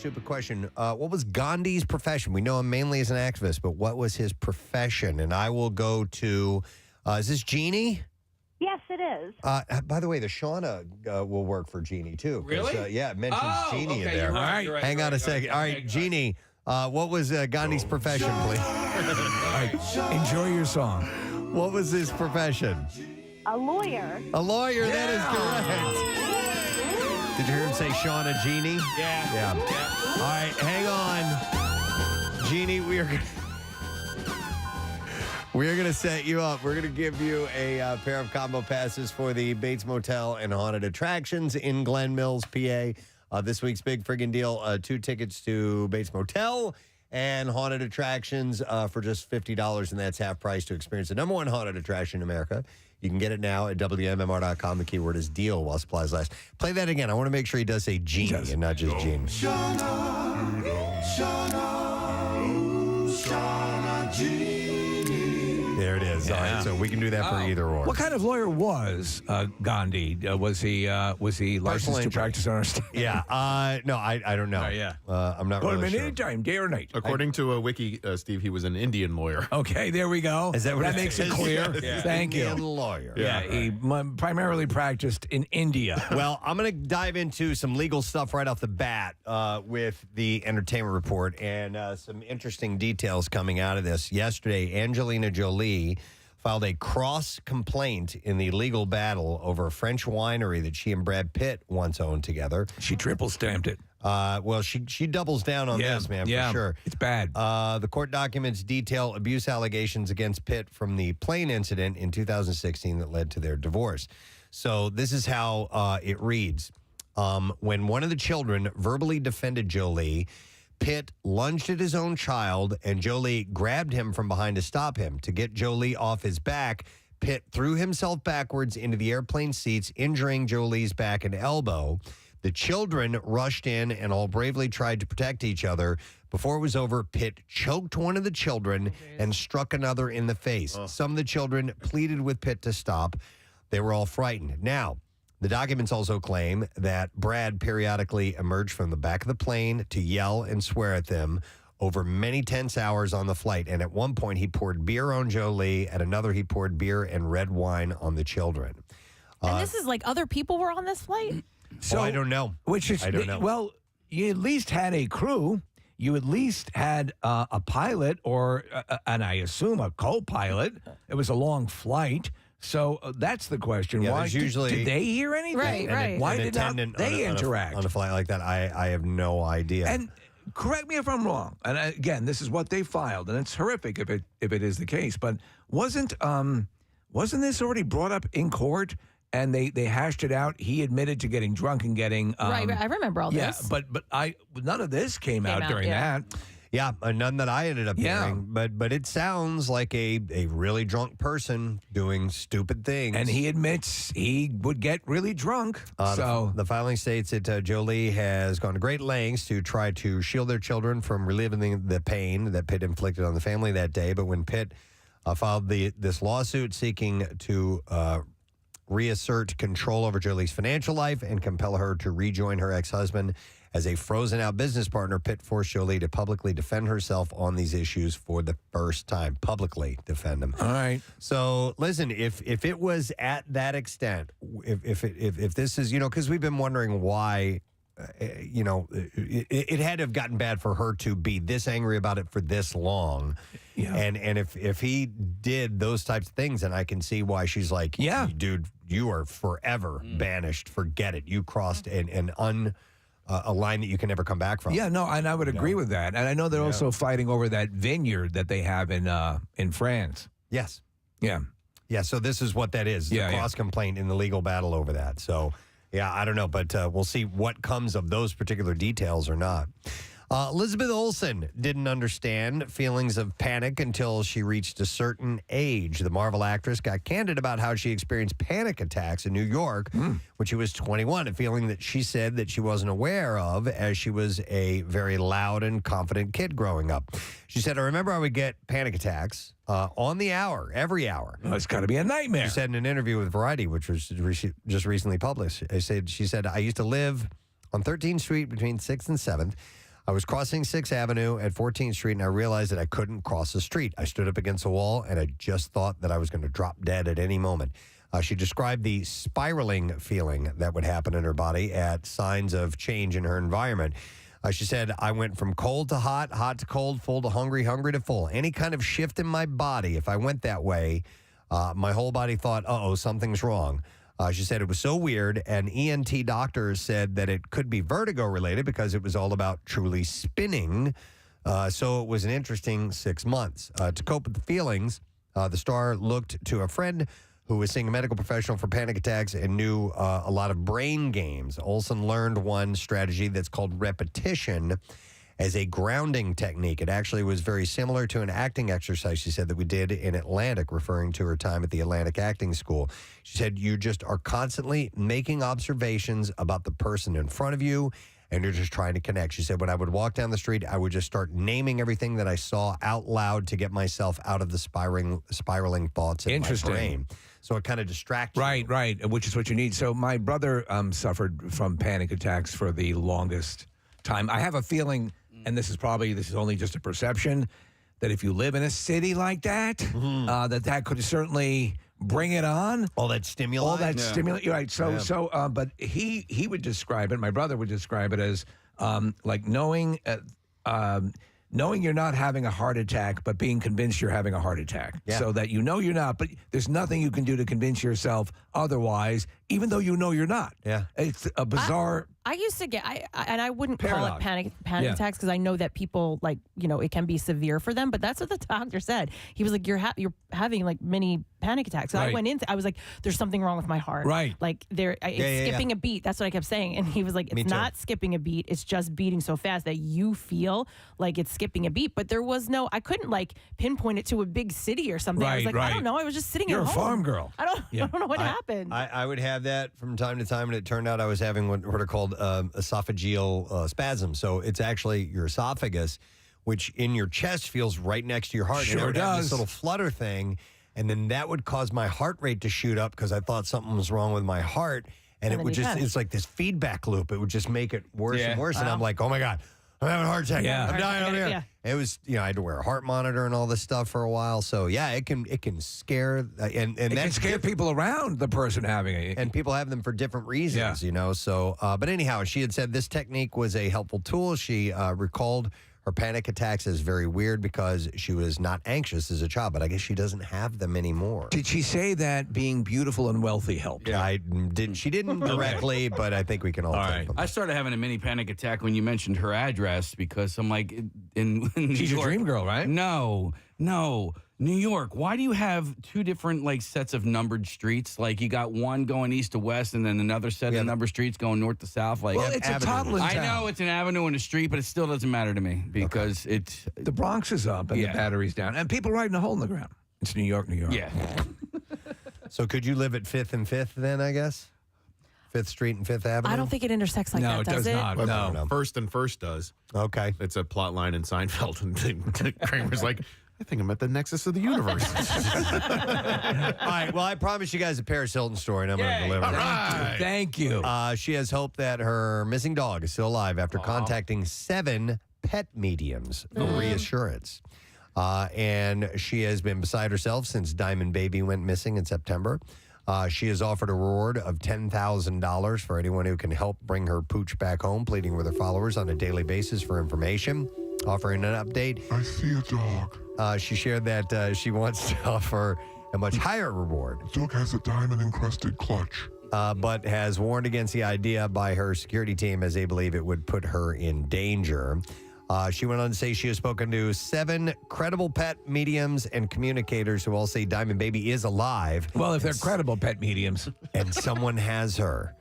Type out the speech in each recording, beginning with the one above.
stupid question. What was Gandhi's profession? We know him mainly as an activist, but what was his profession? And I will go to, is this Jeannie? Yes, it is. By the way, the Shauna will work for Jeannie, too. Really? Yeah, it mentions Jeannie in okay, there. All right. Hang on a second. All right, Jeannie, what was Gandhi's profession, please? All right, enjoy your song. What was his profession? A lawyer. A lawyer, that is correct. Did you hear him say Shauna Jeannie? Yeah. All right, hang on. Jeannie, we are going to set you up. We're going to give you a pair of combo passes for the Bates Motel and Haunted Attractions in Glen Mills, PA. This week's big friggin' deal, 2 tickets to Bates Motel and Haunted Attractions for just $50, and that's half price to experience the number one haunted attraction in America. You can get it now at WMMR.com. The keyword is deal while supplies last. Play that again. I want to make sure he does say Jeannie and not just Jean. Shauna, Jeannie. There it is. All right, so we can do that for either or. What kind of lawyer was Gandhi? Was he licensed to practice on our state? Yeah. No, I don't know. I'm not really sure. Anytime, day or night. According to a wiki, Steve, he was an Indian lawyer. Okay, there we go. Is that what that it makes it is? clear? Yeah. Thank you. Indian lawyer. Yeah, he primarily practiced in India. Well, I'm going to dive into some legal stuff right off the bat with the entertainment report and some interesting details coming out of this. Yesterday, Angelina Jolie filed a cross complaint in the legal battle over a French winery that she and Brad Pitt once owned together. She triple stamped it. Well, she doubles down on this, man, for sure. It's bad. The court documents detail abuse allegations against Pitt from the plane incident in 2016 that led to their divorce. So this is how it reads. When one of the children verbally defended Jolie, Pitt lunged at his own child, and Jolie grabbed him from behind to stop him. To get Jolie off his back, Pitt threw himself backwards into the airplane seats, injuring Jolie's back and elbow. The children rushed in and all bravely tried to protect each other. Before it was over, Pitt choked one of the children and struck another in the face. Some of the children pleaded with Pitt to stop. They were all frightened. Now, the documents also claim that Brad periodically emerged from the back of the plane to yell and swear at them over many tense hours on the flight. And at one point, he poured beer on Jolie. At another, he poured beer and red wine on the children. And this is like other people were on this flight? So I don't know. I don't know. Well, you at least had a crew. You at least had a pilot or, and I assume a co-pilot. It was a long flight. So that's the question. Yeah, why usually, did they hear anything? Right. Why did not they interact? On a flight like that, I have no idea. And correct me if I'm wrong. And again, this is what they filed, and it's horrific if it is the case. But wasn't this already brought up in court? And they hashed it out. He admitted to getting drunk and getting right. I remember all this. Yeah, but none of this came out during that. Yeah, none that I ended up hearing. But it sounds like a really drunk person doing stupid things. And he admits he would get really drunk. The filing states that Jolie has gone to great lengths to try to shield their children from reliving the pain that Pitt inflicted on the family that day. But when Pitt filed this lawsuit seeking to reassert control over Jolie's financial life and compel her to rejoin her ex-husband as a frozen-out business partner, Pitt forced Jolie to publicly defend herself on these issues for the first time. Publicly defend them. All right. So, listen, if it was at that extent, if this is, because we've been wondering why, it had to have gotten bad for her to be this angry about it for this long. Yeah. And if he did those types of things, then I can see why she's like, dude, you are forever banished. Forget it. You crossed a line that you can never come back from. Yeah, no, and I would agree with that. And I know they're also fighting over that vineyard that they have in France. Yes. Yeah. Yeah, so this is what that is. A cross complaint in the legal battle over that. So, yeah, I don't know, but we'll see what comes of those particular details or not. Elizabeth Olsen didn't understand feelings of panic until she reached a certain age. The Marvel actress got candid about how she experienced panic attacks in New York when she was 21, a feeling that she said that she wasn't aware of as she was a very loud and confident kid growing up. She said, I remember I would get panic attacks on the hour, every hour. Well, it's got to be a nightmare. She said in an interview with Variety, which was just recently published, she said, I used to live on 13th Street between 6th and 7th. I was crossing 6th Avenue at 14th Street, and I realized that I couldn't cross the street. I stood up against a wall, and I just thought that I was going to drop dead at any moment. She described the spiraling feeling that would happen in her body at signs of change in her environment. She said, I went from cold to hot, hot to cold, full to hungry, hungry to full. Any kind of shift in my body, if I went that way, my whole body thought, uh-oh, something's wrong. She said it was so weird, and ENT doctors said that it could be vertigo related because it was all about truly spinning. So it was an interesting 6 months. To cope with the feelings, the star looked to a friend who was seeing a medical professional for panic attacks and knew a lot of brain games. Olsen learned one strategy that's called repetition as a grounding technique. It actually was very similar to an acting exercise, she said, that we did in Atlantic, referring to her time at the Atlantic Acting School. She said, you just are constantly making observations about the person in front of you, and you're just trying to connect. She said, when I would walk down the street, I would just start naming everything that I saw out loud to get myself out of the spiraling thoughts in my brain. So it kind of distracts you. Right, which is what you need. So my brother suffered from panic attacks for the longest time. I have a feeling, and this is only just a perception, that if you live in a city like that, that could certainly bring it on. All that stimuli. You're right. But he would describe it. My brother would describe it as like knowing you're not having a heart attack, but being convinced you're having a heart attack. Yeah. So that you know you're not, but there's nothing you can do to convince yourself otherwise, even though you know you're not. Yeah. It's a bizarre. I used to get, and I wouldn't Paradox. call it panic attacks because I know that people it can be severe for them. But that's what the doctor said. He was like, you're having like mini panic attacks. So I went in, I was like, there's something wrong with my heart. Right. Like it's skipping a beat. That's what I kept saying. And he was like, it's not skipping a beat. It's just beating so fast that you feel like it's skipping a beat. But there was I couldn't like pinpoint it to a big city or something. I was like, I don't know. I was just sitting You're at a home. farm girl. I don't know what happened. I would have that from time to time, and it turned out I was having what are called esophageal spasms. So it's actually your esophagus, which in your chest feels right next to your heart. Sure and it would have does. this little flutter thing, and then that would cause my heart rate to shoot up because I thought something was wrong with my heart, and it would it's like this feedback loop. It would just make it worse and worse, and I'm like, oh my God, I'm having a heart attack. Yeah. I'm dying over here. Yeah. It was, I had to wear a heart monitor and all this stuff for a while. So yeah, it can scare and It can that's scare people around the person having it. and people have them for different reasons, So, but anyhow, she had said this technique was a helpful tool. She recalled her panic attacks as very weird because she was not anxious as a child, but I guess she doesn't have them anymore. Did she say that being beautiful and wealthy helped? Yeah, she didn't directly, but I think we can all take them. I started having a mini panic attack when you mentioned her address because I'm like, in New She's York, your dream girl, right? No. New York, why do you have two different sets of numbered streets? Like you got one going east to west and then another set of numbered streets going north to south. Like Well, it's a toddler I town. know it's an avenue and a street, but it still doesn't matter to me because it's The Bronx is up and the battery's down, and people riding a hole in the ground. It's New York. yeah. So could you live at 5th and 5th then, I guess? 5th Street and 5th Avenue? I don't think it intersects like No, that, it does not. Well, No. First and First does. Okay. It's a plot line in Seinfeld, and Kramer's like, I think I'm at the nexus of the universe. All right, well, I promised you guys a Paris Hilton story, and I'm going to deliver All it. right. Thank you. She has hope that her missing dog is still alive after contacting 7 pet mediums for reassurance. And she has been beside herself since Diamond Baby went missing in September. She has offered a reward of $10,000 for anyone who can help bring her pooch back home, pleading with her followers on a daily basis for information. Offering an update, I see a dog. she shared that she wants to offer a much higher reward. The dog has a diamond-encrusted clutch. But has warned against the idea by her security team as they believe it would put her in danger. She went on to say she has spoken to 7 credible pet mediums and communicators who all say Diamond Baby is alive. Well, if they're credible pet mediums. And someone has her.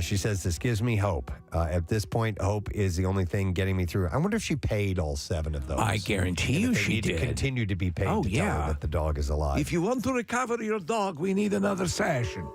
She says, this gives me hope. At this point, hope is the only thing getting me through. I wonder if she paid all 7 of those. I guarantee And you if they she need did. to continue to be paid Oh, to tell yeah. her that the dog is alive. If you want to recover your dog, we need another session.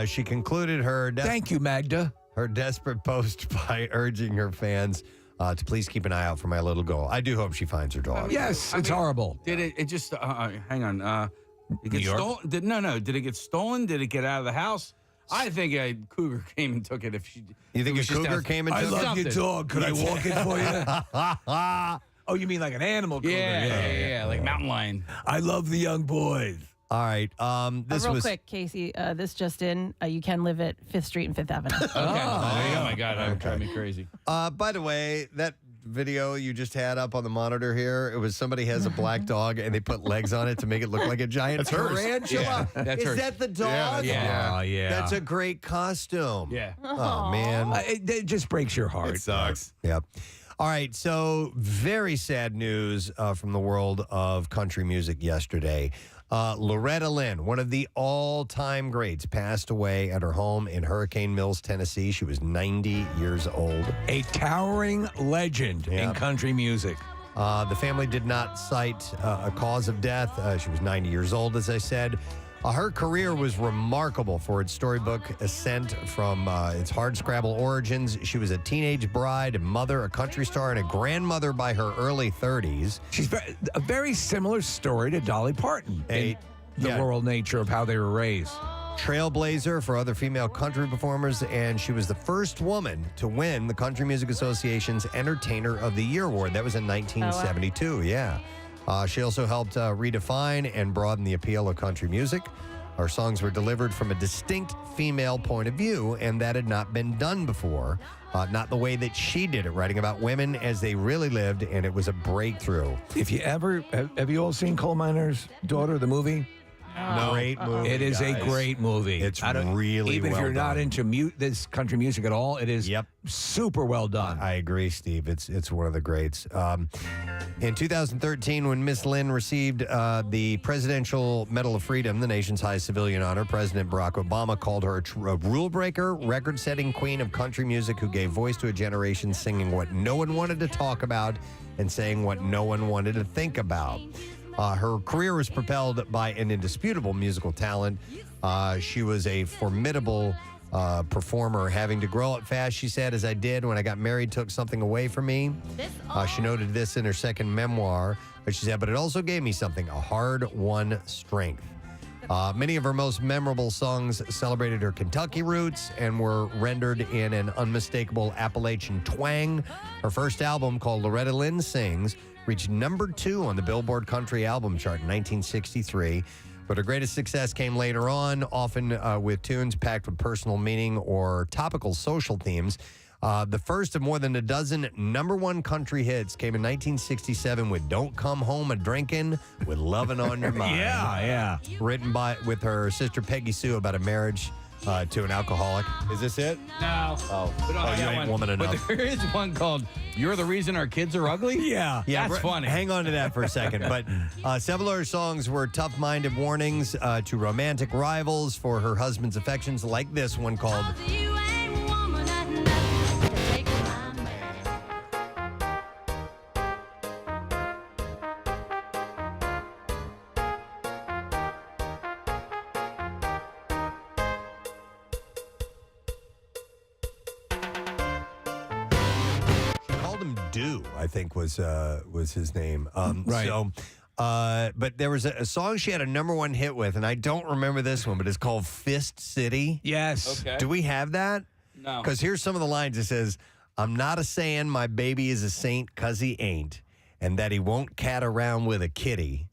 She concluded her Thank you, Magda. her desperate post by urging her fans to please keep an eye out for my little girl. I do hope she finds her dog. Yes, it's horrible. Did it just, hang on. Did it New get York? stolen? Did it get stolen? Did it get out of the house? I think a cougar came and took it. If she, You think it a was just cougar out- came and I took love it? your dog. Could I walk it for you? Oh, you mean like an animal cougar? Yeah, like mountain lion. I love the young boys. All right. This real was quick, Casey, this just in. You can live at 5th Street and 5th Avenue. Okay. Oh my God, that would drive me crazy. By the way, that video you just had up on the monitor here, it was somebody has a black dog and they put legs on it to make it look like a giant That's hers. tarantula. Yeah, that's Is hers. that the dog? Yeah. Oh, yeah. That's a great costume. Yeah. Oh, man. It just breaks your heart. It sucks. Yep. All right. So, very sad news from the world of country music yesterday. Loretta Lynn, one of the all-time greats, passed away at her home in Hurricane Mills, Tennessee. She was 90 years old. A towering legend Yeah. in country music. The family did not cite a cause of death. She was 90 years old, as I said. Her career was remarkable for its storybook ascent from its hardscrabble origins. She was a teenage bride, a mother, a country star, and a grandmother by her early 30s. She's a very similar story to Dolly Parton in the rural nature of how they were raised. Trailblazer for other female country performers, and she was the first woman to win the Country Music Association's Entertainer of the Year award. That was in 1972, yeah. She also helped redefine and broaden the appeal of country music. Her songs were delivered from a distinct female point of view, and that had not been done before. Not the way that she did it, writing about women as they really lived, and it was a breakthrough. If you ever, have you all seen Coal Miner's Daughter, the movie? Great movie. It is a guys. great movie. It's really even well if you're not done. into this country music at all, it is super well done. I agree, Steve. It's one of the greats. In 2013, when Miss Lynn received the Presidential Medal of Freedom, the nation's highest civilian honor, President Barack Obama called her a rule breaker, record-setting queen of country music who gave voice to a generation singing what no one wanted to talk about and saying what no one wanted to think about. Her career was propelled by an indisputable musical talent. She was a formidable performer, having to grow up fast, she said, as I did when I got married, took something away from me. She noted this in her second memoir. She said, but it also gave me something, a hard-won strength. Many of her most memorable songs celebrated her Kentucky roots and were rendered in an unmistakable Appalachian twang. Her first album, called Loretta Lynn Sings, reached number 2 on the Billboard Country Album Chart in 1963. But her greatest success came later on, often with tunes packed with personal meaning or topical social themes. The first of more than a dozen number 1 country hits came in 1967 with Don't Come Home A-Drinkin' with Lovin' on Your Mind. Yeah. Written with her sister Peggy Sue about a marriage to an alcoholic. Is this it? No. Oh, We don't have you that ain't one. woman enough. But there is one called "You're the Reason Our Kids Are Ugly." Yeah. That's funny. Hang on to that for a second. But several of her songs were tough-minded warnings to romantic rivals for her husband's affections, like this one called Do, I think was his name. Right. So, but there was a song she had a number 1 hit with, and I don't remember this one, but it's called Fist City. Yes. Okay. Do we have that? No. Because here's some of the lines. It says, I'm not a saying my baby is a saint 'cause he ain't, and that he won't cat around with a kitty.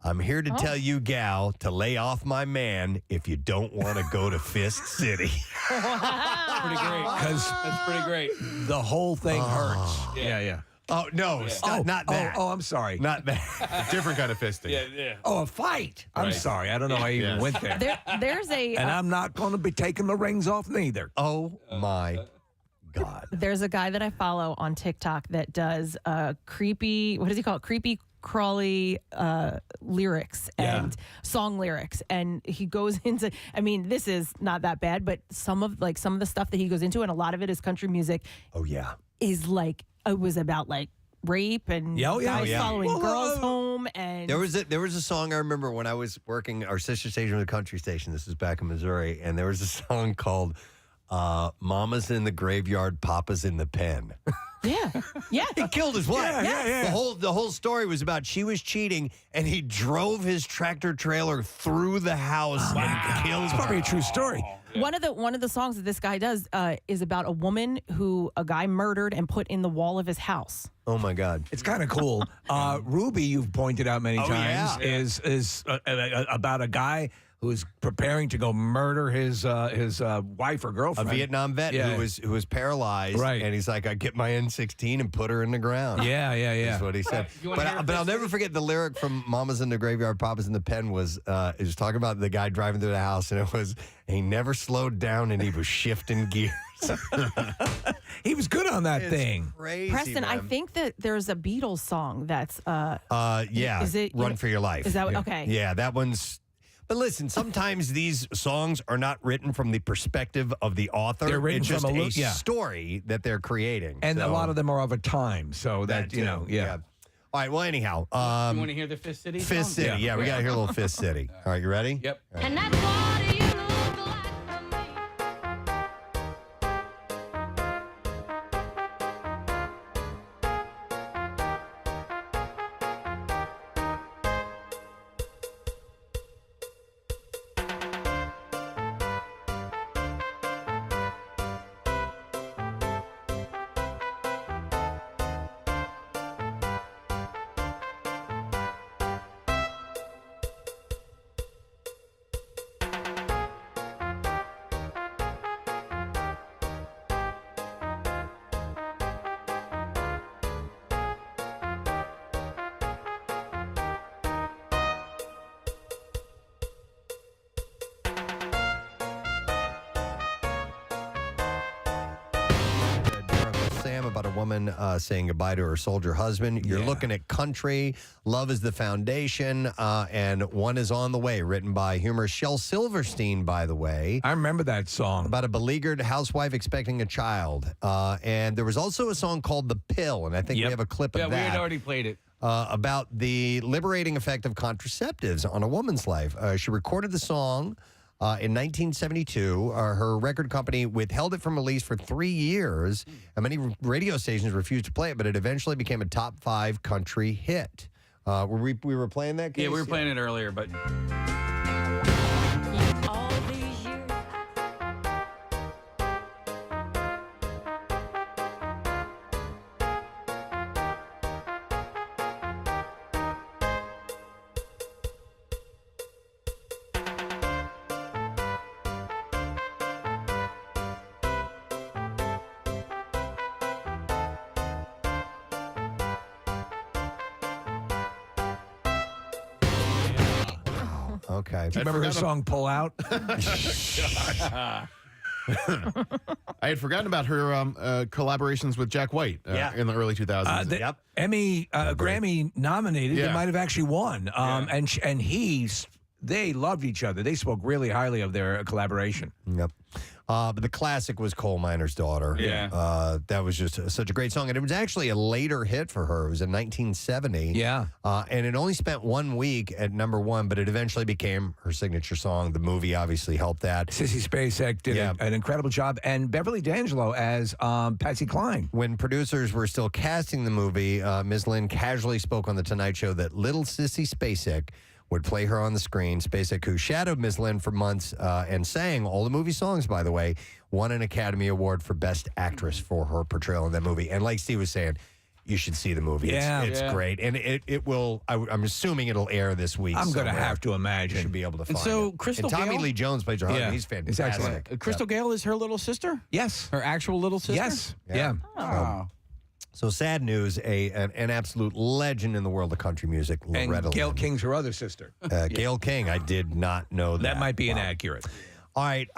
I'm here to tell you, gal, to lay off my man if you don't want to go to Fist City. Pretty great. That's pretty great. The whole thing hurts. Yeah. Oh, no, stop, not that. Oh, I'm sorry. Not that. Different kind of fisting. Yeah. Oh, a fight. I'm Right. sorry. I don't know how I even went there. There's a And I'm not going to be taking the rings off neither. Oh, my God. there's a guy that I follow on TikTok that does creepy. What does he call it? Creepy crawly lyrics and song lyrics, and he goes into, I mean, this is not that bad, but some of the stuff that he goes into, and a lot of it is country music, Oh, yeah. is like, it was about like rape and guys following girls home. And There was a song I remember when I was working, our sister station was a country station. This was back in Missouri, and there was a song called Mama's in the Graveyard, Papa's in the Pen. yeah. He killed his wife. Yeah. The whole story was about she was cheating, and he drove his tractor trailer through the house and killed It's probably her. a true story. One of the songs that this guy does is about a woman who a guy murdered and put in the wall of his house. Oh my God, it's kind of cool. Ruby, you've pointed out many times, is about a guy who's preparing to go murder his wife or girlfriend, a Vietnam vet who was paralyzed, right? And he's like, I get my N16 and put her in the ground. Yeah. That's what he said. But I'll never forget the lyric from "Mama's in the Graveyard, Papa's in the Pen." Was talking about the guy driving through the house, and it was he never slowed down and he was shifting gears. He was good on that thing. Crazy, Preston, man. I think that there's a Beatles song that's is it Run for Your Life? Is that okay? Yeah, that one's. But listen, sometimes these songs are not written from the perspective of the author. They're written it's just from a yeah. story that they're creating. And a lot of them are of a time, so that you know, yeah. All right, well, anyhow. You want to hear the Fifth City Fifth song? City, yeah, we got to hear a little Fifth City. All right, you ready? Yep. Right. And that's what you look like to me. About a woman saying goodbye to her soldier husband. You're looking at Country, Love is the Foundation, and One is on the Way, written by humorist Shel Silverstein, by the way. I remember that song. About a beleaguered housewife expecting a child. And there was also a song called The Pill, and I think we have a clip of that. Yeah, we had already played it. About the liberating effect of contraceptives on a woman's life. She recorded the song in 1972. Her record company withheld it from release for 3 years, and many radio stations refused to play it, but it eventually became a top 5 country hit. We were playing that game? Yeah, we were playing it earlier, but... All these years. Okay. Do you remember her song "Pull Out"? I had forgotten about her collaborations with Jack White in the early 2000s. Emmy, Grammy nominated. They might have actually won. They loved each other. They spoke really highly of their collaboration. Yep. But the classic was Coal Miner's Daughter. Yeah. That was just such a great song. And it was actually a later hit for her. It was in 1970. Yeah. And it only spent 1 week at #1, but it eventually became her signature song. The movie obviously helped that. Sissy Spacek did an incredible job. And Beverly D'Angelo as Patsy Cline. When producers were still casting the movie, Ms. Lynn casually spoke on The Tonight Show that little Sissy Spacek would play her on the screen. Spacek, who shadowed Ms. Lynn for months and sang all the movie songs, by the way, won an Academy Award for Best Actress for her portrayal in that movie. And like Steve was saying, you should see the movie. It's great. And it will, I'm assuming it'll air this week. I'm going to have to imagine. You should be able to find so it. Crystal and Tommy Gale? Lee Jones plays her husband. He's fantastic. excellent. Crystal Gale is her little sister? Yes. Her actual little sister? Yes. Yeah. Oh. So sad news, an absolute legend in the world of country music, Loretta And Gail Lynn. King's her other sister. Gail King, I did not know that. That might be inaccurate. All right,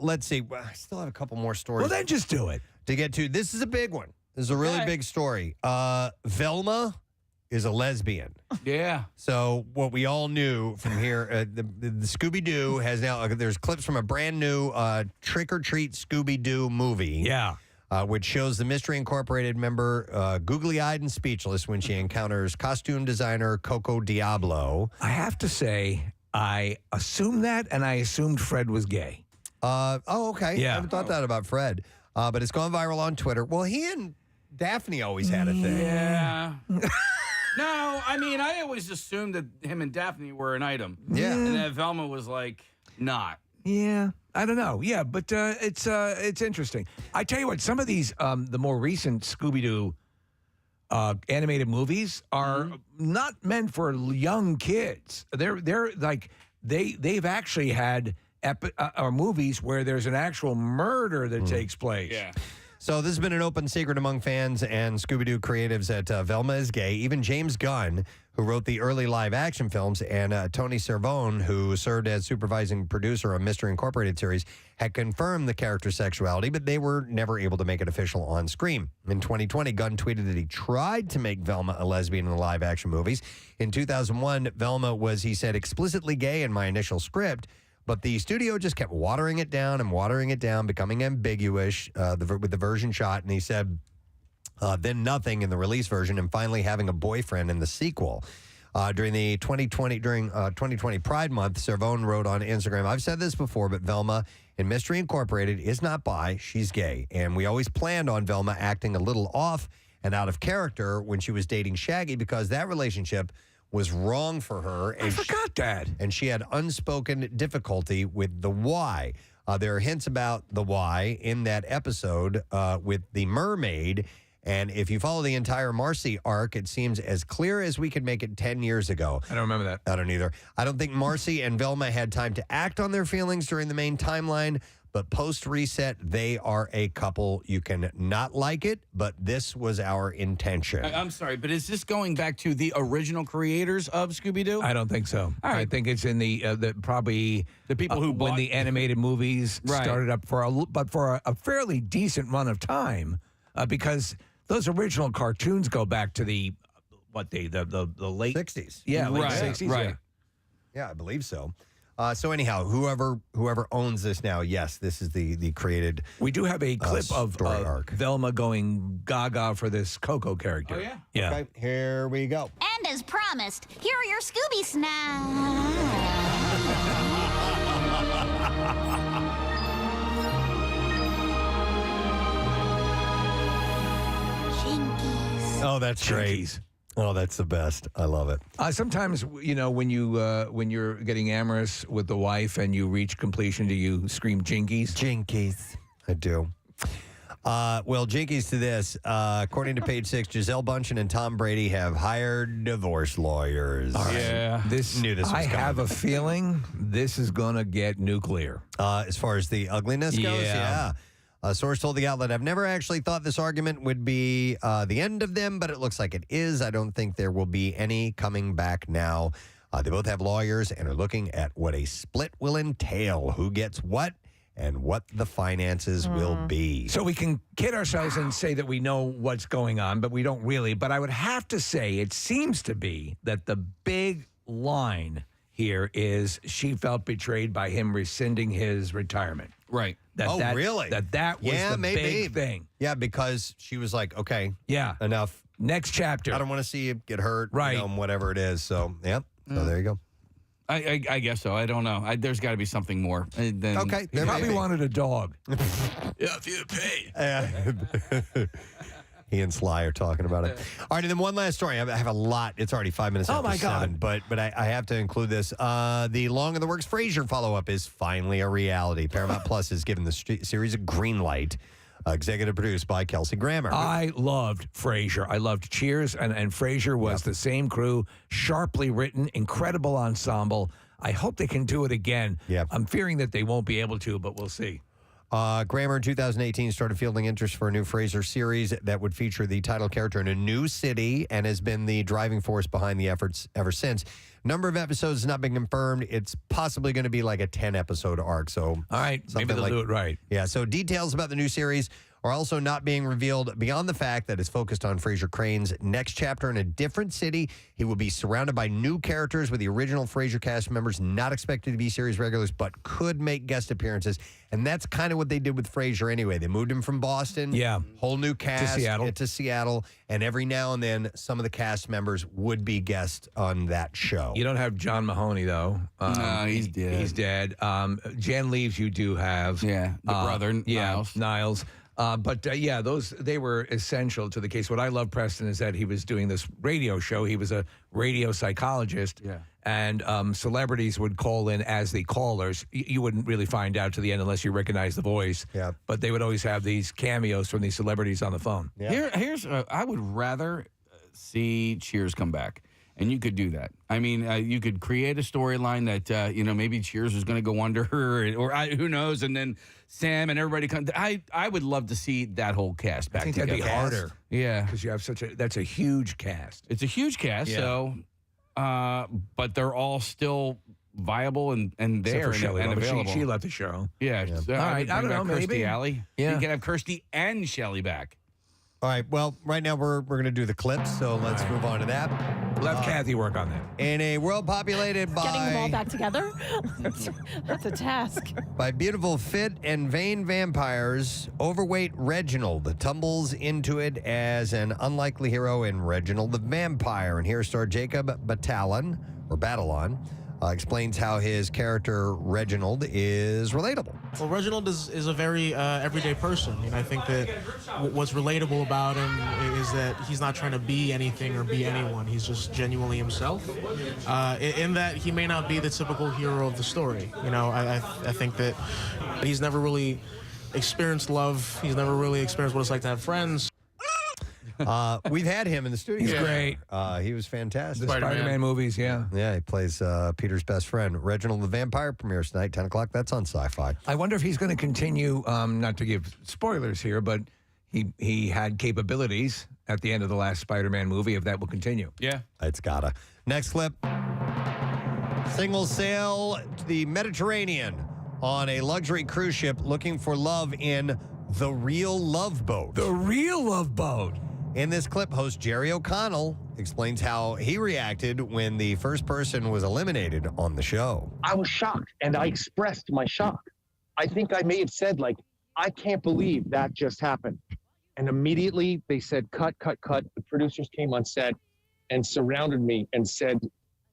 let's see. I still have a couple more stories. Well, then just do it. To get to. This is a big one. This is a really big story. Velma is a lesbian. Yeah. So what we all knew from here, the Scooby-Doo has now, there's clips from a brand new Trick or Treat Scooby-Doo movie. Yeah. Which shows the Mystery Incorporated member googly-eyed and speechless when she encounters costume designer Coco Diablo. I have to say, I assumed that, and I assumed Fred was gay. Okay. Yeah. I haven't thought that about Fred. But it's gone viral on Twitter. Well, he and Daphne always had a thing. Yeah. No, I mean, I always assumed that him and Daphne were an item. Yeah. And that Velma was like, not. Yeah, I don't know. Yeah, but it's interesting. I tell you what, some of these the more recent Scooby-Doo animated movies are not meant for young kids. They're like they've actually had or movies where there's an actual murder that takes place. Yeah. So this has been an open secret among fans and Scooby-Doo creatives that Velma is gay. Even James Gunn, who wrote the early live-action films, and Tony Cervone, who served as supervising producer on Mystery Incorporated series, had confirmed the character's sexuality, but they were never able to make it official on screen. In 2020, Gunn tweeted that he tried to make Velma a lesbian in the live-action movies. In 2001, Velma was, he said, explicitly gay in my initial script, but the studio just kept watering it down, becoming ambiguous with the version shot. And he said, then nothing in the release version, and finally having a boyfriend in the sequel. During 2020 Pride Month, Cervone wrote on Instagram, I've said this before, but Velma in Mystery Incorporated is not bi, she's gay. And we always planned on Velma acting a little off and out of character when she was dating Shaggy because that relationship was wrong for her. I forgot that. And she had unspoken difficulty with the why. There are hints about the why in that episode with the mermaid. And if you follow the entire Marcy arc, it seems as clear as we could make it 10 years ago. I don't remember that. I don't either. I don't think Marcy and Velma had time to act on their feelings during the main timeline, but post-reset, they are a couple. You can not like it, but this was our intention. I'm sorry, but is this going back to the original creators of Scooby-Doo? I don't think so. All right. I think it's in the probably The people who when bought- the animated movies Right. started up for a fairly decent run of time because those original cartoons go back to the late 60s. Yeah, late Right, 60s. right. Yeah. Yeah, I believe so. So anyhow, whoever owns this now, yes, this is the created. We do have a clip of story arc. Velma going gaga for this Coco character. Oh, yeah? Yeah. Okay, here we go. And as promised, here are your Scooby snacks. Jinkies. Oh, that's great. Jinkies. Oh, that's the best. I love it. Sometimes, when you're getting amorous with the wife and you reach completion, do you scream jinkies? Jinkies. I do. Well, jinkies to this. According to Page 6, Giselle Bundchen and Tom Brady have hired divorce lawyers. Yeah. Knew this was I coming. have a feeling this is going to get nuclear. As far as the ugliness goes, yeah. A source told the outlet, I've never actually thought this argument would be the end of them, but it looks like it is. I don't think there will be any coming back now. They both have lawyers and are looking at what a split will entail, who gets what, and what the finances will be. So we can kid ourselves and say that we know what's going on, but we don't really. But I would have to say it seems to be that the big line here is she felt betrayed by him rescinding his retirement. Right. Really? That was the big thing. Yeah, because she was like, okay, Yeah. enough. Next chapter. I don't want to see you get hurt, Right. Whatever it is. So, yeah. So there you go. I guess so. I don't know. There's got to be something more. Okay. He There may probably be. wanted a dog. Yeah, if you pay. He and Sly are talking about it. All right, and then one last story. I have a lot. It's already 5 minutes after my God. 7, but I have to include this. The Long in the Works Frasier follow-up is finally a reality. Paramount Plus has given the series a green light. Executive produced by Kelsey Grammer. I loved Frasier. I loved Cheers, and Frasier was the same crew, sharply written, incredible ensemble. I hope they can do it again. Yep. I'm fearing that they won't be able to, but we'll see. Grammer in 2018 started fielding interest for a new Frasier series that would feature the title character in a new city and has been the driving force behind the efforts ever since. Number of episodes has not been confirmed. It's possibly going to be like a 10-episode arc. So, All right, maybe they'll do it right. Yeah, so details about the new series are also not being revealed beyond the fact that it's focused on Frasier Crane's next chapter in a different city. He will be surrounded by new characters with the original Frasier cast members not expected to be series regulars but could make guest appearances. And that's kind of what they did with Frasier anyway. They moved him from Boston, whole new cast, to Seattle, and every now and then some of the cast members would be guests on that show. You don't have John Mahoney, though. No, he's dead. He's dead. Jan Leaves you do have. Yeah, the brother, Niles. Niles. They were essential to the case. What I love, Preston, is that he was doing this radio show. He was a radio psychologist. Yeah. and celebrities would call in as the callers. You wouldn't really find out to the end unless you recognize the voice. Yeah. But they would always have these cameos from these celebrities on the phone. Yeah. Here's I would rather see Cheers come back. And you could do that. I mean, you could create a storyline that, maybe Cheers was going to go under her, or who knows, and then Sam and everybody come. I would love to see that whole cast back I think together. that'd be harder. Yeah. Because you have that's a huge cast. It's a huge cast, Yeah. so, but they're all still viable and Except there for and Shelley, but available. she left the show. Yeah. So All right, I don't know, Kirstie maybe. Alley. Yeah. You can have Kirstie and Shelley back. All right. Well, right now we're going to do the clips, so let's move on to that. Let Kathy work on that. In a world populated Getting them all by back together? That's a task. beautiful, fit, and vain vampires, overweight Reginald tumbles into it as an unlikely hero in Reginald the Vampire. And here star Jacob Batalon, explains how his character Reginald is relatable. Well, Reginald is a very everyday person, and I think that what's relatable about him is that he's not trying to be anything or be anyone. He's just genuinely himself. In that he may not be the typical hero of the story. I think that he's never really experienced love. He's never really experienced what it's like to have friends. We've had him in the studio. He's great. He was fantastic. The Spider-Man movies, yeah. Yeah, he plays Peter's best friend. Reginald the Vampire premieres tonight, 10 o'clock. That's on Sci-Fi. I wonder if he's going to continue, not to give spoilers here, but he had capabilities at the end of the last Spider-Man movie, if that will continue. Yeah. It's gotta. Next clip. Single sail to the Mediterranean on a luxury cruise ship looking for love in the Real Love Boat. The Real Love Boat. In this clip, host Jerry O'Connell explains how he reacted when the first person was eliminated on the show. I was shocked, and I expressed my shock. I think I may have said, I can't believe that just happened. And immediately they said, cut, cut, cut. The producers came on set and surrounded me and said,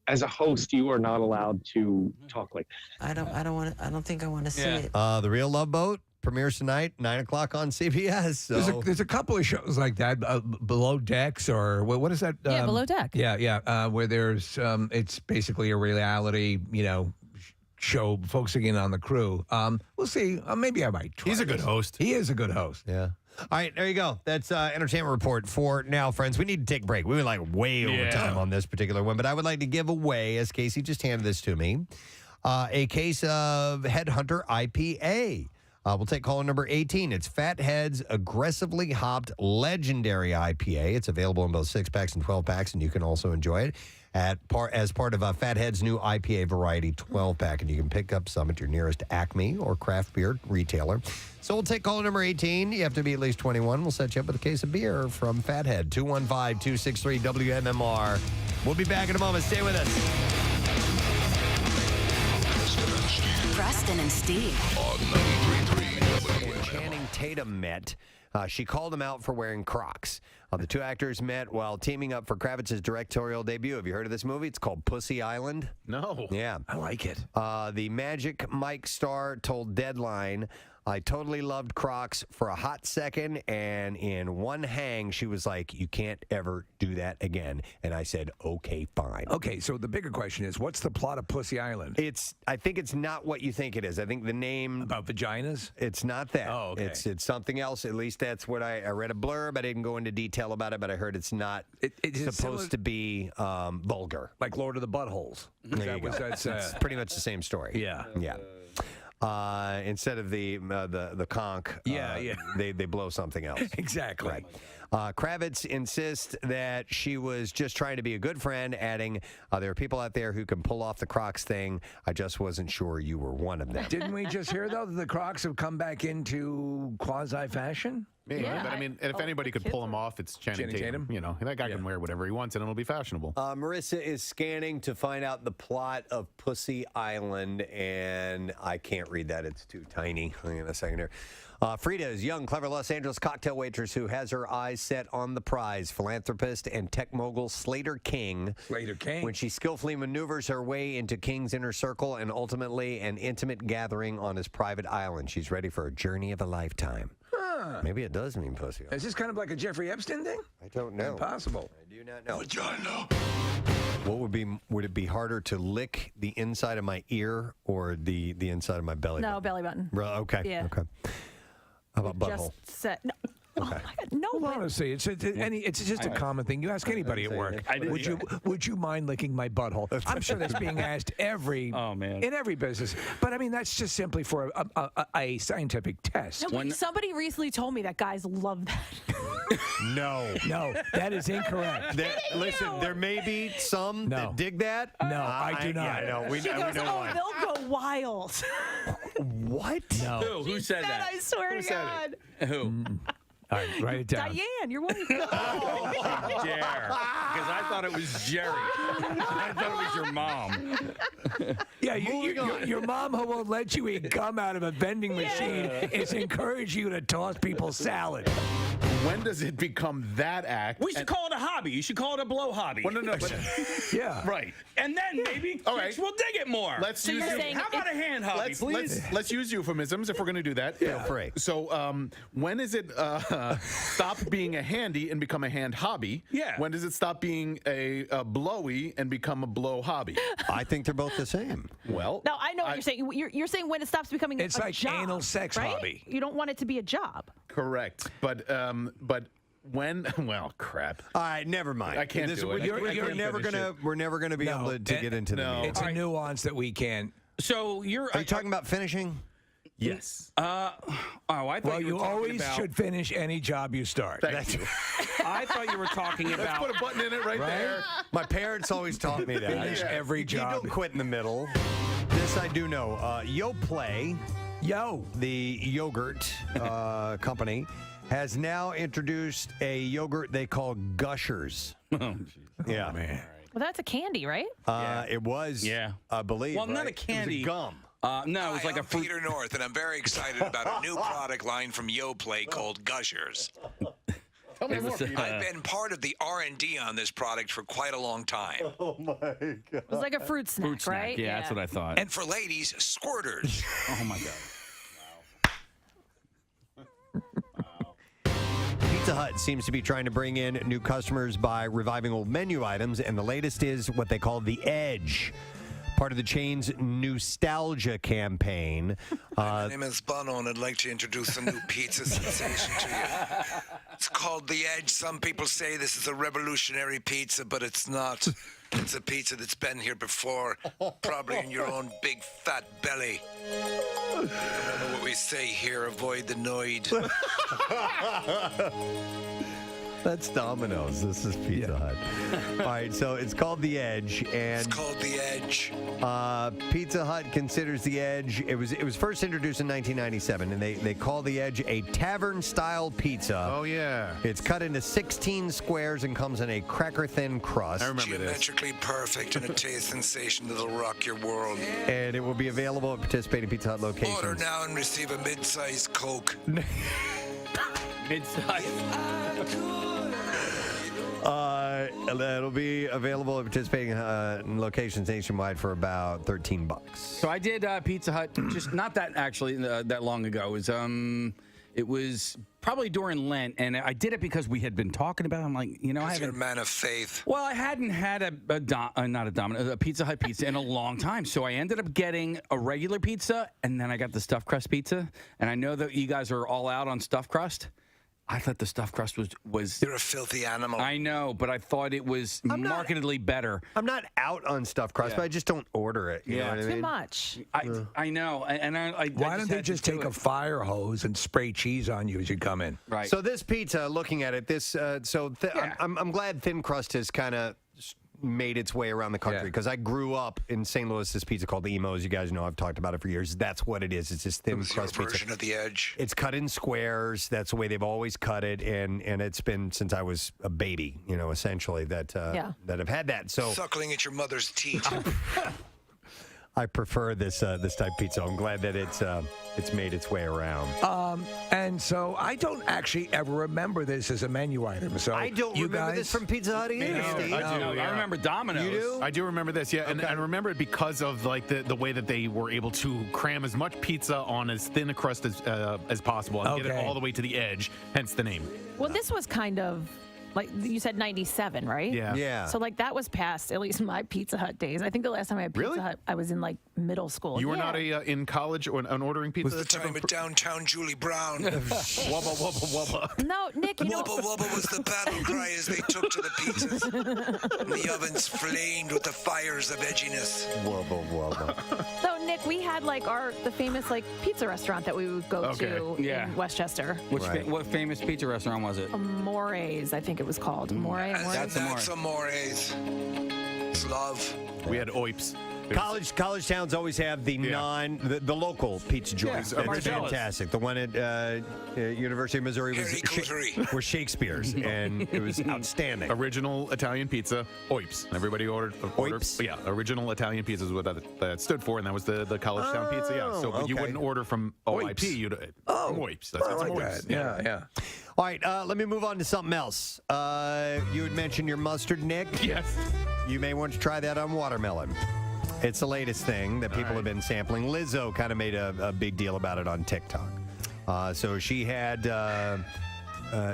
as a host, you are not allowed to talk like that. I don't think I want to see it. The Real Love Boat premieres tonight, 9 o'clock on CBS. So. There's a couple of shows like that, Below Decks, or what is that? Yeah, Below Deck. Yeah, where there's, it's basically a reality, show focusing in on the crew. We'll see. Maybe I might try. He's a good host. He is a good host. Yeah. All right, there you go. That's Entertainment Report for now, friends. We need to take a break. We went way over time on this particular one, but I would like to give away, as Casey just handed this to me, a case of Headhunter IPA. We'll take caller number 18. It's Fathead's Aggressively Hopped Legendary IPA. It's available in both 6-packs and 12-packs, and you can also enjoy it as part of Fathead's new IPA variety 12-pack, and you can pick up some at your nearest Acme or craft beer retailer. So we'll take caller number 18. You have to be at least 21. We'll set you up with a case of beer from Fathead. 215-263-WMMR. We'll be back in a moment. Stay with us. Preston and Steve. On 93.3 When Channing Tatum met, she called him out for wearing Crocs. The two actors met while teaming up for Kravitz's directorial debut. Have you heard of this movie? It's called Pussy Island. No. Yeah. I like it. The Magic Mike star told Deadline, I totally loved Crocs for a hot second, and in one hang, she was like, you can't ever do that again. And I said, okay, fine. Okay, so the bigger question is, what's the plot of Pussy Island? I think it's not what you think it is. I think the name... About vaginas? It's not that. Oh, okay. It's something else. At least that's what I read a blurb. I didn't go into detail about it, but I heard it's not supposed to be vulgar. Like Lord of the Buttholes. There you go. It's pretty much the same story. Yeah. Yeah. Instead of the conch, they blow something else. Exactly. Right. Kravitz insists that she was just trying to be a good friend, adding, there are people out there who can pull off the Crocs thing. I just wasn't sure you were one of them. Didn't we just hear, though, that the Crocs have come back into quasi-fashion? Yeah, but I mean, if anybody could pull them off, it's Channing Tatum. You know, that guy can wear whatever he wants, and it'll be fashionable. Marissa is scanning to find out the plot of Pussy Island, and I can't read that. It's too tiny. Hang on a second here. Frida is a young, clever Los Angeles cocktail waitress who has her eyes set on the prize, philanthropist and tech mogul Slater King. Slater King. When she skillfully maneuvers her way into King's inner circle and ultimately an intimate gathering on his private island. She's ready for a journey of a lifetime. Maybe it does mean pussy. Is this kind of like a Jeffrey Epstein thing? I don't know. Impossible. I do not know. Vagina. Would it be harder to lick the inside of my ear or the inside of my belly? No, belly button. Okay. Yeah. Okay. How about butthole? Just said no. Oh my God, no. Well, honestly, it's just a common thing. You ask anybody at work. Would you mind licking my butthole? I'm sure that's being asked in every business. But I mean, that's just simply for a scientific test. No, somebody recently told me that guys love that. No, that is incorrect. Listen, there may be some that dig that. No, I do not. Yeah, no, She goes, they'll go wild. What? No. Who said that? I swear to God. Who? All right, write it down. Diane, your wife. Oh, how dare. Because I thought it was Jerry. I thought it was your mom. Yeah, your mom who won't let you eat gum out of a vending machine is encourage you to toss people salad. When does it become that act? We should call it a hobby. You should call it a blow hobby. Well, no, but yeah, right. And then maybe chicks will dig it more. Let's use how about a hand hobby, please? Let's use euphemisms if we're going to do that. Feel free. So, when is it stop being a handy and become a hand hobby? Yeah. When does it stop being a blowy and become a blow hobby? I think they're both the same. Well, no, I know what you're saying. You're saying when it stops becoming it's a like job, anal sex right? hobby. You don't want it to be a job. correct. But when? Well, crap. All right, never mind. I can't do it. We're never gonna be able to get into the meat. It's a nuance that we can't. So Are you talking about finishing? Yes. I thought you always should finish any job you start. Thank you. I thought you were talking about. Let's put a button in it right there. My parents always taught me that. Finish every job. You don't quit in the middle. This I do know. YoPlay, the yogurt company, has now introduced a yogurt they call Gushers. Yeah, man. Well, that's a candy, right? It was. Yeah. I believe. Well, not a right? candy. It was gum. No, it was like I'm a fruit. Peter North, and I'm very excited about a new product line from YoPlay called Gushers. Tell me more. I've been part of the R&D on this product for quite a long time. Oh my God! It was like a fruit snack, right? Yeah, that's what I thought. And for ladies, squirters. Oh my God. Pizza Hut seems to be trying to bring in new customers by reviving old menu items, and the latest is what they call the Edge, part of the chain's nostalgia campaign. My name is Bono, and I'd like to introduce a new pizza sensation to you. It's called The Edge. Some people say this is a revolutionary pizza, but it's not. It's a pizza that's been here before, probably in your own big fat belly. Remember what we say here, avoid the noid. That's Domino's. This is Pizza Hut. All right, so it's called the Edge, and it's called the Edge. Pizza Hut considers the Edge. It was first introduced in 1997, and they call the Edge a tavern-style pizza. Oh yeah. It's cut into 16 squares and comes in a cracker-thin crust. I remember this. Geometrically perfect and a taste sensation that'll rock your world. And it will be available at participating Pizza Hut locations. Order now and receive a mid-sized Coke. Mid-size. It'll be available at participating locations nationwide for about $13. So I did Pizza Hut just not that actually that long ago. It was probably during Lent, and I did it because we had been talking about it. I'm like, I haven't. You're a man of faith. Well, I hadn't had a Pizza Hut pizza in a long time, so I ended up getting a regular pizza, and then I got the stuffed crust pizza. And I know that you guys are all out on stuffed crust. I thought the stuffed crust was. You're a filthy animal. I know, but I thought it was markedly better. I'm not out on stuffed crust, but I just don't order it. You know what I mean? Too much. I know, and I why don't they just take a fire hose and spray cheese on you as you come in? Right. So this pizza, looking at it, I'm glad thin crust has kind of made its way around the country because I grew up in St. Louis. This pizza called the Emos. You guys know I've talked about it for years. That's what it is. It's just thin crust pizza. Version of the Edge. It's cut in squares. That's the way they've always cut it, and it's been since I was a baby. Essentially that that I've had that. So suckling at your mother's teeth. I prefer this type of pizza. I'm glad that it's made its way around. And so I don't actually ever remember this as a menu item. So I don't remember this from Pizza Hut either. I do. I remember Domino's. You do? I do remember this, yeah, and I remember it because of like the way that they were able to cram as much pizza on as thin a crust as possible and get it all the way to the edge. Hence the name. Well, this was kind of Like you said 97, right? Yeah. Yeah. So like that was past at least my Pizza Hut days. I think the last time I had Pizza Really? Hut, I was in like middle school. You were Yeah. not in college or on ordering pizza? The time at downtown Julie Brown. Wubba, wubba, wubba. No, Nick, you know. Wubba wubba was the battle cry as they took to the pizzas. The ovens flamed with the fires of edginess. Wubba, wubba. So Nick, we had like the famous like pizza restaurant that we would go to Yeah. in Westchester. What famous pizza restaurant was it? Amore's, I think it was called. Amore's. That's That's amores. It's love. We had oips. College towns always have the the local pizza joints. Yeah, They're Marcellus. fantastic. The one at University of Missouri was, Harry Coterie. was Shakespeare's, and it was outstanding. Original Italian pizza, oips. Everybody ordered. Oips? Yeah, original Italian pizza is what that stood for, and that was the college town pizza. Yeah, so but you okay. wouldn't order from OIP. You'd from oips. That's I some like oips. that. Yeah. All right, let me move on to something else. You had mentioned your mustard, Nick. Yes. You may want to try that on watermelon. It's the latest thing that people have been sampling. Lizzo kind of made a big deal about it on TikTok. So she had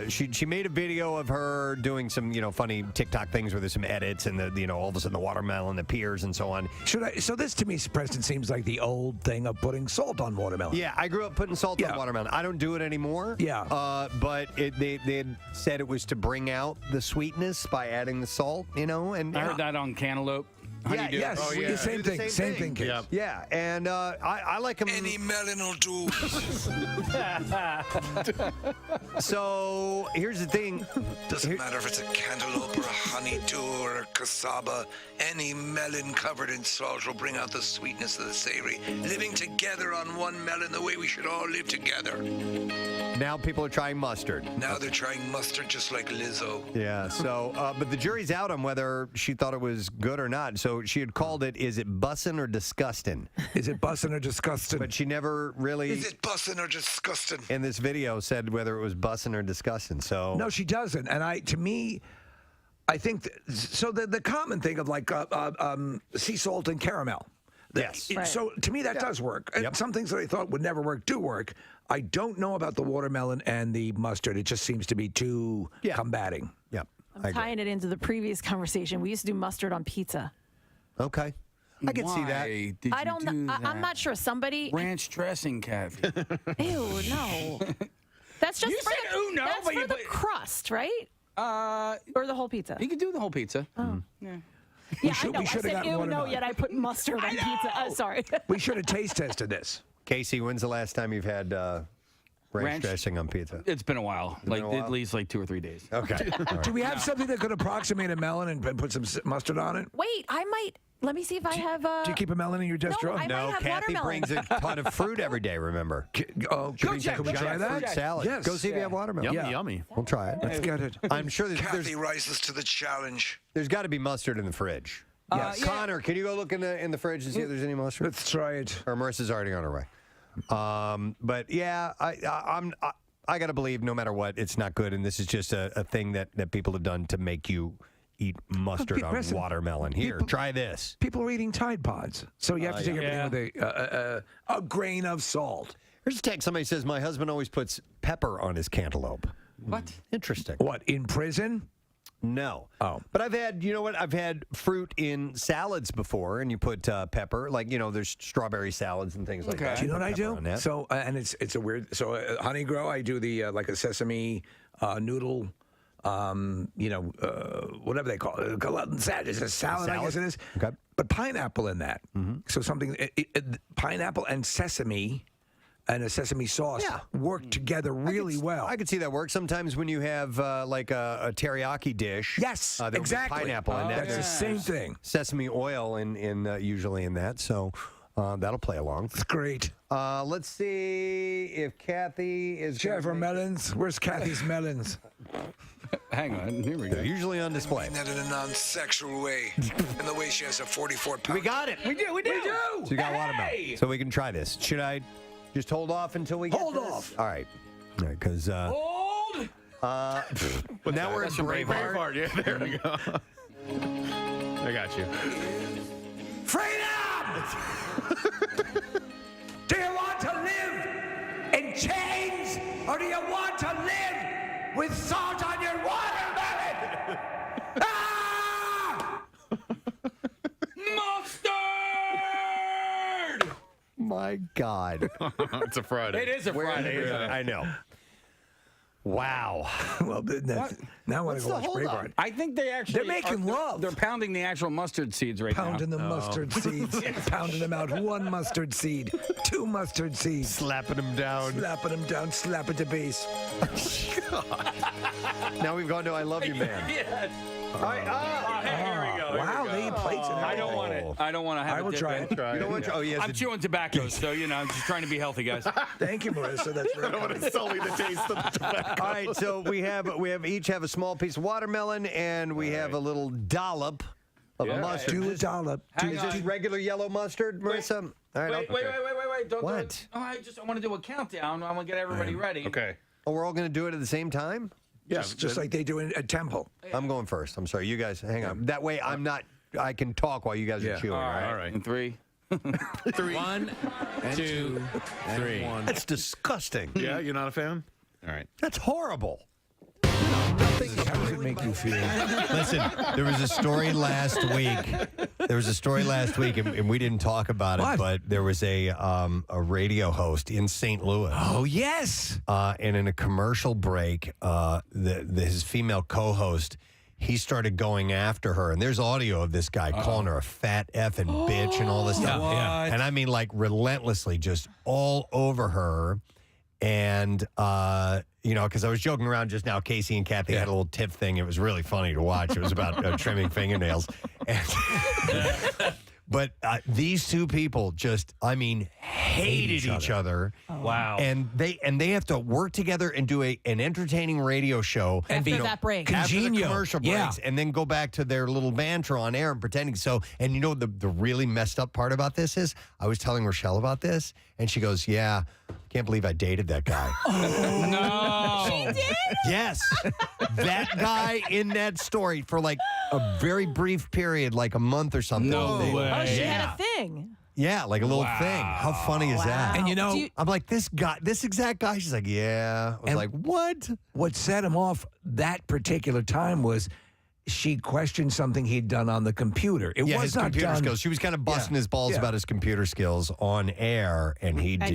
she made a video of her doing some funny TikTok things where there's some edits and all of a sudden the watermelon appears and so on. So this to me, Preston, seems like the old thing of putting salt on watermelon. Yeah, I grew up putting salt on watermelon. I don't do it anymore. Yeah. But they had said it was to bring out the sweetness by adding the salt, and I heard that on cantaloupe. Yeah, yes. Oh, yeah. Same thing. Same thing. Yeah. Yeah, and I like them. Any melon will do. So here's the thing. Doesn't matter if it's a cantaloupe or a honeydew or a cassava. Any melon covered in salt will bring out the sweetness of the savory. Living together on one melon the way we should all live together. Now people are trying mustard. Now they're trying mustard just like Lizzo. Yeah, so, but the jury's out on whether she thought it was good or not. So she had called it, is it bussin' or disgusting? Is it bussin' or disgusting? But she never really, Is it bussin' or disgusting? in this video, said whether it was bussin' or disgusting. So No, she doesn't. And I think so. The common thing of like sea salt and caramel. Yes. Right. So to me that does work. And Yep. some things that I thought would never work do work. I don't know about the watermelon and the mustard. It just seems to be too combating. Yep. I'm tying it into the previous conversation. We used to do mustard on pizza. Okay. I can see that. Why did I you don't do know. that? I'm not sure. Somebody. Ranch dressing, Kathy. Ew, no. That's just You for said, the, "Ooh, no," that's but for you the put- crust, right? Or the whole pizza. You can do the whole pizza. Oh. Yeah. Yeah, should- I know. we I should've said gotten ew, no, watermelon. yet I put mustard on pizza. Sorry. We should have taste tested this. Casey, when's the last time you've had ranch Ranch? dressing on pizza? It's been a while. been a while? At least like 2 or 3 days. Okay. All right. Do we have something that could approximate a melon and put some mustard on it? Wait, I might. Let me see if I have. Do you keep a melon in your desk drawer? I might No, have Kathy watermelon. brings a ton of fruit every day, remember? Oh, She brings check. a Can we try giant fruit that? salad. Yes. Go see if you have watermelon. Yummy, Yeah. yummy. We'll try it. Let's get it. I'm sure Kathy rises to the challenge. there's got to be mustard in the fridge. Yes. Connor, can you go look in the fridge and see if there's any mustard? Let's try it. Or Marissa's already on her way. But yeah, I got to believe no matter what, it's not good. And this is just a thing that people have done to make you eat mustard on Preston, watermelon. Here, try this. People are eating Tide Pods, so you have to take everything with a grain of salt. Here's a text. Somebody says, my husband always puts pepper on his cantaloupe. What? Interesting. What, in prison? No. Oh. But I've had, you know what? I've had fruit in salads before, and you put pepper. Like, there's strawberry salads and things like that. Do you know what I Put pepper on do? that. So, and it's a weird. So, Honey Grow, I do the like a sesame noodle. Whatever they call it, it's a salad, I guess it is. Okay. But pineapple in that. So something pineapple and sesame. And a sesame sauce work together really well. I could see that work. Sometimes when you have like a teriyaki dish. Yes, there'll be exactly. pineapple in that. That's the same thing. Sesame oil in usually in that. So that'll play along. It's great. Let's see if Kathy is. Chef for melons. Where's Kathy's melons? Hang on. Here we go. They're usually on display. Not in a non-sexual way. In the way she has a 44-pound. We got it. We do. So you got watermelon. So we can try this. Should I just hold off until we get Hold this? off. All right. All right, because Hold. now we're in Braveheart. Braveheart. Yeah, there we go. I got you. Freedom! Do you want to live in chains or do you want to live with salt on your watermelon? my God. It's a Friday. It is a Friday. Isn't it? I know. Wow. Well, now I want to go watch Braveheart. I think they actually They're making love. They're pounding the actual mustard seeds right Pounding now. the mustard seeds. Pounding them out. 1 mustard seed. 2 mustard seeds. Slapping them down. Slapping them down. Slap at the base. Now we've gone to I Love You, Man. Yes. All right. Here we go. Wow, they eat plates and I don't want it. I don't want to have I will try it. You don't want oh, yes. I'm chewing tobacco, so, I'm just trying to be healthy, guys. Thank you, Marissa. That's I very don't want kind. to sully the taste of the tobacco. All right, so we each have a small piece of watermelon, and we have a little dollop of a mustard. Do a dollop. Is this regular yellow mustard, Marissa? All right. Wait. Don't What? do it. Oh, I want to do a countdown. I want to get everybody ready. Okay. Oh, we're all going to do it at the same time? Yes, just like they do in a temple. I'm going first. I'm sorry. You guys, hang on. That way I can talk while you guys are chewing, all right? All right. And 3. 1, 2, 3. That's disgusting. Yeah, you're not a fan? All right. That's horrible. How does it make you feel? Listen, there was a story last week. And we didn't talk about it, What? but there was a radio host in St. Louis. Oh, yes. And in a commercial break, his female co-host, he started going after her. And there's audio of this guy calling her a fat effing bitch and all this stuff. Yeah. And I mean, like, relentlessly just all over her. And, because I was joking around just now, Casey and Kathy had a little tip thing. It was really funny to watch. It was about trimming fingernails. But these two people just, hated each other. Wow. And they have to work together and do an entertaining radio show. And after that break. After the Congenial. commercial breaks, and then go back to their little banter on air and pretending. So, and the really messed up part about this is, I was telling Rochelle about this, and she goes, yeah, can't believe I dated that guy. No. She did? Yes. That guy in that story for like a very brief period, like a month or something. No way. Oh, she Yeah. had a thing. Yeah, like a little thing. How funny is that? And I'm like, this exact guy. She's like, yeah. I was like, what? What set him off that particular time was she questioned something he'd done on the computer. It was his not computer done. skills. She was kind of busting his balls about his computer skills on air, and he took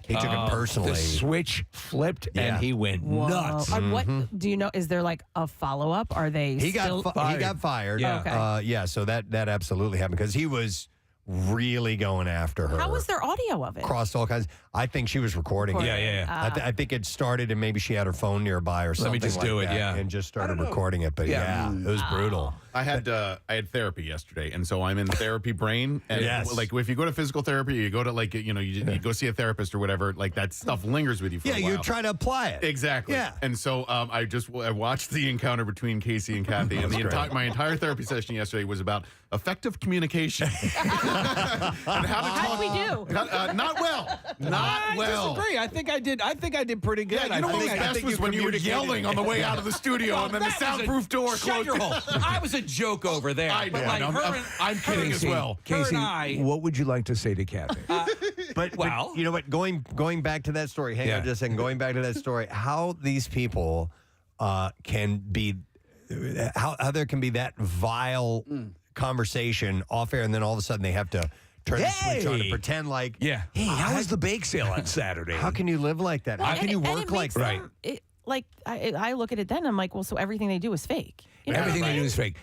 it personally. The switch flipped, and he went nuts. What do you know? Is there like a follow up? Are they? He still... got fired. Yeah. Okay. So that absolutely happened because he was really going after her. How was there audio of it? Crossed all kinds. I think she was recording it. Yeah. I think it started and maybe she had her phone nearby or something. Let me just like do it, that, yeah. and just started recording it. But yeah, it was brutal. I had therapy yesterday, and so I'm in therapy brain. And like if you go to physical therapy, you go to you go see a therapist or whatever. Like that stuff lingers with you for a while. You're trying to apply it. Exactly. Yeah. And so I watched the encounter between Casey and Kathy, and my entire therapy session yesterday was about effective communication and how to talk. How did we do? Not well. Not well. I disagree. I think I did pretty good. Yeah, you know what was best was when you were yelling on the way out of the studio, and then the soundproof door closed. Shut your hole. I was a joke over there. I know. I'm kidding as well. Casey, I- what would you like to say to Kathy? But you know what? Going back to that story. Hang on just a second. Going back to that story. How these people can be, how there can be that vile conversation off air, and then all of a sudden they have to turn the switch on and pretend like, Hey, how was the bake sale on Saturday? How can you live like that? How can you work like that? I look at it then, I'm like, well, so everything they do is fake. You know Everything what I they do mean? is fake.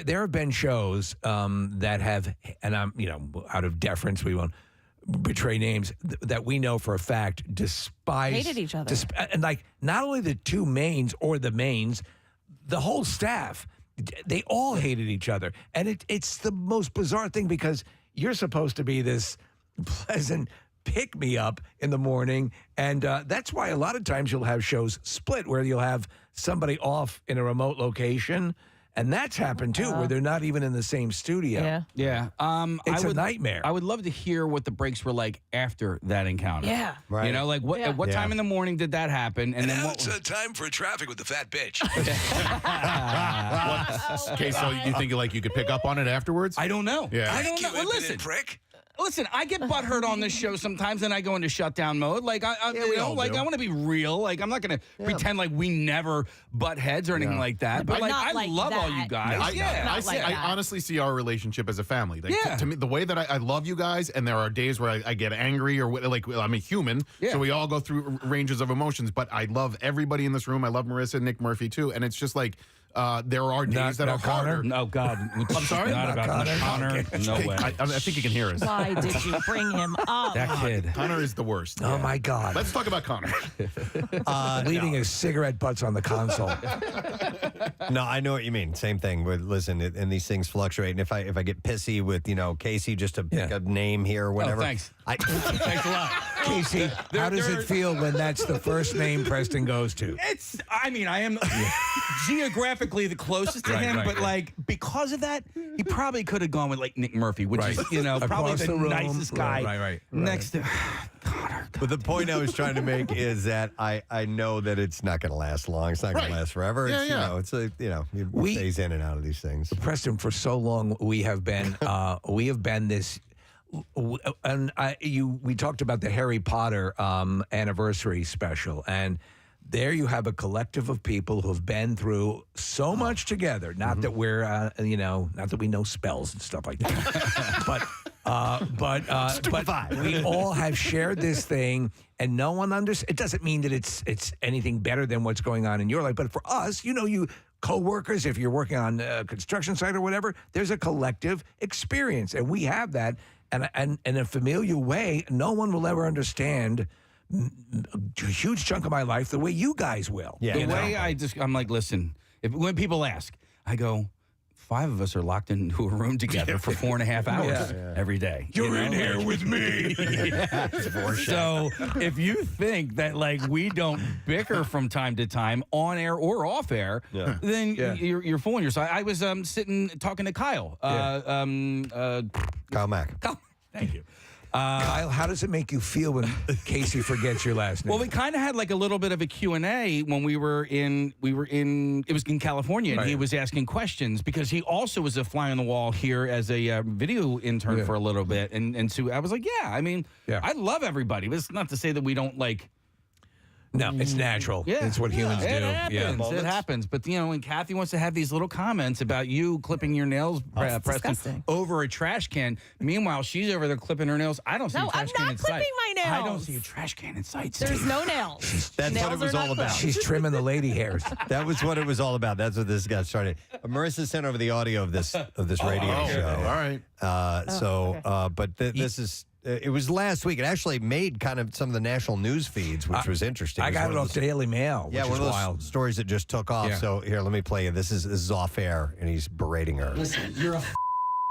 There have been shows that have, and I'm out of deference, we won't betray names, that we know for a fact despise, Hated each other. And like not only the two mains or the mains, the whole staff, they all hated each other, and it's the most bizarre thing because you're supposed to be this pleasant pick me up in the morning, and that's why a lot of times you'll have shows split where you'll have somebody off in a remote location, and that's happened too, where they're not even in the same studio. Yeah. It's a nightmare. I would love to hear what the breaks were like after that encounter. Yeah. Right. You know, like at what time in the morning did that happen? And then Now what? it's time for traffic with the fat bitch. Okay, so you think you could pick up on it afterwards? I don't know. Yeah. I don't Thank know. you, Well, impudent listen. prick. Listen, I get butthurt on this show sometimes, and I go into shutdown mode. Like I want to be real. Like I'm not going to pretend like we never butt heads or anything like that. But like I love all you guys. I honestly see our relationship as a family. Like, to me, the way that I love you guys, and there are days where I get angry or like I'm a human, so we all go through ranges of emotions. But I love everybody in this room. I love Marissa and Nick Murphy too, and it's just like. There are days that are harder. No, God. I'm sorry? Not about Connor. No way. I think he can hear us. Why did you bring him up? That kid. Connor is the worst. Oh, my God. Let's talk about Connor. Leaving his cigarette butts on the console. No, I know what you mean. Same thing. But listen, and these things fluctuate. And if I get pissy with, Casey, just to pick a name here or whatever. Oh, thanks. Thanks a lot. Casey, how does it feel when that's the first name Preston goes to? I am geographically the closest to him, but like because of that, he probably could have gone with like Nick Murphy, which is probably the nicest guy. Right. Next to Connor. But the point I was trying to make is that I know that it's not going to last long. It's not going to last forever. It's it stays in and out of these things. Preston, for so long we have been this. And we talked about the Harry Potter anniversary special, and there you have a collective of people who have been through so much together. Not that we're, not that we know spells and stuff like that, but we all have shared this thing, and no one understands. It doesn't mean that it's anything better than what's going on in your life, but for us, you. Co-workers, if you're working on a construction site or whatever, there's a collective experience, and we have that. And in a familial way, no one will ever understand a huge chunk of my life the way you guys will. Yeah. The way I'm like, listen, when people ask, I go, 5 of us are locked into a room together for 4.5 hours every day. You're in here with me. So if you think that like we don't bicker from time to time on air or off air, then you're fooling yourself. I was sitting talking to Kyle. Kyle Mack. Thank you. Kyle, how does it make you feel when Casey forgets your last name? Well, we kind of had like a little bit of a Q&A when it was in California, and he was asking questions because he also was a fly on the wall here as a video intern for a little bit. And so I was like, I love everybody, but it's not to say that we don't like. No, it's natural. Yeah. It's what humans do. It happens. It happens. But, when Kathy wants to have these little comments about you clipping your nails, Preston, over a trash can, meanwhile, she's over there clipping her nails. I don't see a trash can in sight. No, I'm not clipping my nails. I don't see a trash can in sight. There's no nails. That's what it was all about. She's trimming the lady hairs. That was what it was all about. That's what this got started. Marissa sent over the audio of this radio show. All right. But this is... it was last week. It actually made kind of some of the national news feeds, which was interesting. I got it off Daily Mail, which one is of those wild. stories that just took off. Yeah. So here, let me play you. This is off air, and he's berating her. Listen, you're a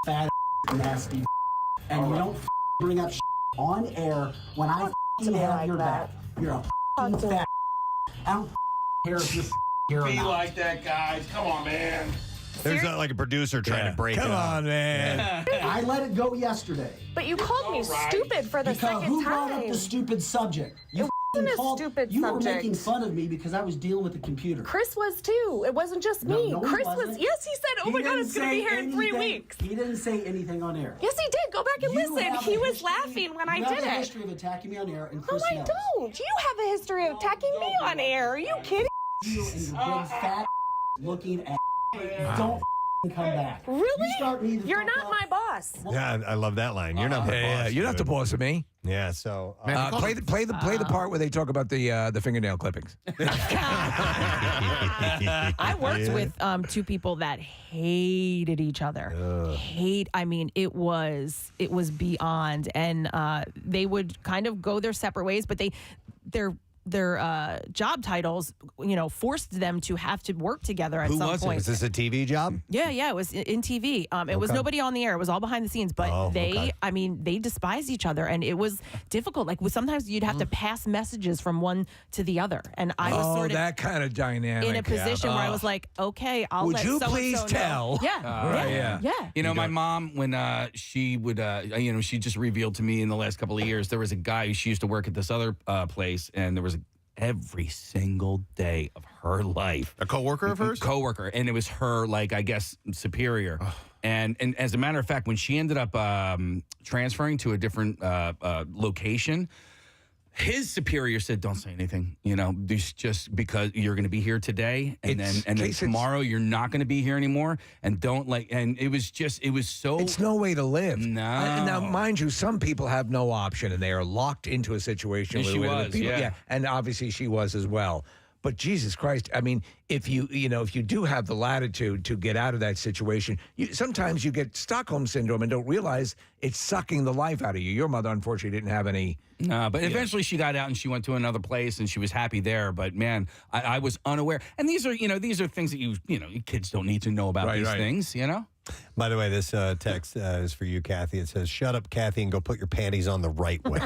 fat nasty and you don't bring up on air when I have your back. You're a fat. I don't care if you're here or not. Be like that, guys. Come on, man. There's not like a producer trying to break it up. Come on, man. I let it go yesterday. But you called me stupid for the second who time. brought up the stupid subject? You wasn't a stupid you subject. were making fun of me because I was dealing with the computer. Chris was too. It wasn't just me. No, Chris he wasn't. Yes, he said, "Oh my God, it's going to be here in 3 weeks." He didn't say anything on air. Yes, he did. Go back and listen. He was laughing when I did You have a it. history of attacking me on air, and No, Chris I knows. don't. You have a history of attacking me on air. Are you kidding? You and your big fat looking at don't come back. Really? You start me to You're talk not up. my boss. Yeah, I love that line. You're not the boss. You're not the boss of me. Yeah, so Play the part where they talk about the fingernail clippings. I worked with 2 people that hated each other. I mean, it was beyond, and they would kind of go their separate ways, but their job titles, forced them to have to work together at some point. Was this a TV job? Yeah, it was in TV. It was nobody on the air. It was all behind the scenes. But they despised each other, and it was difficult. Like sometimes you'd have to pass messages from one to the other, and I was sort of that kind of dynamic in a position where I was like, okay, I'll Would let you so-and-so please know. tell? Yeah, yeah. My mom, when she would, she just revealed to me in the last couple of years, there was a guy, she used to work at this other place, and there was every single day of her life. A coworker of hers? Coworker. And it was her, like, I guess, superior. And as a matter of fact, when she ended up transferring to a different location, his superior said, "Don't say anything. Just because you're going to be here today, and then tomorrow you're not going to be here anymore. And don't And it was so. It's no way to live. No. Now, mind you, some people have no option, and they are locked into a situation. And she was, people, yeah, and obviously she was as well. But Jesus Christ, I mean, if you do have the latitude to get out of that situation, sometimes you get Stockholm syndrome and don't realize it's sucking the life out of you. Your mother, unfortunately, didn't have any. No, but eventually she got out and she went to another place and she was happy there. But man, I was unaware. And these are things that kids don't need to know about these things. By the way, this text is for you, Kathy. It says, "Shut up, Kathy, and go put your panties on the right way."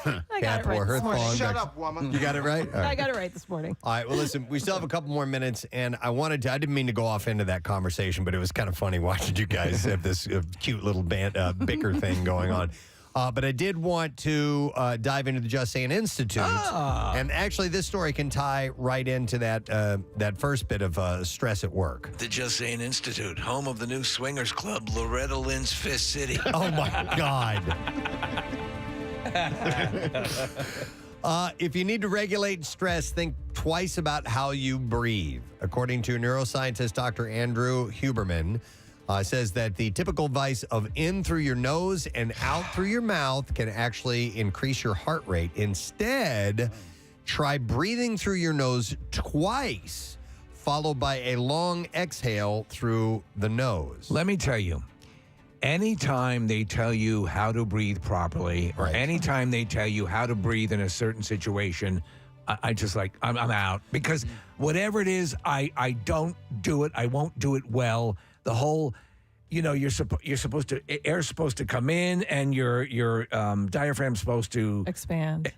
I got it right this morning. Shut up, woman. You got it right? All right. I got it right this morning. All right, well, listen, we still have a couple more minutes, and I didn't mean to go off into that conversation, but it was kind of funny watching you guys have this cute little bicker thing going on. But I did want to dive into the Just Saying Institute. And actually, this story can tie right into that first bit of stress at work. The Just Saying Institute, home of the new swingers club, Loretta Lynn's Fist City. Oh, my God. If you need to regulate stress, think twice about how you breathe. According to neuroscientist Dr. Andrew Huberman, says that the typical vice of in through your nose and out through your mouth can actually increase your heart rate. Instead, try breathing through your nose twice, followed by a long exhale through the nose. Let me tell you. Anytime they tell you how to breathe properly, or anytime they tell you how to breathe in a certain situation, I'm out. Because whatever it is, I don't do it. I won't do it well. The whole, you're supposed to, air's supposed to come in and your diaphragm's supposed to expand.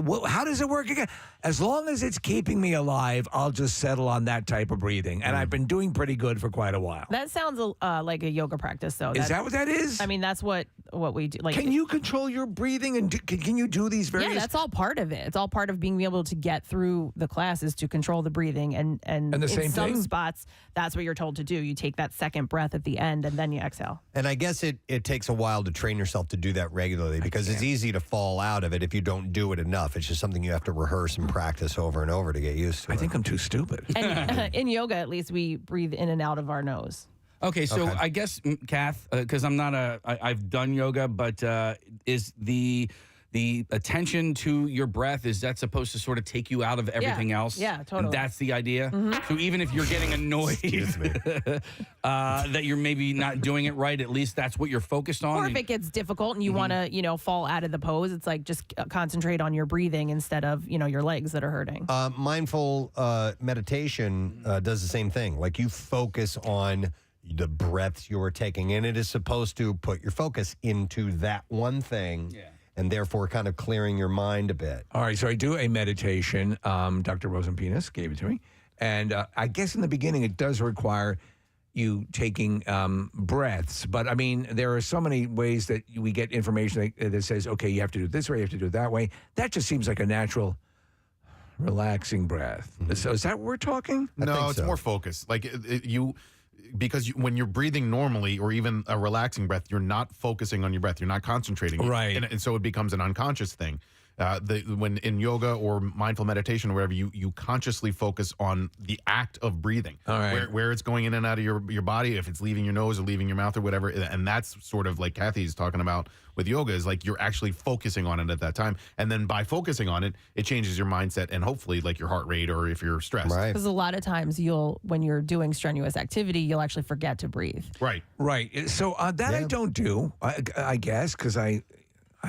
Well, how does it work again? As long as it's keeping me alive, I'll just settle on that type of breathing. And I've been doing pretty good for quite a while. That sounds like a yoga practice, though. Is that what that is? I mean, that's what we do. Like, can you control your breathing and can you do these various? Yeah, that's all part of it. It's all part of being able to get through the classes to control the breathing. And the same in some thing? spots, that's what you're told to do. You take that second breath at the end and then you exhale. And I guess it takes a while to train yourself to do that regularly because it's easy to fall out of it if you don't do it enough. It's just something you have to reherse and practice over and over to get used to. I think I'm too stupid. And in yoga, at least, we breathe in and out of our nose. Okay, so I guess, Kath, because I've done yoga, but is the attention to your breath, is that supposed to sort of take you out of everything else? Yeah, totally. And that's the idea? So even if you're getting annoyed that you're maybe not doing it right, at least that's what you're focused on? Or if it gets difficult and you want to, fall out of the pose, it's like just concentrate on your breathing instead of, your legs that are hurting. Mindful meditation does the same thing. Like you focus on the breaths you're taking in. It is supposed to put your focus into that one thing. Yeah. And therefore kind of clearing your mind a bit. All right, so I do a meditation. Dr. Rosenpenis gave it to me. And I guess in the beginning it does require you taking breaths. But, I mean, there are so many ways that we get information that says, okay, you have to do it this way, you have to do it that way. That just seems like a natural, relaxing breath. Mm-hmm. So is that what we're talking? No, it's more focused. Like because when you're breathing normally or even a relaxing breath, you're not focusing on your breath. You're not concentrating. Right. And so it becomes an unconscious thing. When in yoga or mindful meditation or whatever, you consciously focus on the act of breathing. All right. Where it's going in and out of your body, if it's leaving your nose or leaving your mouth or whatever. And that's sort of like Kathy's talking about with yoga, is like you're actually focusing on it at that time. And then by focusing on it, it changes your mindset and hopefully like your heart rate or if you're stressed. Right. Because a lot of times when you're doing strenuous activity, you'll actually forget to breathe. Right. Right. So that I don't do, I guess, because Well,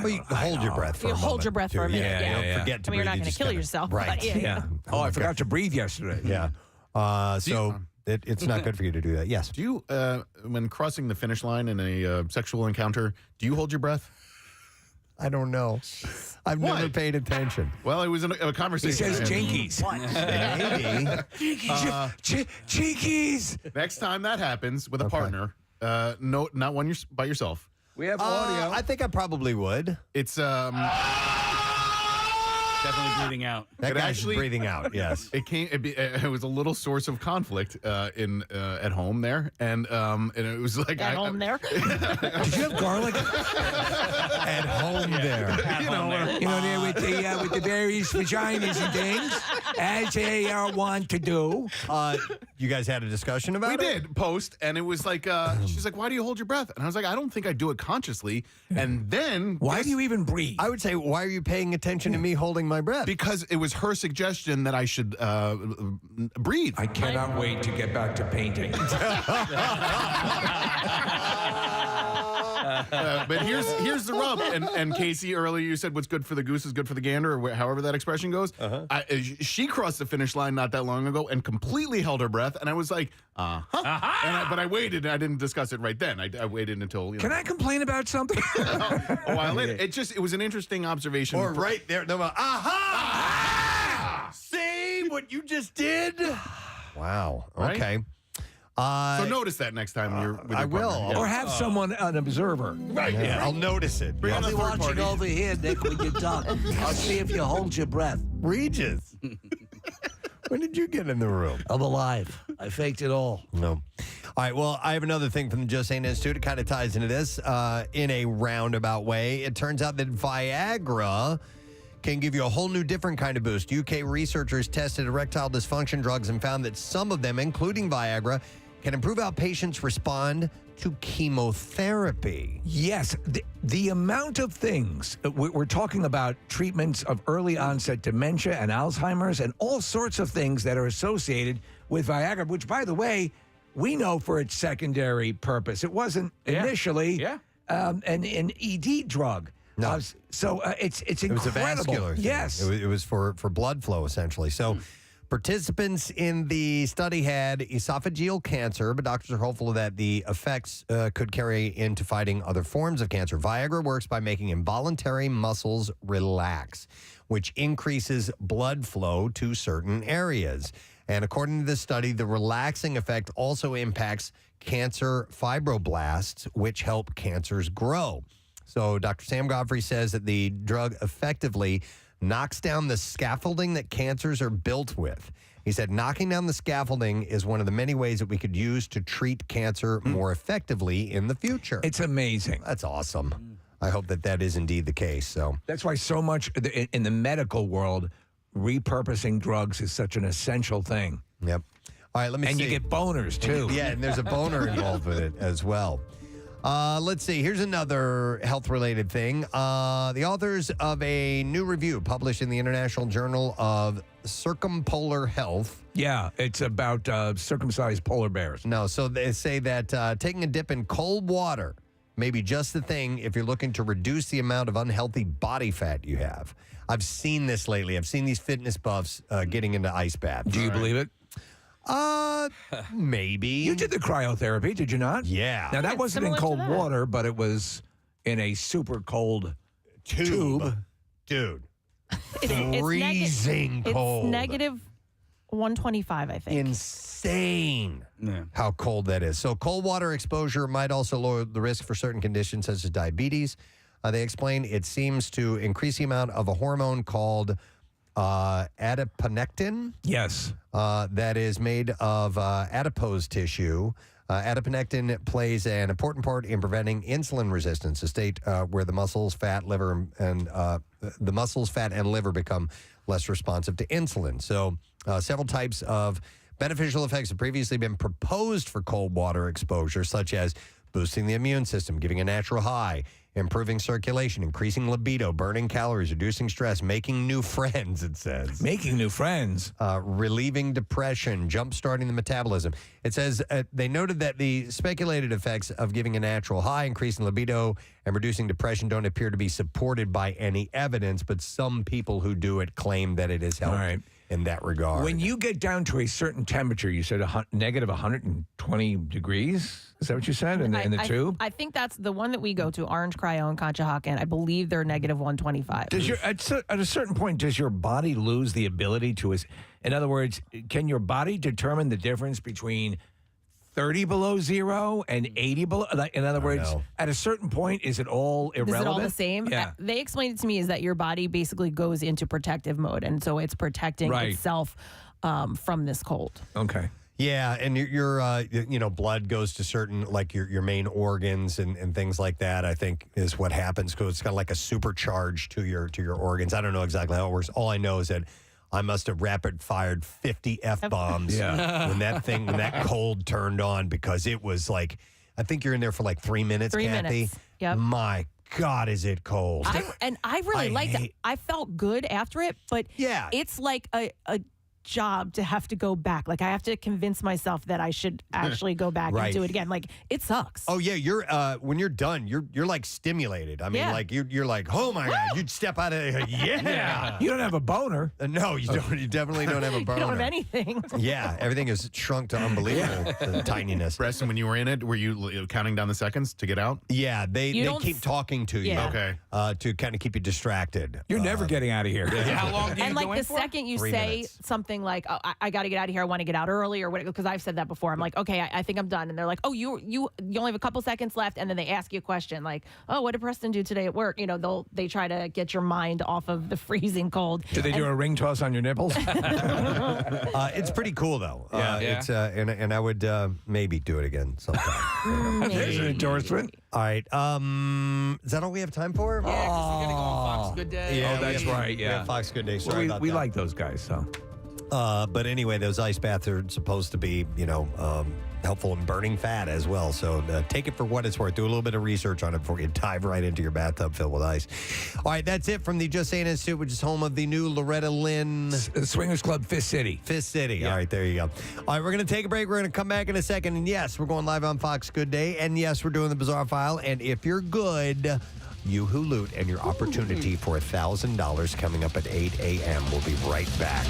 you hold your breath for a moment. Hold your breath for a minute. Yeah. Don't forget to breathe. You're not You going to just kill gotta- yourself. Right. But yeah. Oh, I forgot to breathe yesterday. Yeah. So it's not good for you to do that. Yes. Do you, when crossing the finish line in a sexual encounter, do you hold your breath? I don't know. I've never paid attention. Well, it was a conversation. He says jinkies. Maybe. Jinkies. Next time that happens with a partner, no, not when you're by yourself. We have audio. I think I probably would. It's Definitely breathing out. That guy's breathing out. Yes. It was a little source of conflict at home there, and it was like At home there. Did you have garlic at home there? There with the various vaginas and things, as they want to do. You guys had a discussion about it? We did post, and it was like, she's like, "Why do you hold your breath?" And I was like, "I don't think I do it consciously." And then, why do you even breathe? I would say, why are you paying attention to me holding my breath? Because it was her suggestion that I should breathe. I cannot wait to get back to painting. But here's the rub. And Casey, earlier you said what's good for the goose is good for the gander, or however that expression goes. She crossed the finish line not that long ago and completely held her breath. And I was like, but I waited, and I didn't discuss it right then. I waited until. Can I complain about something? A while later. It was an interesting observation. Or right there. No, See what you just did? Wow. Right? Okay. So notice that next time you're with your I will. partner. Or have someone, an observer. Right. Yeah, I'll notice it. Bring I'll on be a third watching party. over here, Nick, when you're done. I'll see if you hold your breath. Regis. When did you get in the room? I'm alive. I faked it all. No. All right, well, I have another thing from the Just Saying Institute. It kind of ties into this in a roundabout way. It turns out that Viagra can give you a whole new different kind of boost. UK researchers tested erectile dysfunction drugs and found that some of them, including Viagra, can improve how patients respond to chemotherapy. Yes, the amount of things, we're talking about treatments of early onset dementia and Alzheimer's and all sorts of things that are associated with Viagra, which, by the way, we know for its secondary purpose. It wasn't initially an ED drug. No. It's incredible. It was a vascular thing. Yes. It was for blood flow, essentially. So participants in the study had esophageal cancer, but doctors are hopeful that the effects could carry into fighting other forms of cancer. Viagra works by making involuntary muscles relax, which increases blood flow to certain areas. And according to this study, the relaxing effect also impacts cancer fibroblasts, which help cancers grow. So Dr. Sam Godfrey says that the drug effectively knocks down the scaffolding that cancers are built with. He said knocking down the scaffolding is one of the many ways that we could use to treat cancer more effectively in the future. It's amazing. That's awesome. I hope that is indeed the case. So that's why so much in the medical world, repurposing drugs is such an essential thing. Yep. All right, let me see. And you get boners, too. Yeah, and there's a boner involved with it as well. Let's see. Here's another health-related thing. The authors of a new review published in the International Journal of Circumpolar Health. Yeah, it's about circumcised polar bears. No, so they say that taking a dip in cold water may be just the thing if you're looking to reduce the amount of unhealthy body fat you have. I've seen this lately. I've seen these fitness buffs getting into ice baths. Do you believe it? Maybe. You did the cryotherapy, did you not? Yeah. Now, that It's wasn't in similar to cold that. water, but it was in a super cold tube. Dude. It's Freezing cold. It's negative 125, I think. Insane how cold that is. So cold water exposure might also lower the risk for certain conditions such as diabetes. They explain it seems to increase the amount of a hormone called adiponectin. Yes. That is made of adipose tissue. Adiponectin plays an important part in preventing insulin resistance, a state where the muscles, fat, liver, and the muscles, fat, and liver become less responsive to insulin. So several types of beneficial effects have previously been proposed for cold water exposure, such as boosting the immune system, giving a natural high, improving circulation, increasing libido, burning calories, reducing stress, making new friends, it says. Making new friends. Relieving depression, jump-starting the metabolism. It says they noted that the speculated effects of giving a natural high, increasing libido, and reducing depression don't appear to be supported by any evidence, but some people who do it claim that it has helped in that regard. When you get down to a certain temperature, you said negative 120 degrees? Is that what you said in the tube? I think that's the one that we go to, Orange Cryo and Conshohocken. I believe they're negative 125. Does at a certain point, does your body lose the ability to... In other words, can your body determine the difference between 30 below zero and 80 below? Like, in other words, at a certain point, is it all irrelevant? Is it all the same? Yeah. They explained it to me is that your body basically goes into protective mode, and so it's protecting itself from this cold. Okay. Yeah, and your blood goes to certain, like your main organs and things like that, I think is what happens, because it's kind of like a supercharge to your organs. I don't know exactly how it works. All I know is that I must have rapid fired 50 F-bombs when that cold turned on, because it was like, I think you're in there for like 3 minutes, 3 Kathy. minutes. Yep. My God, is it cold. I really liked it. I felt good after it, but it's like a job to have to go back. Like, I have to convince myself that I should actually go back and do it again. Like, it sucks. Oh yeah, you're when you're done, you're like stimulated. I mean, like you're like, oh my God, you'd step out of there. Yeah. You don't have a boner. No, you don't. You definitely don't have a boner. You don't have anything. Yeah, everything is shrunk to unbelievable tininess. Preston, when you were in it, were you counting down the seconds to get out? Yeah, they keep talking to you. Okay. To kind of keep you distracted. You're never getting out of here. How long do you And go like in the for? second you 3 say minutes. something like, oh, I got to get out of here, I want to get out early, or whatever, because I've said that before. I'm like, okay, I think I'm done. And they're like, oh, you only have a couple seconds left. And then they ask you a question like, oh, what did Preston do today at work? You know, they try to get your mind off of the freezing cold. Do they do a ring toss on your nipples? It's pretty cool though. It's and I would maybe do it again sometime. There's an endorsement. All right. Is that all we have time for? Yeah, because we're going to go on Fox Good Day. Yeah, that's right. We Yeah. have Fox Good Day. Sorry about we that. like those guys, so. But anyway, those ice baths are supposed to be, helpful in burning fat as well. So take it for what it's worth. Do a little bit of research on it before you dive right into your bathtub filled with ice. All right, that's it from the Just Saying Institute, which is home of the new Loretta Lynn Swingers Club, Fifth City. Fifth City. Yeah. All right, there you go. All right, we're going to take a break. We're going to come back in a second. And yes, we're going live on Fox Good Day. And yes, we're doing the Bizarre File. And if you're good, you who loot and your opportunity for $1,000 coming up at 8 a.m. We'll be right back.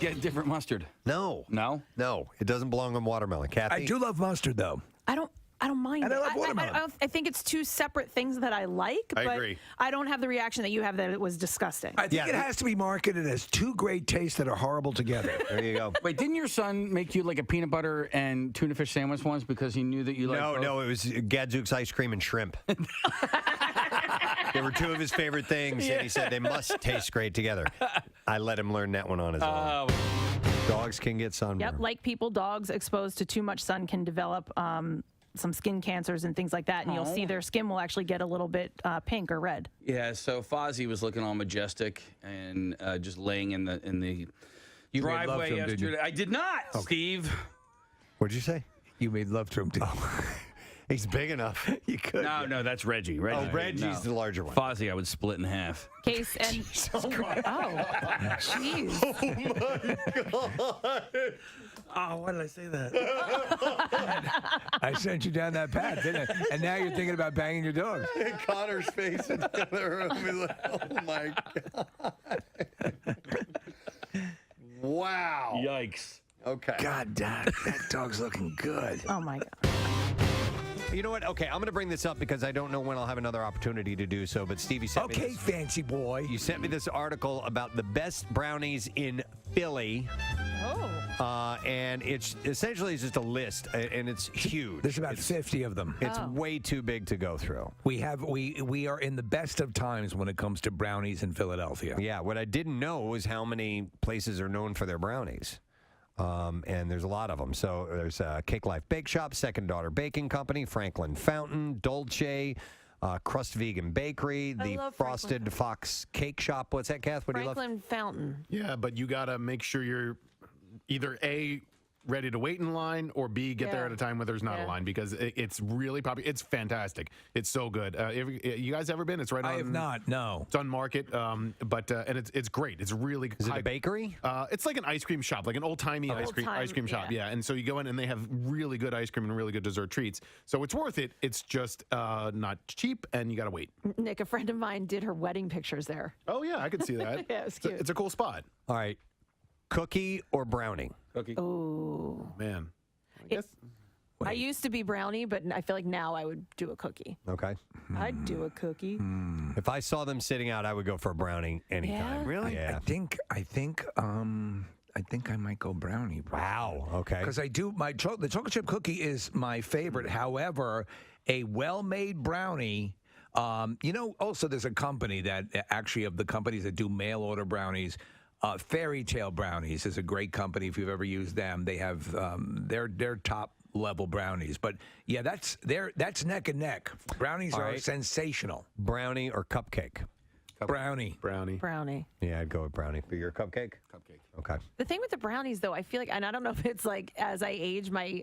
Get different mustard. No. No? No, it doesn't belong on watermelon. Kathy? I do love mustard, though. I don't mind And I it. like watermelon. I think it's two separate things that I like, I but agree. I don't have the reaction that you have that it was disgusting. I think it has to be marketed as two great tastes that are horrible together. There you go. Wait, didn't your son make you like a peanut butter and tuna fish sandwich once because he knew that you liked both? No, it was Gadzooks ice cream and shrimp. They were two of his favorite things, and he said they must taste great together. I let him learn that one on his own. Dogs can get sunburn. Yep, like people, dogs exposed to too much sun can develop some skin cancers and things like that, and you'll see their skin will actually get a little bit pink or red. Yeah, so Fozzie was looking all majestic and just laying in the driveway yesterday. I did not, Steve. What'd you say? You made love to him, too. He's big enough. You could. No, that's Reggie. Oh, Reggie's the larger one. Fozzie, I would split in half. Case and jeez. Oh my God. Oh, why did I say that? I sent you down that path, didn't I? And now you're thinking about banging your dog. Connor's face in the other room. He's like, oh my God. Wow. Yikes. Okay. God damn, that dog's looking good. Oh my God. You know what? Okay, I'm going to bring this up because I don't know when I'll have another opportunity to do so. But Stevie sent me this. Fancy boy. You sent me this article about the best brownies in Philly. Oh. And it's essentially just a list, and it's huge. There's about 50 of them. It's way too big to go through. We are in the best of times when it comes to brownies in Philadelphia. Yeah, what I didn't know was how many places are known for their brownies. And there's a lot of them. So there's Cake Life Bake Shop, Second Daughter Baking Company, Franklin Fountain, Dolce, Crust Vegan Bakery, the Frosted Fox Cake Shop. What's that, Kath? What do you love? Franklin Fountain. Yeah, but you got to make sure you're either A, ready to wait in line, or B, get there at a time where there's not a line, because it's really popular. It's fantastic. It's so good. You guys ever been? It's right on. I have not, no. It's on Market, and it's great. It's really. Is it a bakery? It's like an ice cream shop, like an old-timey ice cream shop. Yeah, and so you go in and they have really good ice cream and really good dessert treats. So it's worth it. It's just not cheap, and you got to wait. Nick, a friend of mine did her wedding pictures there. Oh yeah, I could see that. Yeah, it was cute. It's a cool spot. All right. Cookie or brownie? Cookie. Ooh. Man. I guess. I used to be brownie, but I feel like now I would do a cookie. Okay. I'd do a cookie. If I saw them sitting out, I would go for a brownie anytime. Yeah? Really? Yeah. I think I might go brownie. Wow. Okay. Because I do the chocolate chip cookie is my favorite. However, a well-made brownie. Also there's a company that actually of the companies that do mail order brownies. Fairy Tale Brownies is a great company. If you've ever used them, they have their top level brownies. But yeah, that's neck and neck. Brownies are sensational. Brownie or cupcake? Brownie. Yeah, I'd go with brownie. For your cupcake? Cupcake. Okay. The thing with the brownies, though, I feel like, and I don't know if it's like as I age, my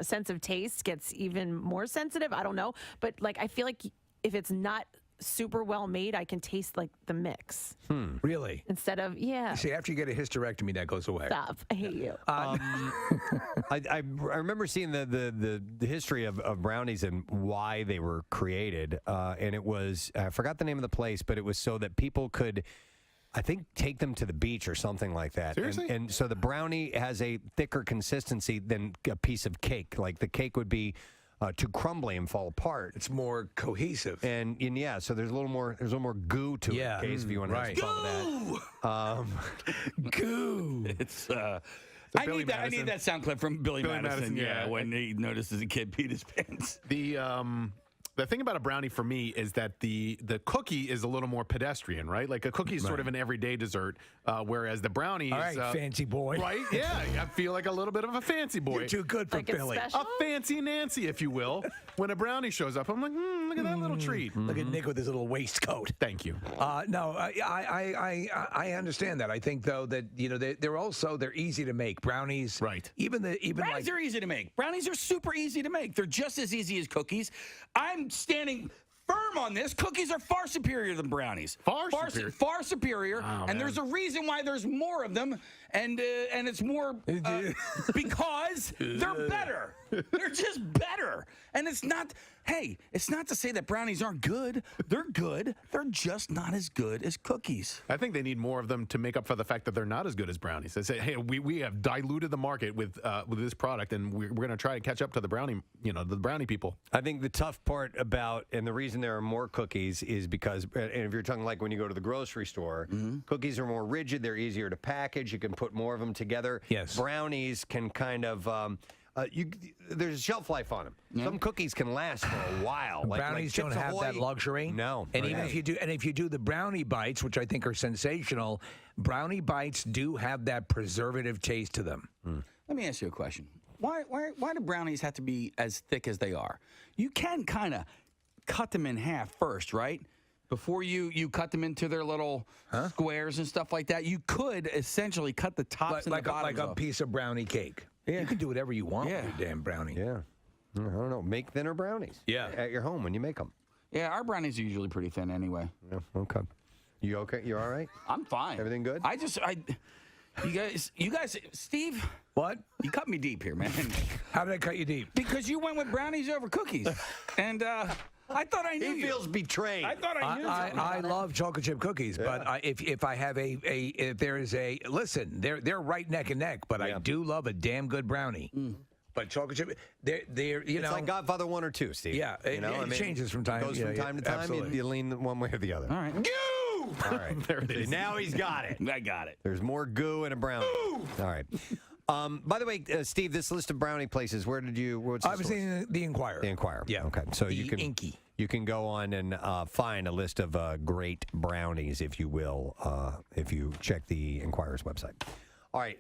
sense of taste gets even more sensitive. I don't know. But like, I feel like if it's not super well made, I can taste like the mix. Really? Instead of, yeah. See, after you get a hysterectomy, that goes away. Stop. I hate you. I remember seeing the history of brownies and why they were created. And it was, I forgot the name of the place, but it was so that people could, I think, take them to the beach or something like that. Seriously? And so the brownie has a thicker consistency than a piece of cake. Like the cake would be too crumbly and fall apart. It's more cohesive. And yeah, so there's a little more goo to it. In case if you want to have some fun with that. Goo. It's I need that sound clip from Billy Madison. Yeah, when he notices a kid peed his pants. The thing about a brownie for me is that the cookie is a little more pedestrian, right? Like a cookie is sort of an everyday dessert, whereas the brownie All is right, fancy boy. Right? Yeah, I feel like a little bit of a fancy boy. You're too good for Like it's Billy. special? A fancy Nancy, if you will. When a brownie shows up, I'm like, look at that little treat. Look at Nick with his little waistcoat. Thank you. No, I understand that. I think though that they're easy to make. Brownies, right? Brownies are easy to make. Brownies are super easy to make. They're just as easy as cookies. I'm standing firm on this. Cookies are far superior than brownies. Far superior. Oh, and there's a reason why there's more of them, and it's more because they're better. They're just better. And it's not to say that brownies aren't good. They're good. They're just not as good as cookies. I think they need more of them to make up for the fact that they're not as good as brownies. They say, hey, we have diluted the market with this product, and we're going to try to catch up to the brownie people. I think the tough part about, and the reason there are more cookies is because, and if you're talking like when you go to the grocery store, cookies are more rigid, they're easier to package, you can put more of them together. Yes. Brownies can kind of, there's a shelf life on them. Some cookies can last for a while. Brownies don't Chips have Ahoy. that luxury. No. And even if you do the brownie bites, which I think are sensational, brownie bites do have that preservative taste to them. Let me ask you a question. Why do brownies have to be as thick as they are? You can kind of cut them in half first, right? Before you cut them into their little squares and stuff like that. You could essentially cut the tops and the bottoms like a piece of brownie cake. Yeah. You can do whatever you want with your damn brownie. Yeah. I don't know. Make thinner brownies. Yeah. At your home when you make them. Yeah, our brownies are usually pretty thin anyway. Yeah, okay. You okay? You all right? I'm fine. Everything good? You guys, Steve. What? You cut me deep here, man. How did I cut you deep? Because you went with brownies over cookies, and I thought I knew you. He feels betrayed. I thought I knew. I love chocolate chip cookies, but if I have if there is they're right neck and neck, but I do love a damn good brownie. But chocolate chip, they're it's like Godfather 1 or 2, Steve. Yeah, it changes from time. Goes from time to time. You lean one way or the other. All right. Goo! All right. There it is. Now he's got it. I got it. There's more goo and a brownie. All right. By the way, Steve, this list of brownie places, where did you? I was in the Inquirer. The Inquirer. Yeah. Okay. So the you can Inky. You can go on and find a list of great brownies, if you will, if you check the Inquirer's website. All right.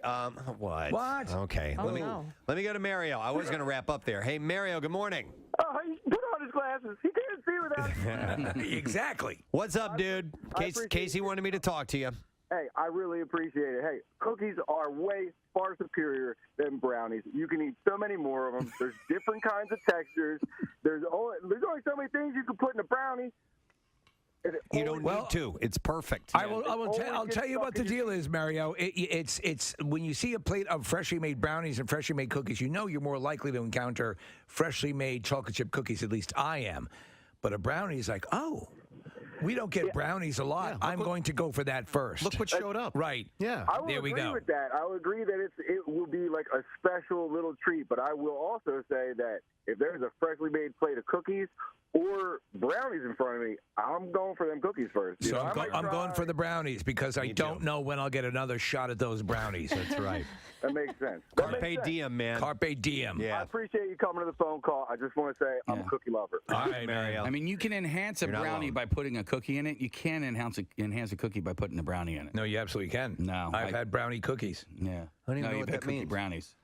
What? Okay. Oh, let me go to Mario. I was going to wrap up there. Hey, Mario. Good morning. Oh, he put on his glasses. He can't see without. Exactly. What's up, dude? Casey wanted me to talk to you. Hey, I really appreciate it. Hey, cookies are way far superior than brownies. You can eat so many more of them. There's different kinds of textures. There's only so many things you can put in a brownie. You don't need to. It's perfect. I'll tell you what the deal is, Mario. It's when you see a plate of freshly made brownies and freshly made cookies, you know you're more likely to encounter freshly made chocolate chip cookies. At least I am. But a brownie is like, oh, We don't get brownies a lot. I'm going to go for that first. Look what showed up. Right. Yeah. I will There we agree go. with that. I will agree that it will be like a special little treat, but I will also say that if there's a freshly made plate of cookies or brownies in front of me, I'm going for them cookies first. So I'm going for the brownies because I don't know when I'll get another shot at those brownies. That's right. That makes sense. Carpe diem, man. Carpe diem. Yeah. I appreciate you coming to the phone call. I just want to say I'm a cookie lover. All right, Mario. I mean, you can enhance a You're not brownie alone. by putting a cookie in it. You can enhance a cookie by putting a brownie in it. No, you absolutely can. No, I've had brownie cookies. Yeah. I don't even know you've what had that cookie means. brownies.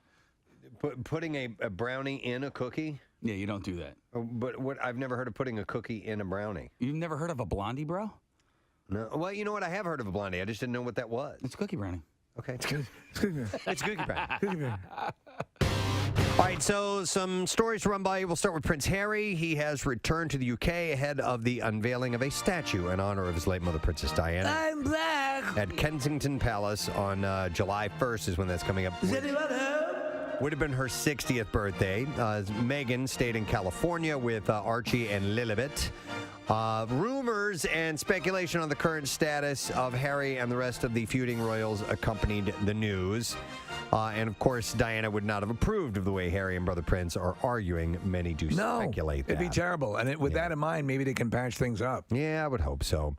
Putting a brownie in a cookie? Yeah, you don't do that. But I've never heard of putting a cookie in a brownie. You've never heard of a blondie, bro? No. Well, you know what? I have heard of a blondie. I just didn't know what that was. It's cookie brownie. Okay. It's cookie brownie. All right, so some stories to run by you. We'll start with Prince Harry. He has returned to the UK ahead of the unveiling of a statue in honor of his late mother, Princess Diana. I'm black. At Kensington Palace on July 1st is when that's coming up. Is anyone home? Would have been her 60th birthday. Meghan stayed in California with Archie and Lilibet. Rumors and speculation on the current status of Harry and the rest of the feuding royals accompanied the news. And of course, Diana would not have approved of the way Harry and brother Prince are arguing. Many do speculate that. It'd be terrible. And with that in mind, maybe they can patch things up. Yeah, I would hope so.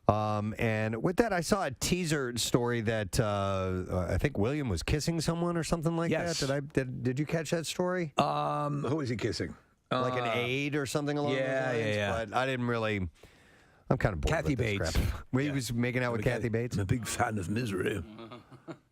And with that, I saw a teaser story that I think William was kissing someone or something like Yes. that. Did you catch that story? Who is he kissing? Like an aide or something along those lines? Yeah. But I didn't really. I'm kind of bored Kathy with this Bates. crap. He was making out with Kathy Bates. I'm a big fan of misery.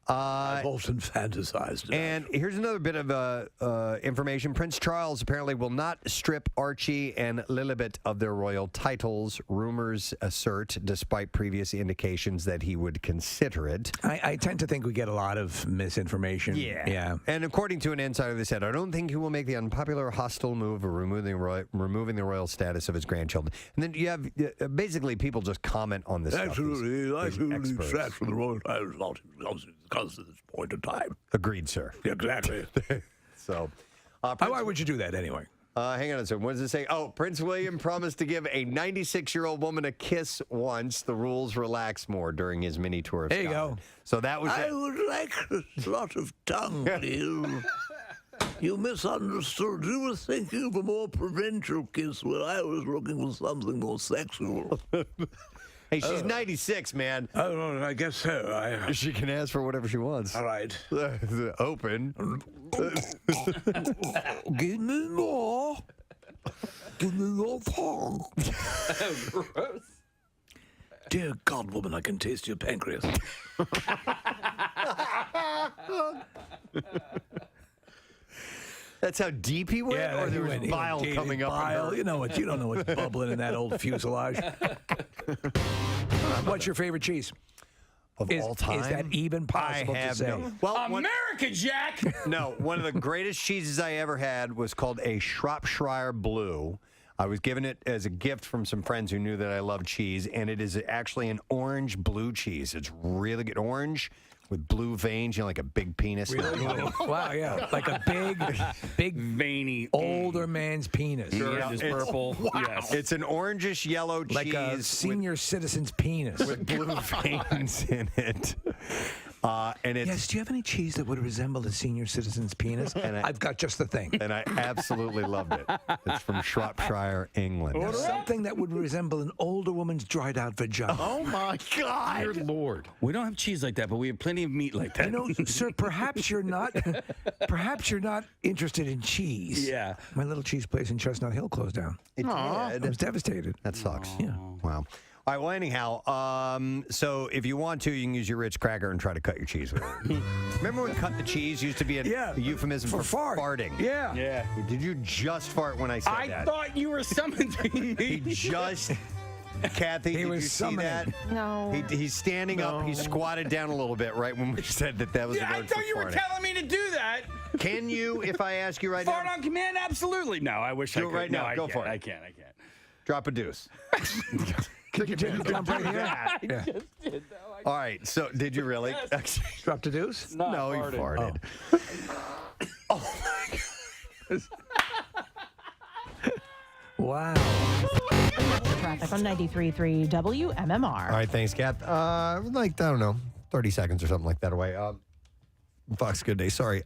I've often fantasized about And here's another bit of information. Prince Charles apparently will not strip Archie and Lilibet of their royal titles. Rumors assert, despite previous indications, that he would consider it. I tend to think we get a lot of misinformation. Yeah. And according to an insider, they said, I don't think he will make the unpopular, hostile move of removing the royal status of his grandchildren. And then you have basically people just comment on this Absolutely. stuff. I These absolutely experts. extract from the royal titles not because at this point in time. Agreed, sir. Exactly. So, why would you do that anyway? Hang on a second. What does it say? Oh, Prince William promised to give a 96-year-old woman a kiss once. The rules relaxed more during his mini tour of There you Scotland. go. So that was I it. would like a lot of tongue, please. You misunderstood. You were thinking of a more provincial kiss where I was looking for something more sexual. Hey, she's 96, man. Oh, I guess so. She can ask for whatever she wants. All right. Open. Give me more. Give me your tongue. Gross. Dear God, woman, I can taste your pancreas. That's how deep he went? Yeah, or there was bile coming up? Bile. You know what? You don't know what's bubbling in that old fuselage. What's your favorite cheese? Of all time? Is that even possible I have to say? no. Well, America, Jack! No, one of the greatest cheeses I ever had was called a Shropshire Blue. I was given it as a gift from some friends who knew that I love cheese, and it is actually an orange blue cheese. It's really good. Orange with blue veins, you know, like a big penis. Really? Wow, yeah. Like a big, veiny, older man's penis. Yeah, it's purple. Wow. Yes. It's an orangish yellow cheese. Like a senior citizen's penis. With blue veins in it. And it's, Yes, do you have any cheese that would resemble a senior citizen's penis? I've got just the thing. and I absolutely loved it. It's from Shropshire, England. Now, something that would resemble an older woman's dried out vagina. Oh my God. Dear Lord. We don't have cheese like that, but we have plenty of meat like that. You know, sir, perhaps you're not interested in cheese. Yeah. My little cheese place in Chestnut Hill closed down. It I did. was devastated. That sucks. Yeah. Wow. All right, well, anyhow, so if you want to, you can use your Ritz cracker and try to cut your cheese with it. Remember when cut the cheese used to be a euphemism for farting? Yeah. Yeah. Did you just fart when I said I that? thought you were summoning me. He just... Kathy, did you was see summoning. that? No. He's standing up. He squatted down a little bit right when we said that was Yeah, the I word thought for you were farting. telling me to do that. Can you, if I ask you right Fart now? on command? Absolutely. No, I wish I Do it could. right No, now. I Go can't. for it. I can't. Drop a deuce. Could you take a jump right here? I Yeah. just did, though. All right, so did you really? Drop the deuce? No, he farted. Oh my God. Wow. traffic on 93.3 WMMR. All right, thanks, Kath. I don't know, 30 seconds or something like that away. Fox Good Day, sorry.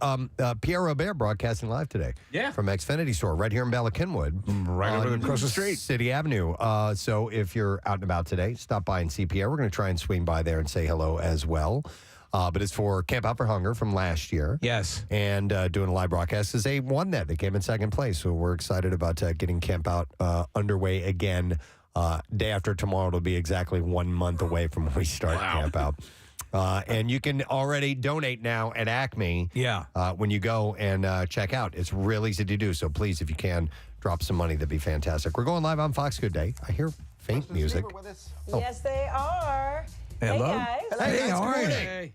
Pierre Robert broadcasting live today. Yeah. From Xfinity Store right here in Bala Cynwyd. Right over across the street. City Avenue. So if you're out and about today, stop by and see Pierre. We're going to try and swing by there and say hello as well. But it's for Camp Out for Hunger from last year. Yes. And doing a live broadcast because they won that. They came in second place. So we're excited about getting Camp Out underway again. Day after tomorrow, it'll be exactly 1 month away from when we start Camp Out. And you can already donate now at Acme. Yeah. When you go and check out. It's real easy to do. So please, if you can, drop some money. That'd be fantastic. We're going live on Fox Good Day. I hear faint music. Oh. Yes, they are. Hello. Hey, guys. Hey, how are you? Hey.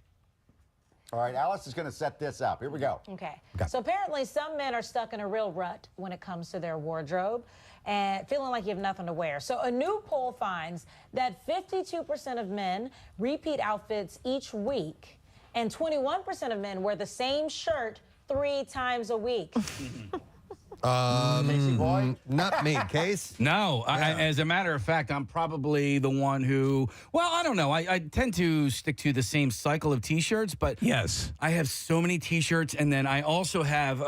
All right, Alice is going to set this up. Here we go. Okay. So apparently some men are stuck in a real rut when it comes to their wardrobe and feeling like you have nothing to wear. So a new poll finds that 52% of men repeat outfits each week and 21% of men wear the same shirt 3 times a week. Casey boy? Not me, Case. No, as a matter of fact, I'm probably the one who, well, I don't know. I tend to stick to the same cycle of T-shirts, but yes, I have so many T-shirts, and then I also have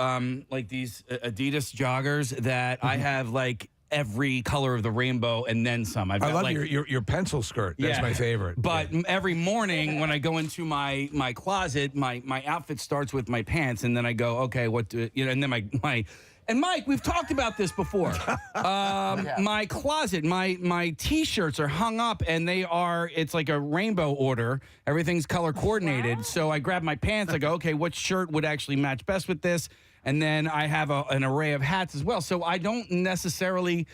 like these Adidas joggers that I have like every color of the rainbow and then some. I love your pencil skirt. That's my favorite. But every morning when I go into my closet, my outfit starts with my pants, and then I go, okay, and then my and Mike, we've talked about this before. My closet, my T-shirts are hung up, and it's like a rainbow order. Everything's color coordinated. Wow. So I grab my pants. I go, okay, what shirt would actually match best with this? And then I have an array of hats as well. So I don't necessarily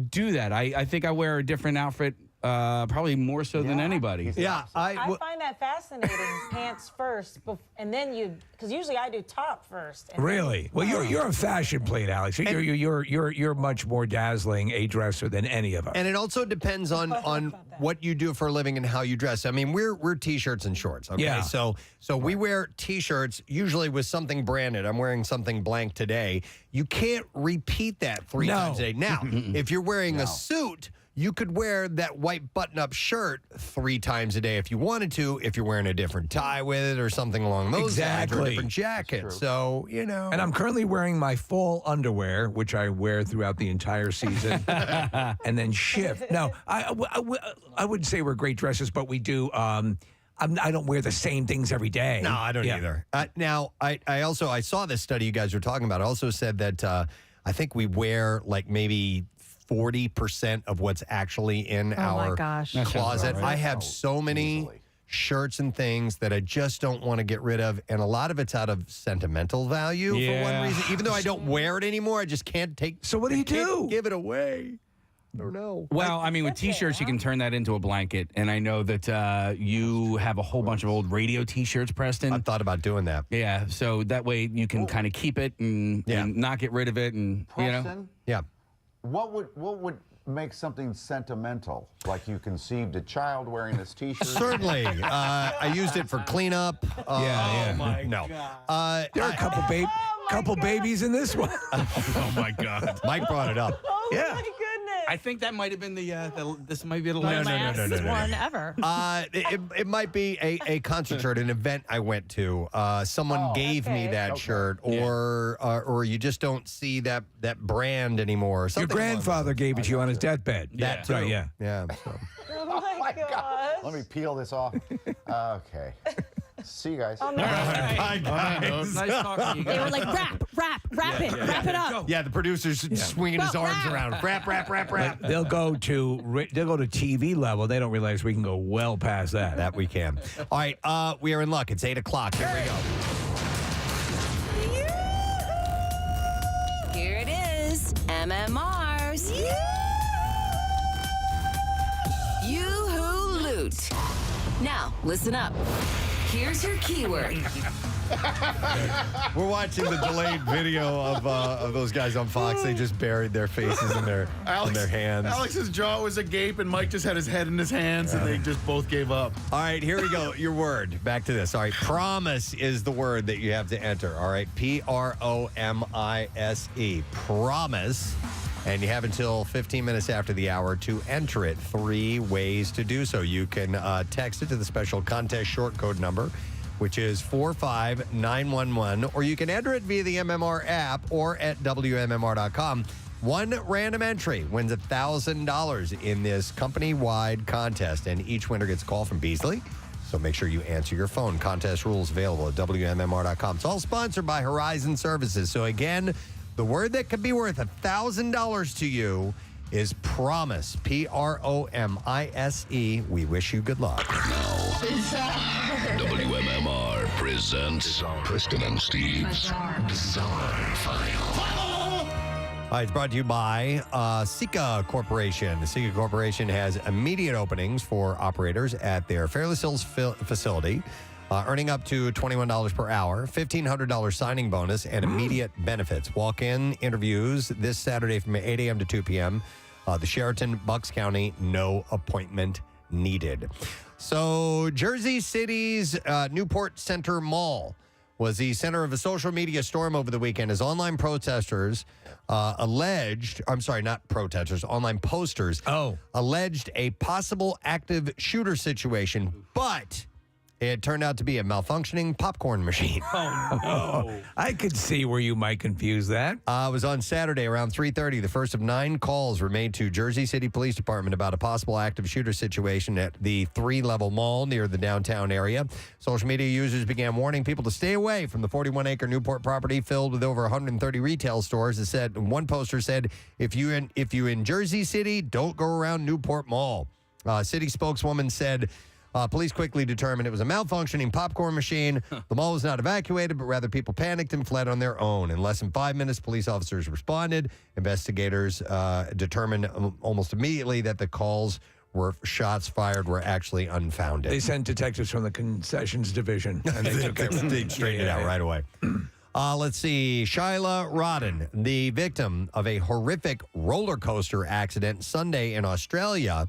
do that. I think I wear a different outfit probably more so than anybody. Yeah, I find that fascinating. Pants first, and then because usually I do top first. Really? Well, you're a fashion plate, Alex. You're much more dazzling a dresser than any of us. And it also depends on what you do for a living and how you dress. I mean, we're T-shirts and shorts. Okay, Yeah. so we wear T-shirts usually with something branded. I'm wearing something blank today. You can't repeat that 3 times a day. Now, if you're wearing a suit, you could wear that white button-up shirt 3 times a day if you wanted to, if you're wearing a different tie with it or something along those lines, or a different jacket. So, And I'm currently wearing my fall underwear, which I wear throughout the entire season, and then shift. Now, I wouldn't say we're great dressers, but we do. I don't wear the same things every day. No, I don't either. Now, I saw this study you guys were talking about. It also said that I think we wear like maybe 40% of what's actually in our closet. I have so many shirts and things that I just don't want to get rid of, and a lot of it's out of sentimental value for one reason. Even though I don't wear it anymore, I just can't take. So what do you do? Give it away. I don't know. Well, I mean, with T-shirts, you can turn that into a blanket, and I know that you have a whole bunch of old radio T-shirts, Preston. I thought about doing that. Yeah, so that way you can kind of keep it and not get rid of it, and Preston? Yeah. What would make something sentimental? Like you conceived a child wearing this T-shirt? Certainly. I used it for cleanup. Yeah. No. There are a couple babies in this one. Oh my God. Mike brought it up. Oh my goodness. I think that might have been this might be the No, last one ever. It might be a concert shirt, an event I went to. Someone gave me that shirt, or you just don't see that brand anymore. Your grandfather gave it to you on his deathbed. That too. Right, yeah. So. Oh my gosh. Let me peel this off. Okay. See you guys. Bye, guys. Nice talking to you guys. They were like, wrap it up. Yeah, the producer's swinging his arms around. Rap. They'll go to TV level. They don't realize we can go well past that. That we can. All right, we are in luck. It's 8 o'clock. Here we go. Here it is, MMR's Yoo-hoo Loot. Now, listen up. Here's your keyword. We're watching the delayed video of those guys on Fox. They just buried their faces in their hands. Alex's jaw was agape, and Mike just had his head in his hands, and they just both gave up. All right, here we go. Your word. Back to this. All right, promise is the word that you have to enter. All right, Promise. And you have until 15 minutes after the hour to enter it. 3 ways to do so. You can text it to the special contest short code number, which is 45911, or you can enter it via the MMR app or at WMMR.com. One random entry wins $1,000 in this company-wide contest, and each winner gets a call from Beasley. So make sure you answer your phone. Contest rules available at WMMR.com. It's all sponsored by Horizon Services. So again, the word that could be worth $1,000 to you is promise. Promise. We wish you good luck. WMMR presents Preston and Steve's Bizarre File. It's brought to you by Sika Corporation. Sika Corporation has immediate openings for operators at their Fairless Hills facility, earning up to $21 per hour, $1,500 signing bonus, and immediate benefits. Walk-in interviews this Saturday from 8 a.m. to 2 p.m. The Sheraton, Bucks County, no appointment needed. So Jersey City's Newport Center Mall was the center of a social media storm over the weekend as online protesters online posters alleged a possible active shooter situation, but it turned out to be a malfunctioning popcorn machine. Oh, no. I could see where you might confuse that. It was on Saturday around 3:30. The first of 9 calls were made to Jersey City Police Department about a possible active shooter situation at the 3-level mall near the downtown area. Social media users began warning people to stay away from the 41-acre Newport property filled with over 130 retail stores. It said, one poster said, if you in Jersey City, don't go around Newport Mall. City spokeswoman said, police quickly determined it was a malfunctioning popcorn machine. The mall was not evacuated, but rather people panicked and fled on their own. In less than 5 minutes, police officers responded. Investigators determined almost immediately that the calls were shots fired were actually unfounded. They sent detectives from the concessions division, and they took it. They straightened it out right away. Let's see. Shyla Rodden, the victim of a horrific roller coaster accident Sunday in Australia,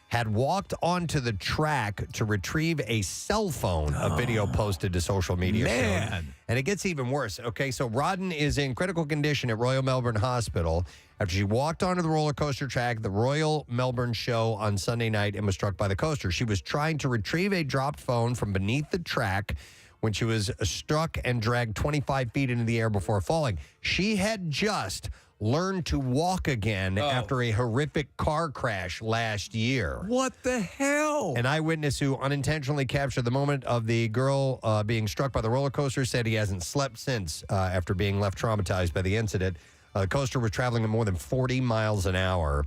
had walked onto the track to retrieve a cell phone. A video posted to social media showed. And it gets even worse. Okay, so Rodden is in critical condition at Royal Melbourne Hospital after she walked onto the roller coaster track at the Royal Melbourne show on Sunday night and was struck by the coaster. She was trying to retrieve a dropped phone from beneath the track when she was struck and dragged 25 feet into the air before falling. She had just learned to walk again after a horrific car crash last year. What the hell? An eyewitness who unintentionally captured the moment of the girl being struck by the roller coaster said he hasn't slept since after being left traumatized by the incident. The coaster was traveling at more than 40 miles an hour.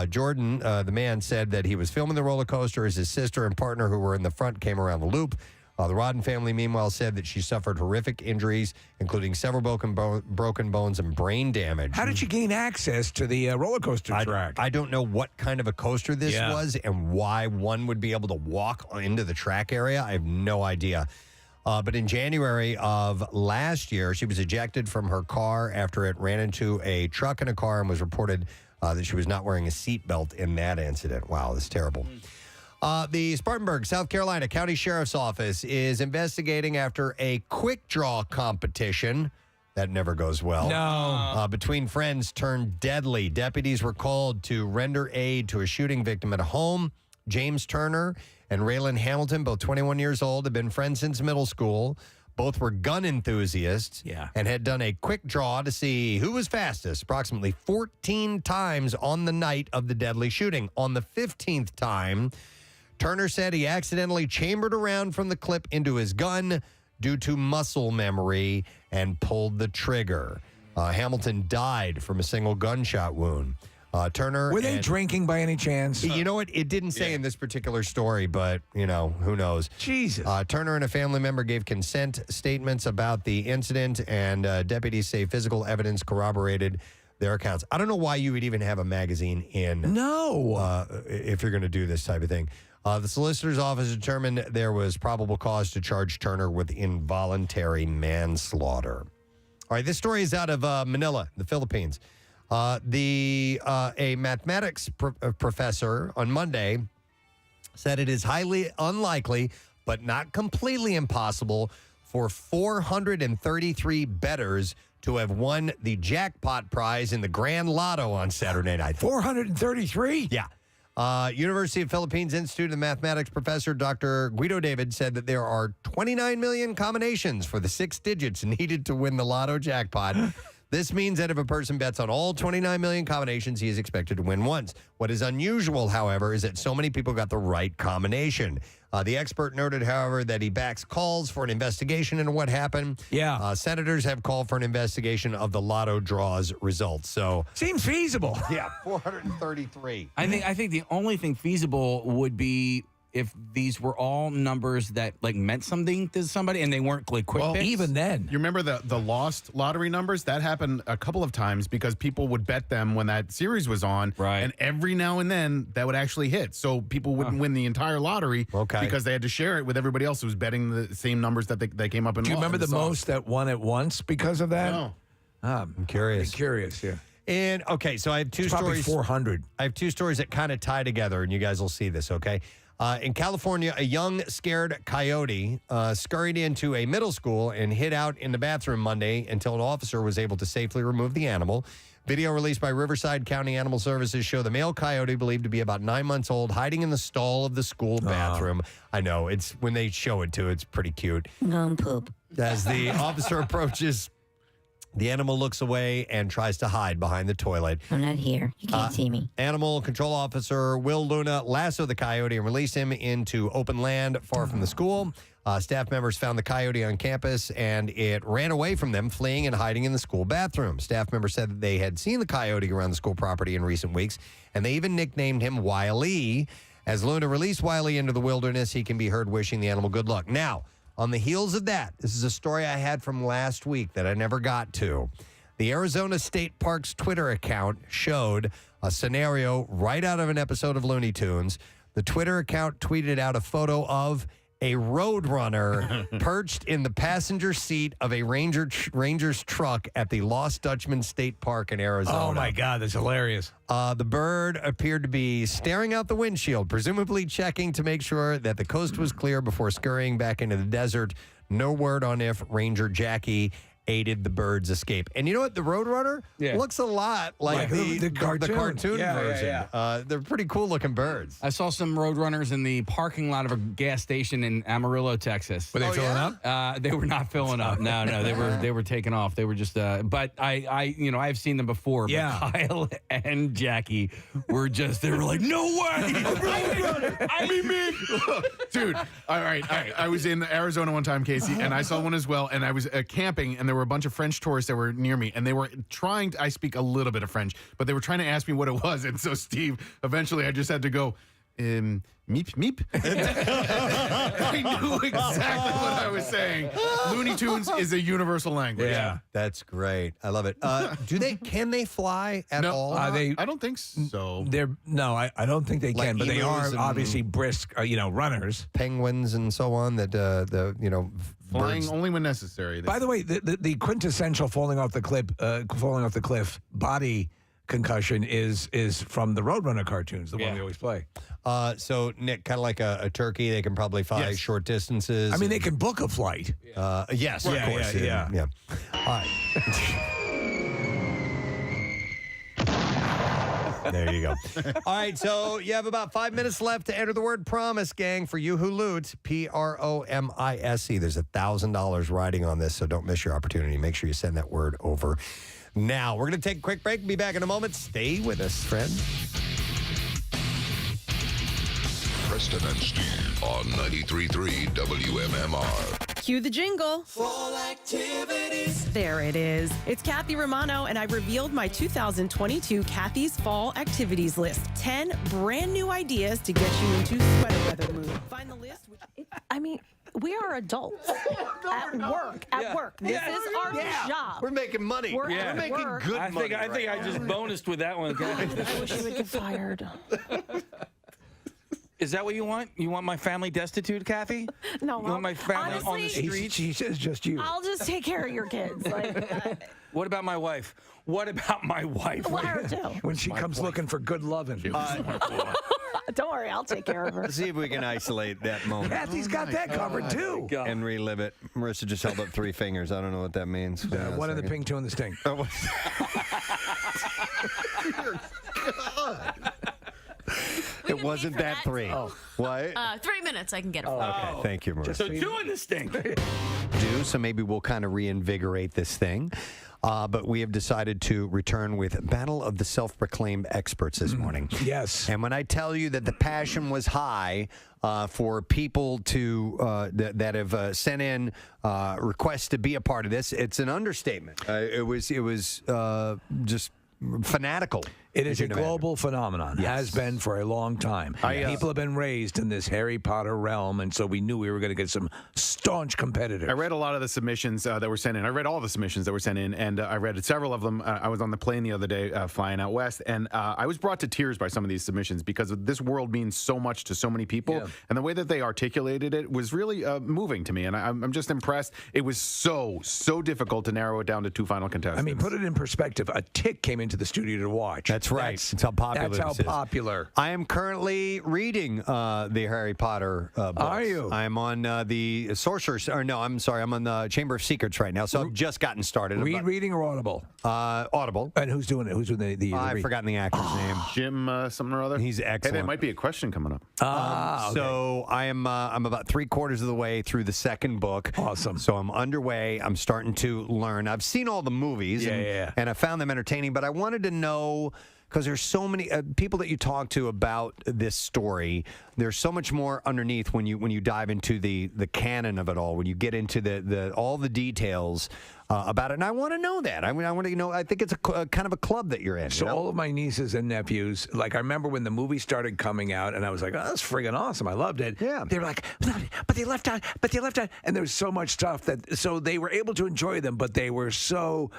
Jordan, the man, said that he was filming the roller coaster as his sister and partner who were in the front came around the loop. The Rodden family, meanwhile, said that she suffered horrific injuries, including several broken bones and brain damage. How did she gain access to the roller coaster track? I don't know what kind of a coaster this was and why one would be able to walk into the track area. I have no idea. But in January of last year, she was ejected from her car after it ran into a truck and a car and was reported that she was not wearing a seatbelt in that incident. Wow, that's terrible. The Spartanburg, South Carolina County Sheriff's Office is investigating after a quick draw competition. That never goes well. No. Between friends turned deadly. Deputies were called to render aid to a shooting victim at a home. James Turner and Raylan Hamilton, both 21 years old, have been friends since middle school. Both were gun enthusiasts and had done a quick draw to see who was fastest, approximately 14 times on the night of the deadly shooting. On the 15th time, Turner said he accidentally chambered a round from the clip into his gun due to muscle memory and pulled the trigger. Hamilton died from a single gunshot wound. Turner. Were they drinking by any chance? You know what? It didn't say in this particular story, but, you know, who knows? Jesus. Turner and a family member gave consent statements about the incident, and deputies say physical evidence corroborated their accounts. I don't know why you would even have a magazine in. No. If you're going to do this type of thing. The solicitor's office determined there was probable cause to charge Turner with involuntary manslaughter. All right, this story is out of Manila, the Philippines. A mathematics professor on Monday said it is highly unlikely, but not completely impossible, for 433 bettors to have won the jackpot prize in the Grand Lotto on Saturday night. 433? Yeah. University of Philippines Institute of Mathematics professor Dr. Guido David said that there are 29 million combinations for the 6 digits needed to win the Lotto jackpot. This means that if a person bets on all 29 million combinations, he is expected to win once. What is unusual, however, is that so many people got the right combination. The expert noted, however, that he backs calls for an investigation into what happened. Yeah. Senators have called for an investigation of the Lotto draws results. So seems feasible. Yeah, 433. I think the only thing feasible would be if these were all numbers that like meant something to somebody and they weren't like quick picks. Even then. You remember the lost lottery numbers? That happened a couple of times because people would bet them when that series was on. Right. And every now and then that would actually hit. So people wouldn't win the entire lottery because they had to share it with everybody else who was betting the same numbers that they came up in. Do you remember the most that won at once because of that? No. I'm curious. Curious, yeah. And okay, so I have two It's probably stories. 400. I have two stories that kind of tie together, and you guys will see this, okay? In California, a young, scared coyote scurried into a middle school and hid out in the bathroom Monday until an officer was able to safely remove the animal. Video released by Riverside County Animal Services show the male coyote, believed to be about 9 months old, hiding in the stall of the school bathroom. I know, it's when they show it, too, it's pretty cute. Poop. As the officer approaches, the animal looks away and tries to hide behind the toilet. I'm not here. You can't see me. Animal control officer Will Luna lassoed the coyote and released him into open land far from the school. Staff members found the coyote on campus, and it ran away from them, fleeing and hiding in the school bathroom. Staff members said that they had seen the coyote around the school property in recent weeks, and they even nicknamed him Wiley. As Luna released Wiley into the wilderness, he can be heard wishing the animal good luck. Now, on the heels of that, this is a story I had from last week that I never got to. The Arizona State Parks Twitter account showed a scenario right out of an episode of Looney Tunes. The Twitter account tweeted out a photo of a roadrunner perched in the passenger seat of a ranger's truck at the Lost Dutchman State Park in Arizona. Oh, my God, that's hilarious. The bird appeared to be staring out the windshield, presumably checking to make sure that the coast was clear before scurrying back into the desert. No word on if Ranger Jackie aided the bird's escape. And you know what? The Roadrunner looks a lot like the cartoon version. They're pretty cool-looking birds. I saw some Roadrunners in the parking lot of a gas station in Amarillo, Texas. Were they filling up? They were not filling up. No, they were taking off. They were just. But I've seen them before. Yeah. But Kyle and Jackie were just. They were like, no way, Dude, all right. I was in Arizona one time, Casey, and I saw one as well, and I was camping, and there were a bunch of French tourists that were near me, and they were trying to, I speak a little bit of French, but they were trying to ask me what it was, and so Steve, eventually I just had to go, meep, meep. I knew exactly what I was saying. Looney Tunes is a universal language. Yeah, that's great. I love it. Can they fly at all? I don't think so. I don't think they Like can, but they are emus and- obviously brisk, runners. Penguins and so on that Flying birds- only when necessary. By the way, the quintessential falling off the cliff body concussion is from the Roadrunner cartoons, the one we always play. So Nick, kind of like a turkey, they can probably fly short distances. I mean, they can book a flight. Yes, of course. Yeah. All right. There you go. All right, so you have about 5 minutes left to enter the word promise, gang, for you who loot. PROMISE. There's $1,000 riding on this, so don't miss your opportunity. Make sure you send that word over now. We're going to take a quick break. Be back in a moment. Stay with us, friends. Preston and Steve on 93.3 WMMR. Cue the jingle. Fall activities. There it is. It's Kathy Romano, and I revealed my 2022 Kathy's Fall Activities List. 10 brand new ideas to get you into sweater weather mood. Find the list. We are adults at work. At work. This is our job. We're making money. We're Yeah. at We're making work. good I money. think I just bonused with that one. I wish you would get fired. Is that what you want? You want my family destitute, Kathy? No, You want my family on the honestly, streets? She says just you. I'll just take care of your kids. What about my wife? What about my wife? Well, her too. When she comes looking for good loving. Don't worry, I'll take care of her. Let's see if we can isolate that moment. Kathy's got that covered too. And relive it. Marissa just held up 3 fingers. I don't know what that means. One in the pink, 2 in the stink. It wasn't that 3. What? 3 minutes, I can get it. Okay, thank you, Marissa. So 2 in the stink. So maybe we'll kind of reinvigorate this thing. But we have decided to return with Battle of the Self-Proclaimed Experts this morning. Yes. And when I tell you that the passion was high for people to that have sent in requests to be a part of this, it's an understatement. It was just fanatical. It is a global phenomenon. Yes. Has been for a long time. People have been raised in this Harry Potter realm, and so we knew we were going to get some staunch competitors. I read a lot of the submissions that were sent in. I read all the submissions that were sent in, and I read several of them. I was on the plane the other day flying out west, and I was brought to tears by some of these submissions because this world means so much to so many people, and the way that they articulated it was really moving to me, and I'm just impressed. It was so difficult to narrow it down to 2 final contestants. I mean, put it in perspective. A tick came into the studio to watch. That's right. That's how popular That's how this is. popular. I am currently reading the Harry Potter books. Are you? I'm on the Sorcerer's, or no, I'm sorry, I'm on the Chamber of Secrets right now, so I've just gotten started. Reading or Audible? Audible. And who's doing it? Who's doing the I've forgotten the actor's name. Jim something or other? He's excellent. Hey, there might be a question coming up. Okay. So I'm about 3/4 of the way through the second book. Awesome. So I'm underway. I'm starting to learn. I've seen all the movies and I found them entertaining, but I wanted to know, because there's so many people that you talk to about this story. There's so much more underneath when you dive into the canon of it all. When you get into the all the details about it, and I want to know that. I mean, I want to I think it's a kind of a club that you're in. So all of my nieces and nephews, like I remember when the movie started coming out, and I was like, "Oh, that's friggin' awesome! I loved it." Yeah. They were like, "But they left out, and there was so much stuff that so they were able to enjoy them, but they were so.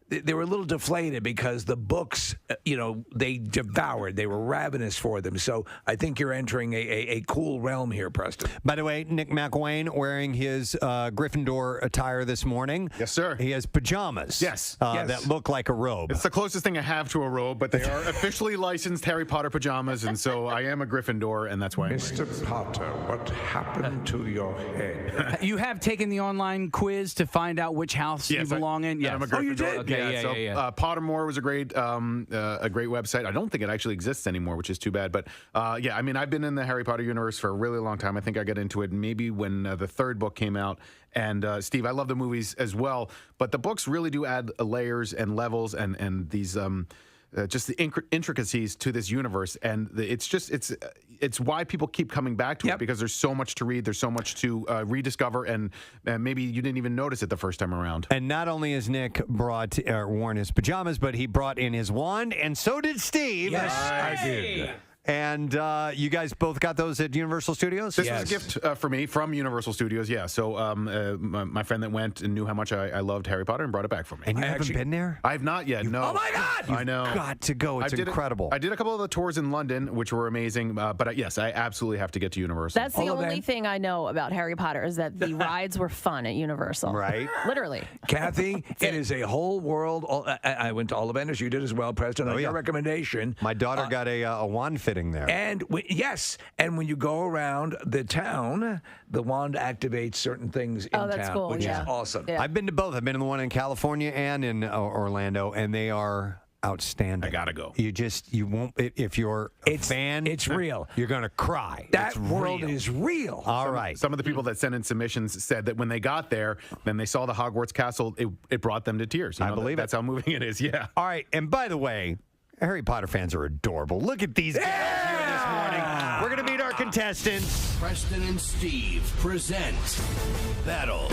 They were a little deflated because the books, they devoured. They were ravenous for them. So I think you're entering a cool realm here, Preston. By the way, Nick McElwain wearing his Gryffindor attire this morning. Yes, sir. He has pajamas. Yes. That look like a robe. It's the closest thing I have to a robe, but they are officially licensed Harry Potter pajamas, and so I am a Gryffindor, and that's why I'm Mr. Potter, what happened to your head? You have taken the online quiz to find out which house you belong in? Yes. I'm a Gryffindor. Oh, you did? Okay, yeah. Pottermore was a great website. I don't think it actually exists anymore, which is too bad. But I mean, I've been in the Harry Potter universe for a really long time. I think I got into it maybe when the 3rd book came out. And Steve, I love the movies as well, but the books really do add layers and levels and these just the intricacies to this universe, and it's why people keep coming back to it, because there's so much to read, there's so much to rediscover, and maybe you didn't even notice it the first time around. And not only has Nick worn his pajamas, but he brought in his wand, and so did Steve. Yes, I did. And you guys both got those at Universal Studios? This was a gift for me from Universal Studios, yeah. So my friend that went and knew how much I loved Harry Potter and brought it back for me. And you haven't been there? I have not yet, no. Oh, my God! I know. You've got to go. It's incredible. I did a couple of the tours in London, which were amazing. But yes, I absolutely have to get to Universal. That's the only thing I know about Harry Potter is that the rides were fun at Universal. Right. Literally. Kathy, it is a whole world. I went to all the vendors. You did as well, Preston. On your recommendation. My daughter got a wand fitting there. And yes, and when you go around the town, the wand activates certain things in town, cool, which is awesome. Yeah. I've been to both. I've been to the one in California and in Orlando, and they are outstanding. I gotta go. You won't, if you're a fan, it's real. You're gonna cry. That it's world real. is real. All right. Some of the people that sent in submissions said that when they got there, then they saw the Hogwarts castle, it brought them to tears. I believe that's how moving it is, yeah. All right, and by the way, Harry Potter fans are adorable. Look at these guys here this morning. We're going to meet our contestants. Preston and Steve present Battle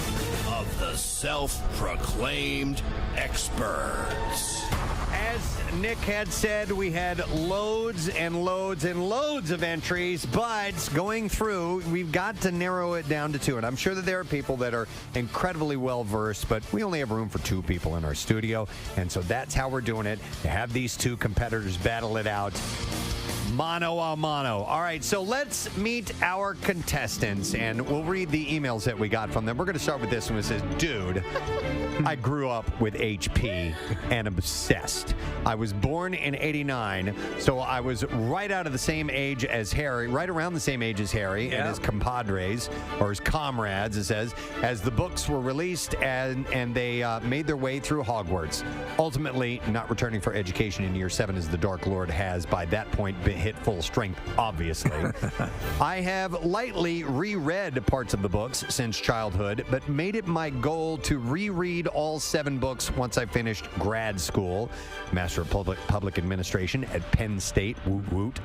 of the Self-Proclaimed Experts. As Nick had said, we had loads and loads and loads of entries, but going through, we've got to narrow it down to 2. And I'm sure that there are people that are incredibly well-versed, but we only have room for 2 people in our studio. And so that's how we're doing it, to have these 2 competitors battle it out. Mano a mano. All right, so let's meet our contestants, and we'll read the emails that we got from them. We're going to start with this one. It says, dude, I grew up with HP and obsessed. I was born in 89, so I was right out of the same age as Harry, right around the same age as Harry and his compadres, or his comrades, it says, as the books were released and they made their way through Hogwarts, ultimately not returning for education in year 7 as the Dark Lord has by that point been hit full strength, obviously. I have lightly reread parts of the books since childhood, but made it my goal to reread all 7 books once I finished grad school, Master of Public Administration at Penn State, woot woot.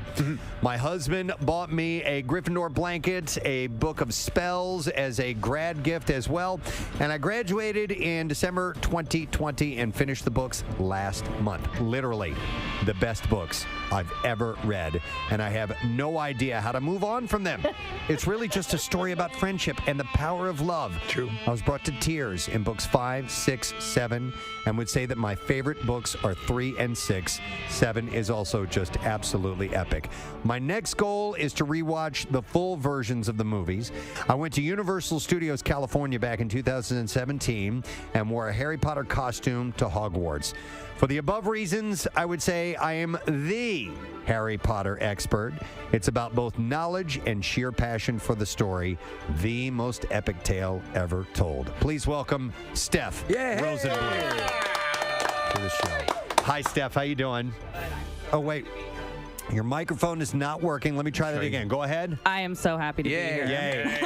My husband bought me a Gryffindor blanket, a book of spells as a grad gift as well, and I graduated in December 2020 and finished the books last month. Literally, the best books I've ever read, and I have no idea how to move on from them. It's really just a story about friendship and the power of love. True. I was brought to tears in books 5, 6, 7, and would say that my favorite books are 3 and 6. 7 is also just absolutely epic. My next goal is to rewatch the full versions of the movies. I went to Universal Studios California back in 2017 and wore a Harry Potter costume to Hogwarts. For the above reasons, I would say I am the Harry Potter expert. It's about both knowledge and sheer passion for the story. The most epic tale ever told. Please welcome Steph Rosenblum to the show. Hi, Steph. How you doing? Oh, wait. Your microphone is not working. Let me try that again. Go ahead. I am so happy to be here. Yay.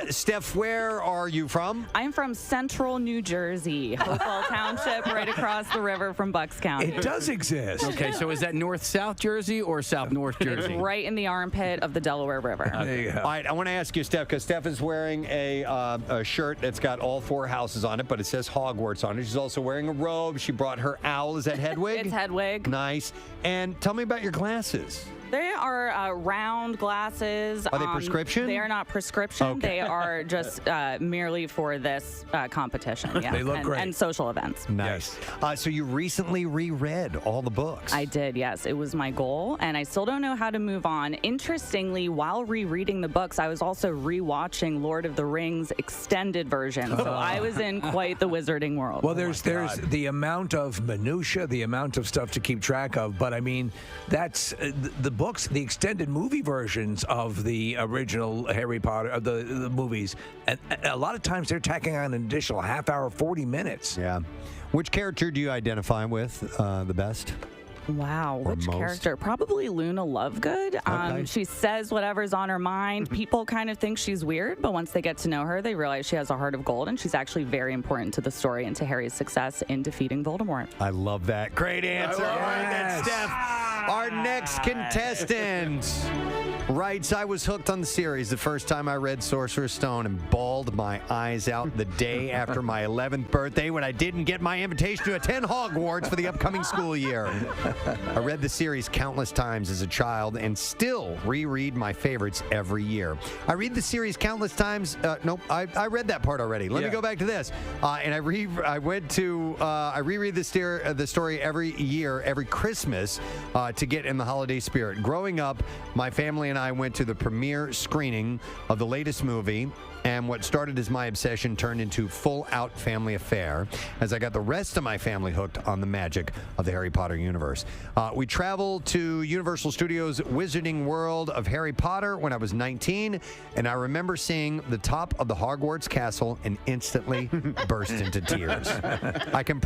Steph, where are you from? I'm from central New Jersey, Hopewell Township, right across the river from Bucks County. It does exist. Okay, so is that north-south Jersey or south-north Jersey? Right in the armpit of the Delaware River. There you go. All right, I want to ask you, Steph, because Steph is wearing a shirt that's got all 4 houses on it, but it says Hogwarts on it. She's also wearing a robe. She brought her owl. Is that Hedwig? It's Hedwig. Nice. And tell me about your glasses. They are round glasses. Are they prescription? They are not prescription. Okay. They are just merely for this competition. Yes. They look great. And social events. Nice. So you recently reread all the books. I did, yes. It was my goal, and I still don't know how to move on. Interestingly, while rereading the books, I was also rewatching Lord of the Rings extended version. So I was in quite the wizarding world. Well, there's the amount of minutia, the amount of stuff to keep track of, but I mean, that's the books, the extended movie versions of the original Harry Potter, of the movies, and a lot of times they're tacking on an additional half hour, 40 minutes. Yeah. Which character do you identify with the best? Wow, Or which most? character? Probably Luna Lovegood. Okay. She says whatever's on her mind. People kind of think she's weird, but once they get to know her, they realize she has a heart of gold, and she's actually very important to the story and to Harry's success in defeating Voldemort. I love that. Great answer. All right, that's Steph. Our next contestant writes, I was hooked on the series the first time I read Sorcerer's Stone and bawled my eyes out the day after my 11th birthday when I didn't get my invitation to attend Hogwarts for the upcoming school year. I read the series countless times as a child and still reread my favorites every year. I read the series countless times. Nope, I read that part already. Let me go back to this. And I reread the story every year, every Christmas, to get in the holiday spirit. Growing up, my family and I went to the premiere screening of the latest movie, and what started as my obsession turned into full-out family affair as I got the rest of my family hooked on the magic of the Harry Potter universe. We traveled to Universal Studios' Wizarding World of Harry Potter when I was 19, and I remember seeing the top of the Hogwarts castle and instantly burst into tears. I can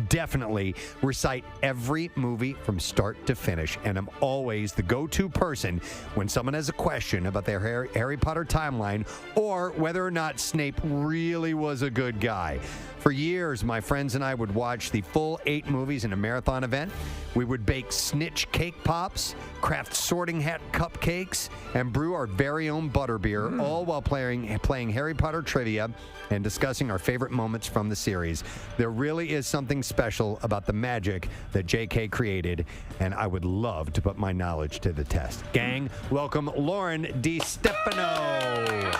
definitely recite every movie from start to finish, and I'm always the go-to person when someone has a question about their Harry Potter timeline or whether or not Snape really was a good guy. For years, my friends and I would watch the full 8 movies in a marathon event. We would bake snitch cake pops, craft sorting hat cupcakes, and brew our very own butterbeer, all while playing Harry Potter trivia and discussing our favorite moments from the series. There really is something special about the magic that J.K. created, and I would love to put my knowledge to the test. Gang, welcome Lauren DiStefano.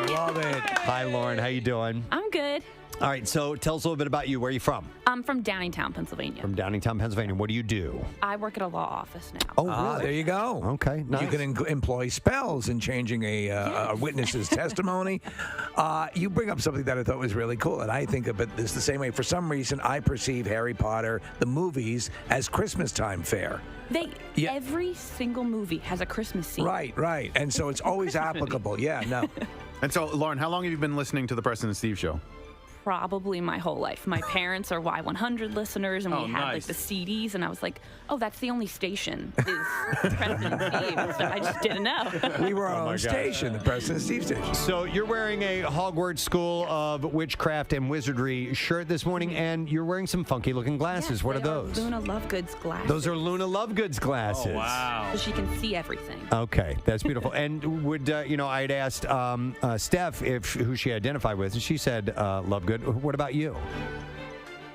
Love it. Hi, Lauren. How you doing? I'm good. All right, so tell us a little bit about you. Where are you from? I'm from Downingtown, Pennsylvania. From Downingtown, Pennsylvania. What do you do? I work at a law office now. Oh, really? There you go. Okay, nice. You can employ spells in changing a witness's testimony. You bring up something that I thought was really cool, and I think of it this the same way. For some reason, I perceive Harry Potter, the movies, as Christmas time fare. Every single movie has a Christmas scene. Right. And so it's always applicable. Yeah, no. And so, Lauren, how long have you been listening to the Preston and Steve show? Probably my whole life. My parents are Y100 listeners, and we had nice. like the CDs, and I was like, oh, that's the only station is Preston and Steve. So I just didn't know. We were our own station, the Preston and Steve station. So you're wearing a Hogwarts School of Witchcraft and Wizardry shirt this morning, and you're wearing some funky-looking glasses. Yes, what are they those? Luna Lovegood's glasses. Those are Luna Lovegood's glasses. Oh, wow. So she can see everything. Okay, that's beautiful. And would I'd asked Steph who she identified with, and she said Lovegood. What about you?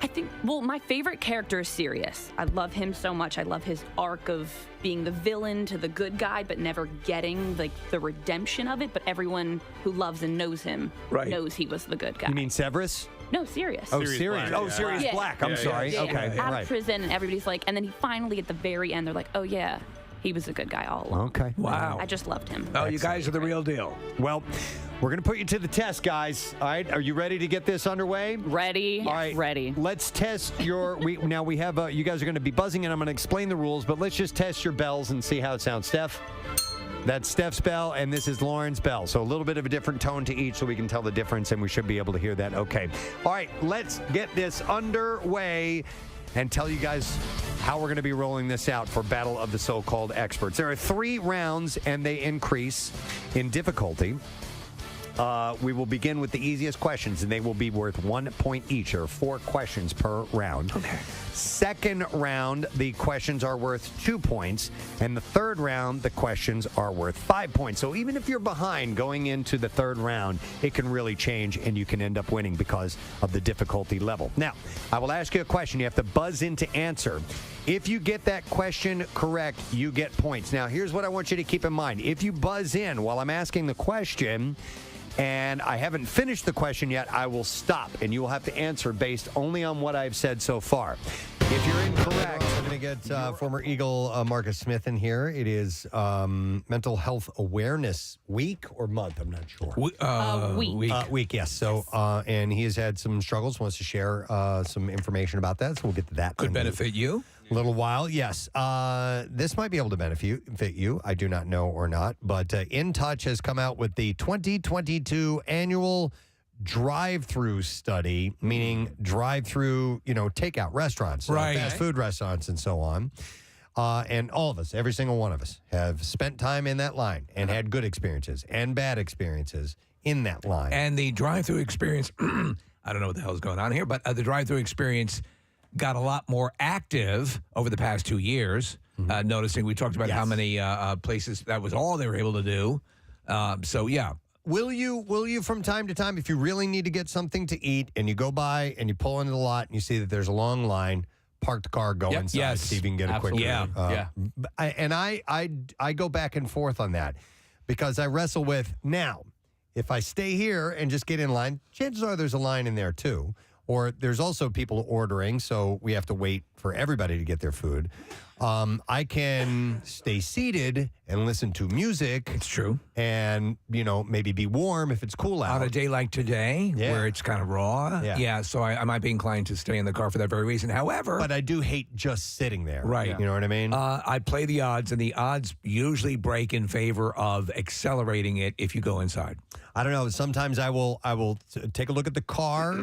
I think, well, my favorite character is Sirius. I love him so much. I love his arc of being the villain to the good guy, but never getting like the redemption of it. But everyone who loves and knows him knows he was the good guy. You mean Severus? No, Sirius. Oh, Sirius. Oh, Sirius Black. I'm sorry. Okay, Out right. of prison, and everybody's like, and then he finally at the very end, they're like, oh yeah, he was a good guy all along. Okay. Wow. I just loved him. Oh, you guys are the real deal. Well, we're going to put you to the test, guys. All right. Are you ready to get this underway? Ready. All right. Ready. Let's test your. Now we have. You guys are going to be buzzing, and I'm going to explain the rules. But let's just test your bells and see how it sounds. Steph. That's Steph's bell, and this is Lauren's bell. So a little bit of a different tone to each, so we can tell the difference, and we should be able to hear that. Okay. All right. Let's get this underway and tell you guys how we're going to be rolling this out for Battle of the So-Called Experts. There are 3 rounds, and they increase in difficulty. We will begin with the easiest questions, and they will be worth 1 point each. There are 4 questions per round. Okay. Second round, the questions are worth 2 points, and the third round, the questions are worth 5 points. So even if you're behind going into the third round, it can really change, and you can end up winning because of the difficulty level. Now, I will ask you a question. You have to buzz in to answer. If you get that question correct, you get points. Now, here's what I want you to keep in mind. If you buzz in while I'm asking the question, and I haven't finished the question yet, I will stop, and you will have to answer based only on what I've said so far. If you're incorrect, I'm going to get former Eagle Marcus Smith in here. It is Mental Health Awareness Week or month, I'm not sure. Week. Week, yes. So, and he has had some struggles, wants to share some information about that, so we'll get to that. Could benefit you. Little while, yes. This might be able to benefit you. I do not know or not. But In Touch has come out with the 2022 annual drive-through study, meaning drive-through, takeout restaurants, fast food restaurants, and so on. And all of us, every single one of us, have spent time in that line and had good experiences and bad experiences in that line. And the drive-through experience, I don't know what the hell is going on here, but the drive-through experience got a lot more active over the past 2 years. Noticing we talked about how many places that was all they were able to do. So yeah. Will you from time to time, if you really need to get something to eat and you go by and you pull into the lot and you see that there's a long line, park the car, go inside, see if you can get a quick I go back and forth on that because I wrestle with, now, if I stay here and just get in line, chances are there's a line in there too. Or there's also people ordering, so we have to wait for everybody to get their food. I can stay seated and listen to music. It's true. And, maybe be warm if it's cool out. On a day like today, where it's kind of raw. Yeah, so I might be inclined to stay in the car for that very reason. However... But I do hate just sitting there. Right. You know what I mean? I play the odds, and the odds usually break in favor of accelerating it if you go inside. I don't know. Sometimes I will take a look at the car...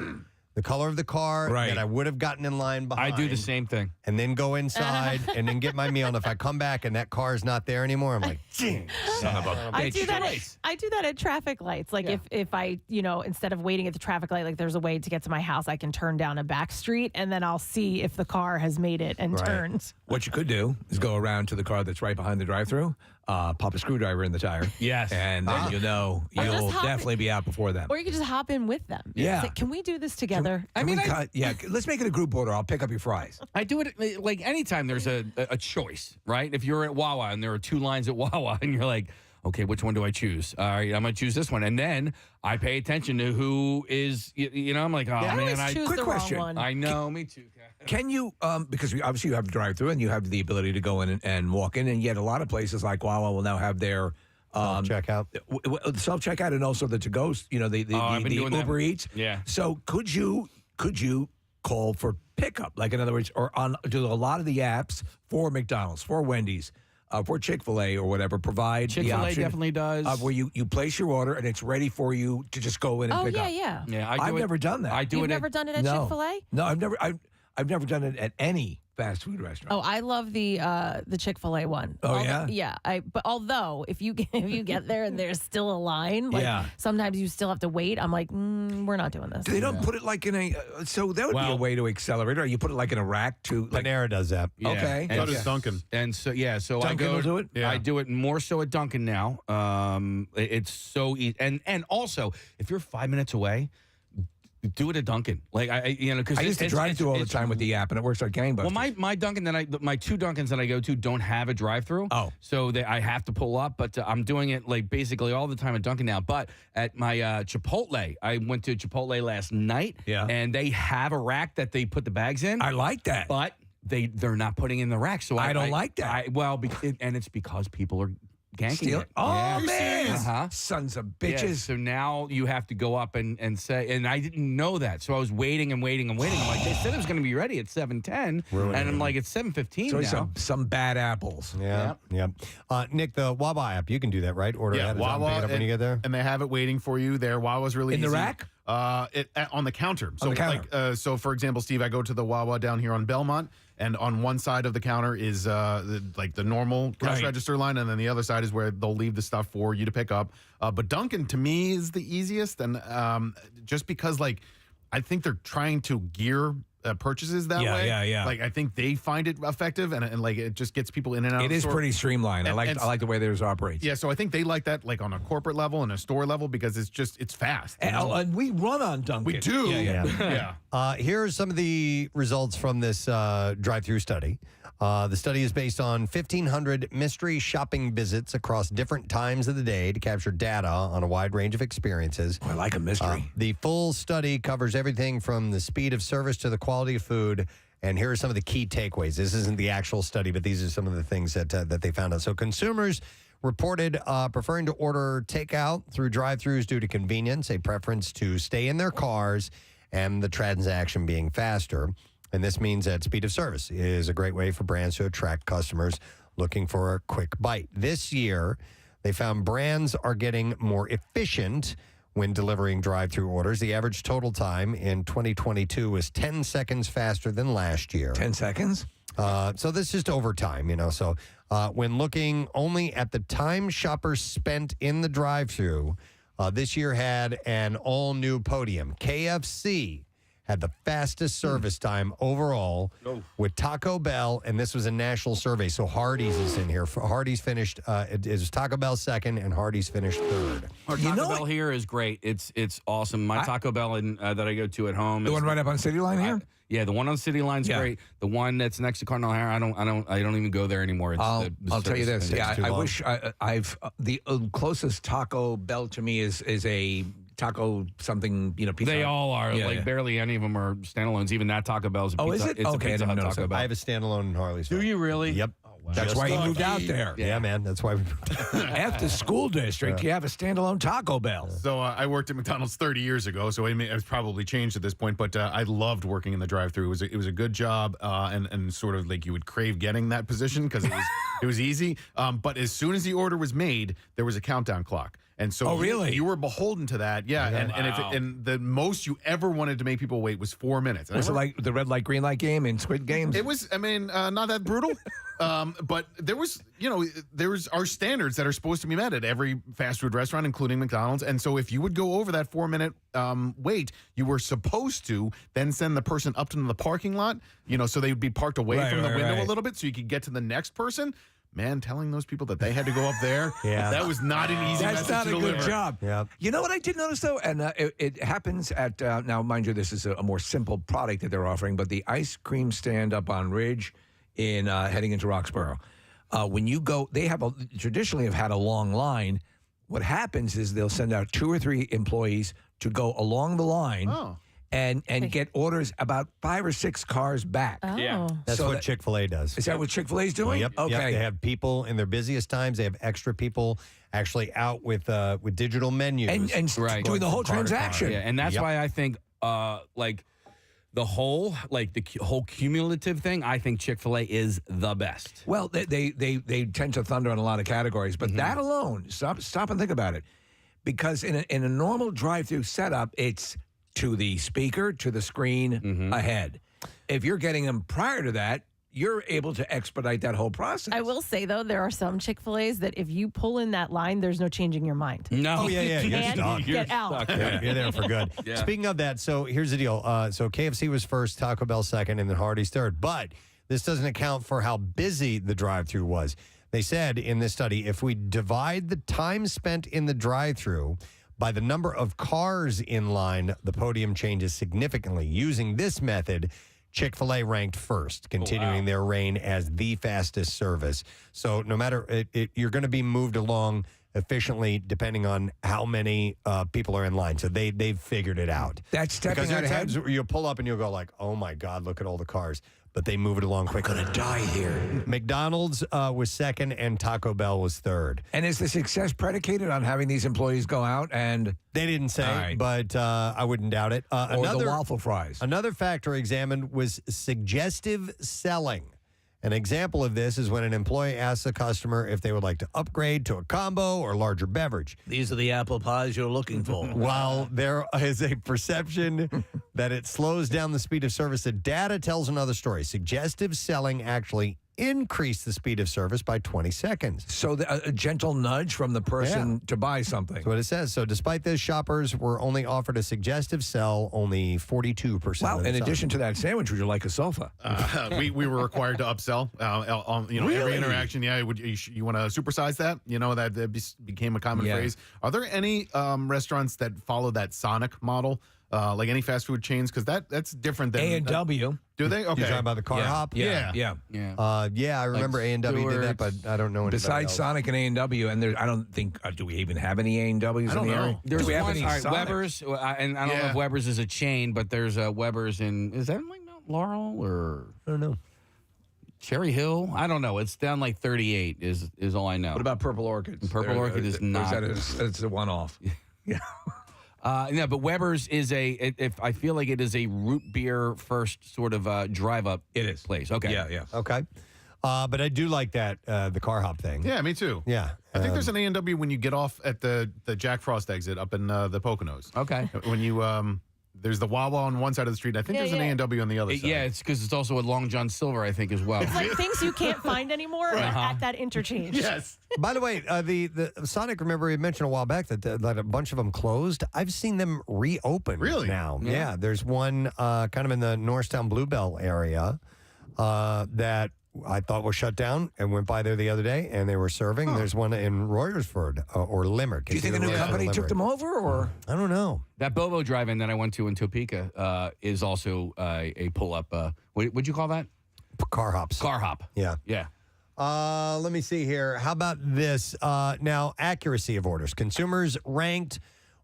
the color of the car that I would have gotten in line behind. I do the same thing. And then go inside and then get my meal. And if I come back and that car is not there anymore, I'm like, son of a bitch. I do that at traffic lights. Like if I, instead of waiting at the traffic light, like there's a way to get to my house, I can turn down a back street and then I'll see if the car has made it and turned. What you could do is go around to the car that's right behind the drive-thru, pop a screwdriver in the tire. Yes. And then you'll definitely be out before them. Or you can just hop in with them. Yeah. Say, can we do this together? Let's make it a group order. I'll pick up your fries. I do it like anytime there's a choice, right? If you're at Wawa and there are 2 lines at Wawa and you're like, okay, which one do I choose? All right, I'm going to choose this one. And then I pay attention to who is, I'm like, oh, man. I choose quick the question. wrong one. I know, me too. Can you, because obviously you have the drive-through and you have the ability to go in and walk in, and yet a lot of places like Wawa will now have their self-checkout. Self-checkout and also the to-go, the Uber Eats. Yeah. So could you call for pickup? Like, in other words, or do a lot of the apps for McDonald's, for Wendy's, for Chick-fil-A or whatever provide the Chick-fil-A option? definitely does. Where you place your order and it's ready for you to just go in and pick up. Yeah. Yeah, I've never done that. You've never done it at No. Chick-fil-A? No, I've never done it at any fast food restaurant. Oh, I love the Chick-fil-A one. Oh, yeah? But although if you get there and there's still a line, sometimes you still have to wait. I'm like, we're not doing this. They don't put it like in a. So that would be a way to accelerate it. Or you put it like in a rack to. Like, Panera does that. Yeah. Okay. So does Dunkin'. And so so Dunkin' I go. will do it? Yeah. I do it more so at Dunkin' now. It's so easy, and also if you're 5 minutes away, do it at Dunkin'. Like because I used to drive through all the time with the app, and it works like gangbusters. Well, my Dunkin' my two Dunkins that I go to don't have a drive-through. Oh, so I have to pull up, but I'm doing it like basically all the time at Dunkin' now. But at my Chipotle, I went to Chipotle last night, and they have a rack that they put the bags in. I like that, but they're not putting in the rack, so I don't like that. And it's because people are ganking it. Oh, man. Sons of bitches. Yeah, so now you have to go up and say, and I didn't know that. So I was waiting and waiting and waiting. I'm like, they said it was going to be ready at 7:10. And I'm like, it's 7:15 now. Some bad apples. Yeah. Nick, the Wawa app, you can do that, right? Order ahead of time, pick it up when you get there. And they have it waiting for you there. Wawa's really in easy. the rack? On the counter. So, on the counter. So for example, Steve, I go to the Wawa down here on Belmont, and on one side of the counter is the normal cash register line, and then the other side is where they'll leave the stuff for you to pick up. But Dunkin', to me, is the easiest, and just because, I think they're trying to gear purchases that way. Yeah. Like, I think they find it effective, and it just gets people in and out. It is pretty streamlined. I like the way theirs operates. Yeah, so I think they like that, on a corporate level and a store level, because it's fast. And we run on Dunkin'. We do. Yeah. Here are some of the results from this drive-through study. The study is based on 1,500 mystery shopping visits across different times of the day to capture data on a wide range of experiences. I like a mystery. The full study covers everything from the speed of service to the quality of food. And here are some of the key takeaways. This isn't the actual study, but these are some of the things that they found out. So consumers reported preferring to order takeout through drive-thrus due to convenience, a preference to stay in their cars, and the transaction being faster. And this means that speed of service is a great way for brands to attract customers looking for a quick bite. This year, they found brands are getting more efficient when delivering drive-through orders. The average total time in 2022 was 10 seconds faster than last year. 10 seconds? So this is just over time, So when looking only at the time shoppers spent in the drive-through, this year had an all-new podium. KFC had the fastest service time overall with Taco Bell, and this was a national survey, so Hardee's is in here. Hardee's finished, it was Taco Bell second, and Hardee's finished third. Our Taco Bell here is great. It's awesome. My Taco Bell that I go to at home. The one right up on City Line here? Yeah, the one on City Line's great. The one that's next to Cardinal Hair, I don't even go there anymore. I'll tell you this. Yeah, I wish I've the closest Taco Bell to me is a taco something, pizza. They all are. Barely any of them are standalones. Even that Taco Bell's a pizza. Oh, is it? It's Okay, a Pizza Hut Taco Bell. I have a standalone in Harley's. Do you really? Yep. That's why you moved out there. Yeah, man. That's why we moved out. After school district, you have a standalone Taco Bell. So I worked at McDonald's 30 years ago, so it's probably changed at this point, but I loved working in the drive-thru. It was a good job, and sort of like you would crave getting that position because it was easy. But as soon as the order was made, there was a countdown clock. And so you were beholden to that. Yeah. And the most you ever wanted to make people wait was 4 minutes. Was it like the red light, green light game in Squid Games? It was, not that brutal. But there was our standards that are supposed to be met at every fast food restaurant, including McDonald's. And so if you would go over that 4 minute wait, you were supposed to then send the person up to the parking lot, so they would be parked away from the window a little bit so you could get to the next person. Man, telling those people that they had to go up there, that was not an easy message to deliver. That's not a good job. Yeah. You know what I did notice, though? And it happens at, now, mind you, this is a more simple product that they're offering, but the ice cream stand up on Ridge in heading into Roxborough. When you go, they traditionally have had a long line. What happens is they'll send out 2 or 3 employees to go along the line and get orders about 5 or 6 cars back. Oh. Yeah. That's what Chick-fil-A does. Is that what Chick-fil-A is doing? Yep. Okay. Yep. They have people in their busiest times. They have extra people actually out with digital menus and doing the whole transaction. Yeah, and that's why I think the whole cumulative thing, I think Chick-fil-A is the best. Well, they tend to thunder on a lot of categories, but that alone, stop and think about it. Because in a normal drive-through setup, it's to the speaker, to the screen ahead. If you're getting them prior to that, you're able to expedite that whole process. I will say, though, there are some Chick-fil-A's that if you pull in that line, there's no changing your mind. No. Oh, yeah. You You're can't stuck. get out. You're there for good. Yeah. Speaking of that, so here's the deal. So KFC was first, Taco Bell second, and then Hardee's third. But this doesn't account for how busy the drive-thru was. They said in this study, if we divide the time spent in the drive-thru by the number of cars in line, the podium changes significantly. Using this method, Chick-fil-A ranked first, continuing their reign as the fastest service. So no matter, you're going to be moved along efficiently depending on how many people are in line. So they've figured it out. That's stepping because there out are ahead. times where you'll pull up and you'll go like, oh my God, look at all the cars. But they move it along quickly. I'm going to die here. McDonald's was second and Taco Bell was third. And is the success predicated on having these employees go out and... They didn't say, but I wouldn't doubt it. Or the waffle fries. Another factor examined was suggestive selling. An example of this is when an employee asks a customer if they would like to upgrade to a combo or larger beverage. These are the apple pies you're looking for. While there is a perception that it slows down the speed of service, the data tells another story. Suggestive selling actually increased the speed of service by 20 seconds. So a gentle nudge from the person to buy something. That's what it says. So despite this, shoppers were only offered a suggestive sell only 42%. Wow, in addition to that sandwich, would you like a sofa? We were required to upsell on every interaction. Yeah, you want to supersize that? That became a common phrase. Are there any restaurants that follow that Sonic model? Like any fast food chains, because that's different than A&W. Do they? Okay. You're talking about the car hop? Yeah. I remember A&W did that, but I don't know. Besides Sonic and A&W, and I don't think, do we even have any A&Ws in the area? There's do we have one, any all right, Sonics? Weber's, and I don't know if Weber's is a chain, but there's a Weber's in, is that in like Mount Laurel or? I don't know. Cherry Hill? I don't know. It's down like 38 is all I know. What about Purple Orchids? Purple Orchid is not. It's a one-off. Yeah. No, but Weber's is I feel like it is a root beer first sort of drive-up. It is. Place. Okay. Yeah. Okay. But I do like that, the car hop thing. Yeah, me too. Yeah. I think there's an A&W when you get off at the Jack Frost exit up in the Poconos. Okay. When you there's the Wawa on one side of the street. I think there's an A&W on the other side. Yeah, it's because it's also a Long John Silver, I think, as well. It's like things you can't find anymore at that interchange. Yes. By the way, the Sonic, remember you mentioned a while back that a bunch of them closed. I've seen them reopen now. Yeah. There's one kind of in the Norristown Bluebell area that I thought was shut down and went by there the other day, and they were serving. There's one in Royersford or Limerick. Do you think a new company took them over, or? I don't know. That Bobo drive-in that I went to in Topeka is also a pull-up. What'd you call that? Car hops. Car hop. Yeah. Yeah. Let me see here. How about this? Now, accuracy of orders. Consumers ranked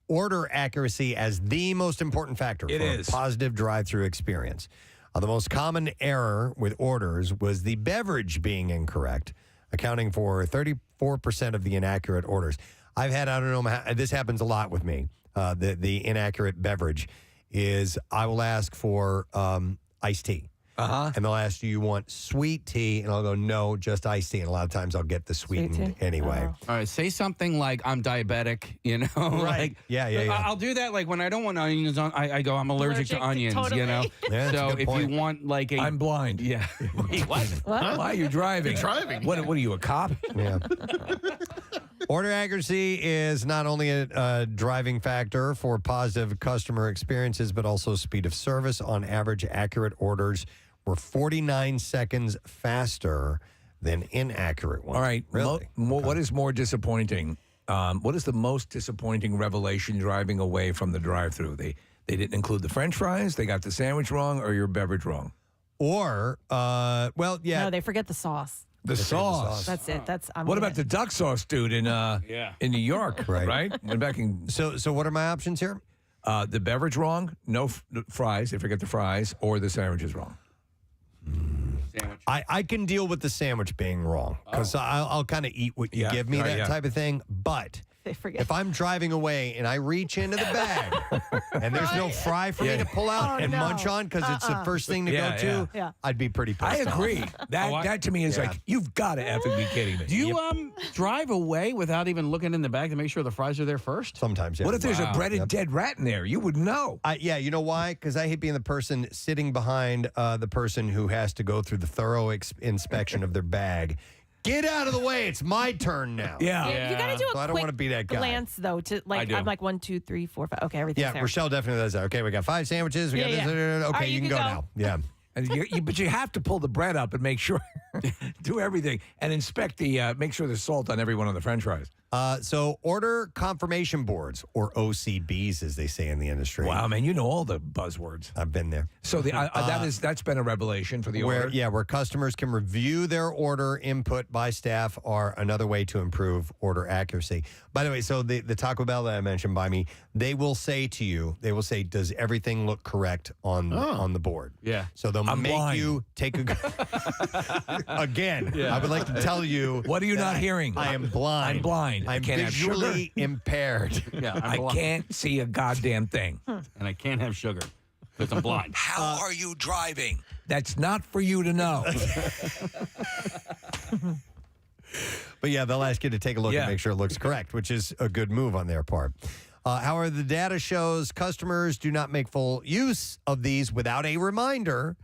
order accuracy as the most important factor for a positive drive-through experience. The most common error with orders was the beverage being incorrect, accounting for 34% of the inaccurate orders. I've had, I don't know, this happens a lot with me. The inaccurate beverage is I will ask for iced tea. And they'll ask, do you want sweet tea? And I'll go, no, just iced tea. And a lot of times I'll get the sweetened anyway. All right, say something like, I'm diabetic, Right. Like, Yeah. I'll do that, like, when I don't want onions on, I go, I'm allergic to onions, Yeah, that's So a good if point. you want, like, a... I'm blind. Yeah. Wait, what? Why are you driving? You're driving. What are you, a cop? Yeah. Order accuracy is not only a driving factor for positive customer experiences, but also speed of service. On average, accurate orders were 49 seconds faster than inaccurate ones. All right. Really? What is more disappointing? What is the most disappointing revelation driving away from the drive-thru? They didn't include the French fries, they got the sandwich wrong, or your beverage wrong? Or, No, they forget the sauce. The sauce. That's it. What about the duck sauce, dude, in New York? Right. Went back in. So what are my options here? The beverage wrong, no fries. They forget the fries, or the sandwich is wrong. Sandwich. I can deal with the sandwich being wrong because I'll kind of eat what you give me, that type of thing. But if I'm driving away and I reach into the bag and there's no fry for me to pull out and munch on because it's the first thing to go to, I'd be pretty pissed I agree. off. That to me is like, you've got to effing be kidding me. Do you drive away without even looking in the bag to make sure the fries are there first? Sometimes, yeah. What if there's a breaded dead rat in there? You would know. Yeah, you know why? Because I hate being the person sitting behind the person who has to go through the thorough inspection of their bag. Get out of the way. It's my turn now. Yeah. You got to do So a I don't quick want to be that guy. glance, though. To like, do. I'm like 1, 2, 3, 4, 5. Okay, everything's Yeah, there. Rochelle definitely does that. Okay, we got 5 sandwiches. We got this. Okay, All right, you can go now. Yeah. And but you have to pull the bread up and make sure, do everything, and inspect make sure there's salt on every one of the French fries. So order confirmation boards, or OCBs, as they say in the industry. Wow, man, you know all the buzzwords. I've been there. So that's been a revelation for the order. Where customers can review their order. Input by staff are another way to improve order accuracy. By the way, so the Taco Bell that I mentioned by me, they will say to you, does everything look correct on the board? Yeah. So they'll I'm make blind. you take again. Yeah. I would like to tell you. What are you not hearing? I am blind. I'm blind. I'm can't have sugar. visually impaired. Yeah, I can't see a goddamn thing. And I can't have sugar because I'm blind. How are you driving? That's not for you to know. But yeah, they'll ask you to take a look and make sure it looks correct, which is a good move on their part. However, the data shows customers do not make full use of these without a reminder.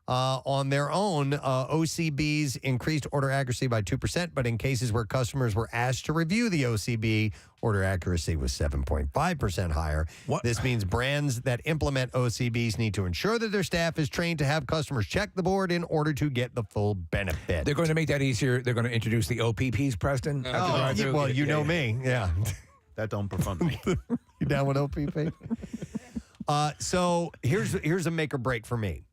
On their own, OCBs increased order accuracy by 2%, but in cases where customers were asked to review the OCB, order accuracy was 7.5% higher. This means brands that implement OCBs need to ensure that their staff is trained to have customers check the board in order to get the full benefit. They're going to make that easier. They're going to introduce the OPPs, Preston. Well, you know me. Yeah. That don't befriend me. You down with OPP? So here's a make or break for me.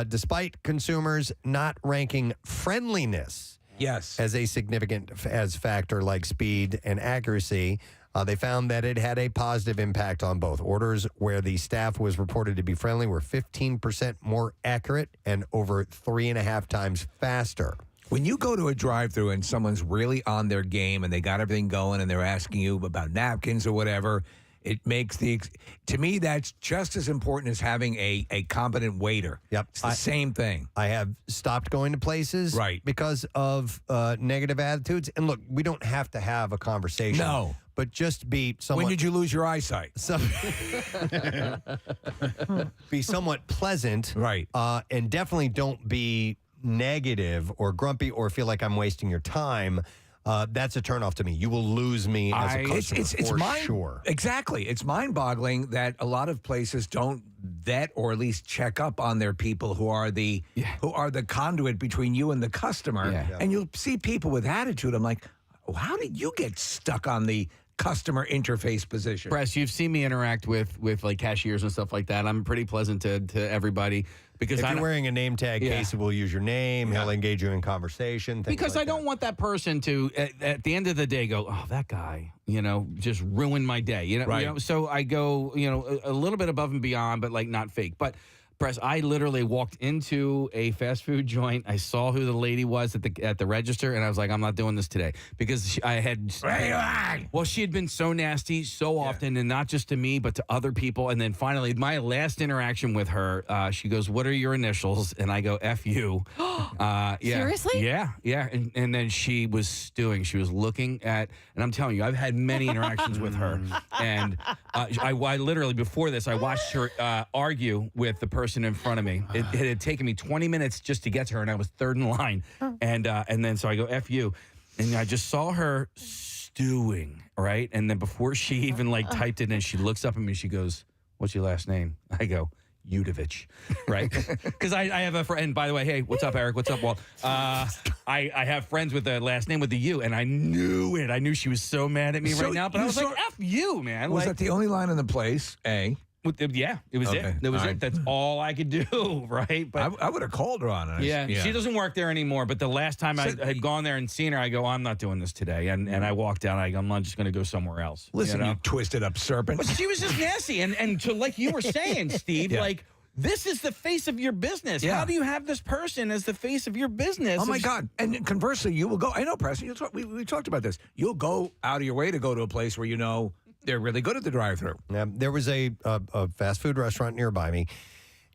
Despite consumers not ranking friendliness as a significant factor like speed and accuracy, they found that it had a positive impact on both. Orders where the staff was reported to be friendly were 15% more accurate and over 3.5 times faster. When you go to a drive-thru and someone's really on their game and they got everything going and they're asking you about napkins or whatever, it makes to me, that's just as important as having a competent waiter. Yep. It's the same thing. I have stopped going to places because of negative attitudes. And look, we don't have to have a conversation. No. But just be somewhat... When did you lose your eyesight? Be somewhat pleasant. Right. And definitely don't be negative or grumpy or feel like I'm wasting your time. That's a turnoff to me. You will lose me as a customer for sure. Exactly. It's mind-boggling that a lot of places don't vet or at least check up on their people who are the conduit between you and the customer. Yeah. And you'll see people with attitude. I'm like, how did you get stuck on the customer interface position? Press, you've seen me interact with like cashiers and stuff like that. I'm pretty pleasant to everybody. Because if you're wearing a name tag, Casey will use your name. He'll engage you in conversation. Because I don't want that person to, at the end of the day, go, oh, that guy, just ruined my day. You know, so I go, a little bit above and beyond, but like not fake. But Press, I literally walked into a fast food joint. I saw who the lady was at the register, and I was like, I'm not doing this today because I had. Well, she had been so nasty so often, and not just to me, but to other people. And then finally, my last interaction with her, she goes, "What are your initials?" And I go, "F you." Seriously? Yeah. And then she was stewing. She was looking at, and I'm telling you, I've had many interactions with her, and I literally before this, I watched her argue with the person in front of me. It had taken me 20 minutes just to get to her, and I was third in line. And then so I go, F you. And I just saw her stewing, right? And then before she even typed it in, she looks up at me, she goes, "What's your last name?" I go, Udovich, right? Because I have a friend, by the way, hey, what's up, Eric? What's up, Walt? I have friends with the last name with the U, and I knew it. I knew she was so mad at me right now, but I was like, F you, man. Was that the only line in the place, A? Yeah, it was Okay. it. That was All it. right. That's all I could do, right? But I would have called her on it. yeah, she doesn't work there anymore. But the last time I had gone there and seen her, I go, I'm not doing this today. And I walked out. I go, I'm not just going to go somewhere else. Listen, you you know? twisted up serpent. But she was just nasty. And to like you were saying, Steve, Yeah. like, this is the face of your business. Yeah. How do you have this person as the face of your business? Oh, my God. And conversely, you will go. I know, Preston. We talked about this. You'll go out of your way to go to a place where you know they're really good at the drive-thru. There was a fast food restaurant nearby me,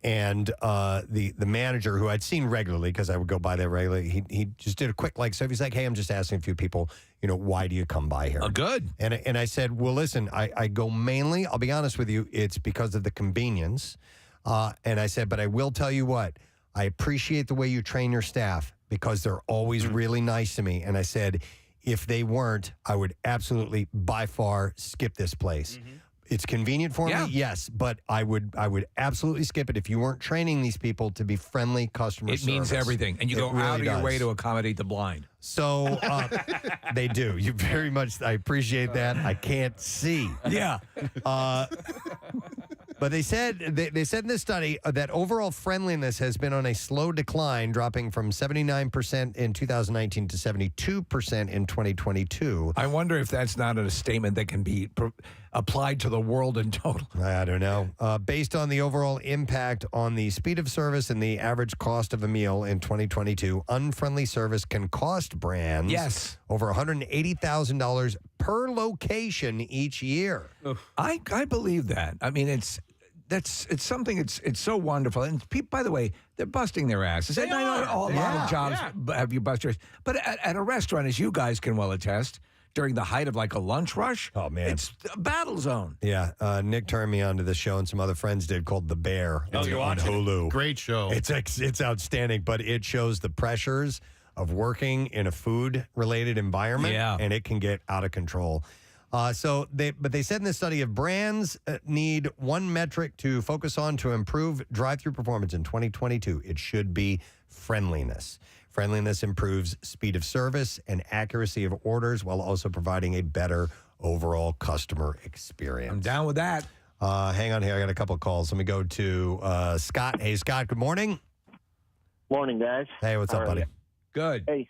and the manager who I'd seen regularly because I would go by there regularly, he just did a quick so he's like, hey, I'm just asking a few people, why do you come by here? Oh, good. And I said, well, listen, I go mainly, I'll be honest with you, it's because of the convenience. And I said, but I will tell you what, I appreciate the way you train your staff because they're always really nice to me. And I said, if they weren't, I would absolutely, by far, skip this place. It's convenient for me, yes, but I would absolutely skip it if you weren't training these people to be friendly customer service. It means everything. And you go really out of your does. way to accommodate the blind. So they do. You very much, I appreciate that. I can't see. Yeah. But they said in this study that overall friendliness has been on a slow decline, dropping from 79% in 2019 to 72% in 2022. I wonder if that's not a statement that can be applied to the world in total. I don't know. Based on the overall impact on the speed of service and the average cost of a meal in 2022, unfriendly service can cost brands over $180,000 per location each year. I believe that. I mean, it's something. It's so wonderful. And people, by the way, they're busting their asses. They And I know are. a lot of jobs have you bust your ass. But at a restaurant, as you guys can well attest, during the height of like a lunch rush, oh man, it's a battle zone. Yeah, Nick turned me onto this show, and some other friends did, called The Bear. Oh, It's you're on watching it? Hulu. Great show. It's outstanding, but it shows the pressures of working in a food-related environment, and it can get out of control. So they said in this study, if brands need one metric to focus on to improve drive-through performance in 2022, it should be friendliness. Friendliness improves speed of service and accuracy of orders while also providing a better overall customer experience. I'm down with that. Hang on here. I got a couple of calls. Let me go to Scott. Hey, Scott, good morning. Morning, guys. Hey, what's up, buddy? Good. Hey,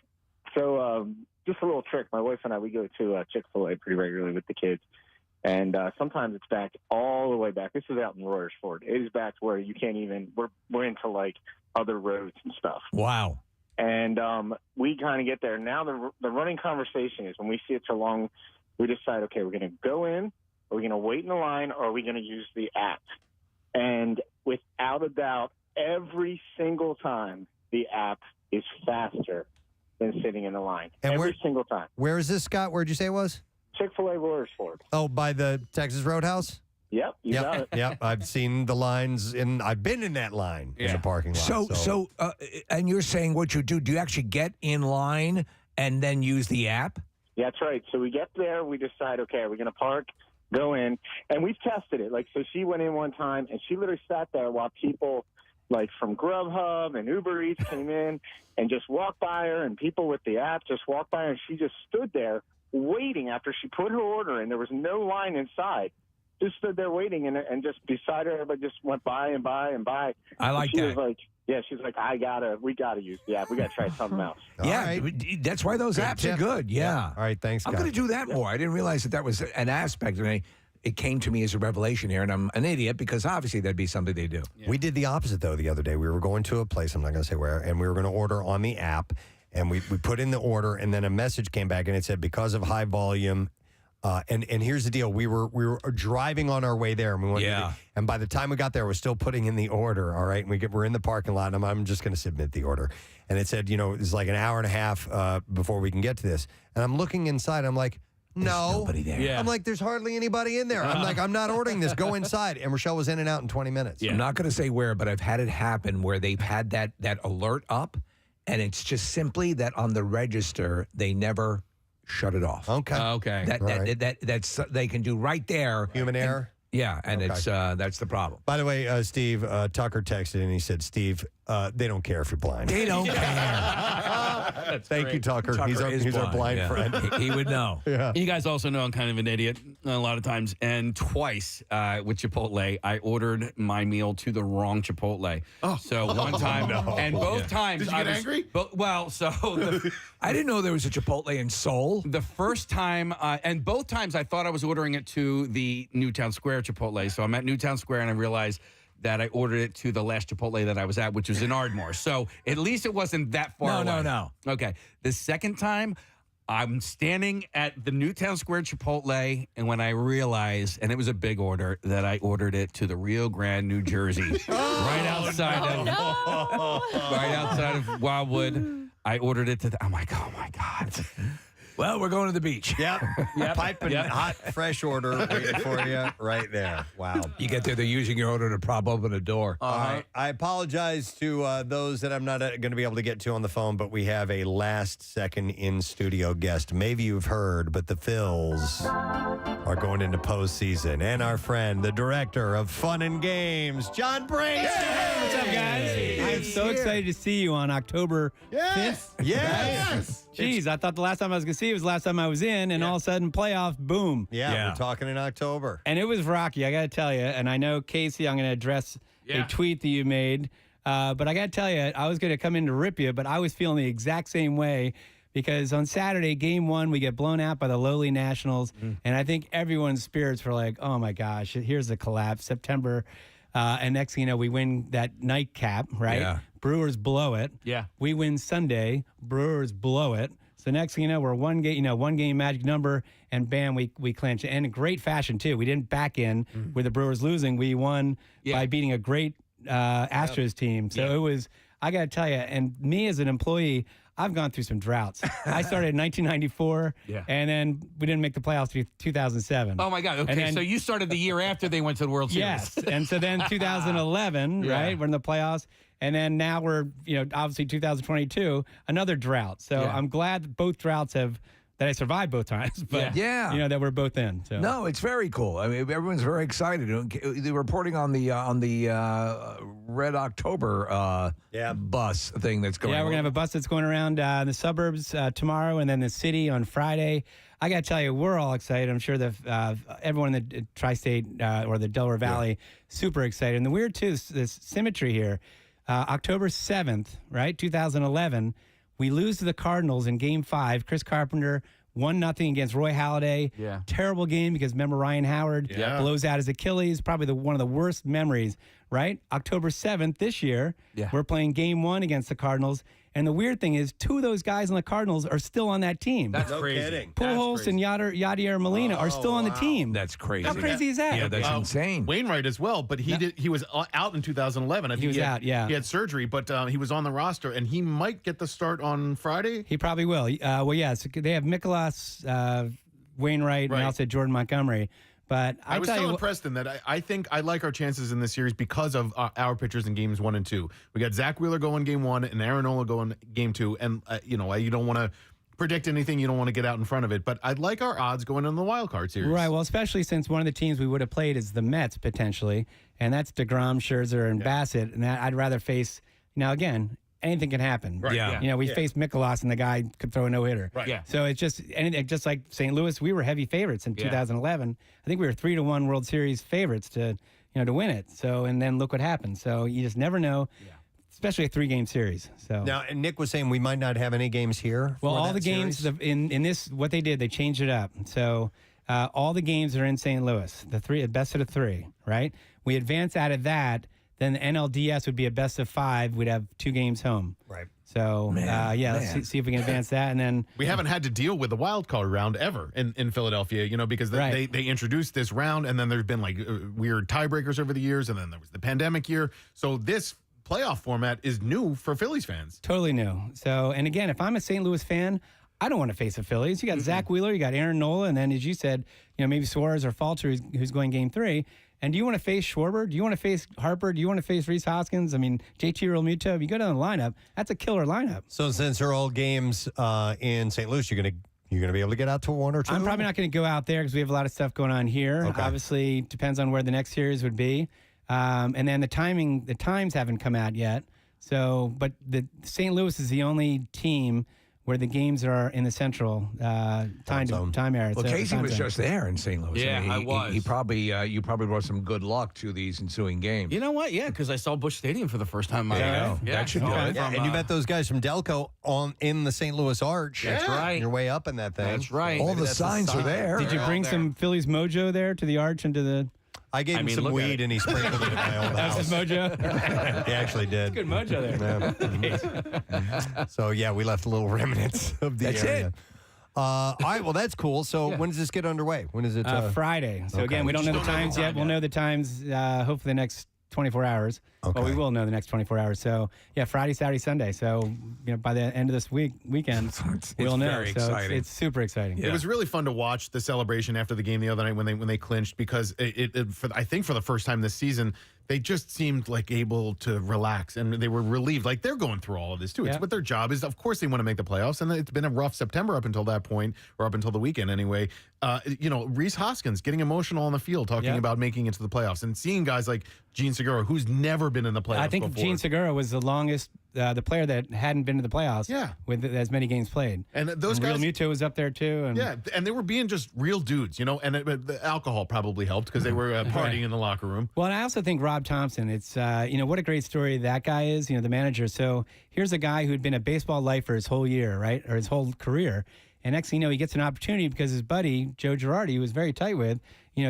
so just a little trick. My wife and I, we go to Chick-fil-A pretty regularly with the kids. And sometimes it's back all the way back. This is out in Royersford. It is back to where you can't even, we're into like other roads and stuff. Wow. And we kind of get there. Now the running conversation is when we see it so long, we decide, okay, we're going to go in, are we going to wait in the line, or are we going to use the app? And without a doubt, every single time, the app is faster than sitting in the line. And every single time. Where is this, Scott? Where'd you say it was? Chick-fil-A Royersford. Oh, by the Texas Roadhouse? Yep, you got it. Yep, I've seen the lines, I've been in that line in the parking lot. So, and you're saying what you do you actually get in line and then use the app? Yeah, that's right. So we get there, we decide, okay, are we going to park, go in, and we've tested it. Like, so she went in one time, and she literally sat there while people, like, from Grubhub and Uber Eats came in and just walked by her, and people with the app just walked by her, and she just stood there waiting after she put her order in. There was no line inside. Just stood there waiting, and just beside her, everybody just went by and by and by. I like she that. Was like, yeah, she's like, we gotta use the app. We gotta try something else. That's why those apps are good. Yeah. All right, thanks, I'm Scott. going to do that more. I didn't realize that was an aspect, and it came to me as a revelation here, and I'm an idiot because obviously that'd be something they do. We did the opposite, though, the other day. We were going to a place, I'm not going to say where, and we were going to order on the app, and we put in the order, and then a message came back, and it said, because of high volume, and here's the deal. We were driving on our way there, and we wanted and by the time we got there, we're still putting in the order, all right? And we're in the parking lot, and I'm just going to submit the order. And it said, it's like an hour and a half before we can get to this. And I'm looking inside, I'm like, no. Nobody there. Yeah. I'm like, there's hardly anybody in there. I'm like, I'm not ordering this. Go inside. And Rochelle was in and out in 20 minutes. I'm not going to say where, but I've had it happen where they've had that alert up, and it's just simply that on the register, they never shut it off. Okay. Okay. That's they can do right there. Human error? And Okay. it's that's the problem. By the way, Steve, Tucker texted and he said, Steve, they don't care if you're blind. They don't care. Thank you, Tucker. Tucker He's is our blind yeah. friend. He would know. Yeah. You guys also know I'm kind of an idiot a lot of times. And twice with Chipotle, I ordered my meal to the wrong Chipotle. Oh. So one time, and both times. Did you get angry? I didn't know there was a Chipotle in Seoul. The first time, and both times I thought I was ordering it to the Newtown Square Chipotle. So I'm at Newtown Square and I realized that I ordered it to the last Chipotle that I was at, which was in Ardmore. So at least it wasn't that far away. No. Okay. The second time, I'm standing at the Newtown Square Chipotle, and when I realized, and it was a big order, that I ordered it to the Rio Grande, New Jersey, right outside of Wildwood. I ordered it to I'm like, oh my God. Well, we're going to the beach. Yep. Piping hot, fresh order waiting for you right there. Wow. You get there, they're using your order to prop open a door. I apologize to those that I'm not going to be able to get to on the phone, but we have a last-second in-studio guest. Maybe you've heard, but the Phils are going into postseason. And our friend, the director of Fun and Games, John Brady. What's up, guys? I'm so excited to see you on October 5th. Yes. Jeez, I thought the last time I was going to see you was the last time I was in, and all of a sudden, playoff, boom. Yeah, we're talking in October. And it was rocky, I got to tell you. And I know, Casey, I'm going to address a tweet that you made. But I got to tell you, I was going to come in to rip you, but I was feeling the exact same way. Because on Saturday, game one, we get blown out by the lowly Nationals. And I think everyone's spirits were like, oh, my gosh, here's the collapse. September. And next thing you know, we win that nightcap, right? Yeah. Brewers blow it. Yeah. We win Sunday. Brewers blow it. So next thing you know, we're one game magic number, and bam, we clinch it. And in great fashion, too. We didn't back in with the Brewers losing. We won by beating a great Astros team. So it was, I got to tell you, and me as an employee, I've gone through some droughts. I started in 1994, and then we didn't make the playoffs through 2007. Oh, my God. Okay, then, so you started the year after they went to the World Series. Yes, and so then 2011, right, we're in the playoffs. And then now we're, obviously 2022, another drought. So I'm glad that both droughts that I survived both times, but that we're both in. So. No, it's very cool. I mean, everyone's very excited. They're reporting on the Red October bus thing that's going on. Yeah, we're going to have a bus that's going around the suburbs tomorrow and then the city on Friday. I got to tell you, we're all excited. I'm sure that everyone in the tri-state or the Delaware Valley, super excited. And the weird, too, is this symmetry here. October 7th, right, 2011, we lose to the Cardinals in Game 5. Chris Carpenter 1-0 against Roy Halladay. Yeah. Terrible game because remember Ryan Howard blows out his Achilles. Probably one of the worst memories, right? October 7th this year, we're playing Game 1 against the Cardinals. And the weird thing is, two of those guys on the Cardinals are still on that team. That's crazy. Kidding. Pujols and Yadier Molina are still on the team. That's crazy. How crazy is that? Yeah, that's insane. Wainwright as well, but he was out in 2011. I think he was out. Yeah, he had surgery, but he was on the roster, and he might get the start on Friday. He probably will. So they have Mikolas, Wainwright, and also Jordan Montgomery. But I was telling Preston that I think I like our chances in this series because of our pitchers in games 1 and 2. We got Zach Wheeler going game 1 and Aaron Nola going game 2. And, you don't want to predict anything. You don't want to get out in front of it. But I'd like our odds going in the wild card series. Right. Well, especially since one of the teams we would have played is the Mets potentially. And that's DeGrom, Scherzer, and Bassett. And I'd rather face, again, anything can happen. Right. Yeah. We faced Mikolas and the guy could throw a no-hitter. Right. Yeah. So it's just anything. Just like St. Louis, we were heavy favorites in 2011. I think we were 3-1 World Series favorites to win it. So and then look what happened. So you just never know, especially a 3-game series. So now, and Nick was saying we might not have any games here. Well, for all that the games series? in this, what they did, they changed it up. So all the games are in St. Louis. The best of the 3, right? We advance out of that. Then the NLDS would be a best of 5. We'd have 2 games home. Right. So, let's see if we can advance that. And then we haven't had to deal with the wild card round ever in Philadelphia, because they introduced this round, and then there's been like weird tiebreakers over the years, and then there was the pandemic year. So this playoff format is new for Phillies fans. Totally new. So, and again, if I'm a St. Louis fan, I don't want to face the Phillies. You got Zach Wheeler, you got Aaron Nola, and then as you said, maybe Suarez or Falter who's going game 3. And do you want to face Schwarber? Do you want to face Harper? Do you want to face Rhys Hoskins? I mean, JT Realmuto, if you go down the lineup, that's a killer lineup. So since they're all games in St. Louis, you're gonna be able to get out to 1 or 2? I'm probably not going to go out there because we have a lot of stuff going on here. Okay. Obviously, depends on where the next series would be. And then the times haven't come out yet. So, but the St. Louis is the only team where the games are in the central time area. Well, Casey was just there in St. Louis. Yeah, I was. He probably you probably brought some good luck to these ensuing games. You know what? Yeah, because I saw Busch Stadium for the first time in my There you life. go. Yeah, That should do it. Yeah, and you met those guys from Delco in the St. Louis Arch. That's right. You're way up in that thing. That's right. All the That's a signs are sign. there. Did you bring some Phillies mojo there to the Arch and to the? I gave him some look at weed it. and he sprinkled it at my old That's house. his mojo. He actually did. Good mojo there. So yeah, we left a little remnants of the That's area. it. All right, well that's cool. So when does this get underway? When is it? Friday. So okay. again, we don't know the just don't know the times yet. time We'll yet. know the times hopefully the next 24 hours. Okay. Well, we will know the next 24 hours. So yeah, Friday, Saturday, Sunday. So by the end of this weekend, we'll know. very So exciting. it's super exciting. Yeah. It was really fun to watch the celebration after the game the other night when they clinched because I think for the first time this season they just seemed like able to relax and they were relieved. Like they're going through all of this too. It's Yeah. what their job is. Of course they want to make the playoffs, and it's been a rough September up until that point, or up until the weekend anyway. Reese Hoskins getting emotional on the field talking Yeah. about making it to the playoffs and seeing guys like Gene Segura, who's never been in the playoffs I think before. Gene Segura was the longest, the player that hadn't been to the playoffs. Yeah. With as many games played. And those Real guys, Muto was up there too. And yeah, and they were being just real dudes, and the alcohol probably helped because they were partying in the locker room. Well, and I also think Rob Thompson, it's, what a great story that guy is, the manager. So here's a guy who'd been a baseball lifer his whole year, right? Or his whole career. And next thing you know, he gets an opportunity because his buddy, Joe Girardi, who was very tight with,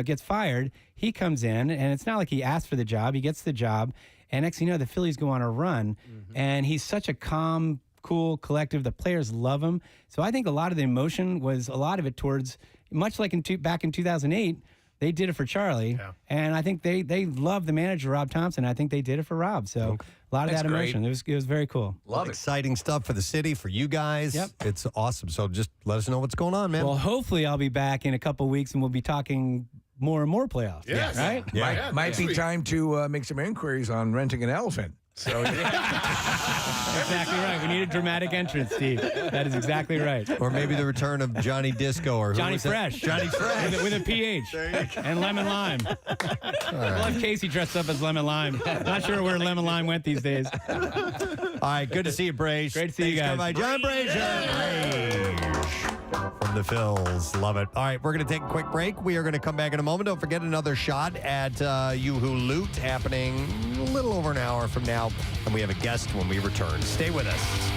gets fired. He comes in, and it's not like he asked for the job. He gets the job. And next thing you know, the Phillies go on a run. And he's such a calm, cool, collective. The players love him. So I think a lot of the emotion was a lot of it towards, much like back in 2008, they did it for Charlie. Yeah. And I think they love the manager, Rob Thompson. I think they did it for Rob. So a lot of That's that great. emotion. It was very cool. Love it. Exciting stuff for the city, for you guys. Yep. It's awesome. So just let us know what's going on, man. Well, hopefully I'll be back in a couple weeks and we'll be talking more and more playoffs. Yes. Right? Yeah. Might be time to make some inquiries on renting an elephant. So Exactly right. We need a dramatic entrance, Steve. That is exactly right. Or maybe the return of Johnny Disco or who Johnny was that? Fresh. Johnny Fresh. With a PH. And Lemon Lime. We'll have Casey dressed up as Lemon Lime. Not sure where Lemon Lime went these days. All right, good to see you, Brage. Great to see you Thanks, guys. By John Brage from the Phils. Love it. All right, we're going to take a quick break. We are going to come back in a moment. Don't forget another shot at You Who Loot happening a little over an hour from now. And we have a guest when we return. Stay with us.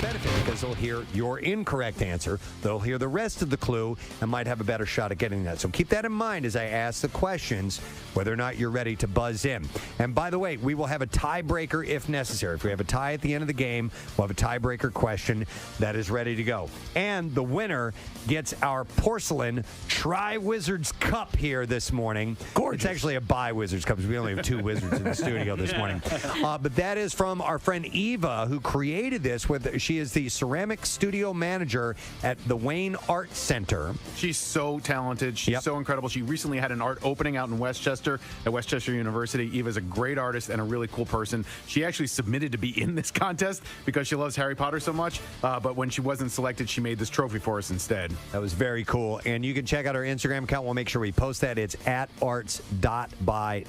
Benefit because they'll hear your incorrect answer. They'll hear the rest of the clue and might have a better shot at getting that. So keep that in mind as I ask the questions, whether or not you're ready to buzz in. And by the way, we will have a tiebreaker if necessary. If we have a tie at the end of the game, we'll have a tiebreaker question that is ready to go. And the winner gets our porcelain Tri-Wizards Cup here this morning. Gorgeous. It's actually a bi-Wizards Cup because we only have two Wizards in the studio this morning. But that is from our friend Eva, who created this. She is the ceramic studio manager at the Wayne Art Center. She's so talented. She's so incredible. She recently had an art opening out in Westchester at Westchester University. Eva's a great artist and a really cool person. She actually submitted to be in this contest because she loves Harry Potter so much. But when she wasn't selected, she made this trophy for us instead. That was very cool. And you can check out our Instagram account. We'll make sure we post that. It's at arts.by.eva.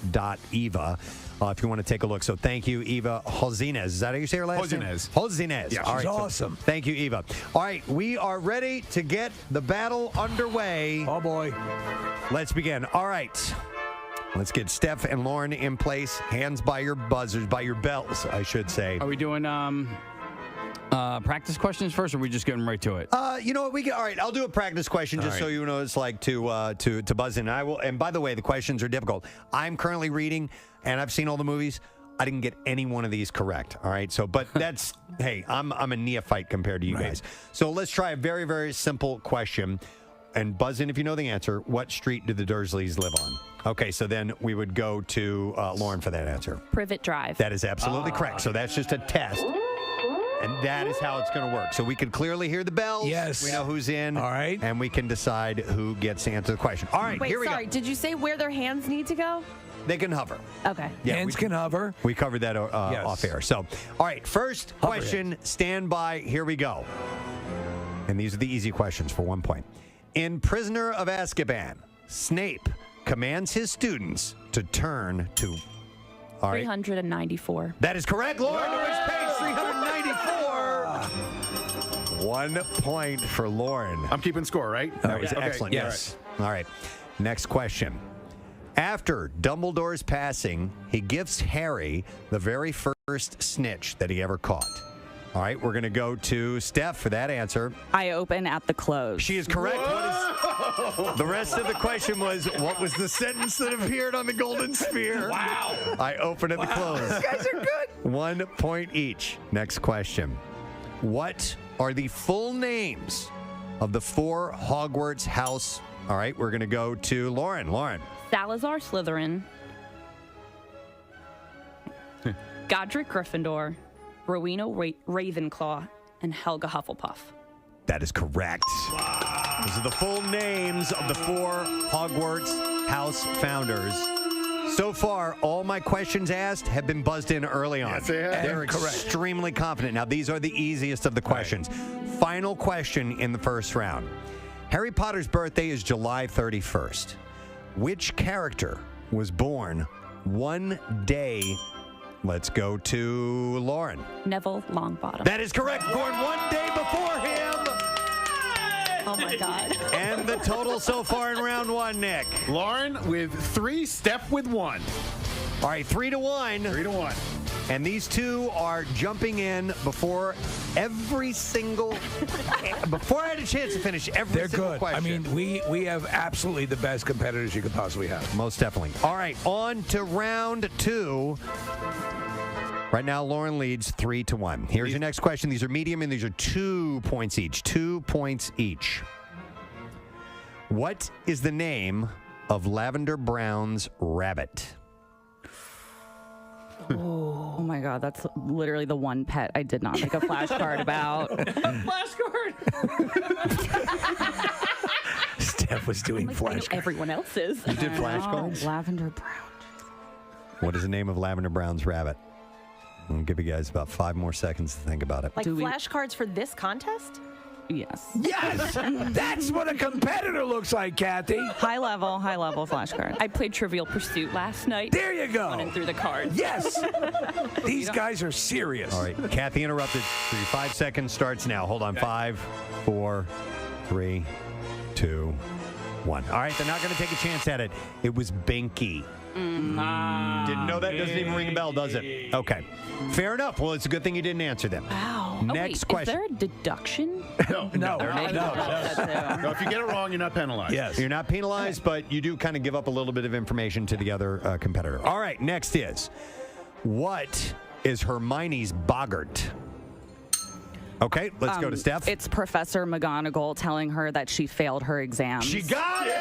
If you want to take a look. So thank you, Eva Hozinez. Is that how you say her last name? Hozinez. Yeah, All she's right, awesome. Thank you, Eva. All right, we are ready to get the battle underway. Oh, boy. Let's begin. All right. Let's get Steph and Lauren in place. Hands by your buzzers, by your bells, I should say. Are we doing practice questions first, or are we just getting right to it? You know what? All right, I'll do a practice question just so you know what it's like to buzz in. And by the way, the questions are difficult. I'm currently reading, and I've seen all the movies. I didn't get any one of these correct. All right, so but that's hey, I'm a neophyte compared to you guys. So let's try a very, very simple question, and buzz in if you know the answer. What street do the Dursleys live on? Okay, so then we would go to Lauren for that answer. Privet Drive. That is absolutely correct. So that's just a test. And that is how it's going to work. So we can clearly hear the bells. Yes. We know who's in. All right. And we can decide who gets to answer the question. All right, Wait, here we sorry. go. Did you say where their hands need to go? They can hover. Okay. Yeah, Hands can hover. We covered that off air. So, all right, first question, stand by. Here we go. And these are the easy questions for 1 point. In Prisoner of Azkaban, Snape commands his students to turn to... All right. 394. That is correct, Lauren. To which page? 394. 1 point for Lauren. I'm keeping score, right? That was Okay, excellent. yes. All right. Next question. After Dumbledore's passing, he gives Harry the very first snitch that he ever caught. All right, we're going to go to Steph for that answer. I open at the close. She is correct. The rest of the question was, what was the sentence that appeared on the golden sphere? Wow. I open at the close. These guys are good. 1 point each. Next question. What are the full names of the 4 Hogwarts house? All right, we're going to go to Lauren. Lauren. Salazar Slytherin, Godric Gryffindor, Rowena Ravenclaw, and Helga Hufflepuff. That is correct. Those are the full names of the 4 Hogwarts house founders. So far, all my questions asked have been buzzed in early on. Yes, they have. They're extremely confident. Now, these are the easiest of the questions. Final question in the first round. Harry Potter's birthday is July 31st. Which character was born one day? Let's go to Lauren. Neville Longbottom. That is correct. Born one day before him. Oh my God. And the total so far in round 1, Nick. Lauren with 3, Steph with 1. All right, 3-1. 3-1. And these two are jumping in before every single, before I had a chance to finish every They're single good. question. I mean, we have absolutely the best competitors you could possibly have. Most definitely. All right, on to round 2. Right now, Lauren leads 3-1. Here's your next question. These are medium, and these are 2 points each. 2 points each. What is the name of Lavender Brown's rabbit? Oh my God, that's literally the one pet I did not make a flashcard about. Flashcard. Steph was doing I know flashcards. everyone else is. You did flashcards? Lavender Brown. What is the name of Lavender Brown's rabbit? I'll give you guys about 5 more seconds to think about it. Like flashcards for this contest? Yes. Yes! That's what a competitor looks like, Kathy. High level flashcard. I played Trivial Pursuit last night. There you go. Running through the cards. Yes! These guys are serious. All right, Kathy interrupted. So your 5 seconds starts now. Hold on. 5, 4, 3, 2, 1. All right, they're not going to take a chance at it. It was Binky. Didn't know that? Doesn't even ring a bell, does it? Okay. Fair enough. Well, it's a good thing you didn't answer them. Wow. Next question. Is there a deduction? No. No, if you get it wrong, you're not penalized. Yes. You're not penalized, but you do kind of give up a little bit of information to the other competitor. All right, next is, what is Hermione's boggart? Okay, let's go to Steph. It's Professor McGonagall telling her that she failed her exams. She got it!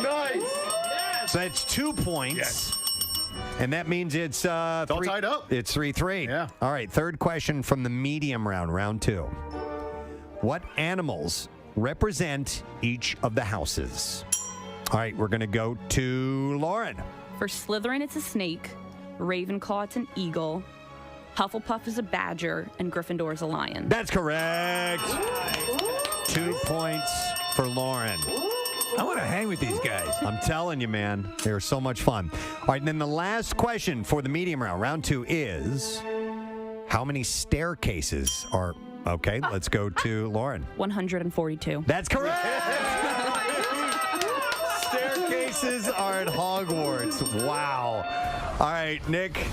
Nice. So that's 2 points. Yes. And that means it's all tied up. It's 3-3. Yeah. All right, third question from the medium round, round 2. What animals represent each of the houses? All right, we're going to go to Lauren. For Slytherin, it's a snake. Ravenclaw, it's an eagle. Hufflepuff is a badger, and Gryffindor is a lion. That's correct. 2 points for Lauren. I want to hang with these guys. I'm telling you, man, they're so much fun. All right, and then the last question for the medium round, round 2, is how many staircases are... Okay, let's go to Lauren. 142. That's correct. Staircases are at Hogwarts. Wow. All right, Nick.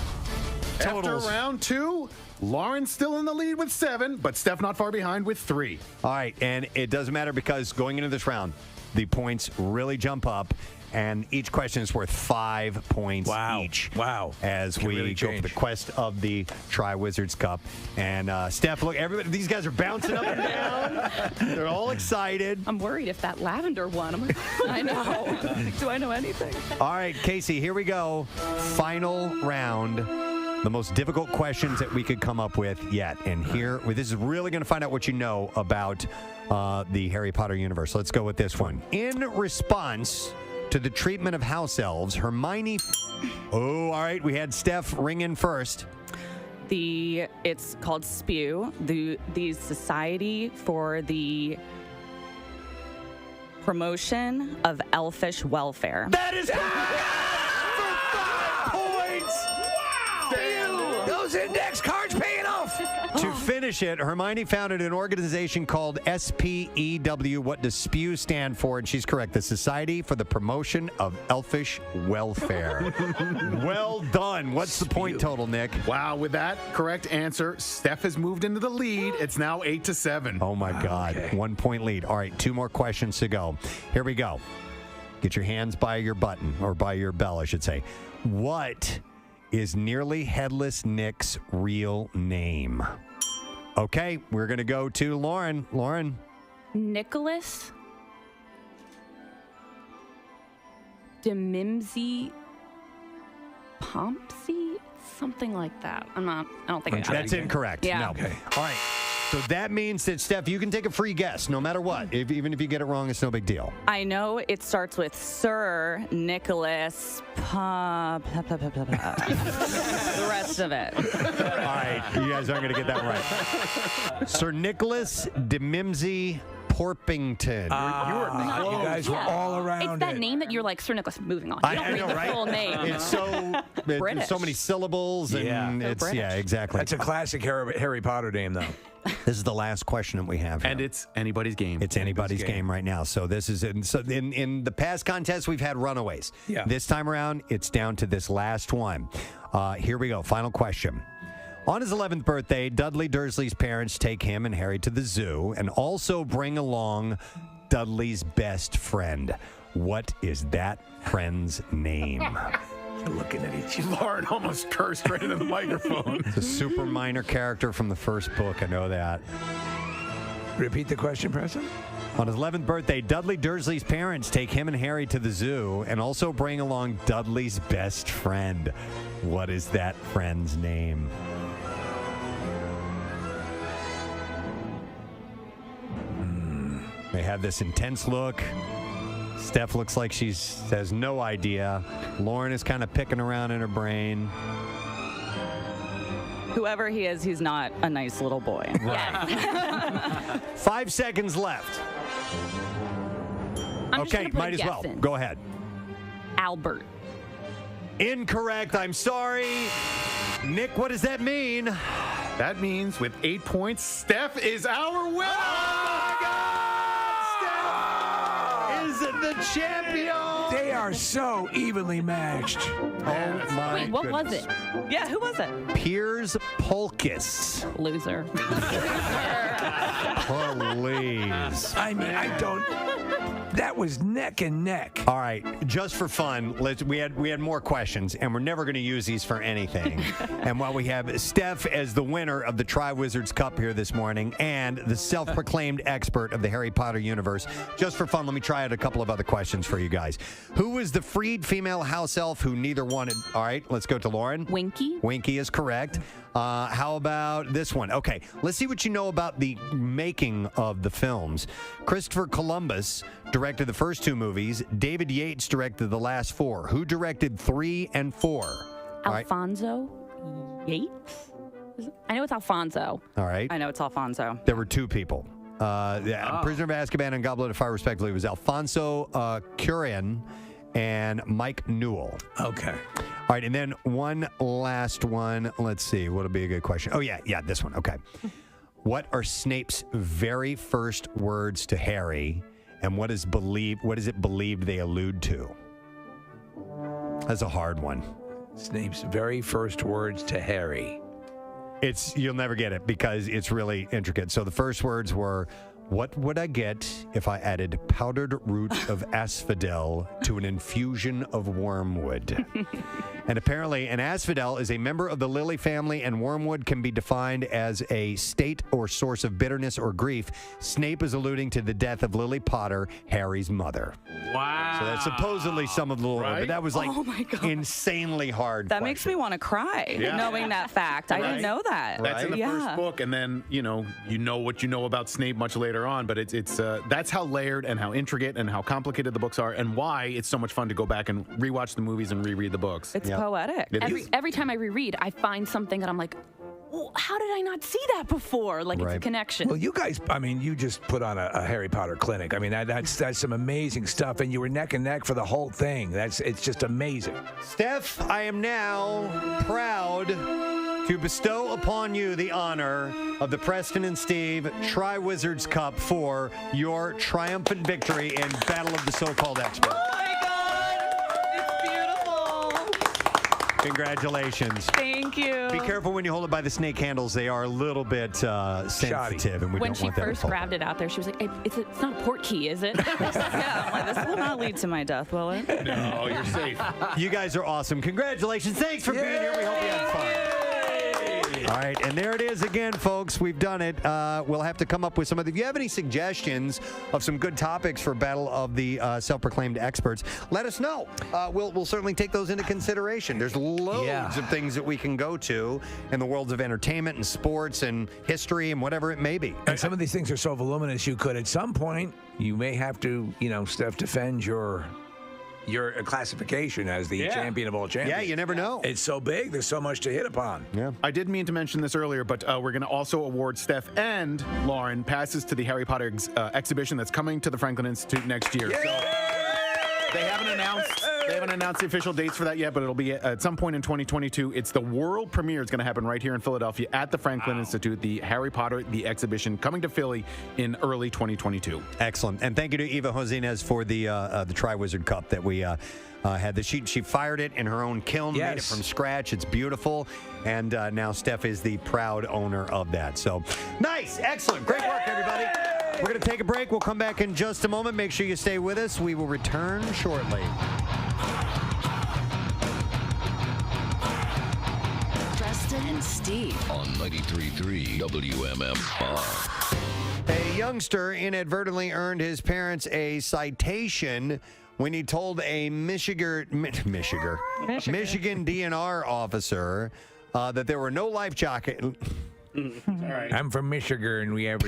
Totals. After round 2, Lauren's still in the lead with 7, but Steph not far behind with 3. All right, and it doesn't matter because going into this round, the points really jump up, and each question is worth 5 points each. Wow. As Can we really go for change. the quest of the Tri-Wizards Cup. And Steph, look, everybody, these guys are bouncing up and down. They're all excited. I'm worried if that lavender one. I'm like, I know. Do I know anything? All right, Casey, here we go. Final round. The most difficult questions that we could come up with yet. And here, this is really going to find out what you know about the Harry Potter universe. Let's go with this one. In response to the treatment of house elves, Hermione... Oh, all right. We had Steph ring in first. It's called SPEW, the Society for the Promotion of Elfish Welfare. That is for 5 points. Those index cards paying off. To finish it, Hermione founded an organization called SPEW. What does SPEW stand for? And she's correct. The Society for the Promotion of Elfish Welfare. Well done. What's the point total, Nick? Wow, with that correct answer, Steph has moved into the lead. It's now 8-7. Oh, my God. 1 point lead. All right, 2 more questions to go. Here we go. Get your hands by your button, or by your bell, I should say. What is Nearly Headless Nick's real name? Okay, we're going to go to Lauren. Lauren. Nicholas Demimsey Pompsey? Something like that. I don't think I got That's it. incorrect. Yeah. No. Okay. All right. So that means that, Steph, you can take a free guess no matter what. Even if you get it wrong, it's no big deal. I know it starts with Sir Nicholas the rest of it. All right. You guys aren't going to get that right. Sir Nicholas Demimsey Porpington. You guys were all around It's that name that you're like, Sir Nicholas, moving on. You don't read the full name. It's so British. so many syllables, and it's exactly. That's a classic Harry Potter name, though. This is the last question that we have here. And it's anybody's game. It's anybody's game right now. So this is in the past contests we've had runaways. Yeah. This time around, it's down to this last one. Here we go. Final question. On his 11th birthday, Dudley Dursley's parents take him and Harry to the zoo and also bring along Dudley's best friend. What is that friend's name? You're looking at each other. Lauren almost cursed right into the microphone. It's a super minor character from the first book. I know that. Repeat the question, Preston. On his 11th birthday, Dudley Dursley's parents take him and Harry to the zoo and also bring along Dudley's best friend. What is that friend's name? They have this intense look. Steph looks like she has no idea. Lauren is kind of picking around in her brain. Whoever he is, he's not a nice little boy. Right. 5 seconds left. I'm just Okay, gonna put a might as well. guess in. Go ahead. Albert. Incorrect. I'm sorry. Nick, what does that mean? That means with 8 points, Steph is our winner. Is the champion? They are so evenly matched. Oh my Wait, what was it? Yeah, who was it? Piers Polkis. Loser. Please. I mean, I don't. That was neck and neck. All right, just for fun, we had more questions, and we're never going to use these for anything. And while we have Steph as the winner of the Tri-Wizards Cup here this morning, and the self-proclaimed expert of the Harry Potter universe, just for fun, let me try out a couple of other questions for you guys. Who was the freed female house elf who neither wanted? All right, let's go to Lauren. Winky. Winky is correct. How about this one? Okay, let's see what you know about the making of the films. Christopher Columbus directed the first 2 movies. David Yates directed the last 4. Who directed 3 and 4? Alfonso Yates? I know it's Alfonso. All right. I know it's Alfonso. There were 2 people. Prisoner of Azkaban and Goblet of Fire, respectively, was Alfonso Cuarón and Mike Newell. Okay. All right, and then one last one. Let's see. What'll be a good question? Oh, yeah, this one. Okay. What are Snape's very first words to Harry, and what is it believed they allude to? That's a hard one. Snape's very first words to Harry. You'll never get it because it's really intricate. So the first words were, "What would I get if I added powdered root of asphodel to an infusion of wormwood?" And apparently, an asphodel is a member of the lily family, and wormwood can be defined as a state or source of bitterness or grief. Snape is alluding to the death of Lily Potter, Harry's mother. Wow. So that's supposedly some of the lore, but that was like Oh my God. insanely hard. That makes me want to cry, knowing that fact. I didn't know that. That's in the first book, and then you know what you know about Snape much later on. But it's that's how layered and how intricate and how complicated the books are, and why it's so much fun to go back and rewatch the movies and reread the books. It's poetic. Every time I reread, I find something that I'm like, well, how did I not see that before? Like it's a connection. Well, you guys, I mean, you just put on a Harry Potter clinic. I mean, that's some amazing stuff, and you were neck and neck for the whole thing. It's just amazing. Steph, I am now proud to bestow upon you the honor of the Preston and Steve Tri-Wizards Cup for your triumphant victory in Battle of the So-Called Experts. Oh my God, it's beautiful. Congratulations. Thank you. Be careful when you hold it by the snake handles. They are a little bit sensitive, and we When don't she want that to first fall. grabbed it out there, she was like, it's not a port key, is it? Yeah, I'm like, this will not lead to my death, will it? No, you're safe. You guys are awesome. Congratulations. Thanks for being here. We hope you had fun. All right, and there it is again, folks. We've done it. We'll have to come up with some of the. If you have any suggestions of some good topics for Battle of the Self-Proclaimed Experts, let us know. We'll certainly take those into consideration. There's loads of things that we can go to in the worlds of entertainment and sports and history and whatever it may be. And some of these things are so voluminous, you could at some point, you may have to, Steph, defend your classification as the champion of all champions. Yeah, you never know. It's so big. There's so much to hit upon. Yeah. I did mean to mention this earlier, but we're going to also award Steph and Lauren passes to the Harry Potter exhibition that's coming to the Franklin Institute next year. So they haven't announced the official dates for that yet, but it'll be at some point in 2022. It's the world premiere. It's going to happen right here in Philadelphia at the Franklin Institute. The Harry Potter the exhibition coming to Philly in early 2022. Excellent. And thank you to Eva Josines for the Tri-Wizard Cup that we had. She fired it in her own kiln, made it from scratch. It's beautiful. And now Steph is the proud owner of that. So nice. Excellent. Great work, everybody. We're going to take a break. We'll come back in just a moment. Make sure you stay with us. We will return shortly. Preston and Steve on 93.3 WMMR. A youngster inadvertently earned his parents a citation when he told a Michigan DNR officer that there were no life jackets. I'm from Michigan, and we have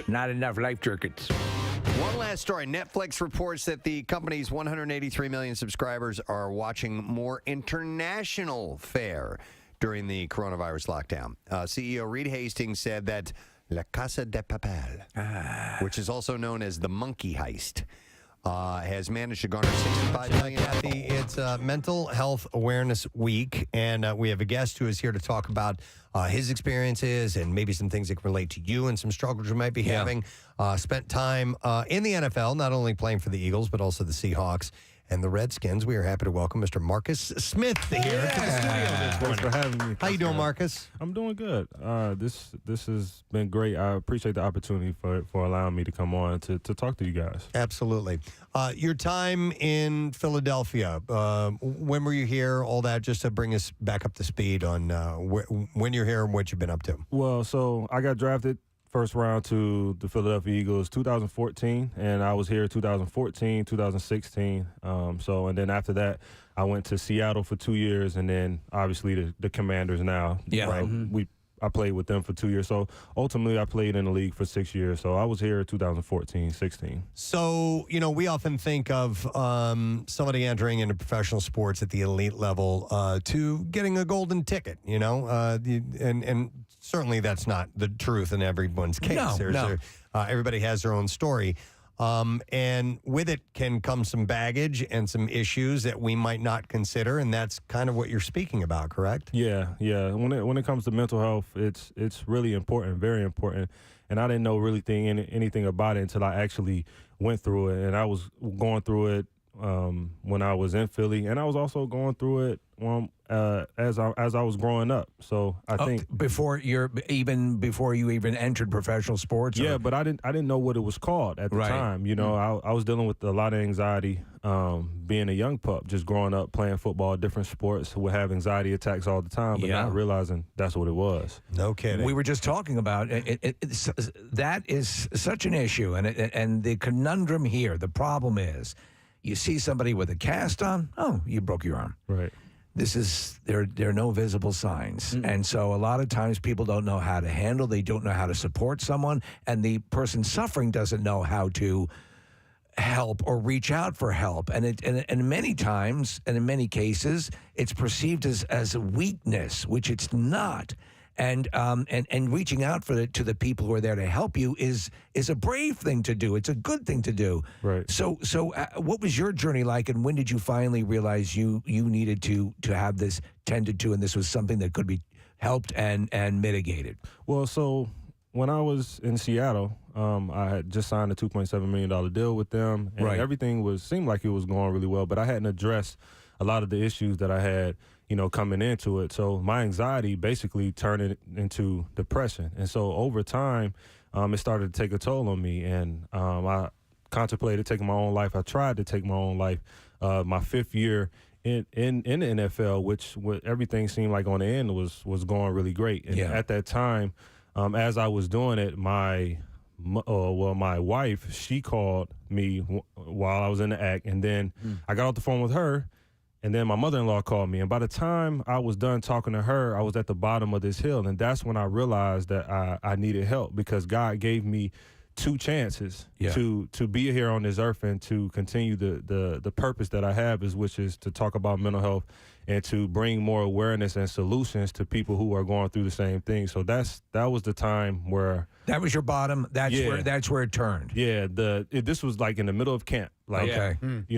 not enough life jackets. One last story. Netflix reports that the company's 183 million subscribers are watching more international fare during the coronavirus lockdown. CEO Reed Hastings said that La Casa de Papel, which is also known as the Monkey Heist, has managed to garner 65 million. Kathy, it's Mental Health Awareness Week, and we have a guest who is here to talk about his experiences and maybe some things that can relate to you and some struggles you might be having. Spent time in the NFL, not only playing for the Eagles, but also the Seahawks and the Redskins. We are happy to welcome Mr. Marcus Smith here to the studio this morning. Thanks for having me. How you doing, Marcus? I'm doing good. This has been great. I appreciate the opportunity for allowing me to come on to talk to you guys. Absolutely. Your time in Philadelphia, when were you here? All that, just to bring us back up to speed on when you're here and what you've been up to. Well, so I got drafted first round to the Philadelphia Eagles 2014, and I was here 2014, 2016. And then after that, I went to Seattle for 2 years, and then obviously the Commanders now. Yeah. Right. I played with them for 2 years. So ultimately, I played in the league for 6 years. So I was here 2014, 16. So, we often think of somebody entering into professional sports at the elite level to getting a golden ticket, and certainly that's not the truth in everyone's case. No. Everybody has their own story. And with it can come some baggage and some issues that we might not consider, and that's kind of what you're speaking about, correct? Yeah. When it comes to mental health, it's really important, very important. And I didn't know really anything about it until I actually went through it. And I was going through it when I was in Philly, and I was also going through it as I was growing up. So I think before you even entered professional sports. Yeah, but I didn't know what it was called at the time. I was dealing with a lot of anxiety, being a young pup, just growing up playing football, different sports, would have anxiety attacks all the time, but not realizing that's what it was. No kidding. We were just talking about that is such an issue, and the conundrum here. The problem is, you see somebody with a cast on, you broke your arm. Right. There are no visible signs. Mm-hmm. And so a lot of times people don't know how to handle, they don't know how to support someone, and the person suffering doesn't know how to help or reach out for help. And many times, and in many cases, it's perceived as a weakness, which it's not. And reaching out to the people who are there to help you is a brave thing to do. It's a good thing to do. Right. So what was your journey like, and when did you finally realize you needed to have this tended to, and this was something that could be helped and mitigated? Well, so when I was in Seattle, I had just signed a $2.7 million deal with them, and everything seemed like it was going really well, but I hadn't addressed a lot of the issues that I had, coming into it. So my anxiety basically turned it into depression. And so over time, it started to take a toll on me, and I contemplated taking my own life. I tried to take my own life. My 5th year in the NFL, which everything seemed like on the end was going really great. And at that time, as I was doing it, my wife, she called me while I was in the act, and then I got off the phone with her, and then my mother-in-law called me. And by the time I was done talking to her, I was at the bottom of this hill, and that's when I realized that I needed help, because God gave me 2 chances to be here on this earth and to continue the purpose that I have, which is to talk about mental health and to bring more awareness and solutions to people who are going through the same thing. So that was the time where that was your bottom. That's where it turned. Yeah, this was like in the middle of camp. Like, okay,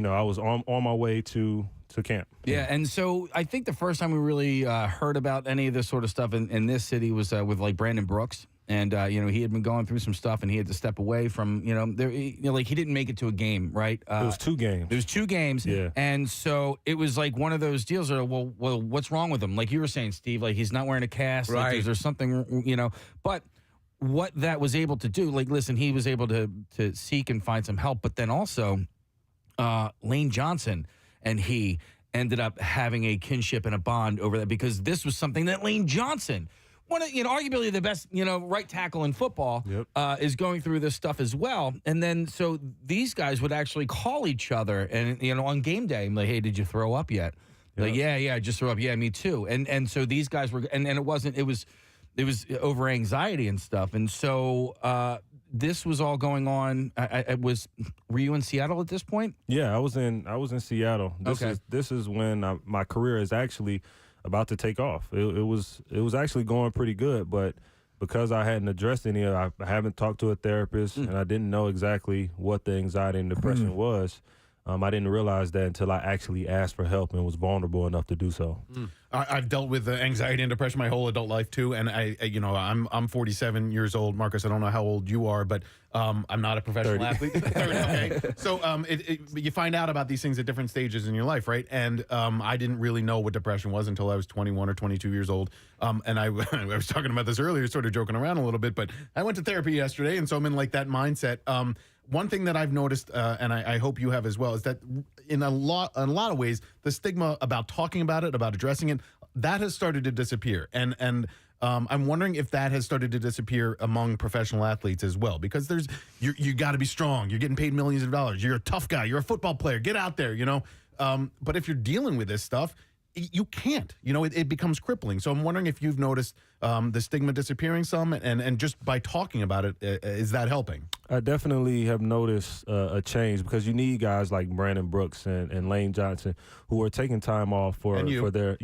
I was on my way to camp. Yeah, and so I think the first time we really heard about any of this sort of stuff in this city was with like Brandon Brooks. And, he had been going through some stuff, and he had to step away from, he didn't make it to a game, right? It was 2 games. It was 2 games. Yeah. And so it was like one of those deals where, well, what's wrong with him? Like you were saying, Steve, like he's not wearing a cast. Right. Like, there's something, but what that was able to do, like, listen, he was able to seek and find some help. But then also Lane Johnson and he ended up having a kinship and a bond over that, because this was something that Lane Johnson, one of, arguably the best, right tackle in football, is going through this stuff as well. And then, so these guys would actually call each other and, on game day, I'm like, hey, did you throw up yet? Like, yeah, I just threw up. Yeah, me too. And so these guys were, and it was over anxiety and stuff. And so this was all going on. Were you in Seattle at this point? Yeah, I was in Seattle. This is when my career is actually about to take off. It was actually going pretty good, but because I hadn't addressed any of it, I haven't talked to a therapist, and I didn't know exactly what the anxiety and depression was. I didn't realize that until I actually asked for help and was vulnerable enough to do so. I've dealt with anxiety and depression my whole adult life too, and I'm 47 years old. Marcus, I don't know how old you are, but I'm not a professional 30. athlete. 30, okay, so you find out about these things at different stages in your life, right? And I didn't really know what depression was until I was 21 or 22 years old. And I was talking about this earlier, sort of joking around a little bit, but I went to therapy yesterday, and so I'm in like that mindset. One thing that I've noticed, and I hope you have as well, is that in a lot of ways, the stigma about talking about it, about addressing it, that has started to disappear. And I'm wondering if that has started to disappear among professional athletes as well, because you got to be strong. You're getting paid millions of dollars. You're a tough guy. You're a football player. Get out there, But if you're dealing with this stuff, you can't. It becomes crippling. So I'm wondering if you've noticed the stigma disappearing some, and just by talking about it, is that helping? I definitely have noticed a change, because you need guys like Brandon Brooks and Lane Johnson who are taking time off for their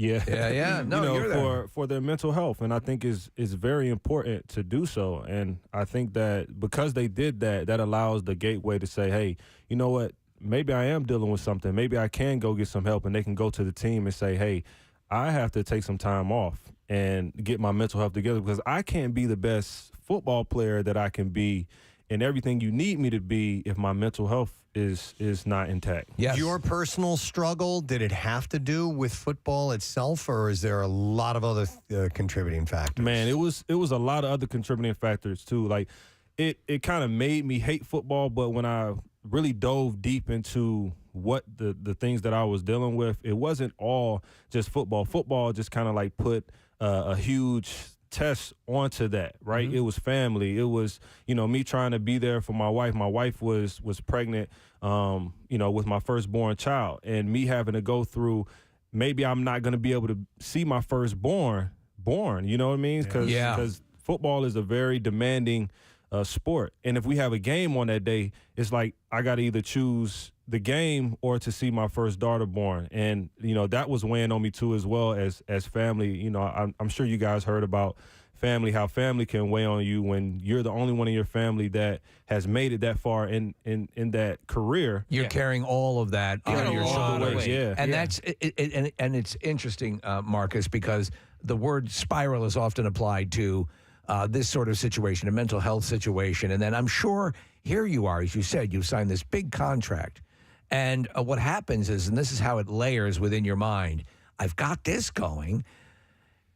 for their mental health, and I think is very important to do so. And I think that because they did that allows the gateway to say, hey, you know what? Maybe I am dealing with something. Maybe I can go get some help, and they can go to the team and say, hey, I have to take some time off and get my mental health together, because I can't be the best football player that I can be and everything you need me to be if my mental health is not intact. Yes. Your personal struggle, did it have to do with football itself, or is there a lot of other contributing factors? Man, it was a lot of other contributing factors too. Like it kind of made me hate football, but when I really dove deep into what the things that I was dealing with, it wasn't all just football. Football just kind of like put a huge test onto that, right? Mm-hmm. It was family. It was, me trying to be there for my wife. My wife was pregnant, with my firstborn child, and me having to go through, maybe I'm not going to be able to see my firstborn born, you know what I mean? Because football is a very demanding sport. And if we have a game on that day, it's like I got to either choose the game or to see my first daughter born. And, that was weighing on me too, as well as family. I'm sure you guys heard about family, how family can weigh on you when you're the only one in your family that has made it that far in that career. You're carrying all of that on your shoulders. Yeah. And that's and it's interesting, Marcus, because the word spiral is often applied to this sort of situation, a mental health situation. And then I'm sure here you are, as you said, you signed this big contract. And what happens is, and this is how it layers within your mind, I've got this going,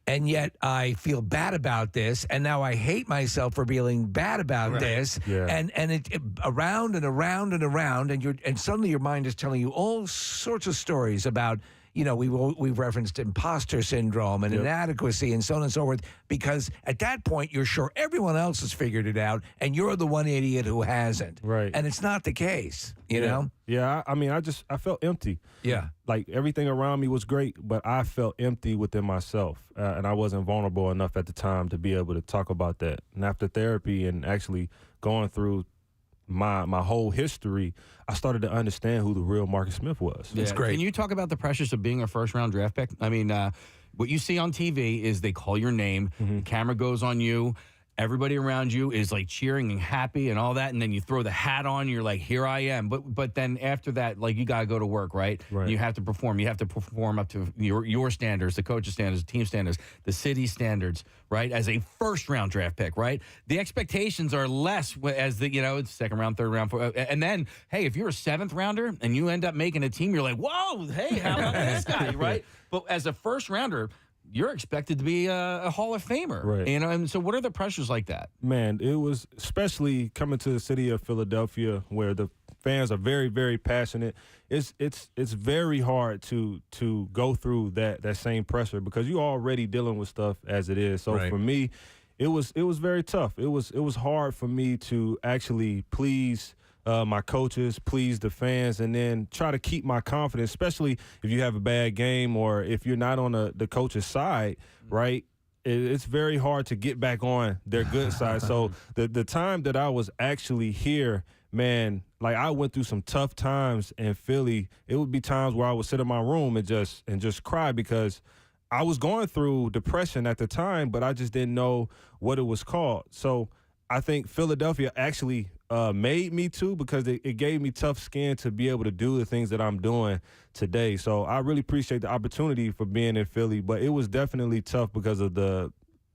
and yet I feel bad about this, and now I hate myself for feeling bad about this, and it around and around and around, and suddenly your mind is telling you all sorts of stories about, we've referenced imposter syndrome and inadequacy and so on and so forth, because at that point you're sure everyone else has figured it out, and you're the one idiot who hasn't. Right. And it's not the case, you know? Yeah, I mean, I felt empty. Yeah. Like, everything around me was great, but I felt empty within myself, and I wasn't vulnerable enough at the time to be able to talk about that. And after therapy and actually going through my whole history, I started to understand who the real Marcus Smith was. It's great. Can you talk about the pressures of being a first-round draft pick? I mean, what you see on TV is they call your name, the camera goes on you, everybody around you is like cheering and happy and all that, and then you throw the hat on, you're like, here I am. But then after that, like, you got to go to work, right? And you have to perform. You have to perform up to your standards, the coach's standards, the team standards, the city standards, right? As a first-round draft pick, right? The expectations are less as it's second round, third round, fourth. And then, hey, if you're a seventh rounder and you end up making a team, you're like, whoa, hey, how about this guy, right? But as a first rounder, you're expected to be a Hall of Famer. Right. And so what are the pressures like that? Man, it was, especially coming to the city of Philadelphia, where the fans are very, very passionate. It's very hard to go through that same pressure, because you're already dealing with stuff as it is. So for me, it was very tough. It was hard for me to actually please my coaches, please the fans, and then try to keep my confidence, especially if you have a bad game or if you're not on the coach's side, right? It's very hard to get back on their good side. So the time that I was actually here, man, like, I went through some tough times in Philly. It would be times where I would sit in my room and just cry, because I was going through depression at the time, but I just didn't know what it was called. So I think Philadelphia actually made me too, because it gave me tough skin to be able to do the things that I'm doing today. So I really appreciate the opportunity for being in Philly, but it was definitely tough because of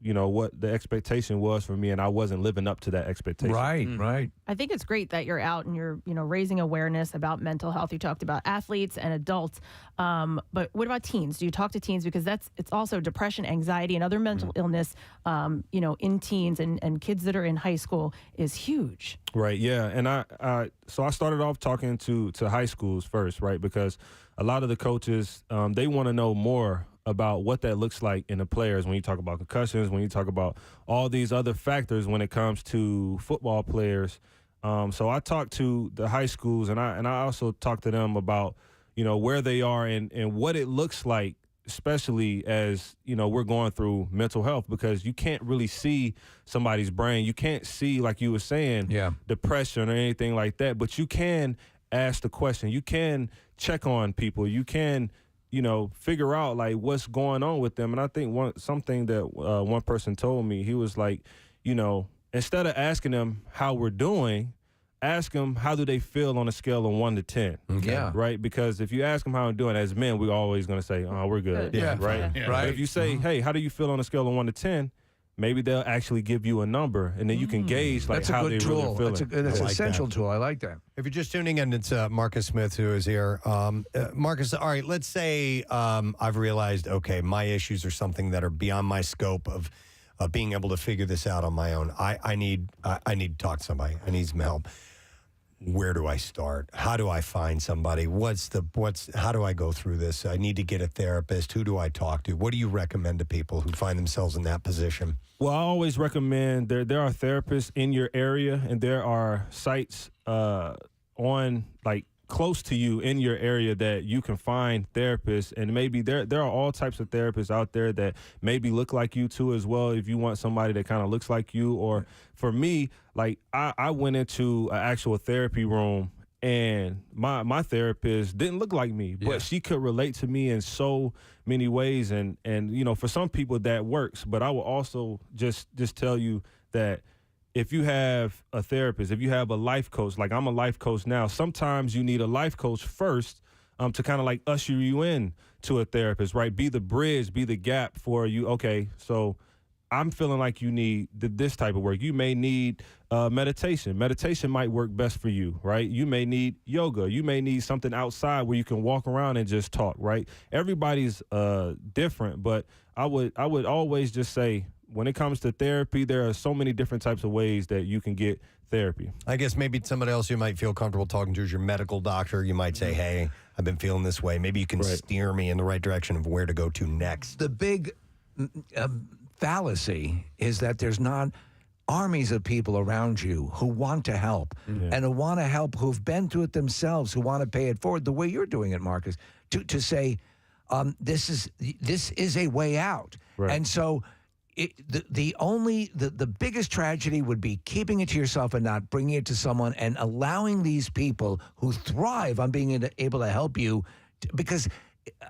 what the expectation was for me, and I wasn't living up to that expectation. Right. I think it's great that you're out and you're, raising awareness about mental health. You talked about athletes and adults, but what about teens? Do you talk to teens? Because it's also depression, anxiety, and other mental illness, in teens and kids that are in high school is huge. Right. Yeah. And so I started off talking to high schools first, right? Because a lot of the coaches, they want to know more about what that looks like in the players when you talk about concussions, when you talk about all these other factors when it comes to football players. So I talked to the high schools, and I also talked to them about, where they are and what it looks like, especially as, we're going through mental health, because you can't really see somebody's brain. You can't see, like you were saying, depression or anything like that, but you can ask the question. You can check on people. You can figure out like what's going on with them. And I think something that one person told me, he was like, instead of asking them how we're doing, ask them how do they feel on a scale of 1 to 10. Okay. Yeah. Right? Because if you ask them how I'm doing, as men, we're always going to say, oh, we're good. Yeah. Right? Yeah. But if you say, hey, how do you feel on a scale of 1 to 10? Maybe they'll actually give you a number, and then you can gauge like how they really are feeling. That's an essential tool. I like that. If you're just tuning in, it's Marcus Smith who is here. Marcus, all right, let's say I've realized, okay, my issues are something that are beyond my scope of being able to figure this out on my own. I need to talk to somebody. I need some help. Where do I start? How do I find somebody? How do I go through this? I need to get a therapist. Who do I talk to? What do you recommend to people who find themselves in that position? Well, I always recommend there are therapists in your area, and there are sites on like close to you in your area that you can find therapists, and maybe there are all types of therapists out there that maybe look like you too as well, if you want somebody that kind of looks like you. Or for me, like I went into an actual therapy room, and my therapist didn't look like me, but she could relate to me in so many ways, and for some people that works. But I will also just tell you that if you have a therapist, if you have a life coach, like I'm a life coach now, sometimes you need a life coach first to kind of like usher you in to a therapist, right? Be the bridge, be the gap for you. Okay, so I'm feeling like you need this type of work. You may need meditation. Meditation might work best for you, right? You may need yoga. You may need something outside where you can walk around and just talk, right? Everybody's different, but I would always just say when it comes to therapy, there are so many different types of ways that you can get therapy. I guess maybe somebody else you might feel comfortable talking to is your medical doctor. You might say, hey, I've been feeling this way. Maybe you can steer me in the right direction of where to go to next. The big fallacy is that there's not armies of people around you who want to help and who want to help, who've been through it themselves, who want to pay it forward the way you're doing it, Marcus, to say this is a way out. Right. And so the biggest tragedy would be keeping it to yourself and not bringing it to someone and allowing these people who thrive on being able to help you, because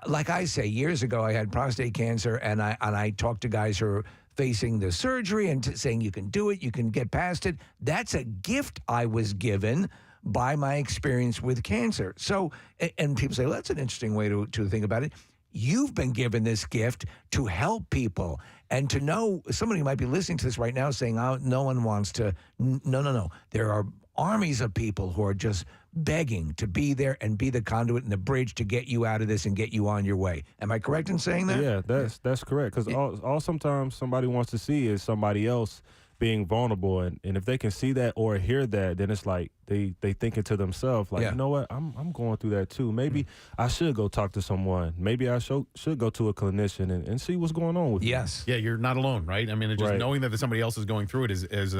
like I say, years ago, I had prostate cancer, and I talked to guys who are facing the surgery and saying you can do it, you can get past it. That's a gift I was given by my experience with cancer. So, and people say, well, that's an interesting way to think about it. You've been given this gift to help people, and to know somebody might be listening to this right now saying, oh, no one wants to. No. There are armies of people who are just begging to be there and be the conduit and the bridge to get you out of this and get you on your way. Am I correct in saying that? Yeah, that's correct. Because all sometimes somebody wants to see is somebody else being vulnerable, and if they can see that or hear that, then it's like they thinking to themselves, like, you know what, I'm going through that too. Maybe I should go talk to someone. Maybe I should go to a clinician and see what's going on with me. Yes. Yeah, you're not alone, right? I mean, it's just knowing that somebody else is going through it is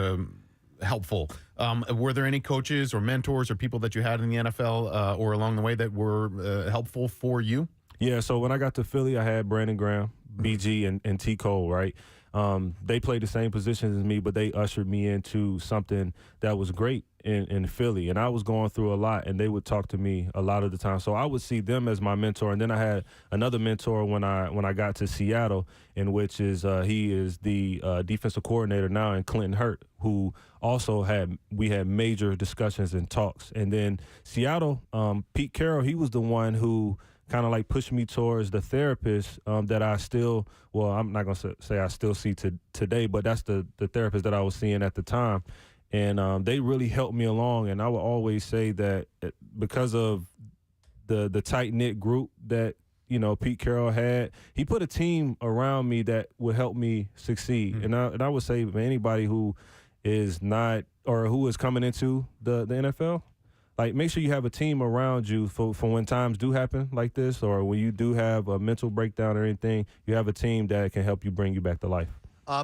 helpful. Were there any coaches or mentors or people that you had in the NFL or along the way that were helpful for you? Yeah, so when I got to Philly, I had Brandon Graham, BG, and T. Cole, right? They played the same positions as me, but they ushered me into something that was great in Philly. And I was going through a lot, and they would talk to me a lot of the time. So I would see them as my mentor. And then I had another mentor when I got to Seattle, in which is he is the defensive coordinator now in Clinton Hurt, who also we had major discussions and talks. And then Seattle, Pete Carroll, he was the one who kind of like pushed me towards the therapist that I still, well, I'm not going to say I still see today, but that's the therapist that I was seeing at the time. And they really helped me along. And I would always say that because of the tight-knit group that, Pete Carroll had, he put a team around me that would help me succeed. And I would say for anybody who is not, or who is coming into the NFL, like, make sure you have a team around you for when times do happen like this, or when you do have a mental breakdown or anything, you have a team that can help you bring you back to life.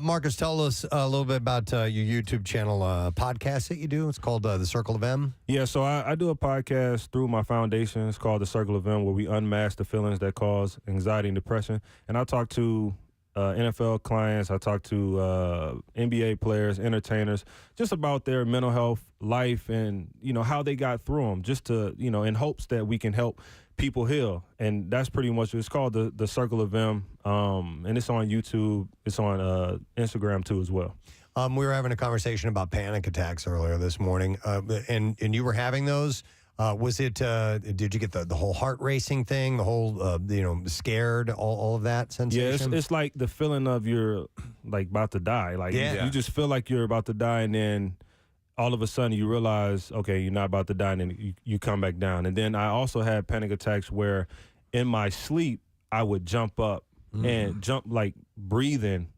Marcus, tell us a little bit about your YouTube channel podcast that you do. It's called The Circle of M. Yeah, so I do a podcast through my foundation. It's called The Circle of M, where we unmask the feelings that cause anxiety and depression. And I talk to NFL clients, I talk to NBA players, entertainers, just about their mental health, life, and, how they got through them, just to, in hopes that we can help people heal. And that's pretty much, it's called the Circle of M, and it's on YouTube. It's on Instagram, too, as well. We were having a conversation about panic attacks earlier this morning, and you were having those. Was it, did you get the whole heart racing thing, the whole, scared, all of that sensation? Yeah, it's like the feeling of you're, like, about to die. Like, you just feel like you're about to die, and then all of a sudden you realize, okay, you're not about to die, and then you come back down. And then I also had panic attacks where in my sleep, I would jump up and jump, like, breathing,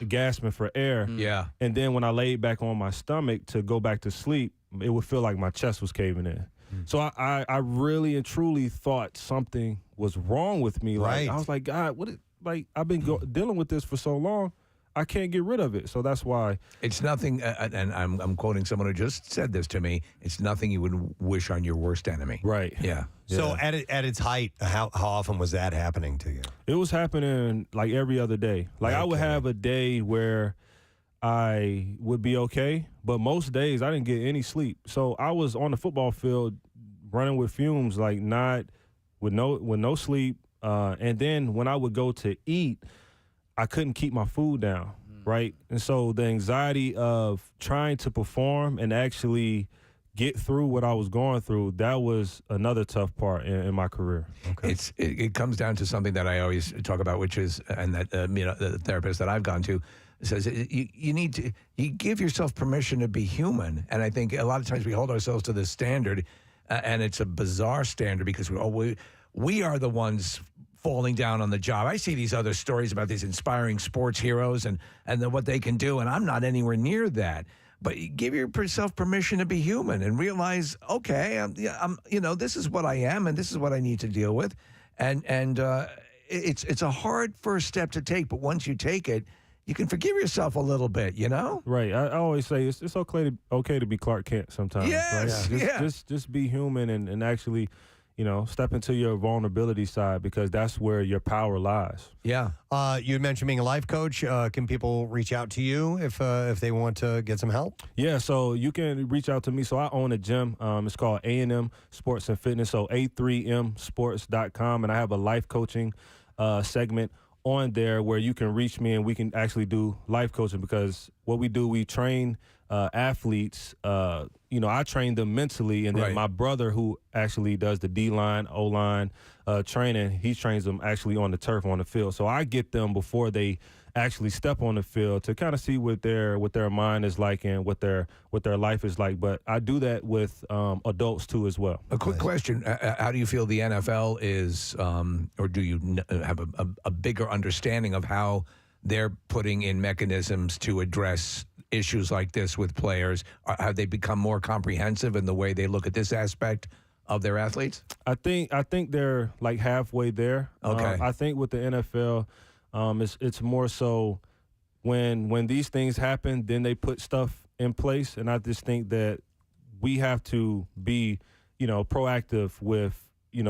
gasping for air. Yeah. And then when I laid back on my stomach to go back to sleep, it would feel like my chest was caving in. So I really and truly thought something was wrong with me. Like, I was like, God, I've been dealing with this for so long, I can't get rid of it. So that's why. It's nothing, and I'm quoting someone who just said this to me, it's nothing you would wish on your worst enemy. Right. Yeah. So at its height, how often was that happening to you? It was happening like every other day. Like, I would have a day where I would be okay, but most days I didn't get any sleep. So I was on the football field running with fumes, like not with no sleep. And then when I would go to eat, I couldn't keep my food down, right? And so the anxiety of trying to perform and actually get through what I was going through, that was another tough part in my career. Okay. It comes down to something that I always talk about, which is, and that the therapist that I've gone to says, you need to give yourself permission to be human. And I think a lot of times we hold ourselves to this standard, and it's a bizarre standard because we are the ones falling down on the job. I see these other stories about these inspiring sports heroes and what they can do, and I'm not anywhere near that. But give yourself permission to be human and realize, okay, I'm this is what I am and this is what I need to deal with, and it's a hard first step to take, but once you take it, you can forgive yourself a little bit, Right. I always say it's okay to be Clark Kent sometimes. Yes. Right? Just be human and actually, step into your vulnerability side, because that's where your power lies. Yeah. You had mentioned being a life coach. Can people reach out to you if they want to get some help? Yeah, so you can reach out to me. So I own a gym. It's called A&M Sports and Fitness, so a3msports.com, and I have a life coaching segment on there where you can reach me and we can actually do life coaching, because what we do, we train athletes. I train them mentally, and then my brother, who actually does the D-line, O-line training, he trains them actually on the turf, on the field. So I get them before they actually step on the field to kind of see what their mind is like and what their life is like. But I do that with adults too as well. A quick question: how do you feel the NFL is, or do you have a bigger understanding of how they're putting in mechanisms to address issues like this with players? Have they become more comprehensive in the way they look at this aspect of their athletes? I think they're like halfway there. Okay. I think with the NFL, it's more so when these things happen, then they put stuff in place, and I just think that we have to be, proactive with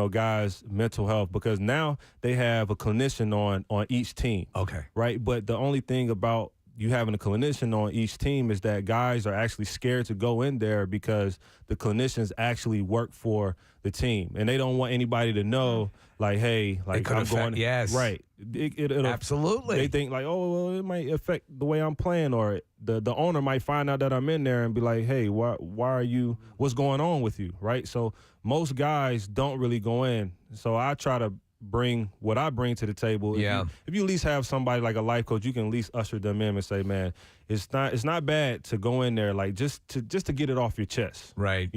guys' mental health, because now they have a clinician on each team. Okay. Right? But the only thing about you having a clinician on each team is that guys are actually scared to go in there because the clinicians actually work for the team, and they don't want anybody to know, like, hey, like I'm going. Yes. Right. It'll, absolutely. They think like, oh, well, it might affect the way I'm playing, or the owner might find out that I'm in there and be like, hey, why are you? What's going on with you? Right. So most guys don't really go in. So I try to bring what I bring to the table. Yeah. If you at least have somebody like a life coach, you can at least usher them in and say, man, it's not bad to go in there, like just to get it off your chest. Right.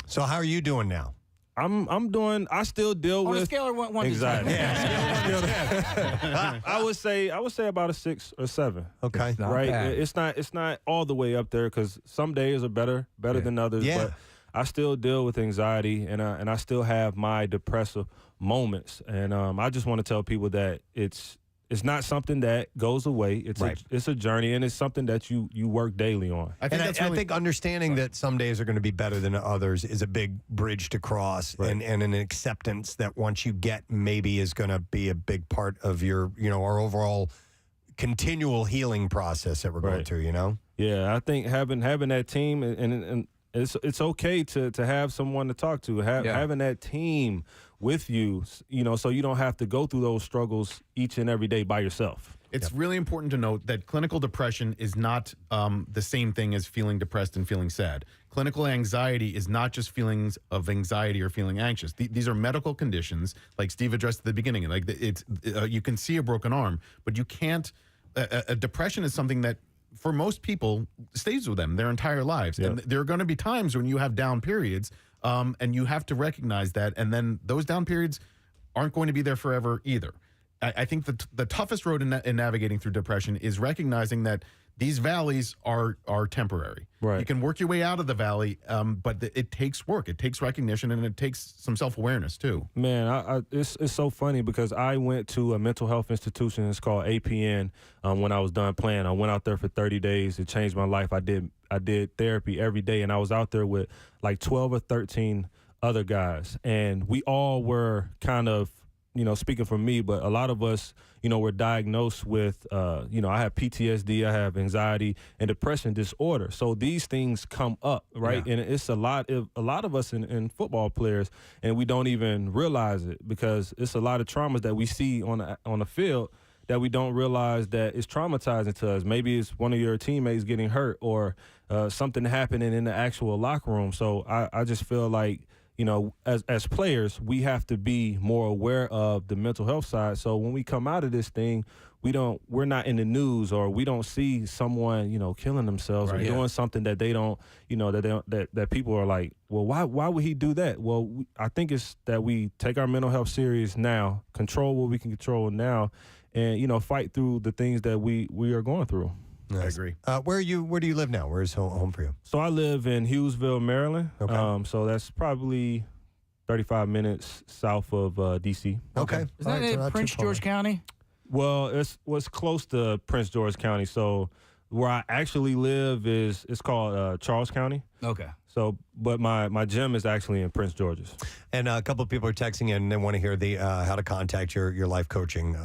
So how are you doing now? I'm doing. I still deal On with a scale of 1 to 10. anxiety. Yeah. I would say about a 6 or 7. Okay. Not right. bad. It's not all the way up there, because some days are better than others. Yeah. But I still deal with anxiety, and I still have my depressive moments. And I just want to tell people that it's not something that goes away. It's a journey, and it's something that you work daily on. I think understanding that some days are going to be better than others is a big bridge to cross, and an acceptance that once you get maybe is going to be a big part of your, our overall continual healing process that we're going through, Yeah, I think having that team, and it's okay to have someone to talk to, having that team with you, so you don't have to go through those struggles each and every day by yourself. It's really important to note that clinical depression is not the same thing as feeling depressed and feeling sad. Clinical anxiety is not just feelings of anxiety or feeling anxious. These are medical conditions, like Steve addressed at the beginning. Like you can see a broken arm, but you can't. A depression is something that, for most people, stays with them their entire lives. Yep. And there are going to be times when you have down periods, and you have to recognize that. And then those down periods aren't going to be there forever either. I think the toughest road in navigating through depression is recognizing that these valleys are temporary. Right. You can work your way out of the valley, but it takes work. It takes recognition, and it takes some self-awareness too. Man, it's so funny because I went to a mental health institution. It's called APN. When I was done playing, I went out there for 30 days. It changed my life. I did therapy every day, and I was out there with like 12 or 13 other guys, and we all were kind of, speaking for me, but a lot of us, were diagnosed with, I have PTSD, I have anxiety and depression disorder. So these things come up, right? Yeah. And it's a lot of us in football players, and we don't even realize it because it's a lot of traumas that we see on the field that we don't realize that it's traumatizing to us. Maybe it's one of your teammates getting hurt or something happening in the actual locker room. So I just feel like, as players, we have to be more aware of the mental health side. So when we come out of this thing, we're not in the news, or we don't see someone, killing themselves or doing something that they don't, that people are like, well, why would he do that? Well, I think it's that we take our mental health serious now, control what we can control now, and, fight through the things that we are going through. I agree. Where do you live now? Where's home for you? So I live in Hughesville, Maryland. Okay. So that's probably 35 minutes south of D.C. Okay. Isn't that in Prince George County? Well, it's close to Prince George County. So where I actually live it's called Charles County. Okay. So, but my gym is actually in Prince George's. And a couple of people are texting in and they want to hear the how to contact your life coaching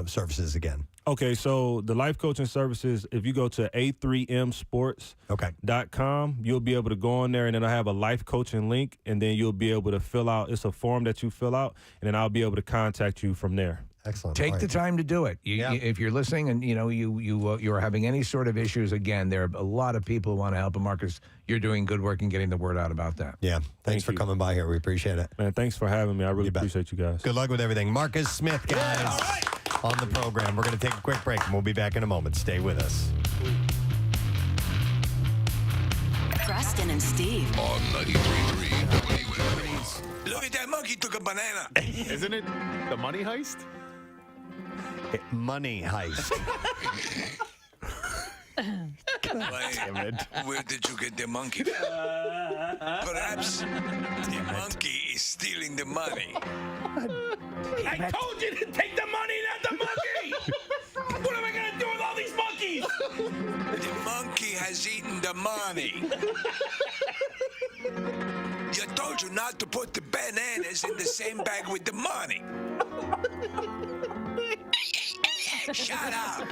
services again. Okay, so the life coaching services, if you go to a3msports.com, you'll be able to go on there and then I'll have a life coaching link, and then you'll be able to fill out, it's a form that you fill out, and then I'll be able to contact you from there. Excellent. Take the time to do it. If you're listening and you're having any sort of issues, again, there are a lot of people who want to help. And Marcus, you're doing good work and getting the word out about that. Yeah. Thanks for coming by here. We appreciate it. Man, thanks for having me. I really appreciate you guys. Good luck with everything. Marcus Smith, guys, on the program. We're going to take a quick break and we'll be back in a moment. Stay with us. Preston and Steve. On 93.3 WMMR. Look at that monkey took a banana. Isn't it the money heist? Money heist. Where did you get the monkey? Perhaps the monkey is stealing the money. I told you to take the money, not the monkey! What am I going to do with all these monkeys? The monkey has eaten the money. You told you not to put the bananas in the same bag with the money. Shut up.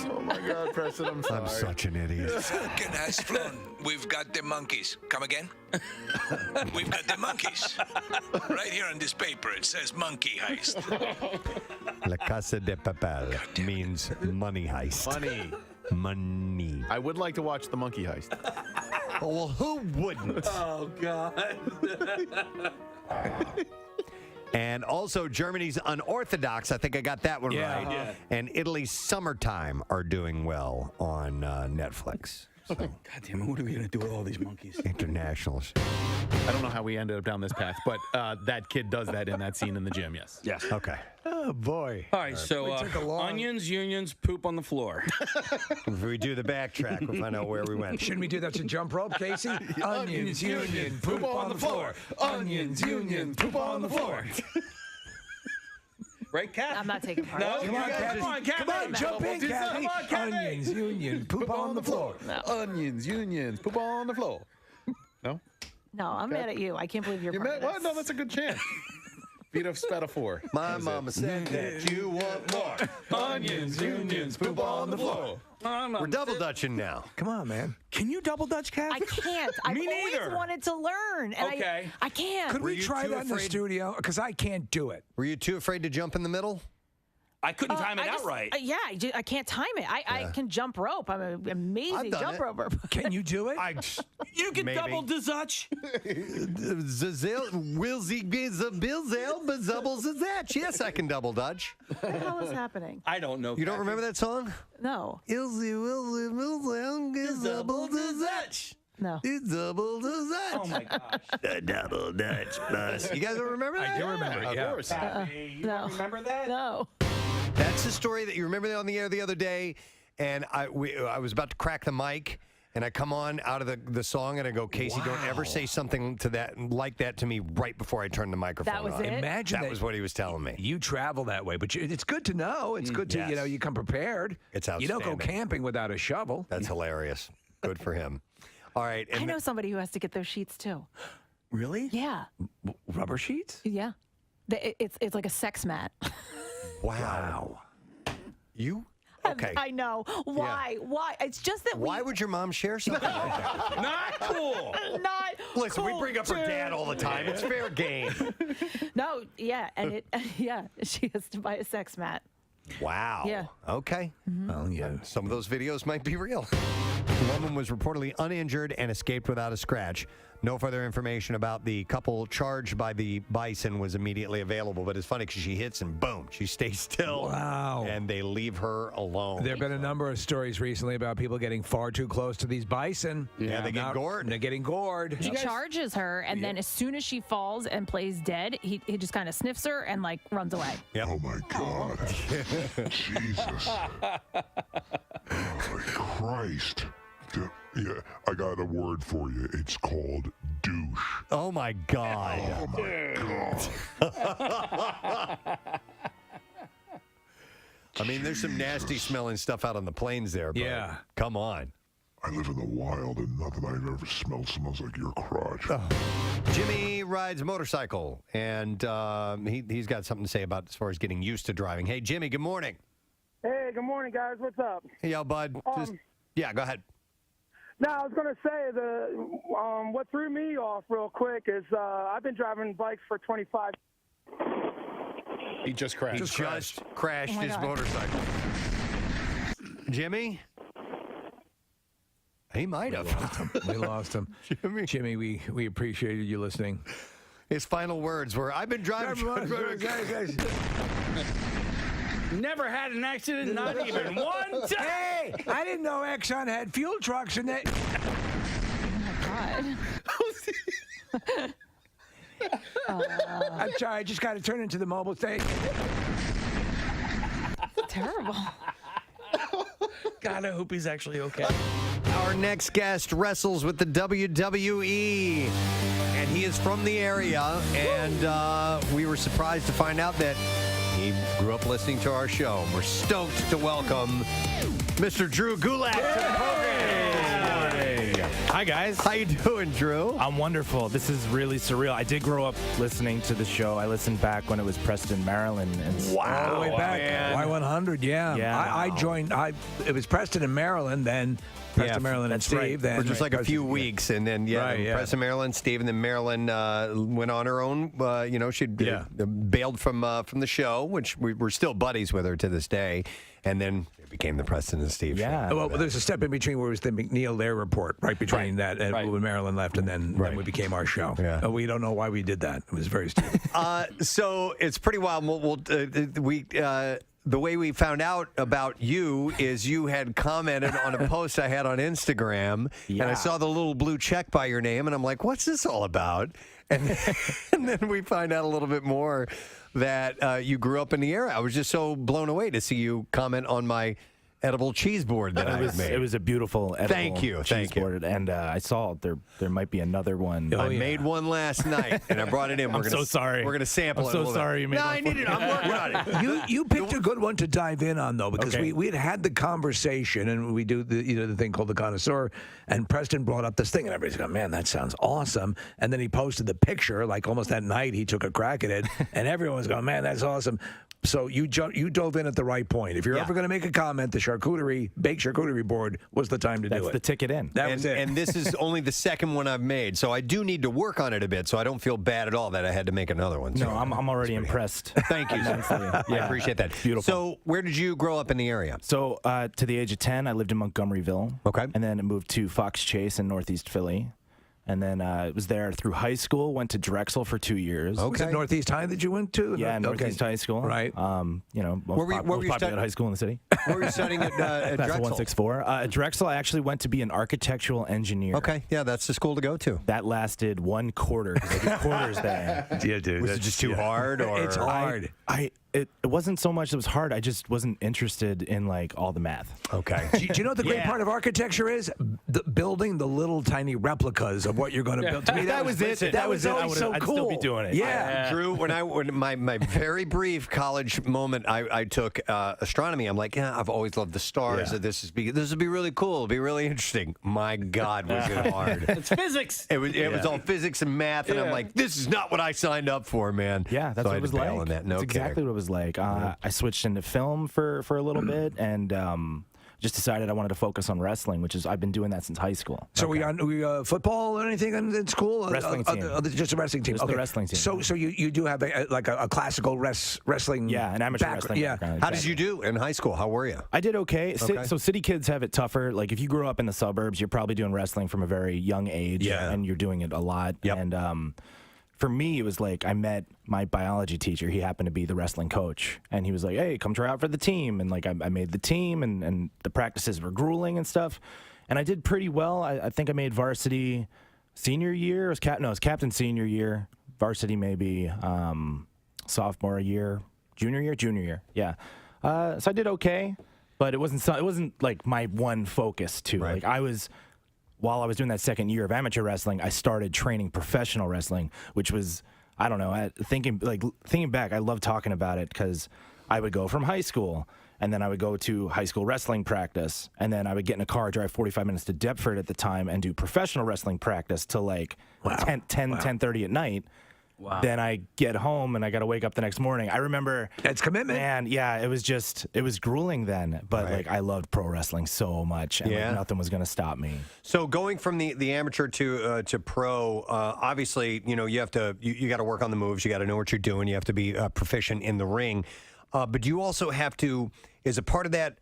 Oh my God, Preston, I'm sorry. I'm such an idiot. The falcon has flown. We've got the monkeys. Come again? We've got the monkeys. Right here on this paper, it says monkey heist. La Casa de Papel means money heist. Money. I would like to watch the monkey heist. Oh, well, who wouldn't? Oh, God. And also Germany's Unorthodox, I think I got that one right. Yeah. And Italy's Summertime are doing well on Netflix. So, God damn it, what are we going to do with all these monkeys? Internationals. I don't know how we ended up down this path, but that kid does that in that scene in the gym, yes. Yes. Okay. Oh, boy. All right, so onions, unions, poop on the floor. If we do the backtrack, we'll find out where we went. Shouldn't we do that to jump rope, Casey? Onions, union, poop on the floor. Onions, union, poop on the floor. Right, Kat? I'm not taking part. No, Come on, Kathy. Kat. Come on, jump in, Kathy. Come on, Kathy. Onions, union, poop on the floor. No. Onions, unions, poop on the floor. No? No, I'm mad at you. I can't believe you're part of What? this. No, that's a good chant. Vita Spatafor. My mama said that you want more. Onions, unions, poop on the floor. We're double dutching now. Come on, man. Can you double dutch, Kat? I can't. I've Me always neither. wanted to learn. And Okay. I can't. Could we you try too that in the afraid- studio? Because I can't do it. Were you too afraid to jump in the middle? I couldn't time it I out just- right. Yeah, I can't time it. I can jump rope. I'm an amazing done jump it. roper. Can you do it? You can Maybe. double dutch. Yes, I can double dutch. What the hell is happening? I don't know. You don't remember that song? No. Double dutch. No. Double dutch. Oh my gosh. The double dutch bus. You guys don't remember that? I do remember it, yeah. Of course. You No. remember that? No. That's the story that you remember on the air the other day, and I was about to crack the mic, and I come on out of the song, and I go, Casey, don't ever say something to that like that to me right before I turn the microphone That was on. it? Imagine That was what he was telling me. You travel that way, but it's good to know. It's good to, Yes. you come prepared. It's You don't go outstanding. camping without a shovel. That's hilarious. Good for him. All right. I know somebody who has to get those sheets too. Really? Yeah. Rubber sheets? Yeah. It's like a sex mat. Wow. You? Okay. I know. Why? Why? It's just that Why would your mom share something like that? Not cool. Not Listen, cool, we bring up her dad all the time. It's fair game. No, yeah, and she has to buy a sex mat. Wow. Yeah. Okay. Well, yeah. Some of those videos might be real. The woman was reportedly uninjured and escaped without a scratch. No further information about the couple charged by the bison was immediately available, but it's funny because she hits and boom, she stays still. Wow. And they leave her alone. There have been a number of stories recently about people getting far too close to these bison. Yeah, they get gored. They're getting gored. He charges her, and then as soon as she falls and plays dead, he just kind of sniffs her and like runs away. Yep. Oh my God. Jesus. Oh, Christ. Yeah, I got a word for you. It's called douche. Oh my God. Oh my God. I mean, there's some nasty smelling stuff out on the plains there, but Yeah. come on. I live in the wild and nothing I've ever smelled smells like your crotch. Jimmy rides a motorcycle, and he's got something to say about as far as getting used to driving. Hey, Jimmy, good morning. Hey, good morning, guys. What's up? Hey, yo, bud. Yeah, go ahead. No, I was going to say what threw me off real quick is I've been driving bikes for 25. He just crashed. He just crashed Oh my his God. motorcycle. Jimmy? He might have. We lost him. Jimmy, we appreciated you listening. His final words were, I've been driving. Never had an accident, not even one time. Hey, I didn't know Exxon had fuel trucks in it. I'm sorry, I just got to turn into the mobile station. Terrible. God, I hope he's actually okay. Our next guest wrestles with the WWE, and he is from the area, and we were surprised to find out that he grew up listening to our show. We're stoked to welcome Mr. Drew Gulak to the program. Hi, guys. How you doing, Drew? I'm wonderful. This is really surreal. I did grow up listening to the show. I listened back when it was Preston, Maryland. And All the way back. Y100, yeah. Yeah. I joined, it was Preston and Maryland, then Preston, Maryland, and Steve. Then for just like a few weeks, and then Preston, Maryland, Steve, and then Maryland went on her own. She'd bailed from the show, which we're still buddies with her to this day, and then it became the Preston and Steve show. Well, there's a step in between where it was the McNeil Lair report, right between that and when Maryland left, and then we became our show. Yeah. We don't know why we did that. It was very stupid. So it's pretty wild. The way we found out about you is you had commented on a post I had on Instagram, and I saw the little blue check by your name, and I'm like, what's this all about? And then we find out a little bit more that you grew up in the area. I was just so blown away to see you comment on my edible cheese board that I had made. It was a beautiful edible cheese board, and I saw there might be another one. I made one last night, and I brought it in. I'm so sorry. We're going to sample I'm it. so a little sorry bit. you made No, one I for need it. I'm working on it. You picked a good one to dive in on, though, because we had the conversation, and we do the thing called the connoisseur, and Preston brought up this thing, and everybody's going, man, that sounds awesome. And then he posted the picture, like almost that night he took a crack at it, and everyone's going, man, that's awesome. So you dove in at the right point. If you're ever going to make a comment, the baked charcuterie board was the time to do it. That's the ticket in. That was it. And this is only the second one I've made, so I do need to work on it a bit, so I don't feel bad at all that I had to make another one. No, I'm already impressed. Thank you. I appreciate that. Beautiful. So where did you grow up in the area? So to the age of 10, I lived in Montgomeryville. Okay. And then I moved to Fox Chase in Northeast Philly. And then was there through high school, went to Drexel for 2 years. Was it Northeast High that you went to? Yeah, Northeast High School. Right. Most were you popular studying? high school in the city. Where were you studying at That's Drexel? 164. At Drexel, I actually went to be an architectural engineer. Okay, yeah, that's the school to go to. That lasted 1 quarter because I did quarters there. Yeah, dude. Was it just too hard? Or It's hard. It wasn't so much that it was hard. I just wasn't interested in like all the math. Okay. Do you know what the great part of archecture is? Building the little tiny replicas of what you're going to build. To me, that was it. That was always so I'd cool. still be doing it. Yeah. Drew, when my very brief college moment, I took astronomy. I'm like, I've always loved the stars. Yeah. This would be really cool. It'll be really interesting. My God, was it hard? It's physics. It was all physics and math, and I'm like, this is not what I signed up for, man. Yeah, that's so what I it was had to bail like. on that. That's exactly what it was was like I switched into film for a little bit and just decided I wanted to focus on wrestling, which is I've been doing that since high school. So we football or anything in school? Wrestling team. Just a wrestling team. Just the wrestling team. So you do have a classical wrestling. Yeah, an amateur wrestling. Yeah. How did you do in high school? How were you? I did okay. Okay. So city kids have it tougher. Like if you grew up in the suburbs, you're probably doing wrestling from a very young age, and you're doing it a lot. Yep. And for me, it was like I met my biology teacher. He happened to be the wrestling coach, and he was like, "Hey, come try out for the team." And like I made the team, and the practices were grueling and stuff. And I did pretty well. I think I made varsity senior year. It was captain senior year. Varsity maybe sophomore year, junior year. Yeah. So I did okay, but it wasn't like my one focus too. Right. Like while I was doing that second year of amateur wrestling, I started training professional wrestling, which was, I don't know, thinking back, I love talking about it because I would go from high school and then I would go to high school wrestling practice and then I would get in a car, drive 45 minutes to Deptford at the time and do professional wrestling practice till like 10:30 at night. Wow. Then I get home and I got to wake up the next morning. I remember that's commitment. Man, yeah, it was grueling then, but like I loved pro wrestling so much, and like, nothing was going to stop me. So going from the amateur to pro, obviously, you got to work on the moves. You got to know what you're doing. You have to be proficient in the ring. But you also have to, as a part of that,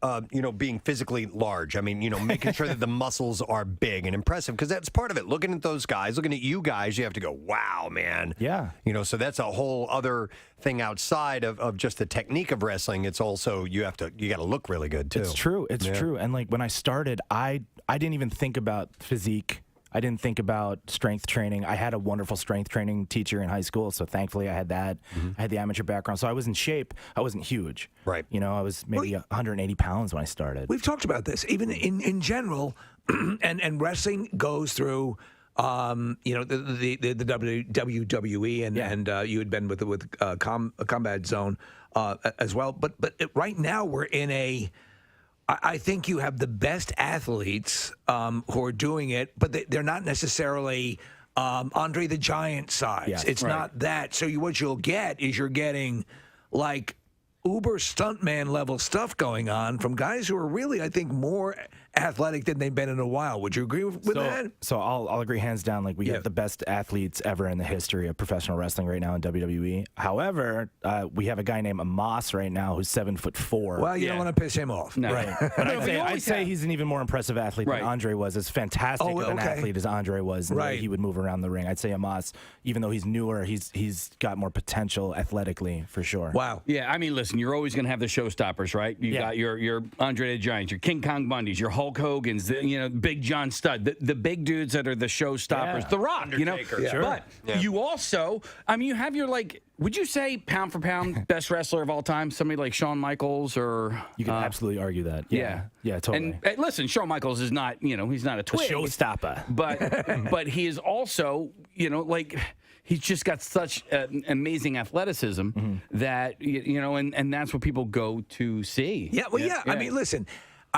being physically large. I mean, making sure that the muscles are big and impressive, because that's part of it. Looking at those guys, looking at you guys, you have to go, wow, man. Yeah. So that's a whole other thing outside of just the technique of wrestling. It's also, you got to look really good, too. It's true. It's true. And like when I started, I didn't even think about physique. I didn't think about strength training. I had a wonderful strength training teacher in high school, so thankfully I had that. I had the amateur background, so I was in shape. I wasn't huge. Right. I was maybe 180 pounds when I started. We've talked about this, even in general, and wrestling goes through, the WWE, and you had been with Combat Zone as well. But right now we're in I think you have the best athletes who are doing it, but they're not necessarily Andre the Giant size. Yes, it's not that. So what you'll get is you're getting like uber stuntman level stuff going on from guys who are really, I think, more athletic than they've been in a while. Would you agree with that? So I'll agree hands down. Like we have the best athletes ever in the history of professional wrestling right now in WWE. However, we have a guy named Amos right now who's 7'4". Well, you don't want to piss him off, no. Right? But I'd say he's an even more impressive athlete than Andre was. As fantastic of an athlete as Andre was, and the way he would move around the ring. I'd say Amos, even though he's newer, he's got more potential athletically for sure. Wow. Yeah, I mean, listen, you're always going to have the showstoppers, right? You got your Andre the Giants, your King Kong Bundys, your Hulk Hogan's, Big John Studd, the big dudes that are the showstoppers, The Rock, Undertaker, sure. But you also, you have your would you say pound for pound best wrestler of all time? Somebody like Shawn Michaels or you can absolutely argue that. Yeah, totally. And listen, Shawn Michaels is not, he's not a twig, a showstopper, but he is also, he's just got such amazing athleticism that and that's what people go to see. Yeah, well, yeah. I mean, listen,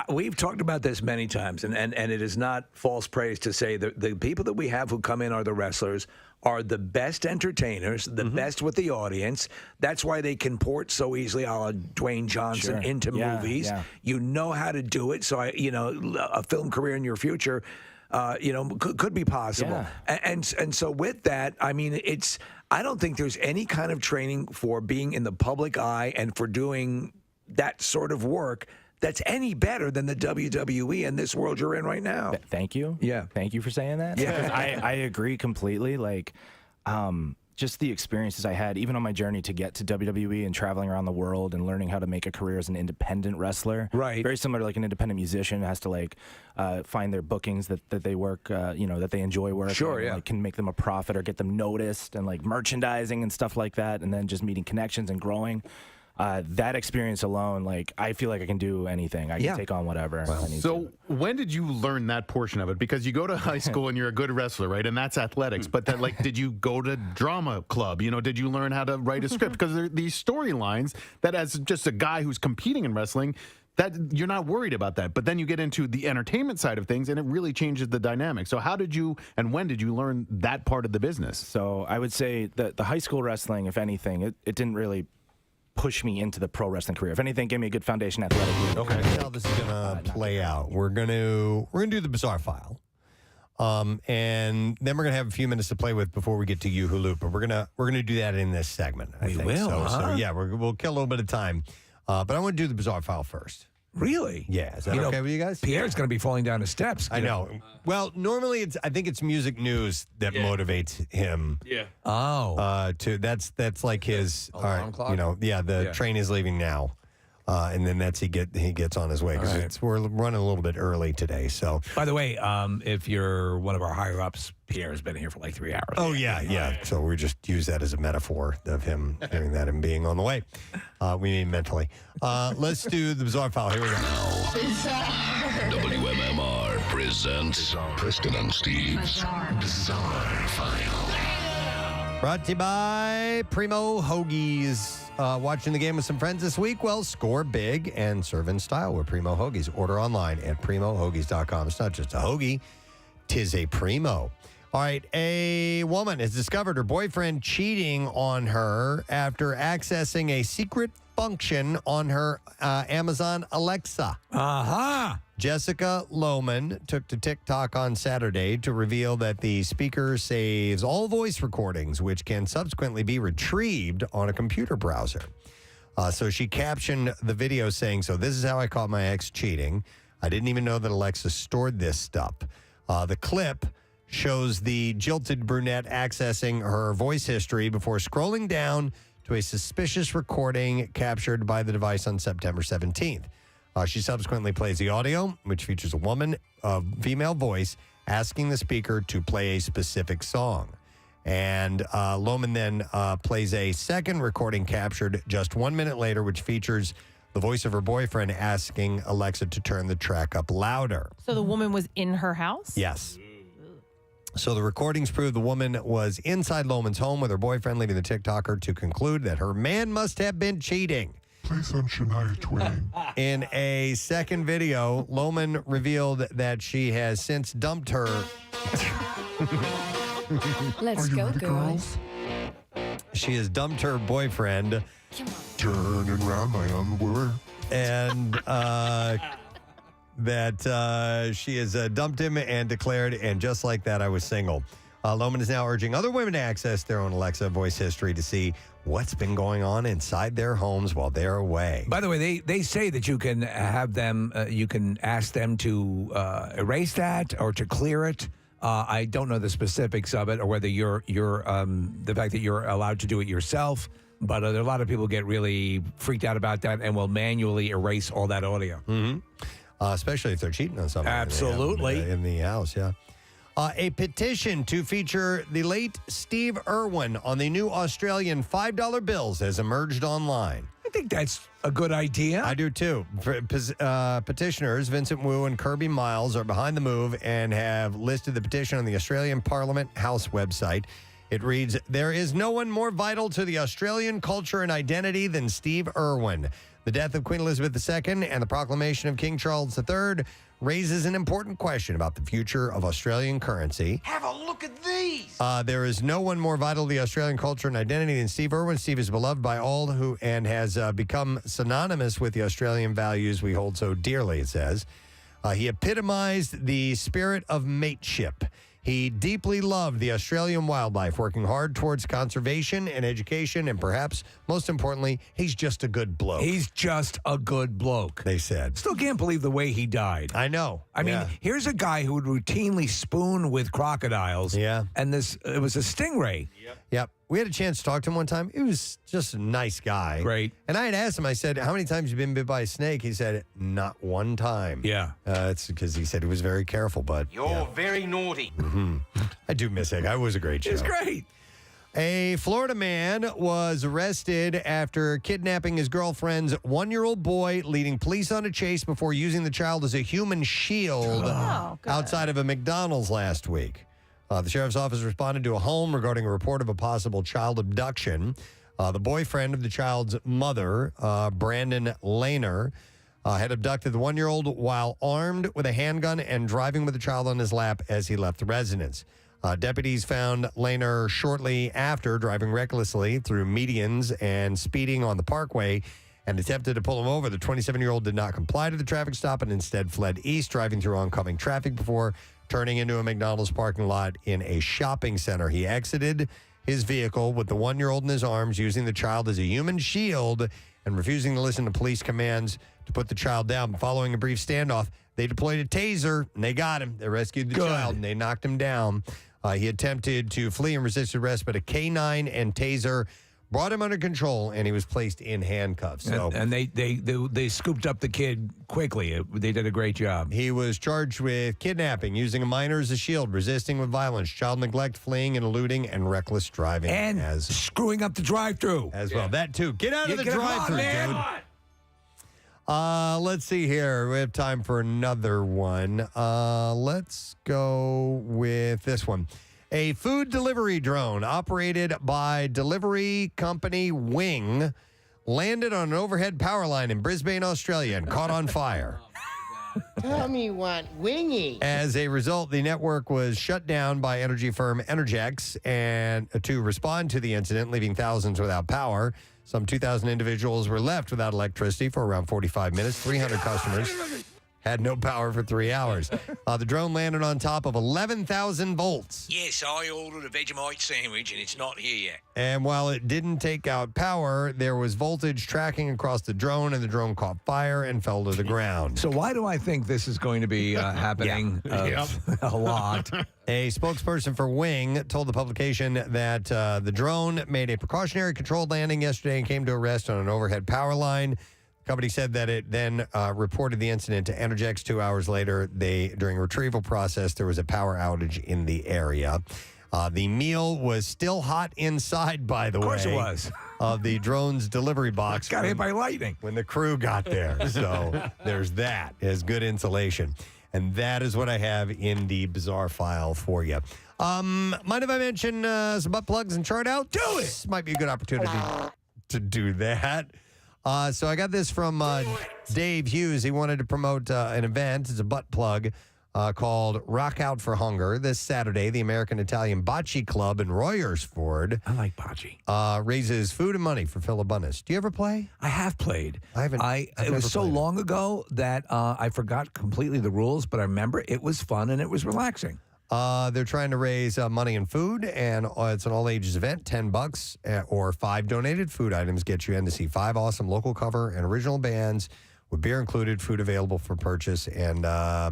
we've talked about this many times, and it is not false praise to say that the people that we have who come in are the wrestlers are the best entertainers, the best with the audience. That's why they can port so easily, a la Dwayne Johnson, into movies. Yeah. You know how to do it. So a film career in your future. Could be possible. Yeah. And so with that, I mean, I don't think there's any kind of training for being in the public eye and for doing that sort of work that's any better than the WWE in this world you're in right now. Thank you. Yeah. Thank you for saying that. Yeah. I agree completely. Just the experiences I had, even on my journey to get to WWE and traveling around the world and learning how to make a career as an independent wrestler. Right. Very similar to an independent musician has to find their bookings that they work, that they enjoy working. Sure, yeah. Can make them a profit or get them noticed and merchandising and stuff like that. And then just meeting connections and growing. That experience alone, I feel like I can do anything. I can take on whatever. Wow. So when did you learn that portion of it? Because you go to high school and you're a good wrestler, right? And that's athletics. But that, did you go to drama club? Did you learn how to write a script? Because there are these storylines that, as just a guy who's competing in wrestling, that you're not worried about that. But then you get into the entertainment side of things, and it really changes the dynamic. So how did you and when did you learn that part of the business? So I would say that the high school wrestling, if anything, it didn't really push me into the pro wrestling career. If anything, gave me a good foundation athletically. Okay. That's how this is gonna play out. We're gonna do the bizarre file. And then we're gonna have a few minutes to play with before we get to You Who Loop. But we're gonna do that in this segment. I think. So yeah, we'll kill a little bit of time. But I want to do the bizarre file first. Really? Yeah. Is that okay with you guys? Pierre's going to be falling down the steps. I know. Well, normally I think it's music news that motivates him. Yeah. That's like his alarm clock? The train is leaving now. And then he gets on his way because we're running a little bit early today. So, by the way, if you're one of our higher ups, Pierre has been here for like 3 hours. Oh yeah. So we just use that as a metaphor of him hearing that and being on the way. We mean mentally. Let's do the bizarre file. Here we go. WMMR presents Preston and Steve's Bizarre File. Brought to you by Primo Hoagies. Watching the game with some friends this week? Well, score big and serve in style with Primo Hoagies. Order online at primohoagies.com. It's not just a hoagie, 'tis a Primo. All right, a woman has discovered her boyfriend cheating on her after accessing a secret function on her Amazon Alexa. Jessica Lohman took to TikTok on Saturday to reveal that the speaker saves all voice recordings, which can subsequently be retrieved on a computer browser. So she captioned the video saying, "So this is how I caught my ex cheating. I didn't even know that Alexa stored this stuff." The clip shows the jilted brunette accessing her voice history before scrolling down to a suspicious recording captured by the device on September 17th. She subsequently plays the audio, which features a female voice, asking the speaker to play a specific song. And Lohman then plays a second recording captured just 1 minute later, which features the voice of her boyfriend asking Alexa to turn the track up louder. So the woman was in her house? Yes. So the recordings prove the woman was inside Lohman's home with her boyfriend, leaving the TikToker to conclude that her man must have been cheating. Play some Shania Twain. In a second video, Lohman revealed that she has since dumped her. Let's go, girls. She has dumped her boyfriend. Turning around my underwear. And that she has dumped him and declared, and just like that, I was single. Lohman is now urging other women to access their own Alexa voice history to see what's been going on inside their homes while they're away. By the way, they say that you can have them, you can ask them to erase that or to clear it. I don't know the specifics of it or whether you're the fact that you're allowed to do it yourself. But there are a lot of people get really freaked out about that and will manually erase all that audio. Mm-hmm. Especially if they're cheating on somebody. Absolutely. In the house, yeah. A petition to feature the late Steve Irwin on the new Australian $5 bills has emerged online. I think that's a good idea. I do too. Petitioners Vincent Wu and Kirby Miles are behind the move and have listed the petition on the Australian Parliament House website. It reads, "There is no one more vital to the Australian culture and identity than Steve Irwin. The death of Queen Elizabeth II and the proclamation of King Charles III raises an important question about the future of Australian currency. Have a look at these. There is no one more vital to the Australian culture and identity than Steve Irwin. Steve is beloved by all who and has become synonymous with the Australian values we hold so dearly," it says. He epitomized the spirit of mateship. He deeply loved the Australian wildlife, working hard towards conservation and education, and perhaps most importantly, he's just a good bloke. He's just a good bloke, they said. Still can't believe the way he died. I know. I mean, here's a guy who would routinely spoon with crocodiles. Yeah. And it was a stingray. Yep. We had a chance to talk to him one time. He was just a nice guy. Great. And I had asked him, I said, "How many times have you been bit by a snake?" He said, "Not one time." Yeah. It's because he said he was very careful, but. You're very naughty. Mm-hmm. I do miss it. It was a great show. It was great. A Florida man was arrested after kidnapping his girlfriend's 1-year-old boy, leading police on a chase before using the child as a human shield outside of a McDonald's last week. The sheriff's office responded to a home regarding a report of a possible child abduction. The boyfriend of the child's mother, Brandon Lehner, had abducted the 1-year-old while armed with a handgun and driving with the child on his lap as he left the residence. Deputies found Lehner shortly after driving recklessly through medians and speeding on the parkway and attempted to pull him over. The 27-year-old did not comply to the traffic stop and instead fled east, driving through oncoming traffic before turning into a McDonald's parking lot in a shopping center. He exited his vehicle with the 1-year-old in his arms, using the child as a human shield and refusing to listen to police commands to put the child down. Following a brief standoff, they deployed a taser, and they got him. They rescued the child, and they knocked him down. He attempted to flee and resisted arrest, but a K9 and taser brought him under control, and he was placed in handcuffs. So, and they scooped up the kid quickly. They did a great job. He was charged with kidnapping, using a minor as a shield, resisting with violence, child neglect, fleeing and eluding, and reckless driving. And screwing up the drive-thru. As well. That, too. Get out of the Come on, drive-thru, man. dude. Let's see here. We have time for another one. Let's go with this one. A food delivery drone operated by delivery company Wing landed on an overhead power line in Brisbane, Australia, and caught on fire. Tell me what, Wingy. As a result, the network was shut down by energy firm Energex and to respond to the incident, leaving thousands without power. Some 2,000 individuals were left without electricity for around 45 minutes. 300 customers had no power for 3 hours. The drone landed on top of 11,000 volts. Yes, I ordered a Vegemite sandwich and it's not here yet. And while it didn't take out power, there was voltage tracking across the drone, and the drone caught fire and fell to the ground. So why do I think this is going to be happening a lot? A spokesperson for Wing told the publication that the drone made a precautionary controlled landing yesterday and came to a rest on an overhead power line. The company said that it then reported the incident to Energex 2 hours later. During a retrieval process, there was a power outage in the area. The meal was still hot inside, by the way. Of course it was. Of the drone's delivery box. Got hit by lightning. When the crew got there. So there's that. It has good insulation. And that is what I have in the bizarre file for you. Mind if I mention some butt plugs and chart out? Do it! This might be a good opportunity to do that. So I got this from Dave Hughes. He wanted to promote an event. It's a butt plug called Rock Out for Hunger. This Saturday, the American Italian Bocce Club in Royersford. I like bocce. Raises food and money for Phil Abundance. Do you ever play? I have played. I haven't. It was so long ago that I forgot completely the rules, but I remember it was fun and it was relaxing. They're trying to raise money and food, and it's an all-ages event. $10 or 5 donated food items get you in to see 5 awesome local cover and original bands with beer included, food available for purchase, and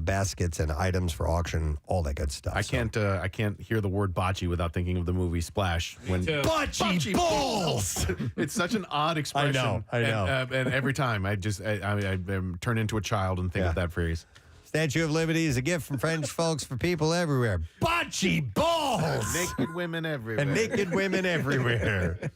baskets and items for auction, all that good stuff. I can't hear the word bocce without thinking of the movie Splash. Bocce balls! It's such an odd expression. I know. And every time I turn into a child and think of that phrase. Statue of Liberty is a gift from French folks for people everywhere. Bocce balls! Naked women everywhere. And naked women everywhere.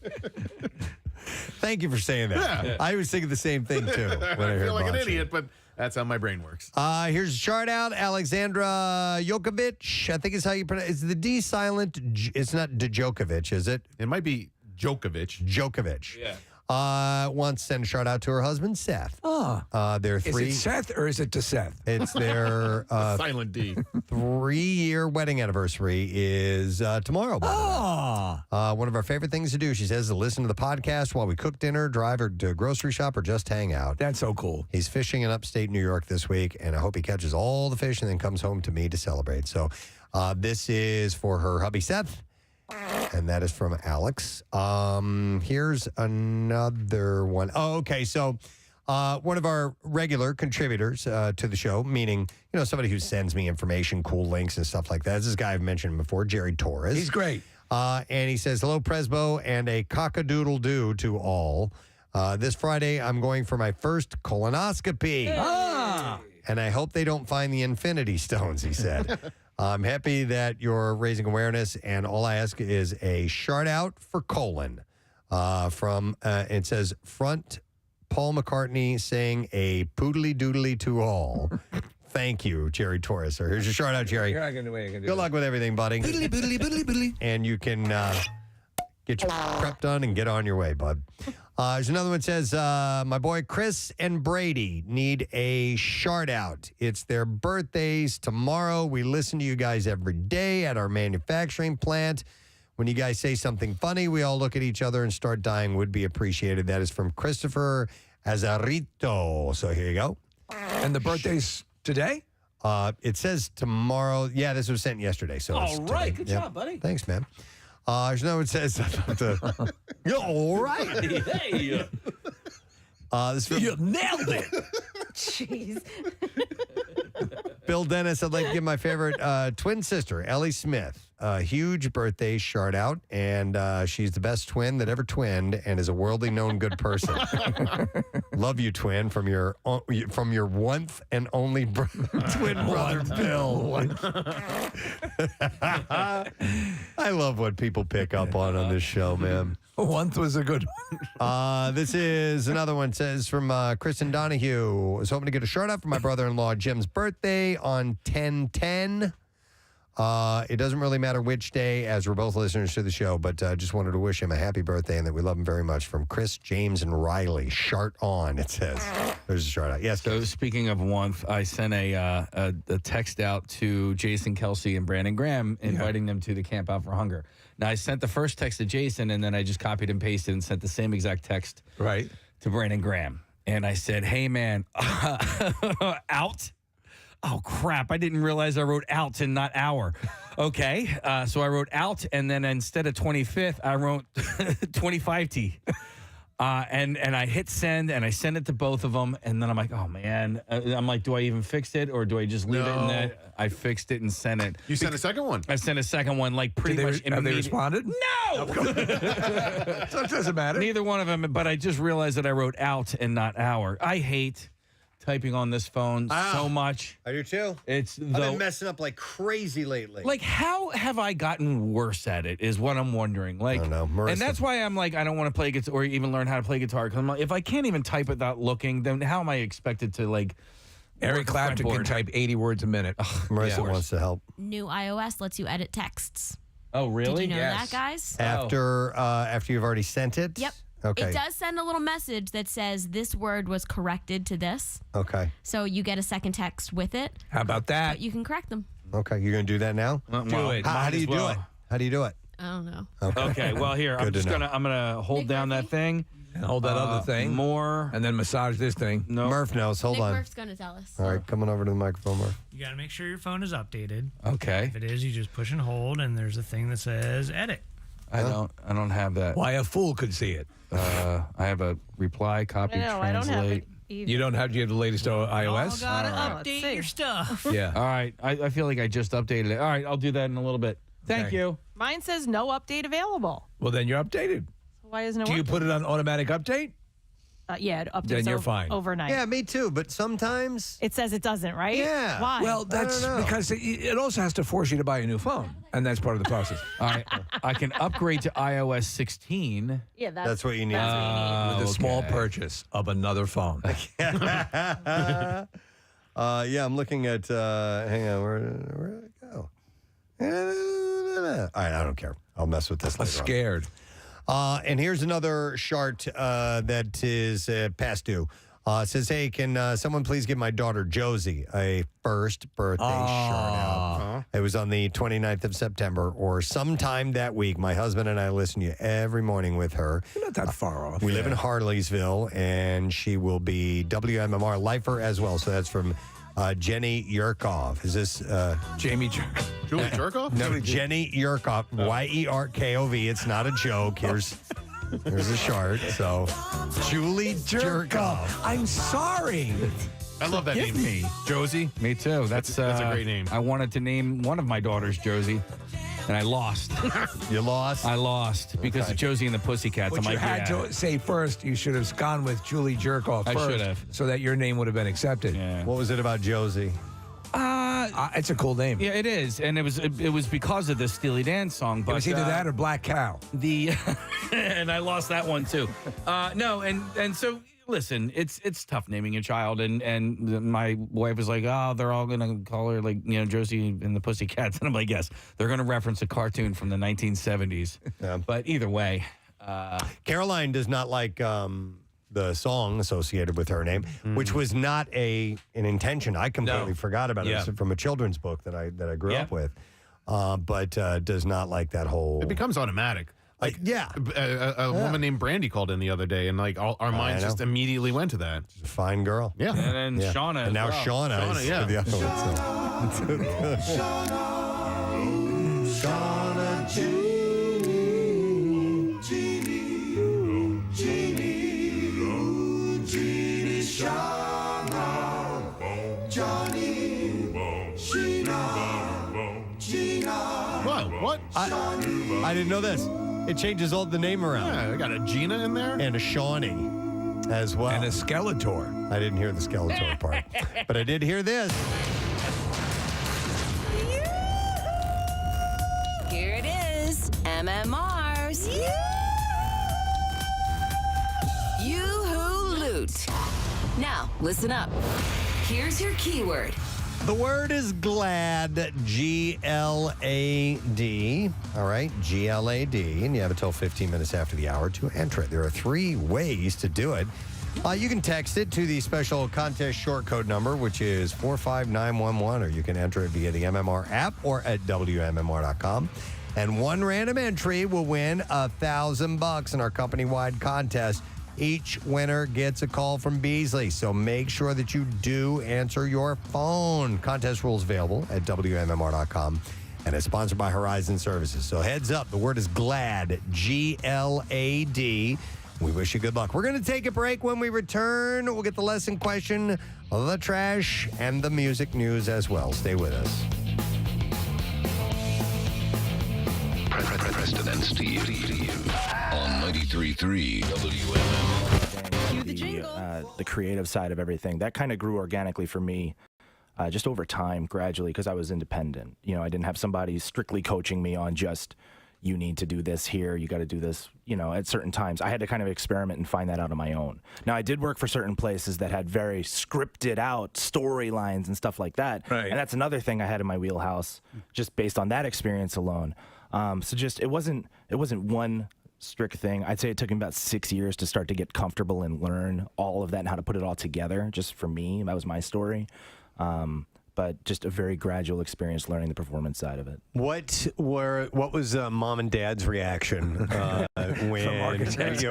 Thank you for saying that. Yeah. I was thinking the same thing, too. When I feel like heard an bocce. idiot, but that's how my brain works. Here's a chart out. Alexandra Jokovic, I think is how you pronounce it. Is the D silent? It's not Djokovic, is it? It might be Djokovic. Djokovic. Yeah. Wants to send a shout out to her husband, Seth. Their Is it Seth or is it to Seth? It's their silent D. 3-year wedding anniversary is tomorrow. By the way. One of our favorite things to do, she says, is to listen to the podcast while we cook dinner, drive her to grocery shop, or just hang out. That's so cool. He's fishing in upstate New York this week, and I hope he catches all the fish and then comes home to me to celebrate. So this is for her hubby, Seth. And that is from Alex. Here's another one. Oh, okay. So one of our regular contributors to the show, meaning, somebody who sends me information, cool links and stuff like that. This is a guy I've mentioned before, Jerry Torres. He's great. And he says, hello, Presbo, and a cock-a-doodle-doo to all. This Friday, I'm going for my first colonoscopy. And I hope they don't find the infinity stones, he said. I'm happy that you're raising awareness, and all I ask is a shout out for colon. It says, front Paul McCartney saying a poodly doodly to all. Thank you, Jerry Torres. So here's your shout out, Jerry. Good luck with everything, buddy. And you can get your prep done and get on your way, bud. There's another one that says, my boy Chris and Brady need a shout out. It's their birthdays tomorrow. We listen to you guys every day at our manufacturing plant. When you guys say something funny, we all look at each other and start dying. Would be appreciated. That is from Christopher Azarito. So here you go. And the birthday's today? It says tomorrow. Yeah, this was sent yesterday. So All right. Good job, buddy. Thanks, man. There's no one says all right. Hey. You nailed it. Jeez. Bill Dennis, I'd like to give my favorite twin sister, Ellie Smith, a huge birthday shout out. And she's the best twin that ever twinned and is a worldly known good person. Love you, twin, from your one and only twin brother, Bill. I love what people pick up on this show, man. One was a good one. This is another one. It says from Kristen Donahue. I was hoping to get a shout out for my brother-in-law Jim's birthday on 10/10. It doesn't really matter which day, as we're both listeners to the show, but just wanted to wish him a happy birthday and that we love him very much. From Chris, James, and Riley. Shart on, it says. There's a shout out. Yes. So speaking of one, I sent a text out to Jason Kelsey and Brandon Graham, inviting them to the Camp Out for Hunger. Now, I sent the first text to Jason, and then I just copied and pasted and sent the same exact text to Brandon Graham. And I said, hey, man, out? Oh, crap. I didn't realize I wrote out and not hour. Okay. So I wrote out, and then instead of 25th, I wrote 25T. And I hit send, and I sent it to both of them, and then I'm like, oh, man. I'm like, do I even fix it, or do I just leave it in that? I fixed it and sent it. You sent a second one? I sent a second one, like pretty much immediately. Have they responded? No! So it doesn't matter. Neither one of them, but I just realized that I wrote out and not hour. I hate typing on this phone so much. I do too. I've been messing up like crazy lately. Like, how have I gotten worse at it is what I'm wondering. Like, I don't know. And that's why I'm like, I don't want to play guitar or even learn how to play guitar. Because I'm like, if I can't even type without looking, then how am I expected to, like, Eric Clapton can type 80 words a minute. Marissa wants to help. New iOS lets you edit texts. Oh, really? Did you know that, guys? After you've already sent it? Yep. Okay. It does send a little message that says this word was corrected to this. Okay. So you get a second text with it. How about that? But you can correct them. Okay. You're going to do that now? Do it. How do you do it? How do you do it? I don't know. Okay. Well, here, I'm gonna hold down that thing. And hold that other thing. More. And then massage this thing. No. Murph knows. Hold on. Murph's going to tell us. All right. Coming over to the microphone, Murph. You got to make sure your phone is updated. Okay. If it is, you just push and hold, and there's a thing that says edit. I don't have that. Why a fool could see it. I have a reply, copy, translate. I don't have it either. You don't have? Do you have the latest iOS? Got to update your stuff. Yeah. All right. I feel like I just updated it. All right. I'll do that in a little bit. Thank you. Mine says no update available. Well, then you're updated. Why isn't it Do you working? put it on automatic update? Yeah, it updates Then you're fine. overnight. Yeah, me too. But sometimes It says it doesn't, right? Yeah. Why? Well, that's because it also has to force you to buy a new phone, and that's part of the process. All right. I can upgrade to iOS 16. Yeah, that's what you need. That's what you need. With a small purchase of another phone. Yeah, I'm looking at. Hang on, where did it go? All right, I don't care. I'll mess with this I'm later. scared. And here's another chart that is past due. It says, hey, can someone please give my daughter Josie a first birthday shout out? It was on the 29th of September or sometime that week. My husband and I listen to you every morning with her. You're not that far off. We live in Harleysville, and she will be WMMR lifer as well. So that's from Jenny Yurkov. Is this Jamie Jerkoff? Julie Jerkoff? No, Jenny Yurkov. Yerkov. It's not a joke. Here's a chart. So, Julie Jerkoff. I'm sorry. I love that Give name. me. Josie. Me too. That's a great name. I wanted to name one of my daughters Josie, and I lost. You lost? I lost because of Josie and the Pussycats. What I'm you like, had to say first, you should have gone with Julie Jerkoff I first. should have. So that your name would have been accepted. Yeah. What was it about Josie? It's a cool name. Yeah, it is, and it was because of the Steely Dan song. But It was either that or Black Cow. And I lost that one too. No, and so listen, it's tough naming a child, and my wife was like, oh, they're all gonna call her like Josie and the Pussycats, and I'm like, yes, they're gonna reference a cartoon from the 1970s. Yeah. But either way. Caroline does not like the song associated with her name, which was not an intention. I completely forgot about it. It's from a children's book that I grew up with, but does not like that whole. It becomes automatic. Like, a woman named Brandy called in the other day, and like our minds just immediately went to that. She's a fine girl. Yeah. And then Shauna. And now Shauna is yeah. the other one. Shauna, Jeannie, Shauna, Johnny, Gina. What? I didn't know this. It changes all the name around. Yeah, I got a Gina in there. And a Shawnee as well. And a Skeletor. I didn't hear the Skeletor part. But I did hear this. Here it is, MMR's Yoo-hoo Loot. Now, listen up. Here's your keyword. The word is glad, G-L-A-D. All right, G-L-A-D. And you have until 15 minutes after the hour to enter it. There are 3 ways to do it. You can text it to the special contest short code number, which is 45911, or you can enter it via the MMR app or at WMMR.com. And one random entry will win $1,000 in our company-wide contest. Each winner gets a call from Beasley, so make sure that you do answer your phone. Contest rules available at WMMR.com, and it's sponsored by Horizon Services. So heads up, the word is GLAD, G-L-A-D. We wish you good luck. We're going to take a break. When we return, we'll get the lesson question, the trash, and the music news as well. Stay with us. Preston and Steve on 93.3 WMMR. The creative side of everything, that kind of grew organically for me just over time, gradually, because I was independent. You know, I didn't have somebody strictly coaching me on just, you need to do this here, you got to do this, you know, at certain times. I had to kind of experiment and find that out on my own. Now, I did work for certain places that had very scripted out storylines and stuff like that. Right. And that's another thing I had in my wheelhouse, just based on that experience alone. So just, it wasn't one strict thing. I'd say it took me about 6 years to start to get comfortable and learn all of that and how to put it all together, just for me. That was my story. But just a very gradual experience learning the performance side of it. What was Mom and Dad's reaction when From architect.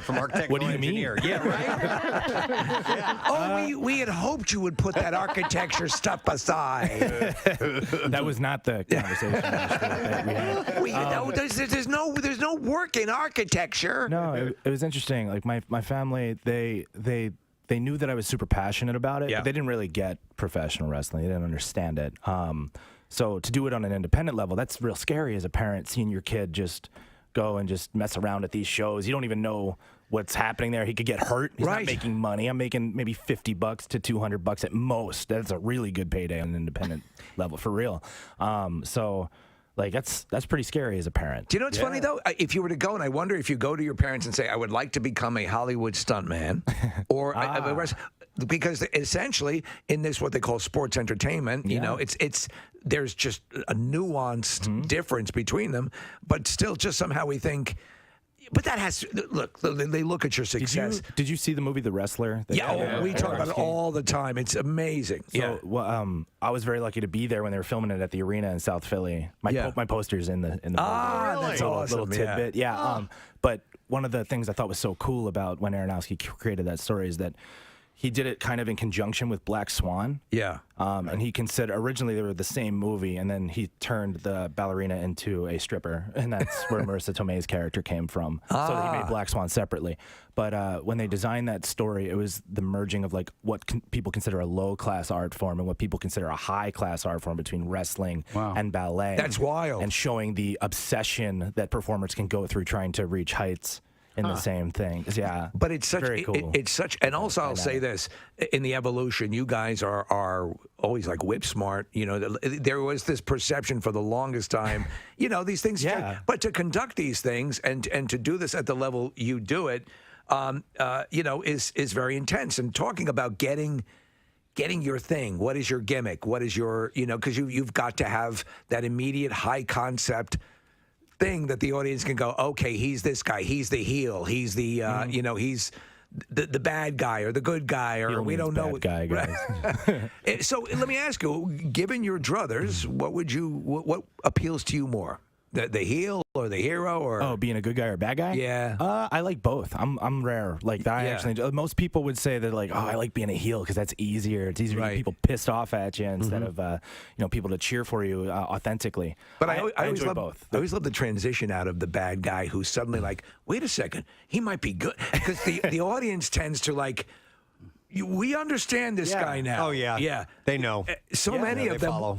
From architect? What do you engineer? mean? Yeah, right. Oh, we had hoped you would put that architecture stuff aside. That was not the conversation that we had. There's no work in architecture. No, it was interesting. Like my family, they knew that I was super passionate about it, but they didn't really get professional wrestling. They didn't understand it. So to do it on an independent level, that's real scary as a parent, seeing your kid just go and just mess around at these shows. You don't even know what's happening there. He could get hurt. He's not making money. I'm making maybe $50 to $200 at most. That's a really good payday on an independent level, for real. So like that's pretty scary as a parent. Do you know what's funny though? If you were to go, and I wonder if you go to your parents and say, "I would like to become a Hollywood stuntman," or because essentially in this what they call sports entertainment, you know, it's there's just a nuanced difference between them, but still, just somehow we think. But that has to, look. They look at your success. Did you see the movie The Wrestler? We talk about it all the time. It's amazing. So, I was very lucky to be there when they were filming it at the arena in South Philly. My poster's in the movie. That's awesome. Little tidbit. But one of the things I thought was so cool about when Aronofsky created that story is that he did it kind of in conjunction with Black Swan. Yeah. And he considered, originally they were the same movie, and then he turned the ballerina into a stripper, and that's where Marissa Tomei's character came from. So he made Black Swan separately. But when they designed that story, it was the merging of like what people consider a low-class art form and what people consider a high-class art form between wrestling and ballet. That's wild. And showing the obsession that performers can go through trying to reach heights in the same thing. Yeah. But it's such very cool. It's such, and also I'll say this, in the evolution, you guys are always like whip smart. You know, there was this perception for the longest time, you know, these things. But to conduct these things and to do this at the level you do it, you know, is very intense. And talking about getting your thing, what is your gimmick? What is your, you know, because you've got to have that immediate high concept thing that the audience can go, okay, he's this guy, he's the heel, he's the he's the bad guy or the good guy, or we don't know. Bad guy, guys. So let me ask you, given your druthers, what appeals to you more? The heel or the hero, or being a good guy or a bad guy? Yeah. I like both. I'm rare like that. I actually most people would say that, like, oh, I like being a heel because that's easier. It's easier to get people pissed off at you instead of people to cheer for you authentically. But I always enjoy love both. I always love the transition out of the bad guy who's suddenly like, wait a second, he might be good, because the audience tends to like. We understand this guy now. Oh, yeah. Yeah. They know. So many of them, follow.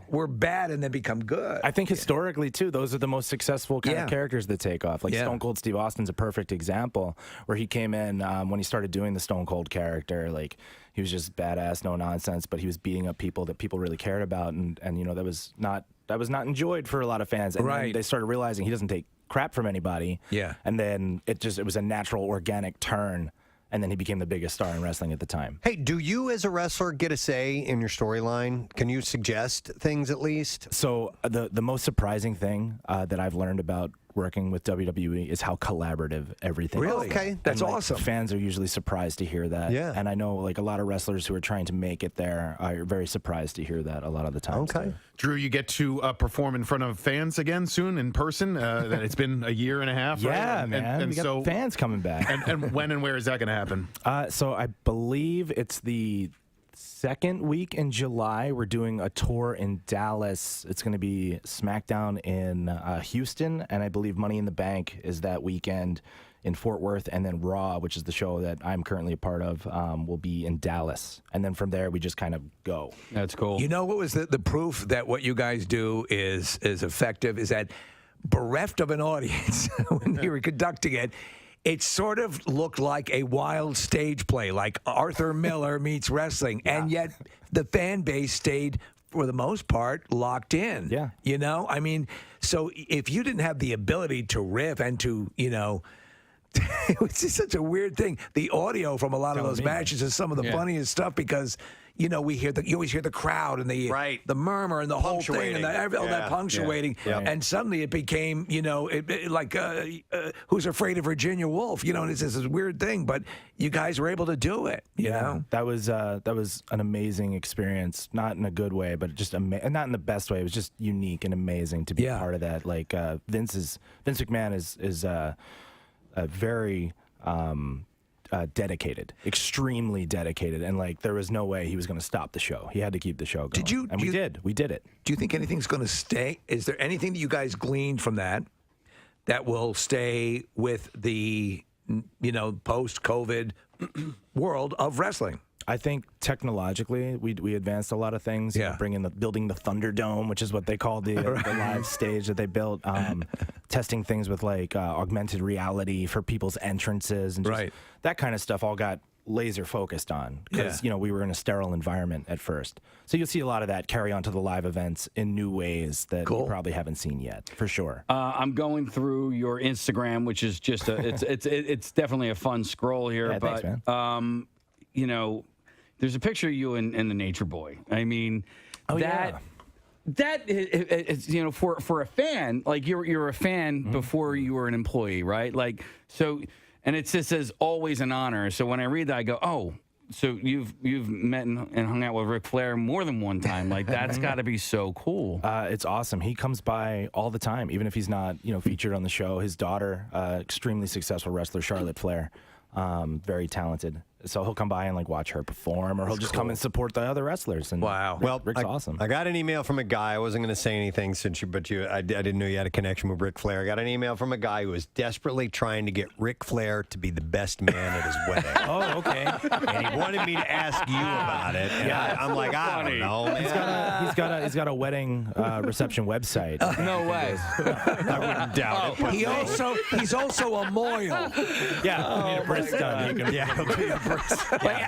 we're bad and then become good. I think historically, too, those are the most successful kind of characters that take off. Like Stone Cold Steve Austin's a perfect example, where he came in when he started doing the Stone Cold character. Like, he was just badass, no nonsense, but he was beating up people that people really cared about, and that was not enjoyed for a lot of fans. And then they started realizing he doesn't take crap from anybody. Yeah. And then it was a natural, organic turn. And then he became the biggest star in wrestling at the time. Hey, do you as a wrestler get a say in your storyline? Can you suggest things at least? So the most surprising thing that I've learned about working with WWE is how collaborative everything is. Really? Okay. That's awesome. Fans are usually surprised to hear that. Yeah. And I know, like, a lot of wrestlers who are trying to make it there are very surprised to hear that a lot of the time. Okay. Drew, you get to perform in front of fans again soon in person. It's been a year and a half, Yeah, right? man. And we got so fans coming back. and when and where is that going to happen? So I believe it's the second week in July. We're doing a tour in Dallas. It's going to be SmackDown in Houston, and I believe Money in the Bank is that weekend in Fort Worth, and then Raw, which is the show that I'm currently a part of, will be in Dallas. And then from there, we just kind of go. That's cool. You know what was the proof that what you guys do is effective is that, bereft of an audience when you were conducting it, it sort of looked like a wild stage play, like Arthur Miller meets wrestling, and yet the fan base stayed, for the most part, locked in. Yeah. You know? I mean, so if you didn't have the ability to riff and to, it was just such a weird thing. The audio from a lot of those matches is some of the funniest stuff, because you always hear the crowd and the murmur and the whole thing and all that punctuating, and suddenly it became like Who's Afraid of Virginia Woolf? And it's this weird thing, but you guys were able to do it. You know, that was an amazing experience, not in a good way, but just not in the best way. It was just unique and amazing to be a part of that. Like Vince McMahon is very dedicated, extremely dedicated, and like there was no way he was going to stop the show. He had to keep the show going. We did it. Do you think anything's going to stay? Is there anything that you guys gleaned from that will stay with the post-COVID world of wrestling? I think technologically we advanced a lot of things. Building the Thunderdome, which is what they called the live stage that they built. Testing things with like augmented reality for people's entrances and just that kind of stuff all got laser focused on, because we were in a sterile environment at first. So you'll see a lot of that carry on to the live events in new ways that you probably haven't seen yet, for sure. I'm going through your Instagram, which is just it's definitely a fun scroll here. Yeah, but thanks, man. There's a picture of you and the Nature Boy. I mean, that is, for a fan, like you're a fan before you were an employee, right? Like, so, and it just says always an honor. So when I read that, I go, oh, so you've met and hung out with Ric Flair more than one time. Like, that's got to be so cool. It's awesome. He comes by all the time, even if he's not, featured on the show. His daughter, extremely successful wrestler, Charlotte Flair, very talented. So he'll come by and like watch her perform, or he'll just come and support the other wrestlers. And Well, Rick's awesome. I got an email from a guy. I wasn't going to say anything I didn't know you had a connection with Ric Flair. I got an email from a guy who was desperately trying to get Ric Flair to be the best man at his wedding. Oh, okay. And he wanted me to ask you about it. And I'm like, I don't know, man. He's got a wedding reception website. No way. I wouldn't doubt it. He's also a moil. Yeah, need a bris done. He'll be a bris.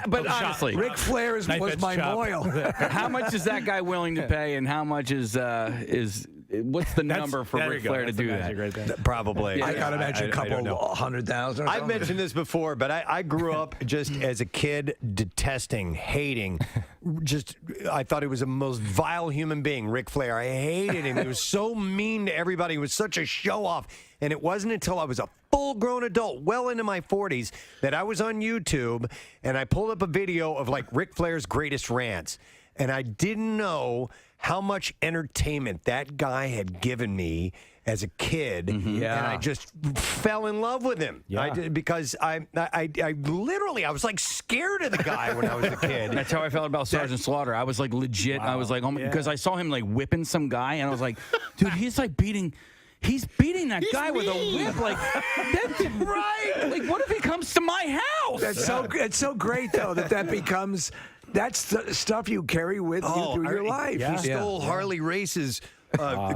But honestly, Ric Flair was my moil. How much is that guy willing to pay, and how much is what's the number for Ric Flair to do that? Right there. Probably. I got to imagine a couple 100,000. I've mentioned this before, but I grew up just as a kid detesting, hating I thought he was the most vile human being, Ric Flair. I hated him. He was so mean to everybody. He was such a show-off. And it wasn't until I was a full-grown adult, well into my 40s, that I was on YouTube, and I pulled up a video of, like, Ric Flair's greatest rants. And I didn't know how much entertainment that guy had given me as a kid, and I just fell in love with him. I did, because I literally, I was like scared of the guy when I was a kid. That's how I felt about Sergeant Slaughter. I was like legit. Wow. I was like, oh my, because I saw him like whipping some guy, and I was like, dude, he's beating that guy with a whip. Like, that's right. Like, what if he comes to my house? It's so great though that becomes. That's the stuff you carry with you through your life. He stole Harley Race's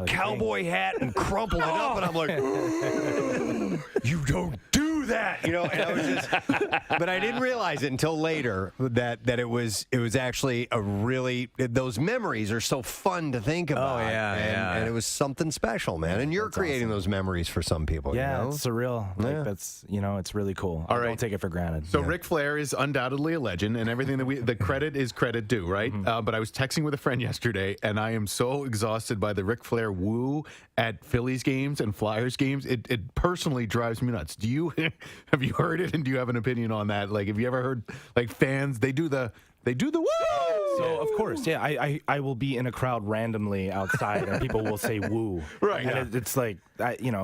cowboy hat and crumpled it up, and I'm like, you don't do that, And I was just, but I didn't realize it until later that it was actually a really, those memories are so fun to think about. And it was something special, man. And you're creating those memories for some people. Yeah, it's surreal. Like, that's it's really cool. All right. Don't take it for granted. So Ric Flair is undoubtedly a legend, and everything that the credit is credit due, right? But I was texting with a friend yesterday, and I am so exhausted by the Ric Flair woo at Phillies games and Flyers games. It personally drives me nuts. Have you heard it, and do you have an opinion on that? Like, have you ever heard like fans? They do the woo. So of course, I will be in a crowd randomly outside, and people will say woo. Right. And it's like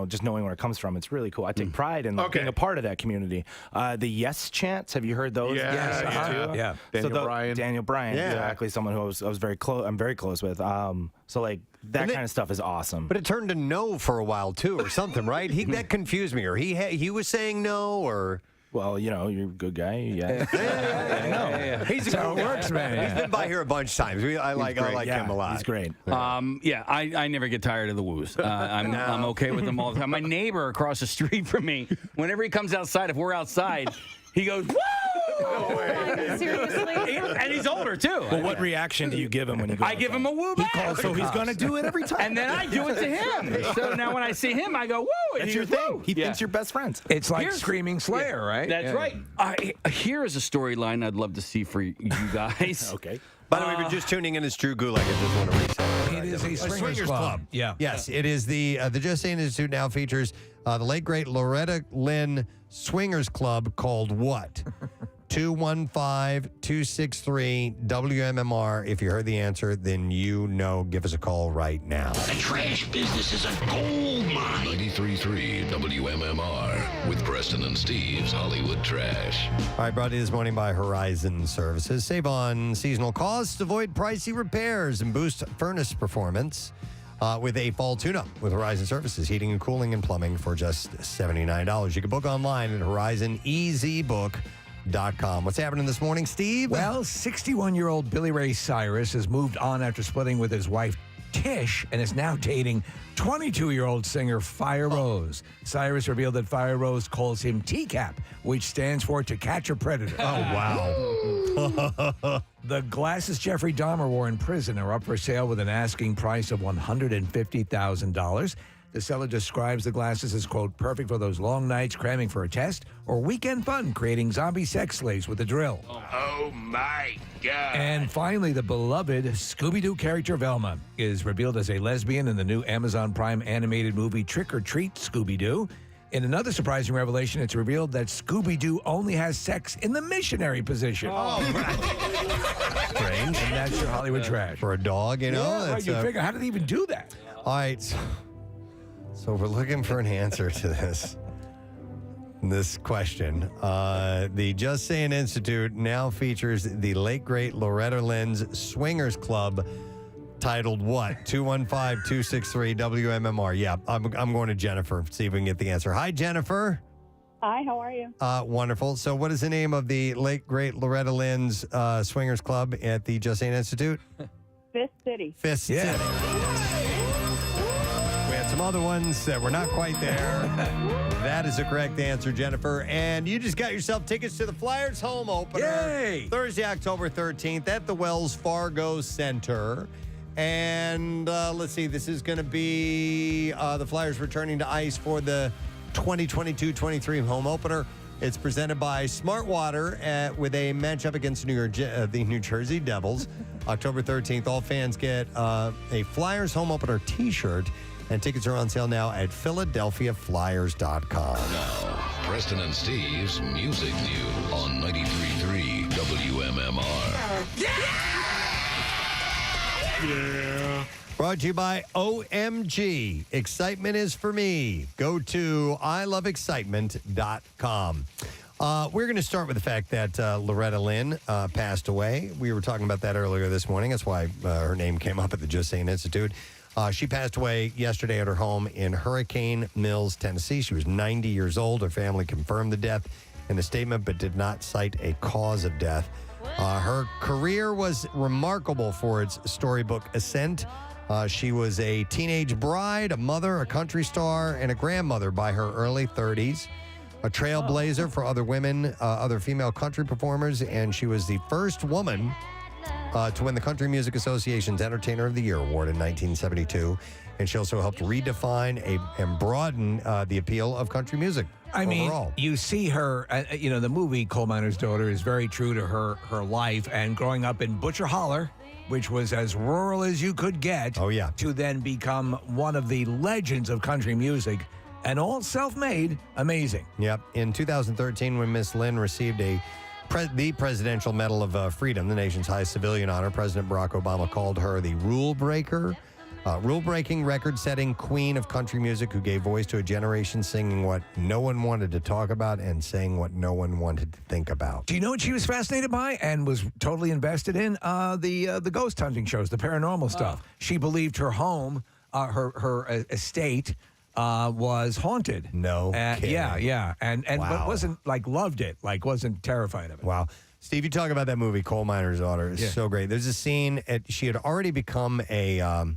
just knowing where it comes from. It's really cool. I take pride in being a part of that community. The yes chants. Have you heard those? Yeah. Daniel Bryan. Yeah. Exactly. Someone who I was very close. I'm very close with. So like that kind of stuff is awesome. But it turned to no for a while too, or something, right? That confused me. Or he was saying no, or. Well, you're a good guy. Yeah. He's a good works, man. He's been by here a bunch of times. I like him a lot. He's great. I never get tired of the woos. I'm okay with them all the time. My neighbor across the street from me, whenever he comes outside, if we're outside, he goes, woo! No way. Seriously? And he's older, too. Well, what reaction do you give him when he goes I give him a woo back. So he's going to do it every time. And then I do it to him. So now when I see him, I go, woo! And That's your thing. He thinks you're best friends. It's like Screaming Slayer, right? That's right. Here is a storyline I'd love to see for you guys. Okay. By the way, if you're just tuning in, it's Drew Gulak. I just want to reset. It is a swingers club. Yeah. Yes, it is the Just Saying Institute now features the late great Loretta Lynn Swingers Club called what? 215-263-WMMR. If you heard the answer, then give us a call right now. The trash business is a gold mine. 93.3 WMMR with Preston and Steve's Hollywood Trash. All right, brought to you this morning by Horizon Services. Save on seasonal costs, avoid pricey repairs, and boost furnace performance with a fall tune-up with Horizon Services, heating and cooling and plumbing for just $79. You can book online at horizoneasybook.com. What's happening this morning, Steve? Well, 61-year-old Billy Ray Cyrus has moved on after splitting with his wife, Tish, and is now dating 22-year-old singer Fire Rose. Cyrus revealed that Fire Rose calls him TCAP, which stands for To Catch a Predator. Oh, wow. The glasses Jeffrey Dahmer wore in prison are up for sale with an asking price of $150,000. The seller describes the glasses as, quote, perfect for those long nights cramming for a test or weekend fun creating zombie sex slaves with a drill. Oh, my God. And finally, the beloved Scooby-Doo character Velma is revealed as a lesbian in the new Amazon Prime animated movie Trick or Treat Scooby-Doo. In another surprising revelation, it's revealed that Scooby-Doo only has sex in the missionary position. Oh, strange. And that's your Hollywood trash. For a dog, Yeah, that's you figure, how did they even do that? All right. So we're looking for an answer to this question. The Just Saying Institute now features the late, great Loretta Lynn's Swingers Club, titled what? 215-263-WMMR. Yeah, I'm going to Jennifer, see if we can get the answer. Hi, Jennifer. Hi, how are you? Wonderful. So what is the name of the late, great Loretta Lynn's Swingers Club at the Just Saying Institute? Fifth City. Fifth City. Some other ones that were not quite there. That is the correct answer, Jennifer. And you just got yourself tickets to the Flyers home opener. Yay! Thursday, October 13th at the Wells Fargo Center. And let's see, this is going to be the Flyers returning to ice for the 2022-23 home opener. It's presented by Smart Water with a matchup against the New Jersey Devils. October 13th, all fans get a Flyers home opener T-shirt, and tickets are on sale now at PhiladelphiaFlyers.com. Now, Preston and Steve's Music News on 93.3 WMMR. Yeah. Brought to you by OMG. Excitement is for me. Go to iloveexcitement.com. We're going to start with the fact that Loretta Lynn passed away. We were talking about that earlier this morning. That's why her name came up at the Just Saying Institute. She passed away yesterday at her home in Hurricane Mills, Tennessee. She was 90 years old. Her family confirmed the death in a statement, but did not cite a cause of death. Her career was remarkable for its storybook ascent. She was a teenage bride, a mother, a country star, and a grandmother by her early 30s. A trailblazer for other women, other female country performers, and she was the first woman to win the Country Music Association's Entertainer of the Year award in 1972. And she also helped redefine and broaden the appeal of country music. I mean, overall. you see her, the movie Coal Miner's Daughter is very true to her life, and growing up in Butcher Holler, which was as rural as you could get. Oh, yeah. To then become one of the legends of country music, and all self-made, amazing. Yep. In 2013, when Miss Lynn received the Presidential Medal of Freedom, the nation's highest civilian honor, President Barack Obama called her the rule-breaking, record-setting queen of country music who gave voice to a generation singing what no one wanted to talk about and saying what no one wanted to think about. Do you know what she was fascinated by and was totally invested in? The ghost hunting shows, the paranormal stuff. She believed her home, her estate, was haunted. No kidding. Yeah. And Wow. but wasn't loved it, wasn't terrified of it. Wow. Steve, you talk about that movie, Coal Miner's Daughter. It's Yeah. so great. There's a scene, she had already become a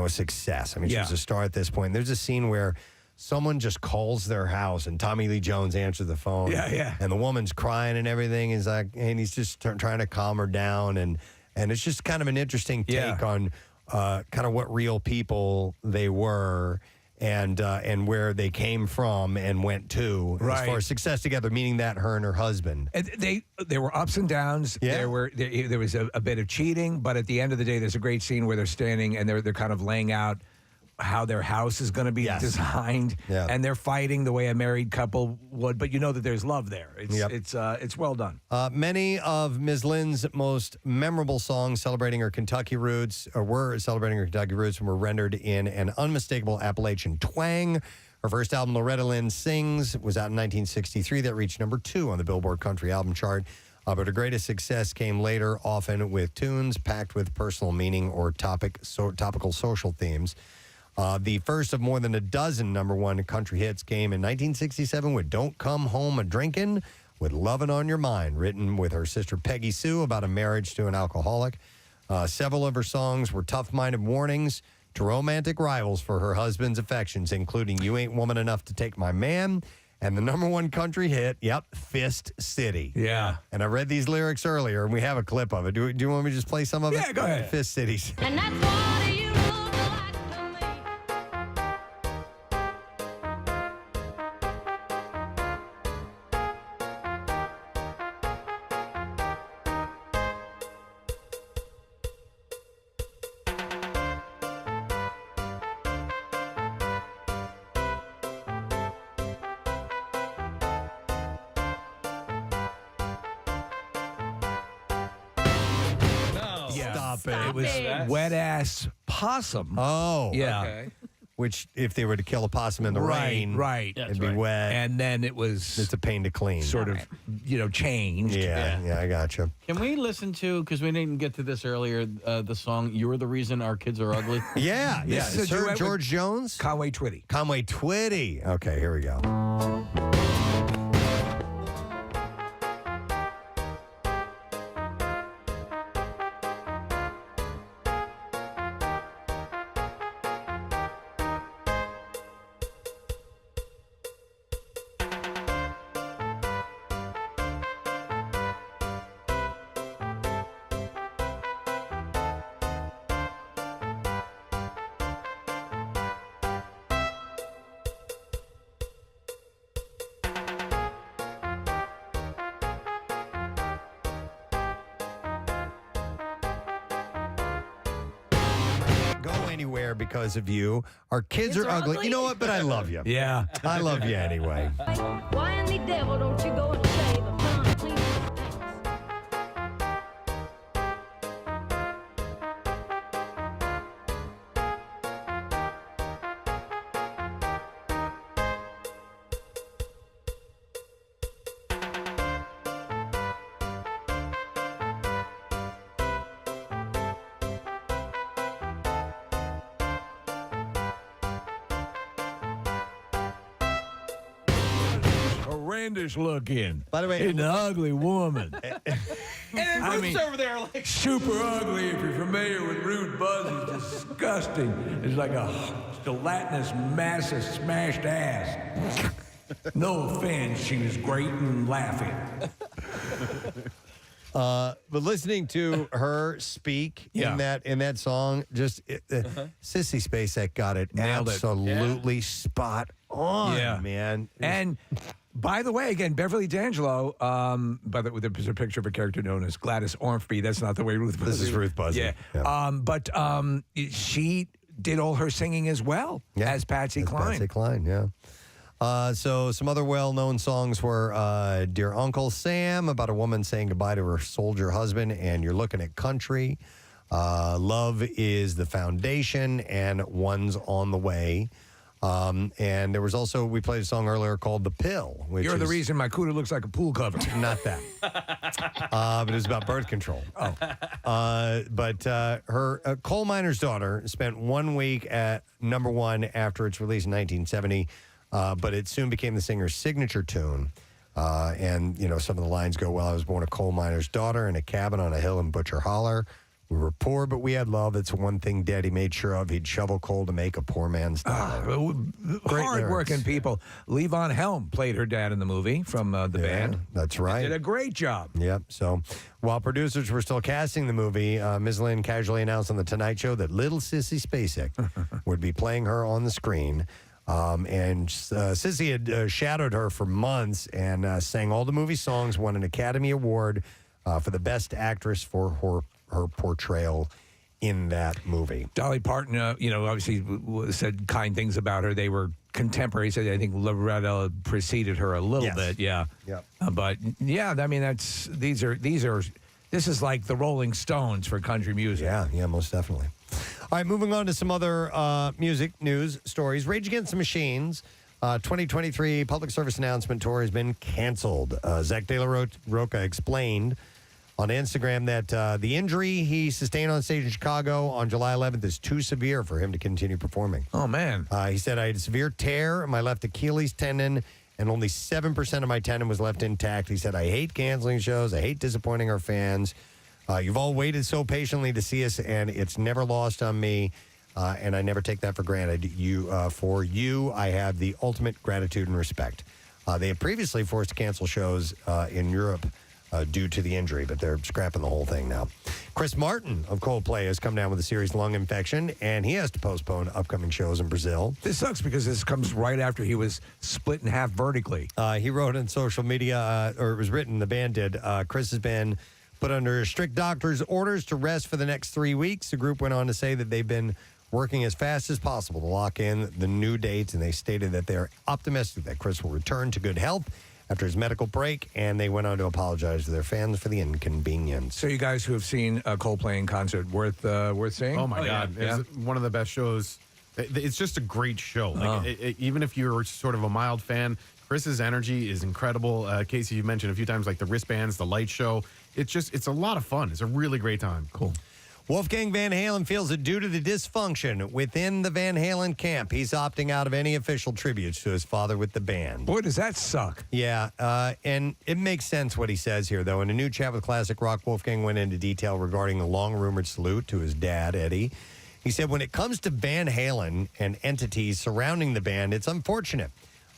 success. I mean, she was a star at this point. There's a scene where someone just calls their house and Tommy Lee Jones answers the phone. Yeah. And the woman's crying and everything. And he's just trying to calm her down. And it's just kind of an interesting take on kind of what real people they were and where they came from and went to as far as success together, meaning that her and her husband. And there were ups and downs. Yeah. There was a bit of cheating, but at the end of the day, there's a great scene where they're standing and they're kind of laying out how their house is going to be designed, and they're fighting the way a married couple would. But you know that there's love there. It's well done. Many of Ms. Lynn's most memorable songs celebrating her Kentucky roots, and were rendered in an unmistakable Appalachian twang. Her first album, Loretta Lynn Sings, was out in 1963. That reached number 2 on the Billboard Country Album Chart. But her greatest success came later, often with tunes packed with personal meaning or topical social themes. The first of more than a dozen number 1 country hits came in 1967 with Don't Come Home A-Drinkin', with Lovin' on Your Mind, written with her sister Peggy Sue about a marriage to an alcoholic. Several of her songs were tough-minded warnings to romantic rivals for her husband's affections, including You Ain't Woman Enough to Take My Man, and the number 1 country hit, Fist City. Yeah. And I read these lyrics earlier, and we have a clip of it. Do you want me to just play some of it? Yeah, go ahead. Fist City. And that's what you look like. Stop it. It was Wet Ass Possum. Oh. Yeah. Okay. Which, if they were to kill a possum in the rain, right. it'd be wet. And then it was It's a pain to clean. sort of, changed. Yeah, I gotcha. Can we listen to, because we didn't get to this earlier, the song "You're the Reason Our Kids Are Ugly"? Yeah. This is a Sir duet with George Jones? Conway Twitty. Conway Twitty. Okay, here we go. anywhere because of you. Our kids are ugly. You know what? But I love you. Yeah. I love you anyway. Why in the devil don't you go and shave a pun, please? Horrendous looking. By the way, an ugly woman. And Ruth's over there like super ugly. If you're familiar with Rude Buzz, he's disgusting. It's like a gelatinous mass of smashed ass. No offense, she was great and laughing. But listening to her speak in that song, just Sissy Spacek got it Nailed it. absolutely spot on, man. And by the way, again, Beverly D'Angelo, there's a picture of a character known as Gladys Ormsby. That's not the way Ruth Buzzy. This is Ruth Buzzy. Yeah. But she did all her singing as well as Patsy Cline. Patsy Cline, yeah. So some other well-known songs were Dear Uncle Sam, about a woman saying goodbye to her soldier husband, and You're Looking at Country. Love is the Foundation, and One's on the Way. And there was also, we played a song earlier called The Pill. Which You're the is reason my cooter looks like a pool cover. Not that. But it was about birth control. Oh. But her coal miner's daughter spent 1 week at #1 after its release in 1970. But it soon became the singer's signature tune. And, some of the lines go, well, I was born a coal miner's daughter in a cabin on a hill in Butcher Holler. We were poor, but we had love. It's one thing Daddy made sure of. He'd shovel coal to make a poor man's dollar. Hard-working people. Levon Helm played her dad in the movie from the band. That's right. Did a great job. Yep. So while producers were still casting the movie, Ms. Lynn casually announced on The Tonight Show that little Sissy Spacek would be playing her on the screen. And Sissy had shadowed her for months and sang all the movie songs, won an Academy Award for the Best Actress for her portrayal in that movie. Dolly Parton, obviously said kind things about her. They were contemporaries. I think Loretta preceded her a little bit. Yeah. Yep. But yeah, I mean, this is like the Rolling Stones for country music. Yeah, most definitely. All right, moving on to some other music news stories. Rage Against the Machine's 2023 public service announcement tour has been canceled. Zach De La Rocha explained on Instagram that the injury he sustained on stage in Chicago on July 11th is too severe for him to continue performing. Oh, man. He said, I had a severe tear in my left Achilles tendon, and only 7% of my tendon was left intact. He said, I hate canceling shows. I hate disappointing our fans. You've all waited so patiently to see us, and it's never lost on me, and I never take that for granted. For you, I have the ultimate gratitude and respect. They had previously forced to cancel shows in Europe due to the injury, but they're scrapping the whole thing now. Chris Martin of Coldplay has come down with a serious lung infection, and he has to postpone upcoming shows in Brazil. This sucks because this comes right after he was split in half vertically. He wrote on social media, or it was written, the band did, Chris has been put under strict doctor's orders to rest for the next 3 weeks. The group went on to say that they've been working as fast as possible to lock in the new dates, and they stated that they're optimistic that Chris will return to good health after his medical break, and they went on to apologize to their fans for the inconvenience. So you guys who have seen Coldplay in concert, worth seeing? Oh, my God. Yeah. It's one of the best shows. It's just a great show. Even if you're sort of a mild fan, Chris's energy is incredible. Casey, you mentioned a few times, like the wristbands, the light show. It's a lot of fun. It's a really great time. Cool. Wolfgang Van Halen feels that due to the dysfunction within the Van Halen camp, he's opting out of any official tributes to his father with the band. Boy, does that suck. Yeah, and it makes sense what he says here, though. In a new chat with Classic Rock, Wolfgang went into detail regarding the long-rumored salute to his dad, Eddie. He said, when it comes to Van Halen and entities surrounding the band, it's unfortunate.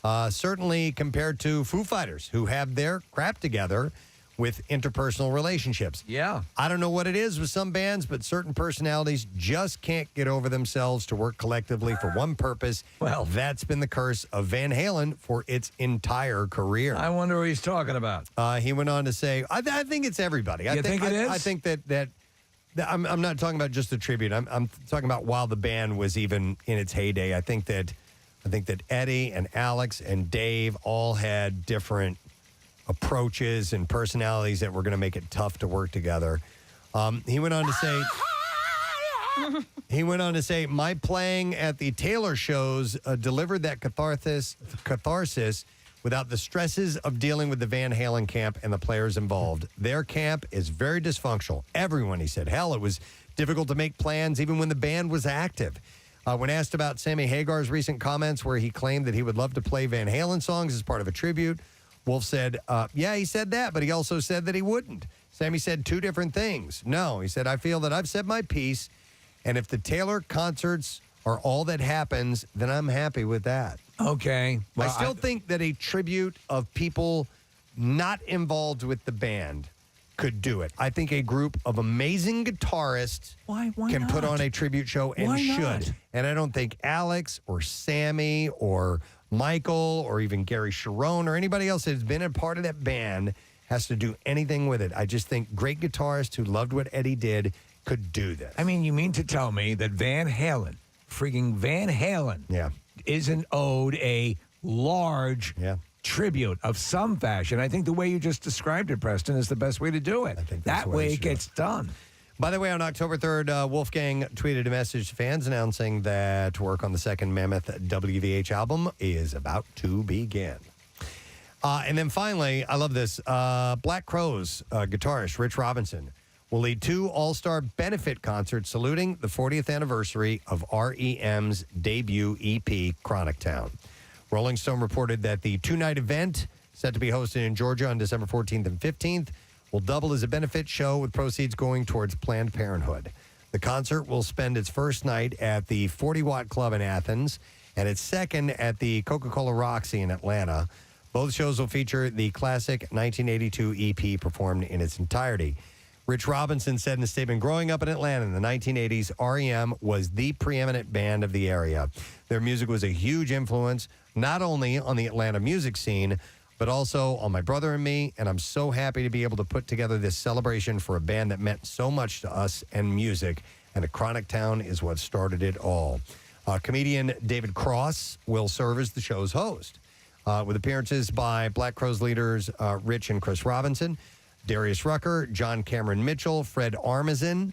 Certainly compared to Foo Fighters, who have their crap together with interpersonal relationships. Yeah. I don't know what it is with some bands, but certain personalities just can't get over themselves to work collectively for one purpose. Well, that's been the curse of Van Halen for its entire career. I wonder what he's talking about. He went on to say, I think it's everybody. You think it is? I think that I'm not talking about just the tribute. I'm talking about while the band was even in its heyday. I think that Eddie and Alex and Dave all had different approaches and personalities that were going to make it tough to work together. He went on to say, my playing at the Taylor shows delivered that catharsis without the stresses of dealing with the Van Halen camp and the players involved. Their camp is very dysfunctional. Everyone, he said. Hell, it was difficult to make plans even when the band was active. When asked about Sammy Hagar's recent comments where he claimed that he would love to play Van Halen songs as part of a tribute, Wolf said, yeah, he said that, but he also said that he wouldn't. Sammy said two different things. No, he said, I feel that I've said my piece, and if the Taylor concerts are all that happens, then I'm happy with that. Okay. Well, I still think that a tribute of people not involved with the band could do it. I think a group of amazing guitarists can put on a tribute show and should. And I don't think Alex or Sammy or Michael or even Gary Sharon or anybody else that has been a part of that band has to do anything with it. I just think great guitarists who loved what Eddie did could do this. I mean, you mean to tell me that Van Halen, isn't owed a large tribute of some fashion? I think the way you just described it, Preston, is the best way to do it. I think that way it gets done. By the way, on October 3rd, Wolfgang tweeted a message to fans announcing that work on the second Mammoth WVH album is about to begin. And then finally, I love this, Black Crowes guitarist Rich Robinson will lead 2 all-star benefit concerts saluting the 40th anniversary of REM's debut EP, Chronic Town. Rolling Stone reported that the 2-night event, set to be hosted in Georgia on December 14th and 15th, will double as a benefit show with proceeds going towards Planned Parenthood. The concert will spend its first night at the 40 Watt Club in Athens and its second at the Coca-Cola Roxy in Atlanta. Both shows will feature the classic 1982 EP performed in its entirety. Rich Robinson said in a statement, growing up in Atlanta in the 1980s, REM was the preeminent band of the area. Their music was a huge influence, not only on the Atlanta music scene, but also on my brother and me, and I'm so happy to be able to put together this celebration for a band that meant so much to us and music, and a Chronic Town is what started it all. Comedian David Cross will serve as the show's host, with appearances by Black Crowes leaders Rich and Chris Robinson, Darius Rucker, John Cameron Mitchell, Fred Armisen,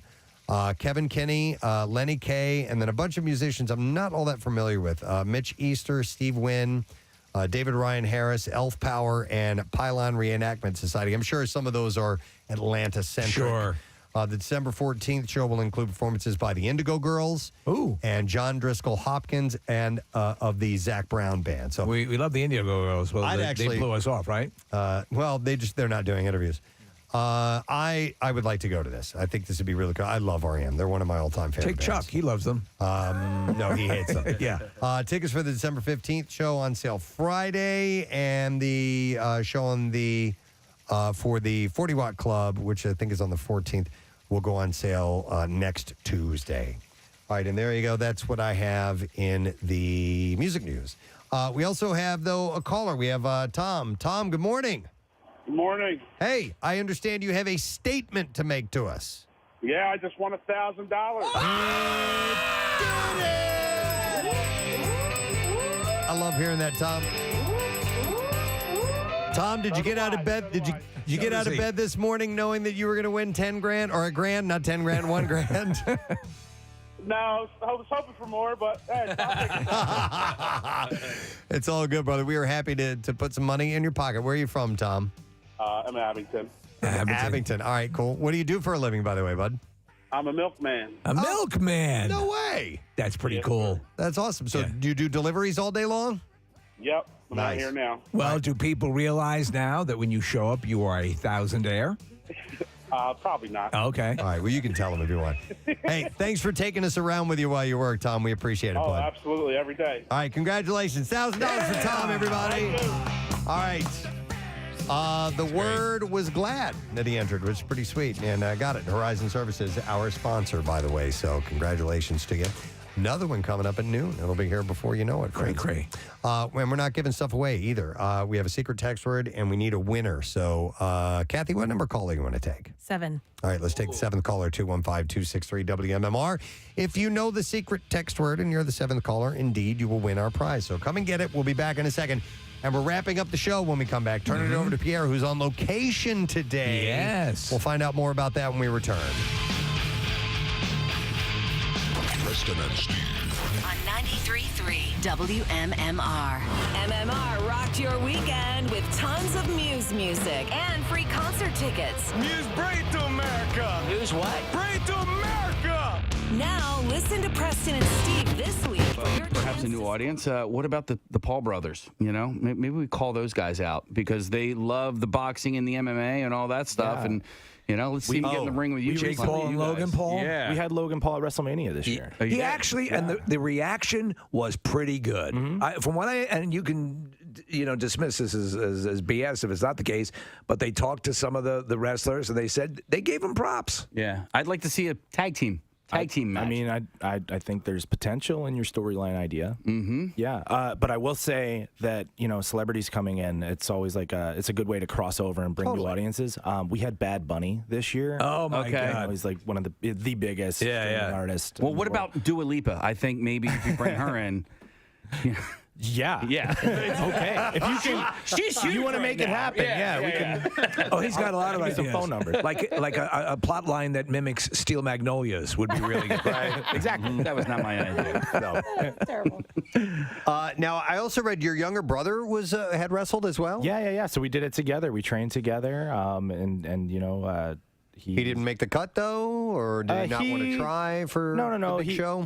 Kevin Kinney, Lenny Kaye, and then a bunch of musicians I'm not all that familiar with. Mitch Easter, Steve Wynn, David Ryan Harris, Elf Power, and Pylon Reenactment Society. I'm sure some of those are Atlanta-centric. Sure. The December 14th show will include performances by the Indigo Girls and John Driscoll Hopkins and of the Zach Brown Band. So we love the Indigo Girls. Well, they blew us off, right? Well, they're not doing interviews. I would like to go to this. I think this would be really cool. I love REM. They're one of my all-time favorite Take bands. Chuck. He loves them. No, he hates them. Yeah. Tickets for the December 15th show on sale Friday, and the show on the for the 40 Watt Club, which I think is on the 14th, will go on sale next Tuesday. All right, and there you go. That's what I have in the music news. We also have, though, a caller. We have Tom. Tom, good morning. Good morning. Hey, I understand you have a statement to make to us. Yeah, I just won $1,000. I love hearing that, Tom. Tom, did you get out of bed? Did you get out of bed this morning knowing that you were going to win 10 grand or a grand? Not 10 grand, 1 grand. No, I was hoping for more, but hey, it's all good, brother. We are happy to put some money in your pocket. Where are you from, Tom? I'm Abington. Abington. All right, cool. What do you do for a living, by the way, bud? I'm a milkman. A milkman? No way. That's pretty cool. That's awesome. So do you do deliveries all day long? Yep. I'm out Nice. here now. Well, do people realize now that when you show up, you are a thousandaire? Probably not. Okay. All right. Well, you can tell them if you want. Hey, thanks for taking us around with you while you work, Tom. We appreciate it, Oh, bud. absolutely. Every day. All right. Congratulations. $1,000 for Tom, everybody. All right. The word was glad that he entered, which is pretty sweet. And got it. Horizon Services, our sponsor, by the way. So congratulations to you. Another one coming up at noon. It'll be here before you know it. Cray. And we're not giving stuff away either. We have a secret text word, and we need a winner. So, Kathy, what number caller you want to take? 7. All right, let's take the 7th caller, 215-263-WMMR. If you know the secret text word and you're the 7th caller, indeed, you will win our prize. So come and get it. We'll be back in a second. And we're wrapping up the show when we come back. Turning it over to Pierre, who's on location today. Yes. We'll find out more about that when we return. Preston and Steve. On 93.3 WMMR. MMR rocked your weekend with tons of Muse music and free concert tickets. Muse Bray to America. News what? Bray to America. Now listen to Preston and Steve this week. Perhaps a new audience. What about the Paul brothers? You know, maybe we call those guys out because they love the boxing and the MMA and all that stuff. Yeah. And, you know, let's see them get in the ring with you. Jake Paul and Logan Paul? Yeah. We had Logan Paul at WrestleMania this year. He actually, and the reaction was pretty good. From what and you can, dismiss this as BS if it's not the case, but they talked to some of the wrestlers and they said they gave them props. Yeah. I'd like to see a tag team match. I mean, I think there's potential in your storyline idea. Mm-hmm. Yeah, but I will say that celebrities coming in, it's always like it's a good way to cross over and bring new audiences. We had Bad Bunny this year. Oh my God, he's like one of the biggest artists. Well, what about Dua Lipa? I think maybe if you bring her in. Yeah. Okay. If you can, you want to make it happen. We can. Oh, he's got a lot of ideas. Some phone numbers. Like a plot line that mimics Steel Magnolias would be really good. Right. Exactly. That was not my idea. No. Terrible. Now, I also read your younger brother had wrestled as well. Yeah. So we did it together. We trained together. He didn't make the cut though, or did he not want to try for the big show?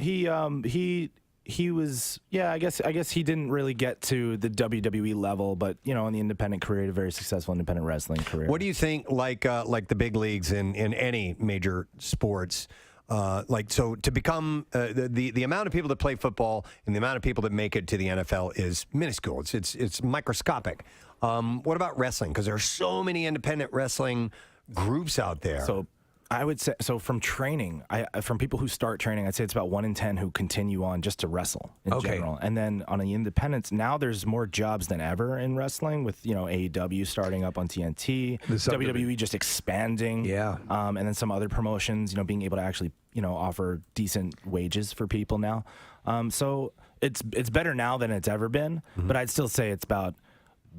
He was, I guess he didn't really get to the WWE level, but on the independent career, a very successful independent wrestling career. What do you think, like the big leagues in any major sports? So to become the amount of people that play football and the amount of people that make it to the NFL is minuscule. It's microscopic. What about wrestling? Because there are so many independent wrestling groups out there. So I would say, from training, from people who start training, I'd say it's about 1 in 10 who continue on just to wrestle in general. And then on the independents, now there's more jobs than ever in wrestling with, AEW starting up on TNT, WWE just expanding. Yeah. And then some other promotions, being able to actually, offer decent wages for people now. So it's better now than it's ever been, but I'd still say it's about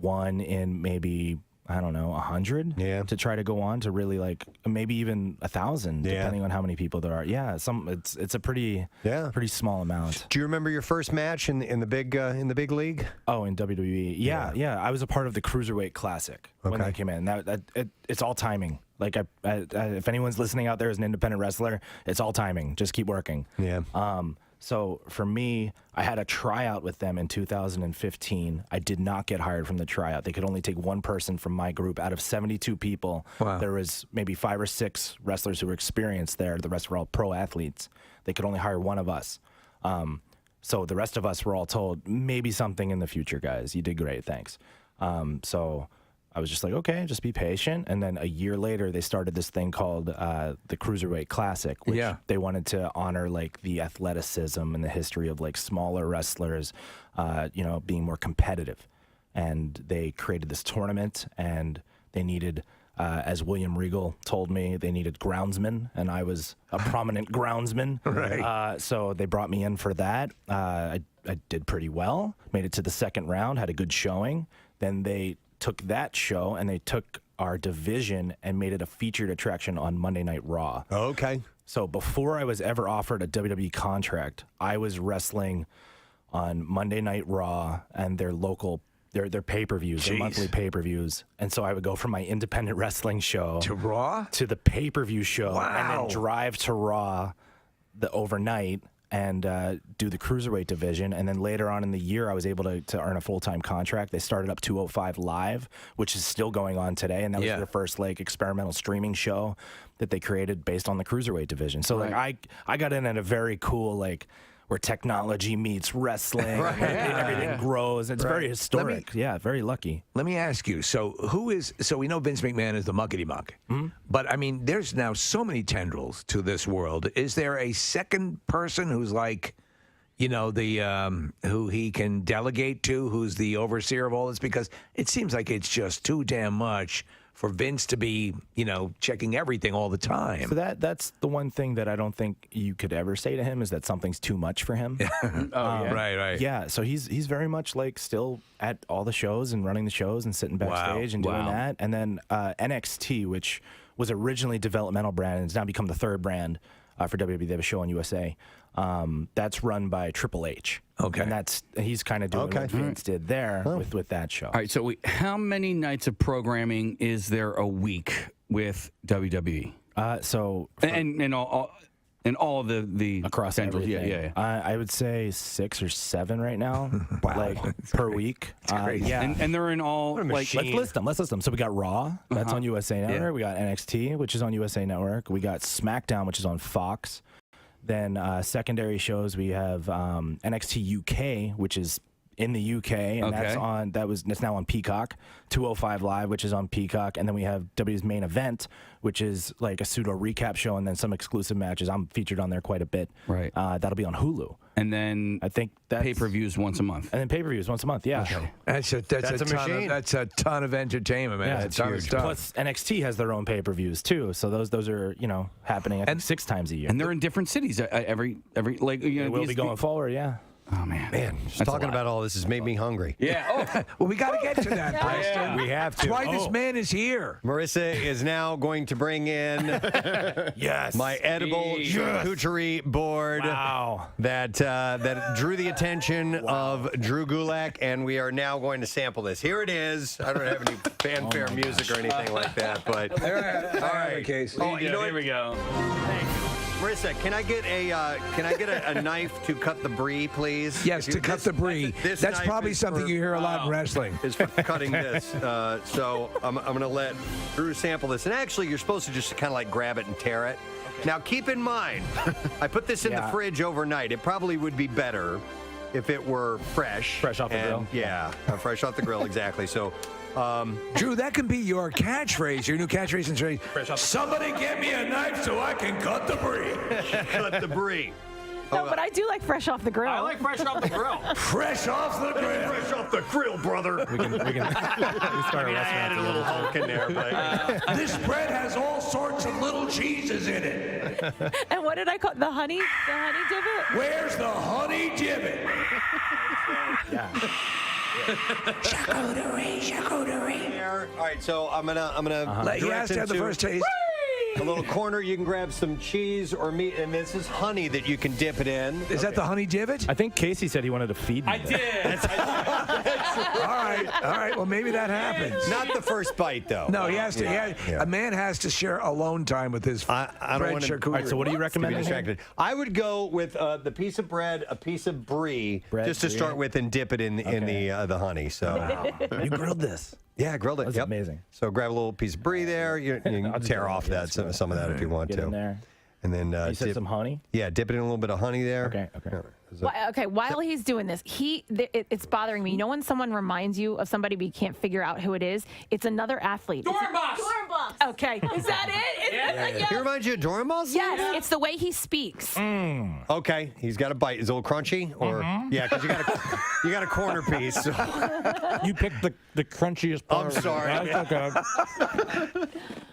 1 in maybe 100 to try to go on to really maybe even 1,000 depending on how many people there are. It's a pretty small amount. Do you remember your first match in the big league? Oh, in WWE. Yeah. I was a part of the Cruiserweight Classic when that came in. It's all timing. Like if anyone's listening out there as an independent wrestler, it's all timing. Just keep working. So for me, I had a tryout with them in 2015. I did not get hired from the tryout. They could only take one person from my group out of 72 people. Wow. There was maybe 5 or 6 wrestlers who were experienced there. The rest were all pro athletes. They could only hire one of us. So the rest of us were all told, maybe something in the future, guys. You did great, thanks. So I was just like, okay, just be patient. And then a year later, they started this thing called the Cruiserweight Classic, which they wanted to honor the athleticism and the history of smaller wrestlers, being more competitive. And they created this tournament, and they needed, as William Regal told me, they needed groundsmen, and I was a prominent groundsman. Right. So they brought me in for that. I did pretty well, made it to the second round, had a good showing. Then they took that show and they took our division and made it a featured attraction on Monday Night Raw. Okay. So before I was ever offered a WWE contract, I was wrestling on Monday Night Raw and their local, their pay-per-views, their monthly pay-per-views. And so I would go from my independent wrestling show to Raw to the pay-per-view show, Wow. and then drive to Raw the overnight and do the Cruiserweight division. And then later on in the year, I was able to earn a full-time contract. They started up 205 Live, which is still going on today. And that was their first experimental streaming show that they created based on the Cruiserweight division. So I got in at a very cool, where technology meets wrestling, and everything grows. It's very historic. Very lucky. Let me ask you, so we know Vince McMahon is the muckety-muck, but I mean, there's now so many tendrils to this world. Is there a second person who's the who he can delegate to, who's the overseer of all this, because it seems like it's just too damn much for Vince to be, checking everything all the time. So that's the one thing that I don't think you could ever say to him is that something's too much for him. Right. Yeah, so he's very much like still at all the shows and running the shows and sitting backstage and doing that. And then NXT, which was originally developmental brand and has now become the third brand for WWE. They have a show on USA. That's run by Triple H. Okay. And he's kind of doing what Vince did there with that show. All right, so how many nights of programming is there a week with WWE? And all the across centers, everything. I would say 6 or 7 right now, per week. And they're in all let's list them. So we got Raw, that's on USA Network. We got NXT, which is on USA Network. We got SmackDown, which is on Fox. Then secondary shows, we have NXT UK, which is in the UK, and that's now on Peacock. 205 Live, which is on Peacock, and then we have WWE's Main Event, which is like a pseudo recap show, and then some exclusive matches. I'm featured on there quite a bit. Right. That'll be on Hulu. And then I think that's pay-per-views once a month. And then pay-per-views once a month. Yeah. Okay. That's a ton of entertainment, man. Yeah, that's a ton of stuff. Plus NXT has their own pay-per-views too, so those are happening I think 6 times a year. And they're in different cities every They will be going forward. Yeah. Oh, man. Just talking about all this has made me hungry. Yeah. Well, we got to get to that, Preston. We have to. That's why this man is here. Marissa is now going to bring in my edible charcuterie board that drew the attention of Drew Gulak, and we are now going to sample this. Here it is. I don't have any fanfare music or anything like that, but all right, Casey. Oh, you know what? Here we go. Marissa, can I get a knife to cut the brie, please? Yes, to cut the brie. That's probably something you hear a lot in wrestling. Is for cutting this. So I'm going to let Drew sample this. And actually, you're supposed to just kind of like grab it and tear it. Okay. Now, keep in mind, I put this in the fridge overnight. It probably would be better if it were fresh. Fresh off the grill. Yeah, fresh off the grill, exactly. So, Drew, that can be your catchphrase, your new catchphrase and phrase. Somebody get me a knife so I can cut the brie. Cut the brie. No, but I do like fresh off the grill. I like fresh off the grill. Fresh off the grill. Fresh off the grill, brother. We can start a restaurant. I added a little Hulk in there, but this bread has all sorts of little cheeses in it. And what did I call the honey divot? Where's the honey divot? Charcuterie. All right, so I'm gonna. He has to have the first taste. A little corner, you can grab some cheese or meat, and this is honey that you can dip it in. Is that the honey divot? I think Casey said he wanted to feed me. I did. All right. Well, maybe that happens. Not the first bite, though. No, he has to. A man has to share alone time with his I don't want to. charcuterie. All right, so what do you recommend? Distracted. I would go with the piece of bread, a piece of brie, just to start with, and dip it in the honey. So you grilled this. Yeah, I grilled it. That's amazing. So grab a little piece of brie there. You can tear off some of that if you want to. In there. And then you said some honey? Yeah, dip it in a little bit of honey there. Okay. While he's doing this, it's bothering me. You know when someone reminds you of somebody but you can't figure out who it is? It's another athlete. Dornbos. Okay. Is that it? Yeah. He reminds you of Dornbos? Yes. It's the way he speaks. Okay. He's got a bite. Is it a little crunchy? Or yeah, because you got a corner piece. So. You picked the crunchiest part. I'm sorry. That's okay.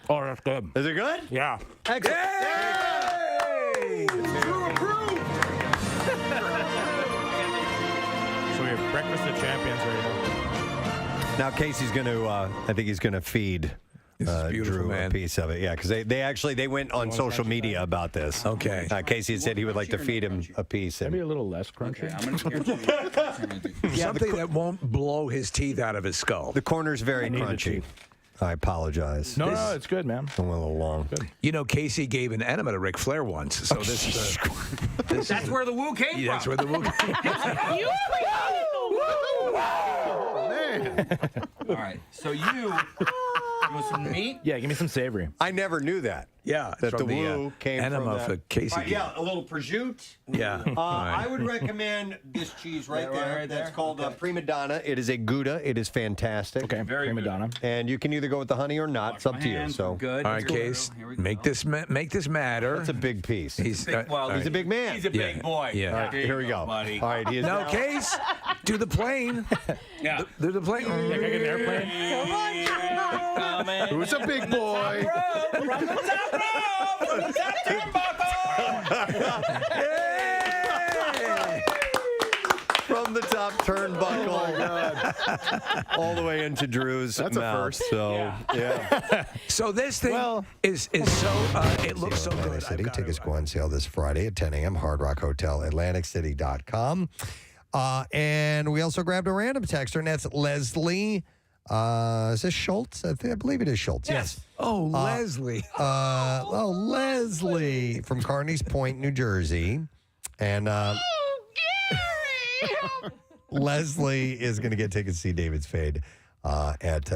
Oh, that's good. Is it good? Yeah. Excellent. Hey! So we have breakfast of champions right now. Now Casey's going to, I think he's going to feed Drew a piece of it. Yeah, because they went on social media about this. Okay. Casey had said he would like to feed him a piece. Maybe a little less crunchy. Okay, I'm gonna Something that won't blow his teeth out of his skull. The corner's very crunchy. I apologize. No, it's good, man. I went a little long. Good. You know, Casey gave an enema to Ric Flair once, so this is That's where the woo came from. That's where the woo came from. You created the woo! Man. All right. So you Want some meat? Yeah, give me some savory. I never knew that. Yeah, that the from woo came enema from for that. Casey. Yeah, a little prosciutto. Yeah. I would recommend this cheese right there. That's called Prima Donna. It is a Gouda. It is fantastic. Okay, Prima Donna. And you can either go with the honey or not. It's up to you. So Good. All right, Case, make this matter. That's a big piece. He's he's a big man. He's a big boy. Yeah. All right, here we go. Buddy. All right, he is No, now- Case, do the plane. Yeah. Do the plane. Can I get an airplane? Who's a big boy? From the top row. From the top turnbuckle. From the top turnbuckle all the way into Drew's That's a mouth. first. So, yeah. So this thing is so, it looks so Atlantic good. City. Tickets go on sale this Friday at 10 a.m. Hard Rock Hotel, AtlanticCity.com. And we also grabbed a random texter, and that's Leslie. Is this Schultz? I believe it is Schultz. Yes. Oh, Leslie. Leslie from Carneys Point, New Jersey. And Leslie is going to get tickets to see David Spade at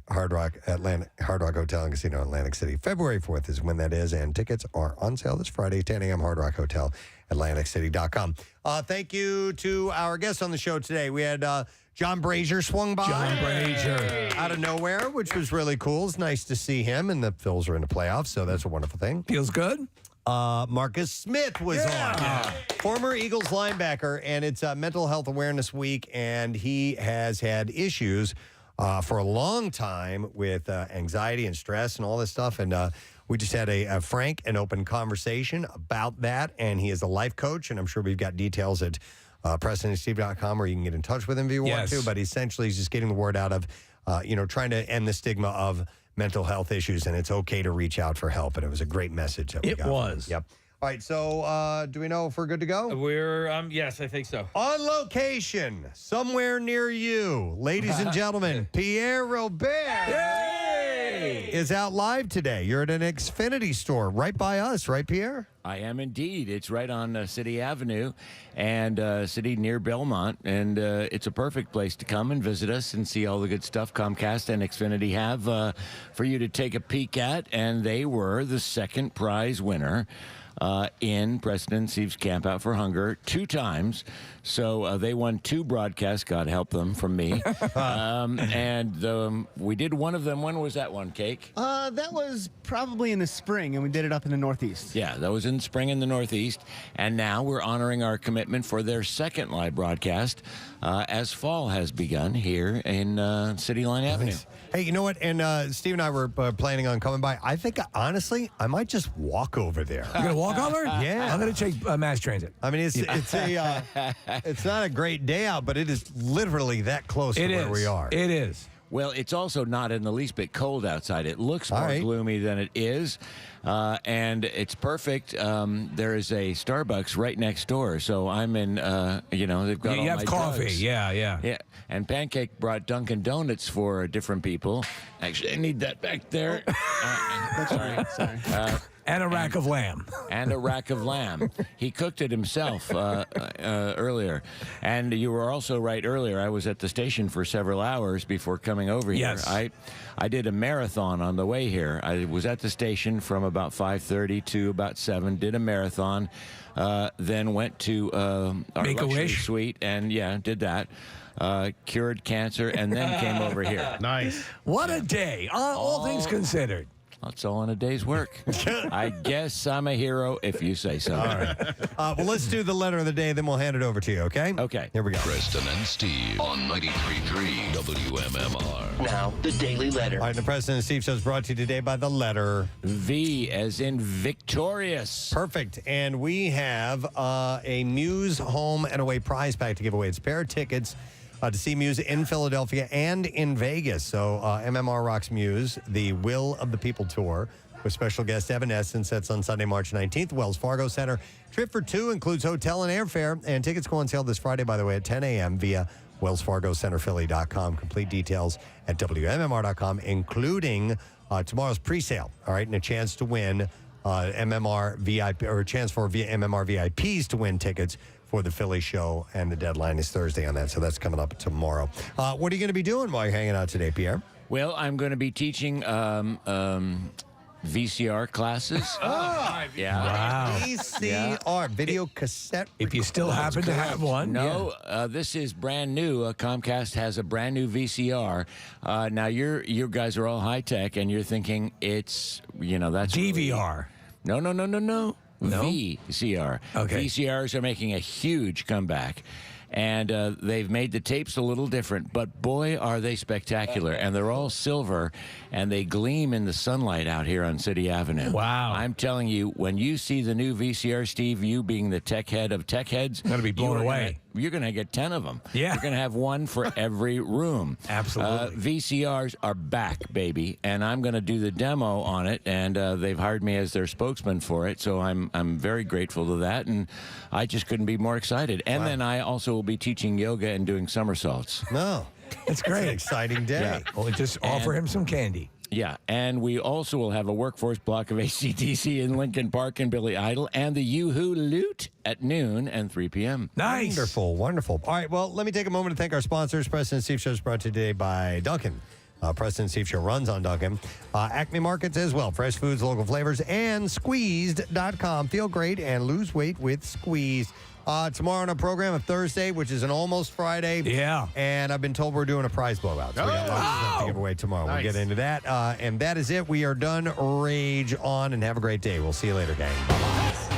Hard Rock Hotel and Casino, Atlantic City. February 4th is when that is, and tickets are on sale this Friday, 10 a.m. Hard Rock Hotel, AtlanticCity.com. Thank you to our guests on the show today. We had John Brazier swung by. John Brazier. Out of nowhere, which was really cool. It's nice to see him, and the Phils are in the playoffs, so that's a wonderful thing. Feels good. Marcus Smith was on. Former Eagles linebacker, and it's Mental Health Awareness Week, and he has had issues for a long time with anxiety and stress and all this stuff, and we just had a frank and open conversation about that, and he is a life coach, and I'm sure we've got details at PrestonandSteve.com where you can get in touch with him if you want to, but essentially he's just getting the word out of, trying to end the stigma of mental health issues, and it's okay to reach out for help, and it was a great message that we got. It was. Yep. All right, so do we know if we're good to go? We're, yes, I think so. On location, somewhere near you, ladies and gentlemen, Pierre Robert is out live today. You're at an Xfinity store right by us, right, Pierre? I am indeed. It's right on City Avenue and City near Belmont, and it's a perfect place to come and visit us and see all the good stuff Comcast and Xfinity have for you to take a peek at, and they were the second prize winner in Preston and Steve's Camp Out for Hunger 2 times. So they won 2 broadcasts, God help them, from me. And we did one of them. When was that one, Cake? That was probably in the spring, and we did it up in the Northeast. Yeah, that was in spring in the Northeast. And now we're honoring our commitment for their second live broadcast as fall has begun here in City Line Avenue. Hey, you know what? And Steve and I were planning on coming by. I think, honestly, I might just walk over there. You're going to walk over? Yeah. I'm going to take mass transit. I mean, it's not a great day out, but it is literally that close to where we are. It is. Well, it's also not in the least bit cold outside. It looks more gloomy than it is, and it's perfect. There is a Starbucks right next door, so I'm in. They've got all you have my coffee. drugs. Yeah. And Pancake brought Dunkin' Donuts for different people. Actually, I need that back there. Sorry. And a rack of lamb. And a rack of lamb. He cooked it himself earlier. And you were also right earlier. I was at the station for several hours before coming over here. Yes. I did a marathon on the way here. I was at the station from about 5:30 to about 7, did a marathon, then went to our luxury suite and, did that. Cured cancer, and then came over here. Nice. What a day, all things considered. That's all in a day's work. I guess I'm a hero if you say so. All right. Well, let's do the letter of the day, then we'll hand it over to you, okay? Okay. Here we go. Preston and Steve on 93.3 WMMR. Now, the Daily Letter. All right, the Preston and Steve Show is brought to you today by the letter V, as in victorious. Perfect. And we have a Muse Home and Away prize pack to give away. It's a pair of tickets to see Muse in Philadelphia and in Vegas. So MMR rocks Muse, the Will of the People tour, with special guest Evanescence. That's on Sunday, March 19th, Wells Fargo Center. Trip for 2 includes hotel and airfare. And tickets go on sale this Friday, by the way, at 10 a.m. via WellsFargoCenterPhilly.com. Complete details at WMMR.com, including tomorrow's presale. All right, and a chance to win MMR VIP, or a chance for MMR VIPs to win tickets for the Philly show, and the deadline is Thursday on that, so that's coming up tomorrow. What are you going to be doing while you're hanging out today, Pierre? Well, I'm going to be teaching VCR classes. Yeah. Wow. VCR, video cassette. If you still happen to have one. No, this is brand new. Comcast has a brand new VCR. Now, you guys are all high tech, and you're thinking it's, that's DVR. No. No? VCR. Okay. VCRs are making a huge comeback. And they've made the tapes a little different, but boy, are they spectacular. And they're all silver, and they gleam in the sunlight out here on City Avenue. Wow. I'm telling you, when you see the new VCR, Steve, you being the tech head of tech heads, I'm going to be blown away. You're going to get 10 of them. Yeah. You're going to have one for every room. Absolutely. VCRs are back, baby, and I'm going to do the demo on it, and they've hired me as their spokesman for it, so I'm very grateful to that, and I just couldn't be more excited. And then I also will be teaching yoga and doing somersaults. No. It's great. It's an exciting day. Yeah. Well, just offer him some candy. Yeah, and we also will have a workforce block of AC/DC in Lincoln Park and Billy Idol, and the Yoo-Hoo Loot at noon and 3 p.m. Nice. Wonderful, wonderful. All right, well, let me take a moment to thank our sponsors. Preston and Steve Show is brought to you today by Dunkin'. Preston and Steve Show runs on Dunkin'. Acme Markets as well. Fresh foods, local flavors, and Squeezed.com. Feel great and lose weight with Squeezed. Tomorrow on our program of Thursday, which is an almost Friday. Yeah. And I've been told we're doing a prize blowout. So we got lots of stuff to give away tomorrow. Nice. We'll get into that. And that is it. We are done. Rage on and have a great day. We'll see you later, gang. Bye-bye.